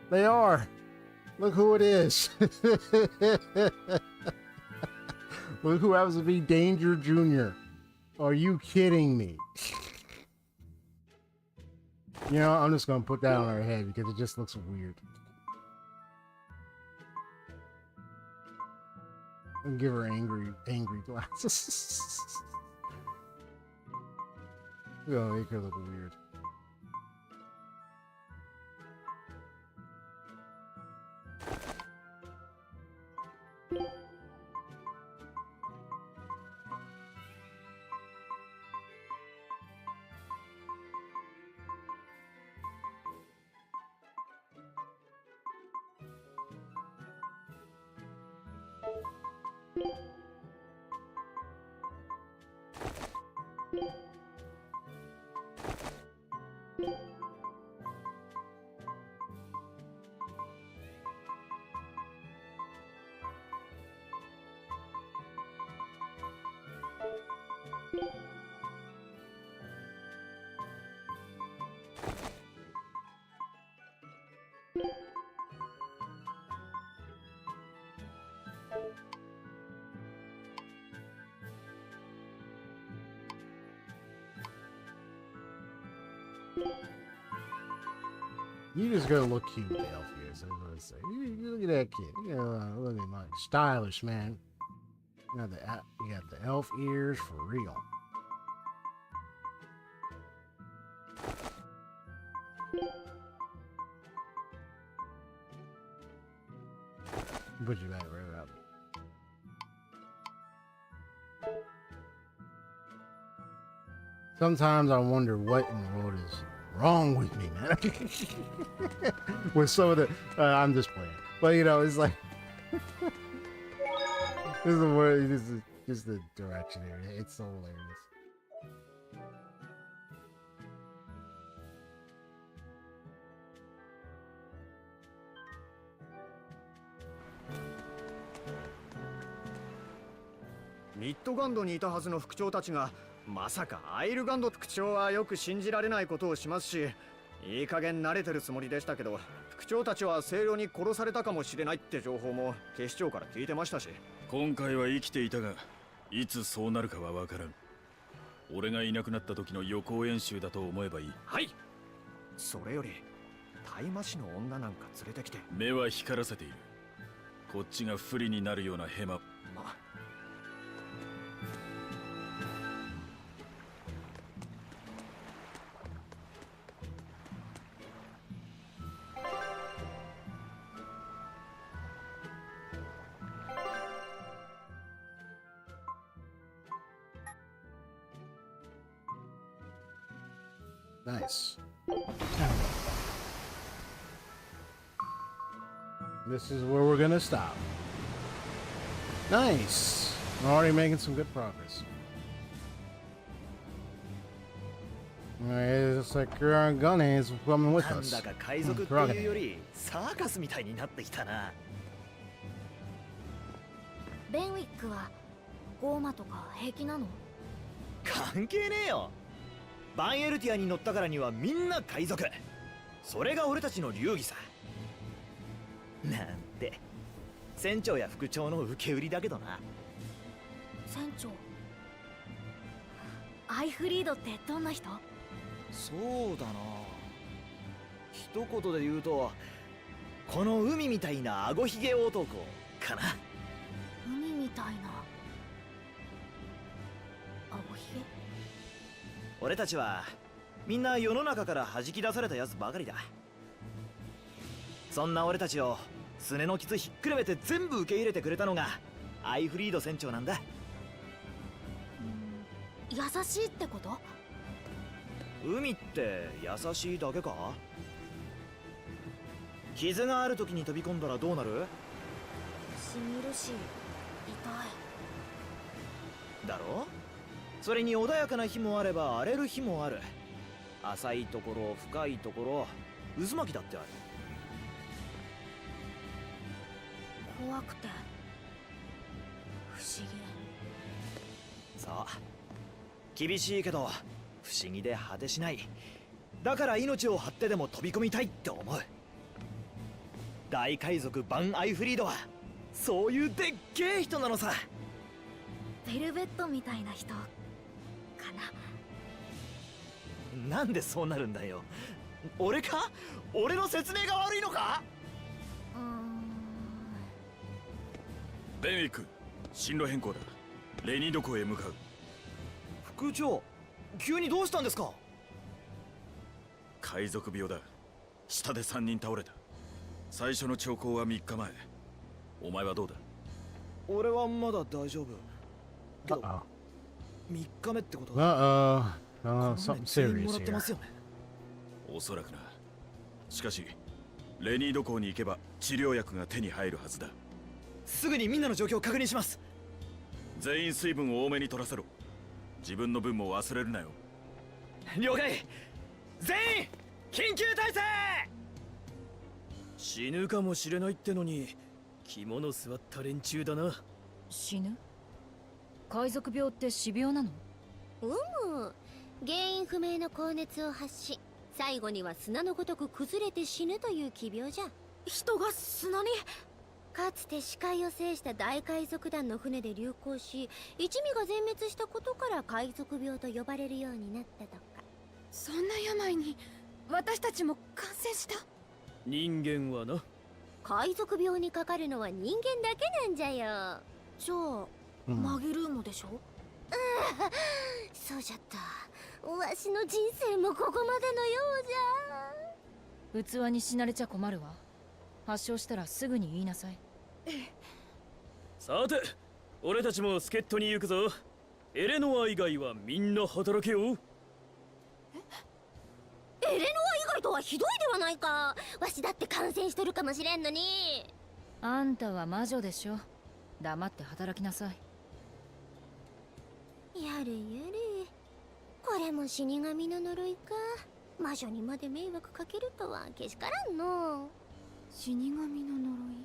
they are. Look who it is. Look who happens to be Danger Jr. Are you kidding me? You know, I'm just gonna put that on her head because it just looks weird. And give her angry glasses. Gonna make her look weird. You just gotta look cute, the elf here. So I'm gonna say, look at that kid. You know, look at my stylish man. You got the elf ears for real. Put you back right up. Sometimes I wonder what in the world is wrong with me, man. With some of the, I'm just playing, but you know, it's like this is the word. This is just the direction here. It's so hilarious.ミッドガンドにいたはずの副長たちがまさかアイルガンド。副長はよく信じられないことをしますし、いい加減慣れてるつもりでしたけど、副長たちは清涼に殺されたかもしれないって情報も警視庁から聞いてましたし。今回は生きていたが、いつそうなるかは分からん。俺がいなくなった時の予行演習だと思えばいい。はい。それより大麻師の女なんか連れてきて。目は光らせている。こっちが不利になるようなヘマ。Nice. This is where we're gonna stop. Nice. We're already making some good progress. It looks like our gun is coming with us. なんだか海賊っていうよりサーカスみたいになってきたな。ベンウィックはゴーマとか平気なの？関係ねえよ。バンエルティアに乗ったからにはみんな海賊。それが俺たちの流儀さ。なんて船長や副長の受け売りだけどな。船長アイフリードってどんな人？そうだな、一言で言うとこの海みたいなあごひげ男かな。海みたいなあごひげ？俺たちはみんな世の中から弾き出されたやつばかりだ。そんな俺たちをすねの傷ひっくるめて全部受け入れてくれたのがアイフリード船長なんだ。優しいってこと？海って優しいだけか？傷がある時に飛び込んだらどうなる？しみるし痛い。だろ？それに穏やかな日もあれば荒れる日もある。浅いところ、深いところ、渦巻きだってある。怖くて不思議。そう、厳しいけど不思議で果てしない。だから命を張ってでも飛び込みたいって思う。大海賊バン・アイフリードはそういうでっけえ人なのさ。ベルベットみたいな人かな。なんでそうなるんだよ。俺か？俺の説明が悪いのか？ベンウィック、進路変更だ。レニード港へ向かう。副長、急にどうしたんですか？海賊病だ。下で3人倒れた。最初の兆候は3日前。お前はどうだ？俺はまだ大丈夫けど、3日目ってことは something 全員 serious もらってま here. すよね。おそらくな。しかしレニード港に行けば治療薬が手に入るはずだ。すぐにみんなの状況を確認します。全員水分を多めに取らせろ。自分の分も忘れるなよ。了解。全員緊急態勢。死ぬかもしれないってのに肝の据わった連中だな。死ぬ？海賊病って死病なの？原因不明の高熱を発し、最後には砂のごとく崩れて死ぬという奇病じゃ。人が砂に。かつて視界を制した大海賊団の船で流行し、一味が全滅したことから海賊病と呼ばれるようになったとか。そんな病に私たちも感染した？人間はな。海賊病にかかるのは人間だけなんじゃよ。じゃあ、マギルーモでしょ？そうじゃった。わしの人生もここまでのようじゃ。器に死なれちゃ困るわ。発症したらすぐに言いなさい。さて、俺たちも助っ人に行くぞ。エレノア以外はみんな働けよ。エレノア以外とはひどいではないか。わしだって感染しとるかもしれんのに。あんたは魔女でしょ。黙って働きなさい。やれやれ。これも死神の呪いか。魔女にまで迷惑かけるとはけしからんの。死神の呪い。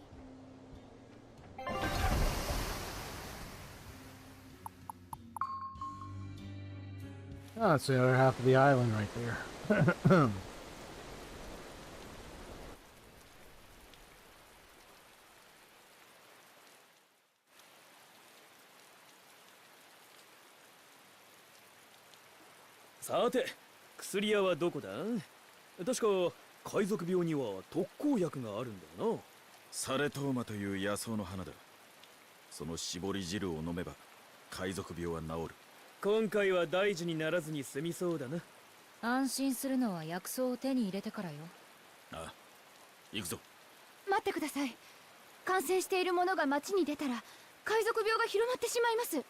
Oh, that's the other half of the island right there. さて、薬屋はどこだ？確か海賊病には特効薬があるんだよな。サレトーマという野草の花だ。その絞り汁を飲めば海賊病は治る。今回は大事にならずに済みそうだな。安心するのは薬草を手に入れてからよ。ああ、行くぞ。待ってください。感染している者が町に出たら海賊病が広まってしまいます。案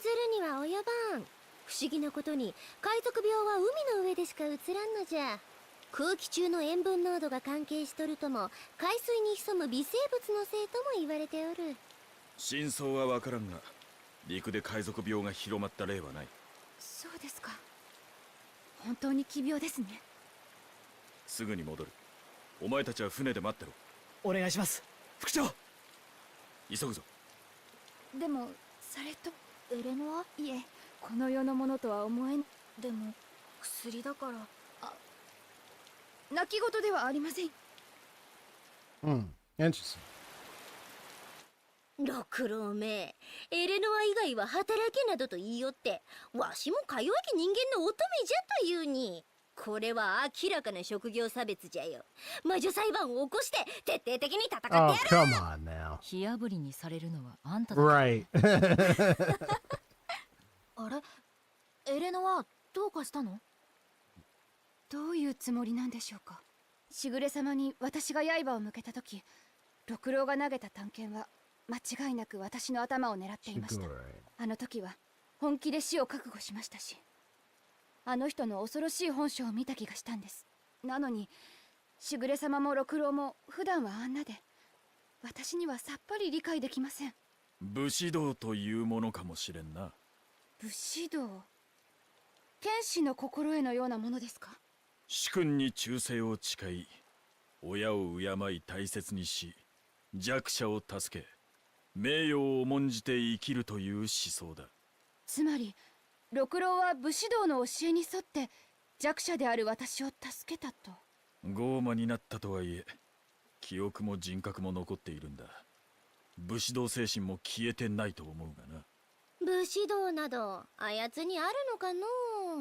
ずるには及ばん。不思議なことに海賊病は海の上でしかうつらんのじゃ。空気中の塩分濃度が関係しとるとも、海水に潜む微生物のせいとも言われておる。真相は分からんが、陸で海賊病が広まった例はない。そうですか。本当に奇病ですね。すぐに戻る。お前たちは船で待ってろ。お願いします、副長。急ぐぞ。でもそれとエレノア？いえ、この世のものとは思えん。でも薬だから。泣き言ではありません。Interesting. 六郎め、エレノア以外は働けなどと言いよって、わしもか弱き人間の乙女じゃというに。これは明らかな職業差別じゃよ。魔女裁判を起こして徹底的に戦ってやる。 Oh, come on now. 火あぶりにされるのはあんただ。Right. あれ、エレノアどうかしたの？どういうつもりなんでしょうか。しぐれ様に私が刃を向けた時、六郎が投げた短剣は間違いなく私の頭を狙っていました。あの時は本気で死を覚悟しましたし、あの人の恐ろしい本性を見た気がしたんです。なのにしぐれ様も六郎も普段はあんなで、私にはさっぱり理解できません。武士道というものかもしれんな。武士道、剣士の心得のようなものですか？主君に忠誠を誓い、親を敬い大切にし、弱者を助け、名誉を重んじて生きるという思想だ。つまり六郎は武士道の教えに沿って弱者である私を助けたと。傲慢になったとはいえ、記憶も人格も残っているんだ。武士道精神も消えてないと思うがな。武士道などあやつにあるのかの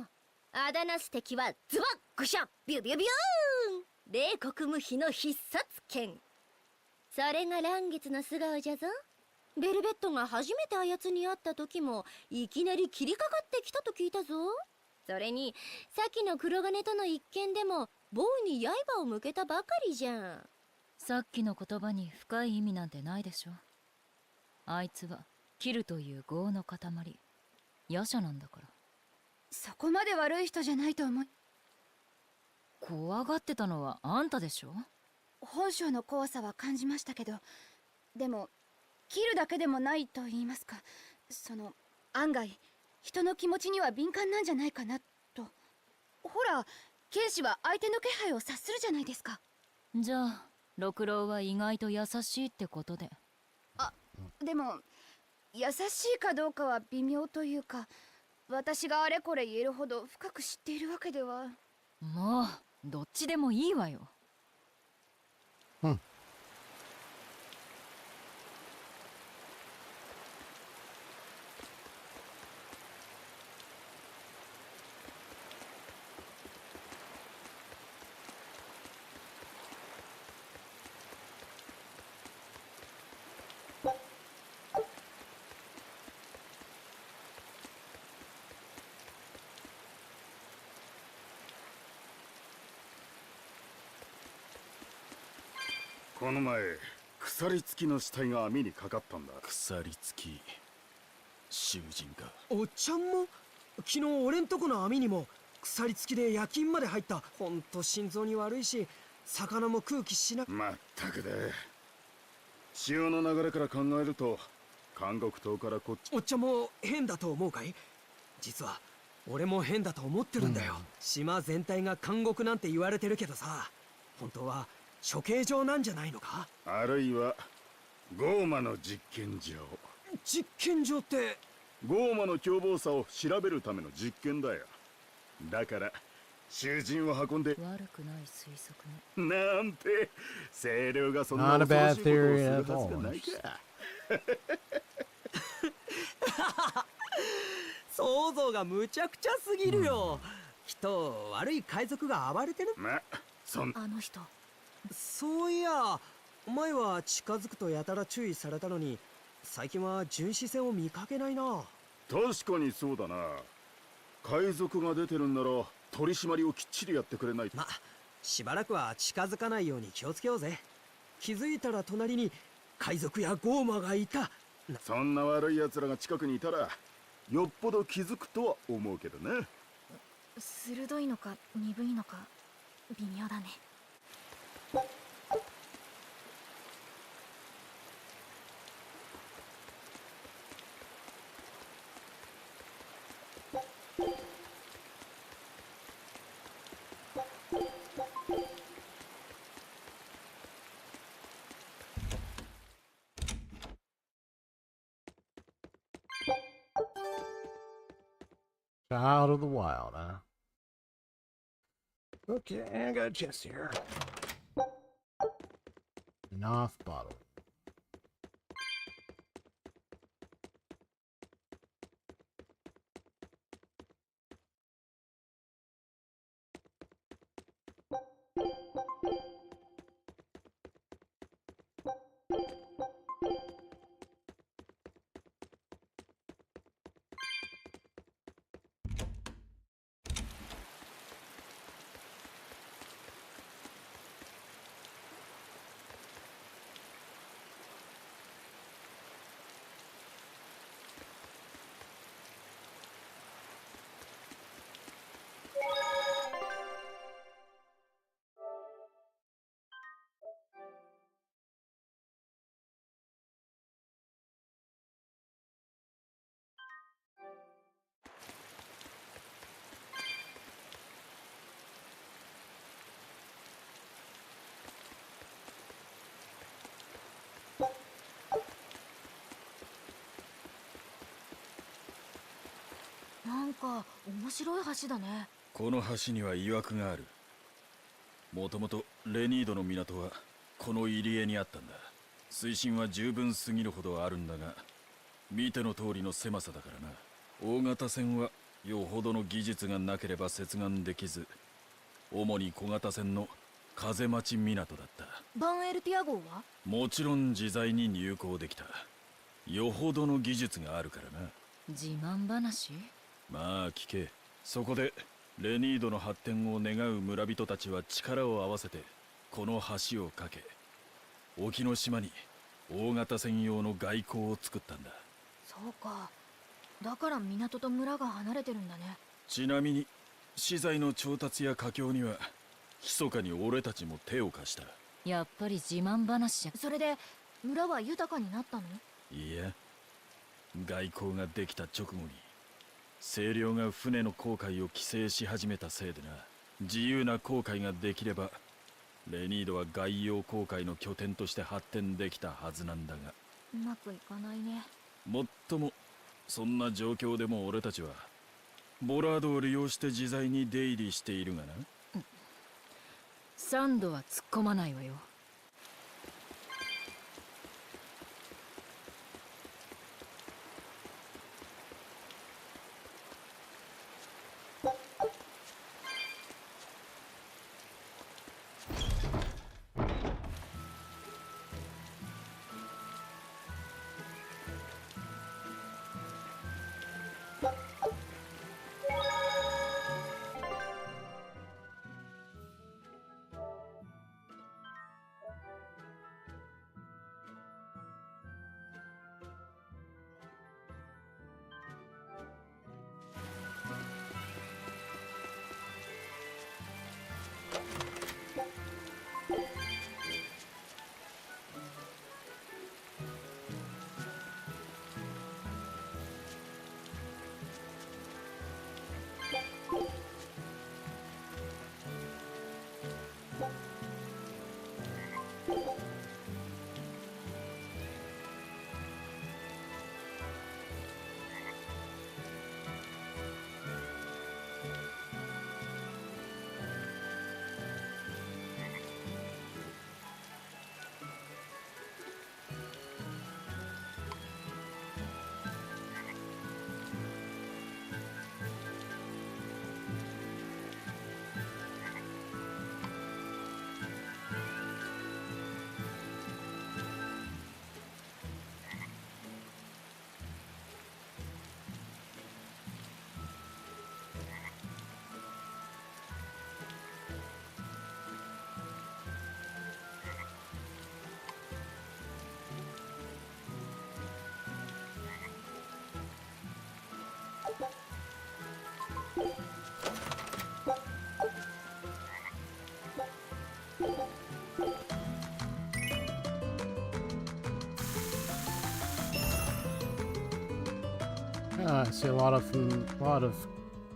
う。あだなす敵はズバッグシャビュビュビューン、冷酷無比の必殺剣。それが嵐月の素顔じゃぞ。ベルベットが初めてあやつに会った時もいきなり切りかかってきたと聞いたぞ。それにさっきの黒金との一件でもボウに刃を向けたばかりじゃん。さっきの言葉に深い意味なんてないでしょ。あいつは切るという業の塊、夜叉なんだから。そこまで悪い人じゃないと思い。怖がってたのはあんたでしょ。本性の怖さは感じましたけど、でも切るだけでもないと言いますか、案外人の気持ちには敏感なんじゃないかなと。ほら、剣士は相手の気配を察するじゃないですか。じゃあ六郎は意外と優しいってことで。でも優しいかどうかは微妙というか、私があれこれ言えるほど深く知っているわけでは。もうどっちでもいいわよ。この前鎖付きの死体が網にかかったんだ。鎖付き囚人か。おっちゃんも昨日俺んとこの網にも鎖付きで夜勤まで入った。ほんと心臓に悪いし、魚も空気しな。まったくだ。潮の流れから考えると韓国島からこっち。おっちゃんも変だと思うかい？実は俺も変だと思ってるんだよ。島全体が監獄なんて言われてるけどさ、本当は処刑場なんじゃないのか？あるいはゴーマの実験場。実験場って？ゴーマの凶暴さを調べるための実験だよ。だから囚人を運んで。悪くない推測ね。なんて清涼がそんな恐ろしいことをするはずがないか。想像がむちゃくちゃすぎるよ。きっと悪い海賊が暴れてる。あの人。そういや、前は近づくとやたら注意されたのに、最近は巡視船を見かけないな。確かにそうだな。海賊が出てるんなら取り締まりをきっちりやってくれないと。しばらくは近づかないように気をつけようぜ。気づいたら隣に海賊やゴーマがいた。そんな悪い奴らが近くにいたらよっぽど気づくとは思うけどね。鋭いのか鈍いのか微妙だね。Child of the Wild, huh? Okay, I got a chest here. An off bottle. 面白い橋だね。この橋には曰くがある。もともとレニードの港はこの入り江にあったんだ。水深は十分すぎるほどあるんだが、見ての通りの狭さだからな。大型船はよほどの技術がなければ接岸できず、主に小型船の風待ち港だった。バンエルティア号はもちろん自在に入港できた。よほどの技術があるからな。自慢話？まあ聞け。そこでレニードの発展を願う村人たちは力を合わせてこの橋を架け、沖の島に大型船用の外交を作ったんだ。そうか。だから港と村が離れてるんだね。ちなみに資材の調達や佳境には密かに俺たちも手を貸した。やっぱり自慢話じゃ。それで村は豊かになったの？いや、外交ができた直後に清涼が船の航海を規制し始めたせいでな。自由な航海ができればレニードは外洋航海の拠点として発展できたはずなんだが、うまくいかないね。もっともそんな状況でも俺たちはボラードを利用して自在に出入りしているがな。サンドは突っ込まないわよ。I see a lot of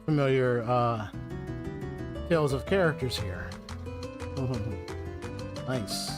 familiar tales of characters here. Nice.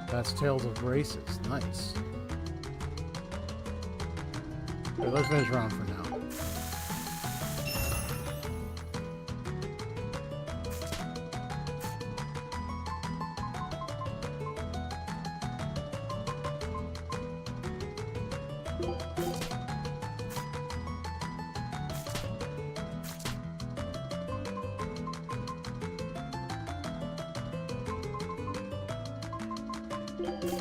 That's Tales of Graces. Nice. Okay, let's finish around for now. This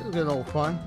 is a good old fun.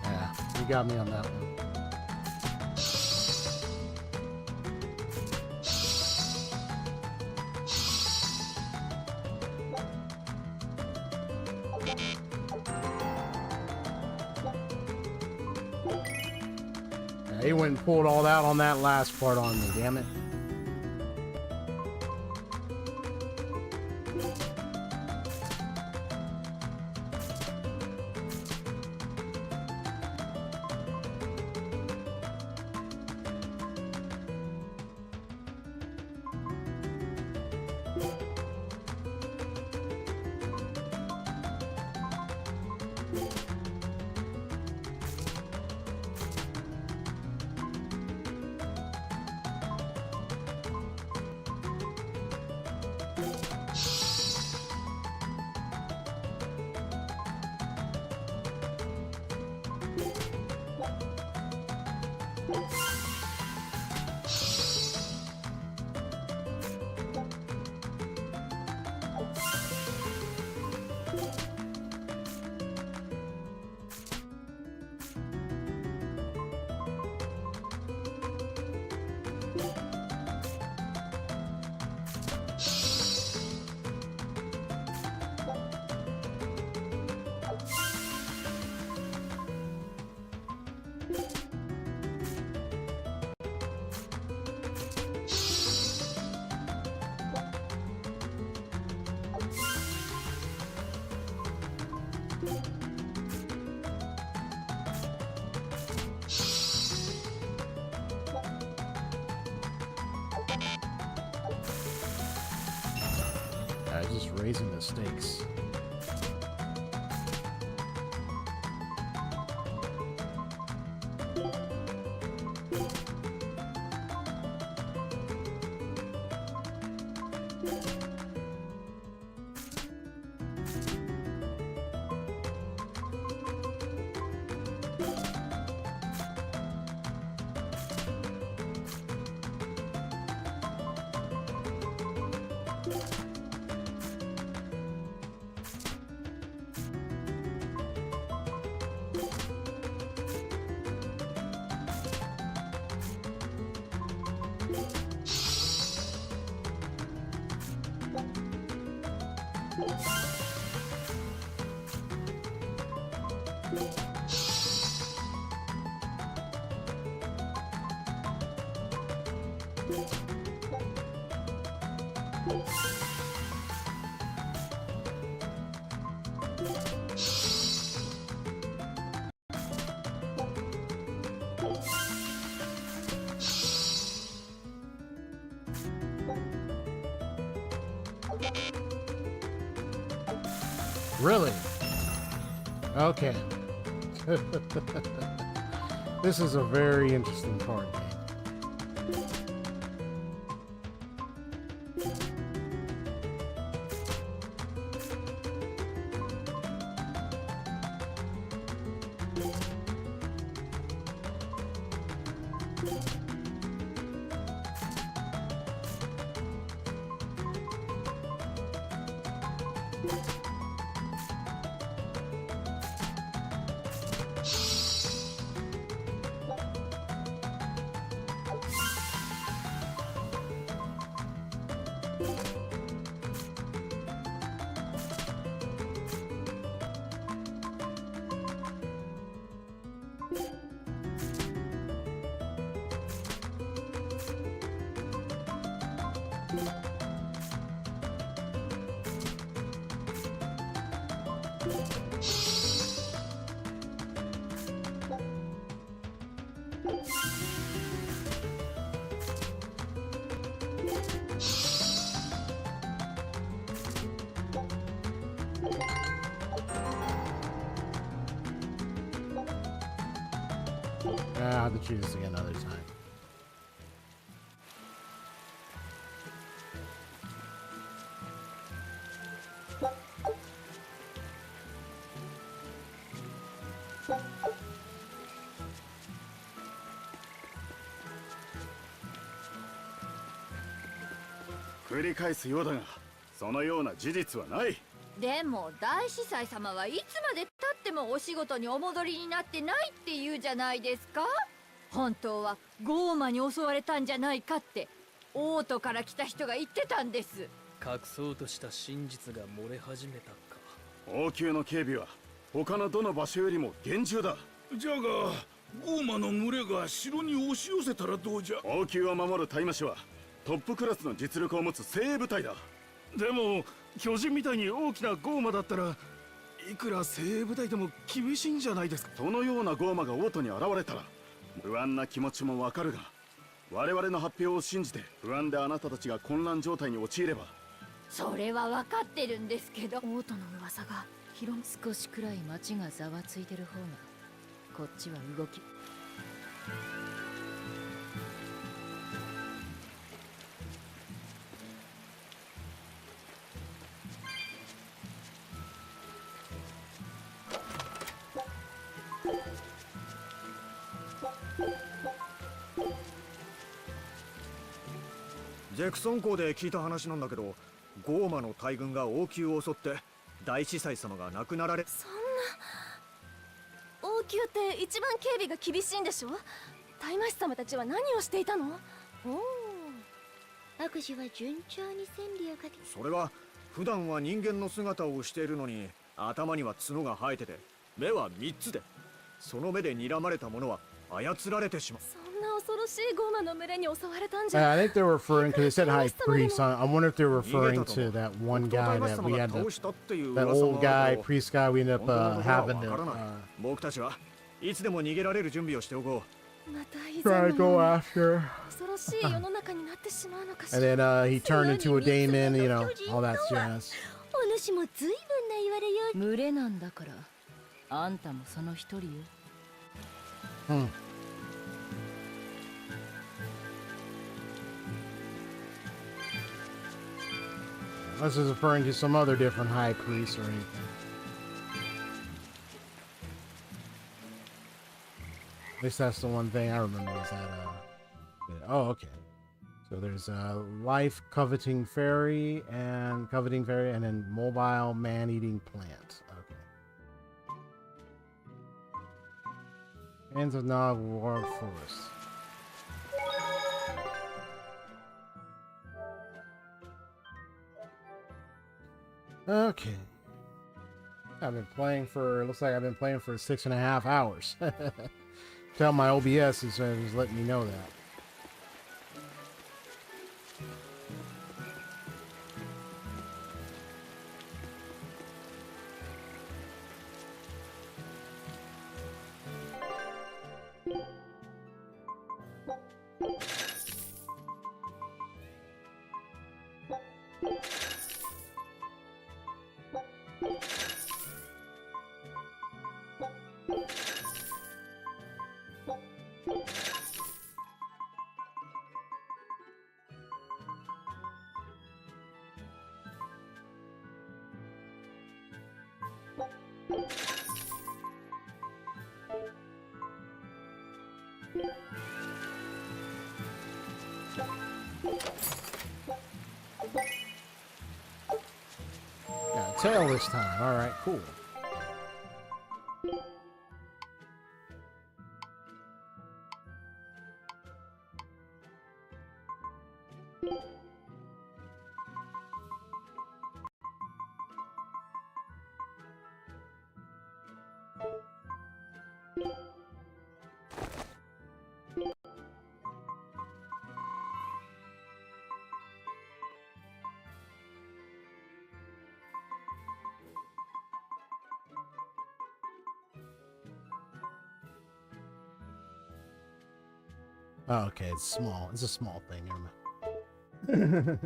Yeah, you got me on that one. Yeah, he went and pulled all that on that last part on me, damn it. Just raising the stakes. Really? Okay. This is a very interesting card game. I'll have to choose this again another time.繰り返すようだが、そのような事実はない。でも大司祭様はいつまで経ってもお仕事にお戻りになってないって言うじゃないですか。本当はゴーマに襲われたんじゃないかって王都から来た人が言ってたんです。隠そうとした真実が漏れ始めたか。王宮の警備は他のどの場所よりも厳重だ。じゃがゴーマの群れが城に押し寄せたらどうじゃ。王宮を守る大魔師はトップクラスの実力を持つ精鋭部隊だ。でも巨人みたいに大きなゴーマだったらいくら精鋭部隊でも厳しいんじゃないですか。そのようなゴーマが王都に現れたら不安な気持ちもわかるが、我々の発表を信じて不安であなたたちが混乱状態に陥れば。それは分かってるんですけど、王都の噂が広少しくらい街がざわついてる方がこっちは動き。ジェクソン港で聞いた話なんだけど、ゴーマの大軍が王宮を襲って大司祭様が亡くなられ。そんな。王宮って一番警備が厳しいんでしょ。大魔師様たちは何をしていたの。おお、悪事は順調に千里をかけ。それは普段は人間の姿をしているのに頭には角が生えてて目は3つで、その目で睨まれたものは操られてしまう。そんな恐ろしいゴーマの群れに襲われたんじゃ。I think they're referring, because they said high priest. I wonder if they're referring to that one guy that we had that old guy, priest guy we ended up having to 僕たちはいつでも逃げられる準備をしておこう。また以 try 前 to go の after. 恐ろしい世の中になってしまうのかしら。 And then he turned into a daemon, you know, all that jazz. お主も随分な言われよう。群れなんだからあんたもその一人よ。Hmm. Unless it's referring to some other different high priest or anything. At least that's the one thing I remember is that, oh, okay. So there's life coveting fairy and then mobile man-eating plant. Okay. Hands of Nog World Force. Okay. I've been playing for, looks like I've been playing for 6.5 hours. Tell my OBS is letting me know that. Got a tail this time. All right, cool. Oh, okay, it's small. It's a small thing. Never mind.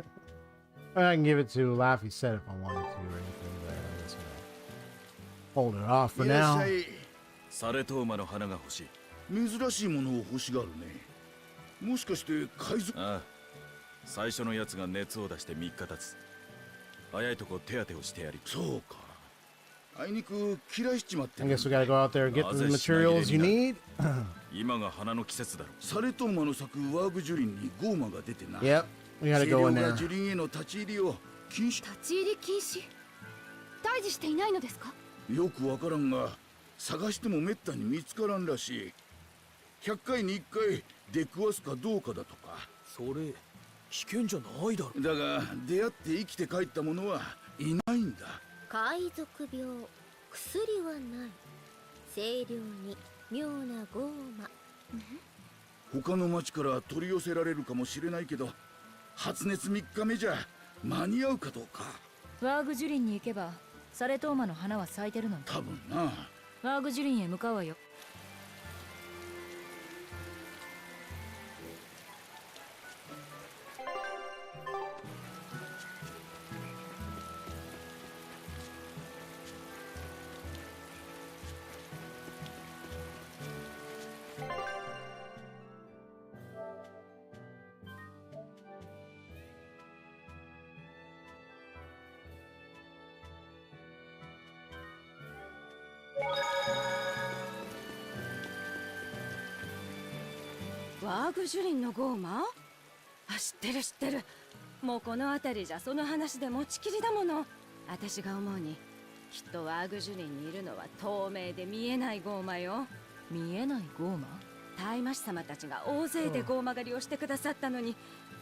I can give it to Laffy Set if I wanted to or anything, but I'm just gonna hold it off for now. サレトーマの花が欲しい。珍しいものを欲しがるね。もしかして海賊？ああ、最初のやつが熱を出して3日経つ。早いとこ手当てをしてやり。そうか。あいにく嫌いしちまって。I guess we gotta go out there and get the materials you need. 今が花の季節だろ。サレトーマの咲くワーグ樹林にゴーマが出てな。Yep, we gotta go in there. 樹林への立ち入りを禁止。立ち入り禁止？退治していないのですか？よくわからんが、探してもめったに見つからんらしい。100回に1回出くわすかどうかだとか。それ危険じゃないだろ。だが出会って生きて帰った者はいないんだ。海賊病、薬はない。清涼に妙なゴーマ。他の町から取り寄せられるかもしれないけど、発熱3日目じゃ間に合うかどうか。ワーグ樹林に行けばサレトーマの花は咲いてるのに。多分な。ワーグ樹林へ向かうわよ。ワーグ樹林のゴーマ？あ、知ってる知ってる。もうこの辺りじゃその話で持ちきりだもの。私が思うにきっとワーグ樹林にいるのは透明で見えないゴーマよ。見えないゴーマ？大魔師様たちが大勢でゴーマ狩りをしてくださったのに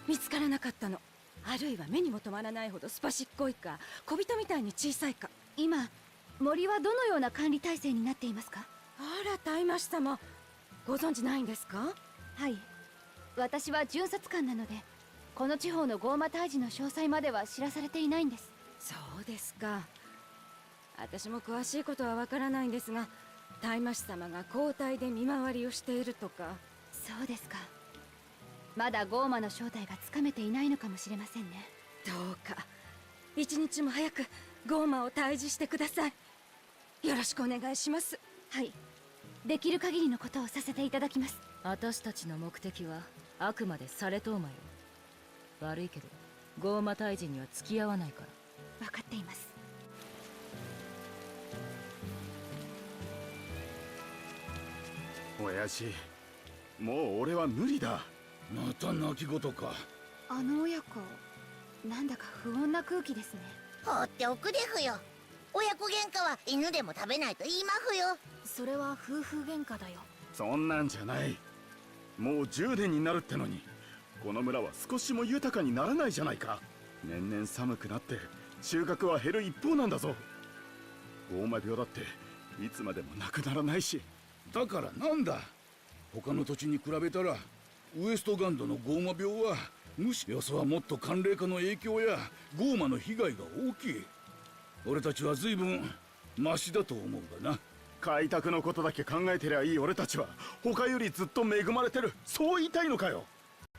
見つからなかったの。あるいは目にも留まらないほどスパシっこいか小人みたいに小さいか。今森はどのような管理体制になっていますか？あら大魔師様、ご存知ないんですか？はい、私は巡察官なのでこの地方のゴーマ退治の詳細までは知らされていないんです。そうですか。私も詳しいことはわからないんですが、大魔師様が交代で見回りをしているとか。そうですか。まだゴーマの正体がつかめていないのかもしれませんね。どうか一日も早くゴーマを退治してください。よろしくお願いします。はい、できる限りのことをさせていただきます。私たちの目的はあくまでサレトーマよ。悪いけどゴーマ退治には付き合わないから。分かっています。親父、もう俺は無理だ。また泣き言か。あの親子、なんだか不穏な空気ですね。放っておくでふよ。親子喧嘩は犬でも食べないと言いまふよ。それは夫婦喧嘩だよ。そんなんじゃない。もう10年になるってのにこの村は少しも豊かにならないじゃないか。年々寒くなって収穫は減る一方なんだぞ。ゴーマ病だっていつまでもなくならないし。だからなんだ、他の土地に比べたらウエストガンドのゴーマ病はむしろよそはもっと寒冷化の影響やゴーマの被害が大きい。俺たちは随分マシだと思うがな。開拓のことだけ考えてりゃいい俺たちは他よりずっと恵まれてる、そう言いたいのかよ。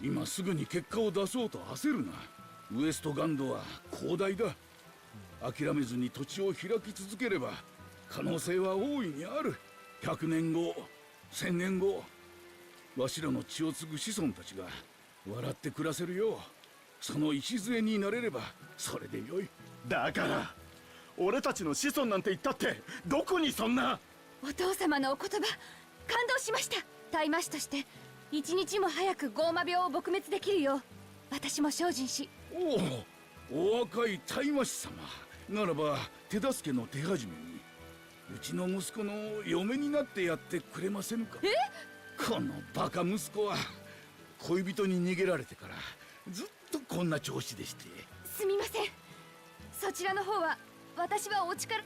今すぐに結果を出そうと焦るな。ウエストガンドは広大だ。諦めずに土地を開き続ければ可能性は大いにある。100年後1000年後、わしらの血を継ぐ子孫たちが笑って暮らせるよう、その礎になれればそれでよい。だから俺たちの子孫なんて言ったってどこにそんな。お父様のお言葉感動しました。大魔師として一日も早くゴーマ病を撲滅できるよう私も精進し。おお、お若い大魔師様ならば手助けの手始めにうちの息子の嫁になってやってくれませぬか。このバカ息子は恋人に逃げられてからずっとこんな調子でして。すみません、そちらの方は私はお力。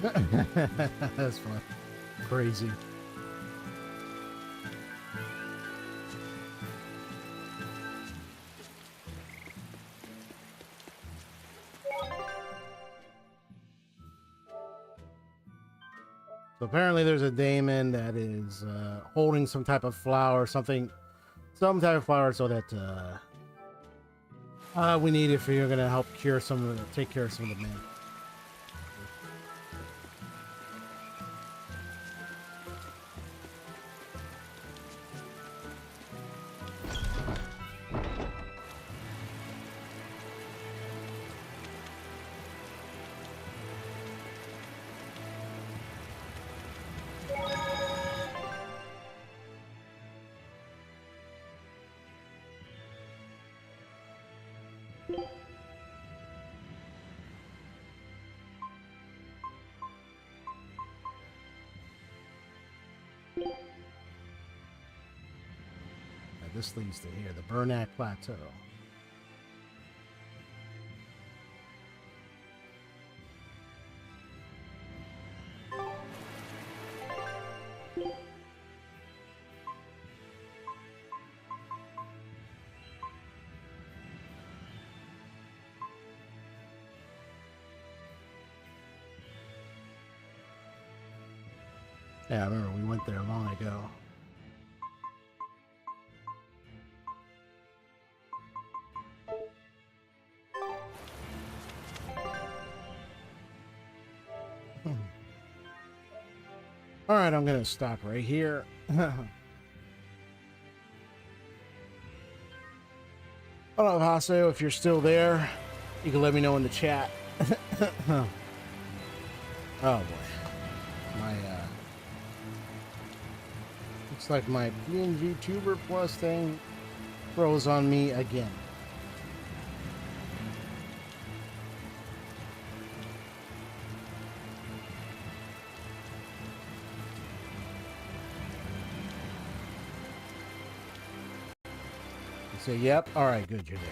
That's fun. Crazy. So apparently there's a daemon that is holding some type of flower, some type of flower, so that we need if you're gonna help cure some of the, take care of some of the men. This leads to here, the Bernac Plateau. Yeah, I remember we went there long ago. All right, I'm gonna stop right here. Hello, Haseo, if you're still there, you can let me know in the chat. Oh boy, my looks like my PNG Tuber Plus thing froze on me again. So, yep. All right, good. You're there.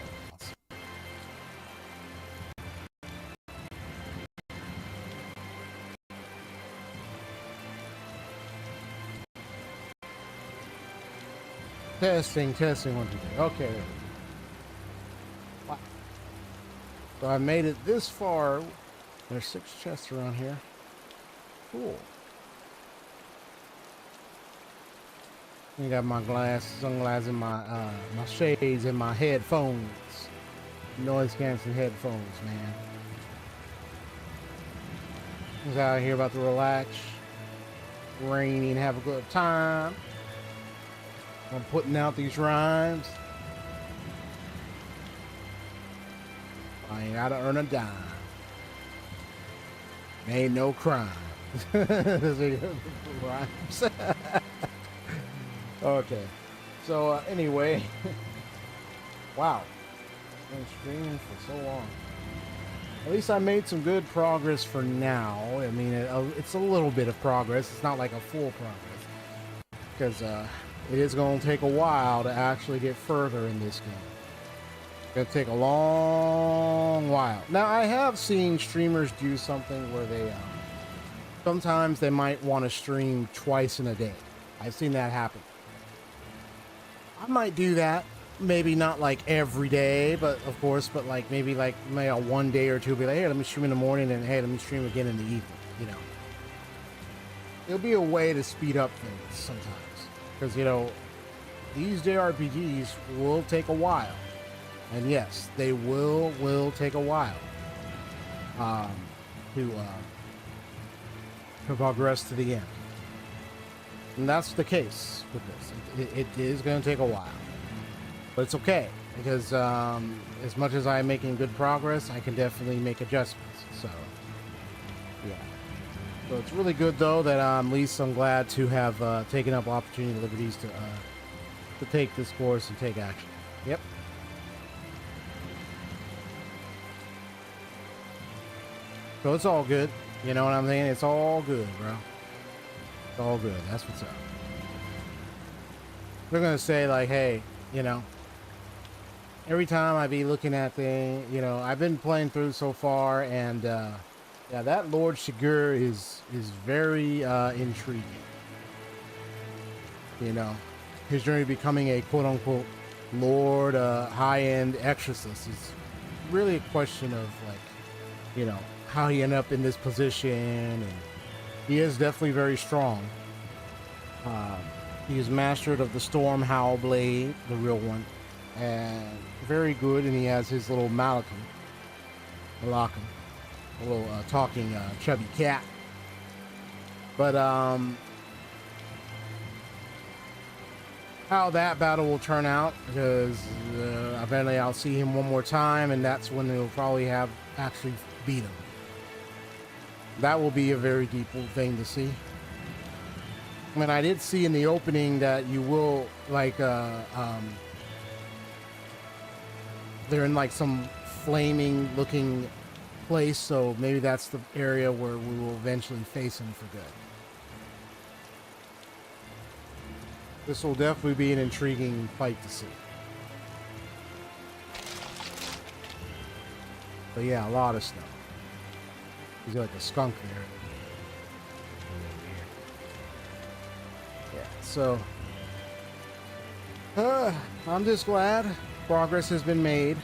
Awesome. Testing, 1, 2, 3. Okay. Wow. So I made it this far. There's 6 chests around here. Cool. I got my sunglasses, my my shades, and my headphones. Noise canceling headphones, man. I was out here about to relax, rainy, and have a good time. I'm putting out these rhymes. I ain't gotta earn a dime. Ain't no crime. Rhymes. Okay, so anyway, wow, been streaming for so long. At least I made some good progress for now. I mean, it's a little bit of progress. It's not like a full progress, because it is going to take a while to actually get further in this game. Gonna take a long while. Now, I have seen streamers do something where they sometimes they might want to stream twice in a day. I've seen that happen. I might do that. Maybe not like every day, but of course, but like maybe one day or two, be like, hey, let me stream in the morning, and hey, let me stream again in the evening. You know, it'll be a way to speed up things sometimes, because you know these jrpgs will take a while, and yes, they will take a while to progress to the end, and that's the case with this. It is going to take a while. But it's okay, because as much as I'm making good progress, I can definitely make adjustments. So, yeah. So it's really good, though, that at least I'm glad to have taken up opportunity and liberties to take this course and take action. Yep. So it's all good. You know what I'm saying? It's all good, bro. It's all good. That's what's up. They're going to say, like, hey, you know, every time I be looking at things, you know, I've been playing through so far, and yeah, that Lord Shigur is very intriguing. You know, his journey to becoming a quote unquote Lord high-end exorcist is really a question of, like, you know, how he ended up in this position, and he is definitely very strong. He is mastered of the Storm Howl Blade, the real one, and very good, and he has his little Malachim, a little talking chubby cat. But how that battle will turn out, because eventually I'll see him one more time, and that's when they'll probably actually beat him. That will be a very deep thing to see. I mean, I did see in the opening that you will, like, they're in like some flaming looking place, so maybe that's the area where we will eventually face him for good. This will definitely be an intriguing fight to see. But yeah, a lot of stuff. He's like a skunk there. Yeah, so I'm just glad progress has been made,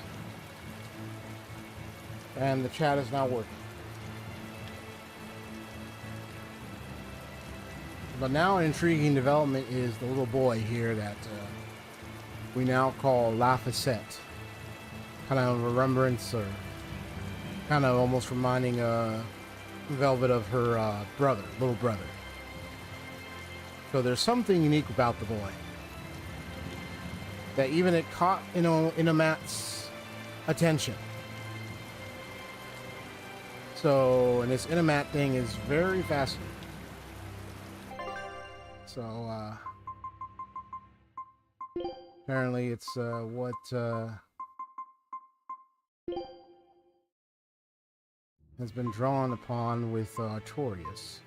and the chat is now working. But now an intriguing development is the little boy here that we now call La Facette. Kind of a remembrance, or kind of almost reminding Velvet of her little brother. So there's something unique about the boy that even it caught, you know, Inamat's attention. So, and this Inamat thing is very fascinating. So, apparently it's what has been drawn upon with Artorias.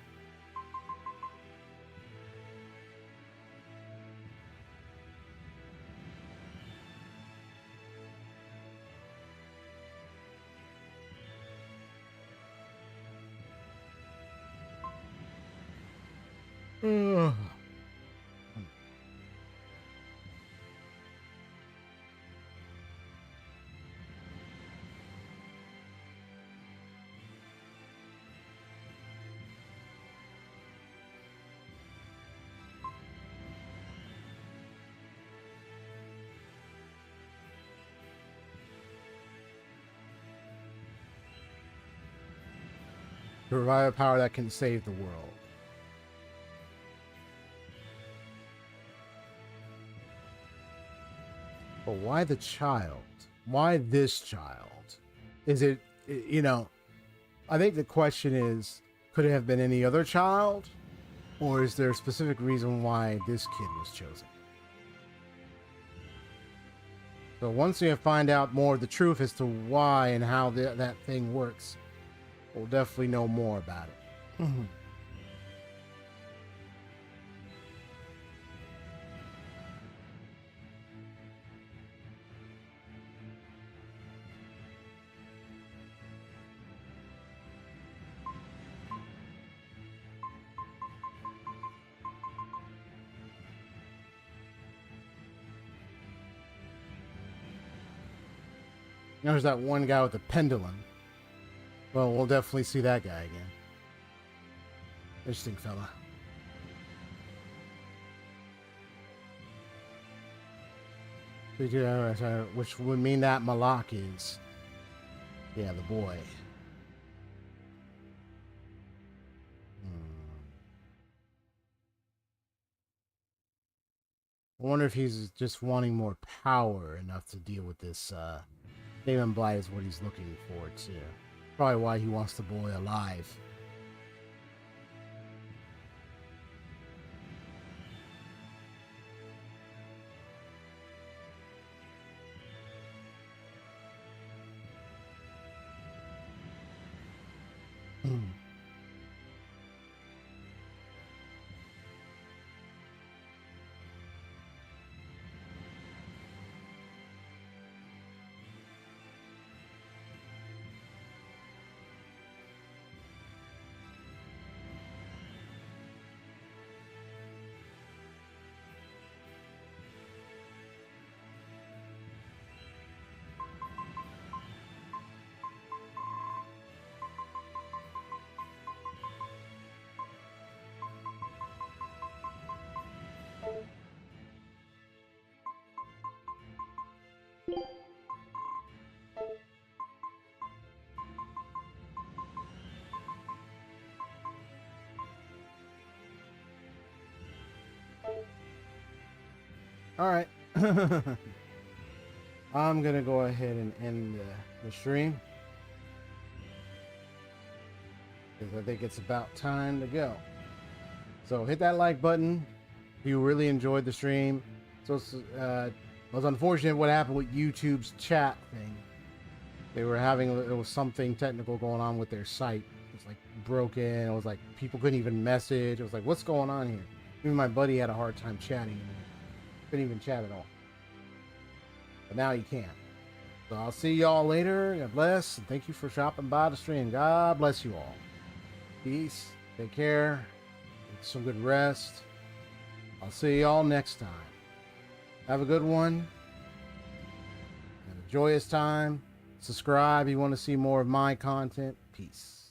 To provide a power that can save the world. But why the child? Why this child? Is it, you know, I think the question is, could it have been any other child? Or is there a specific reason why this kid was chosen? So once we find out more of the truth as to why and how that thing works, we'll definitely know more about it. There's that one guy with the pendulum. Well, we'll definitely see that guy again. Interesting fella. Which would mean that Malak is, yeah, the boy. I wonder if he's just wanting more power enough to deal with this. Damon Blight is what he's looking for too. Probably why he wants the boy alive. All right. I'm going to go ahead and end the stream, because I think it's about time to go. So hit that like button if you really enjoyed the stream. So it was unfortunate what happened with YouTube's chat thing. They were having, it was something technical going on with their site. It was like broken. It was like people couldn't even message. It was like, what's going on here? Even my buddy had a hard time chatting. Couldn't even chat at all. But now you can. So I'll see y'all later. God bless. And thank you for shopping by the stream. God bless you all. Peace. Take care. Get some good rest. I'll see y'all next time. Have a good one. Have a joyous time. Subscribe if you want to see more of my content. Peace.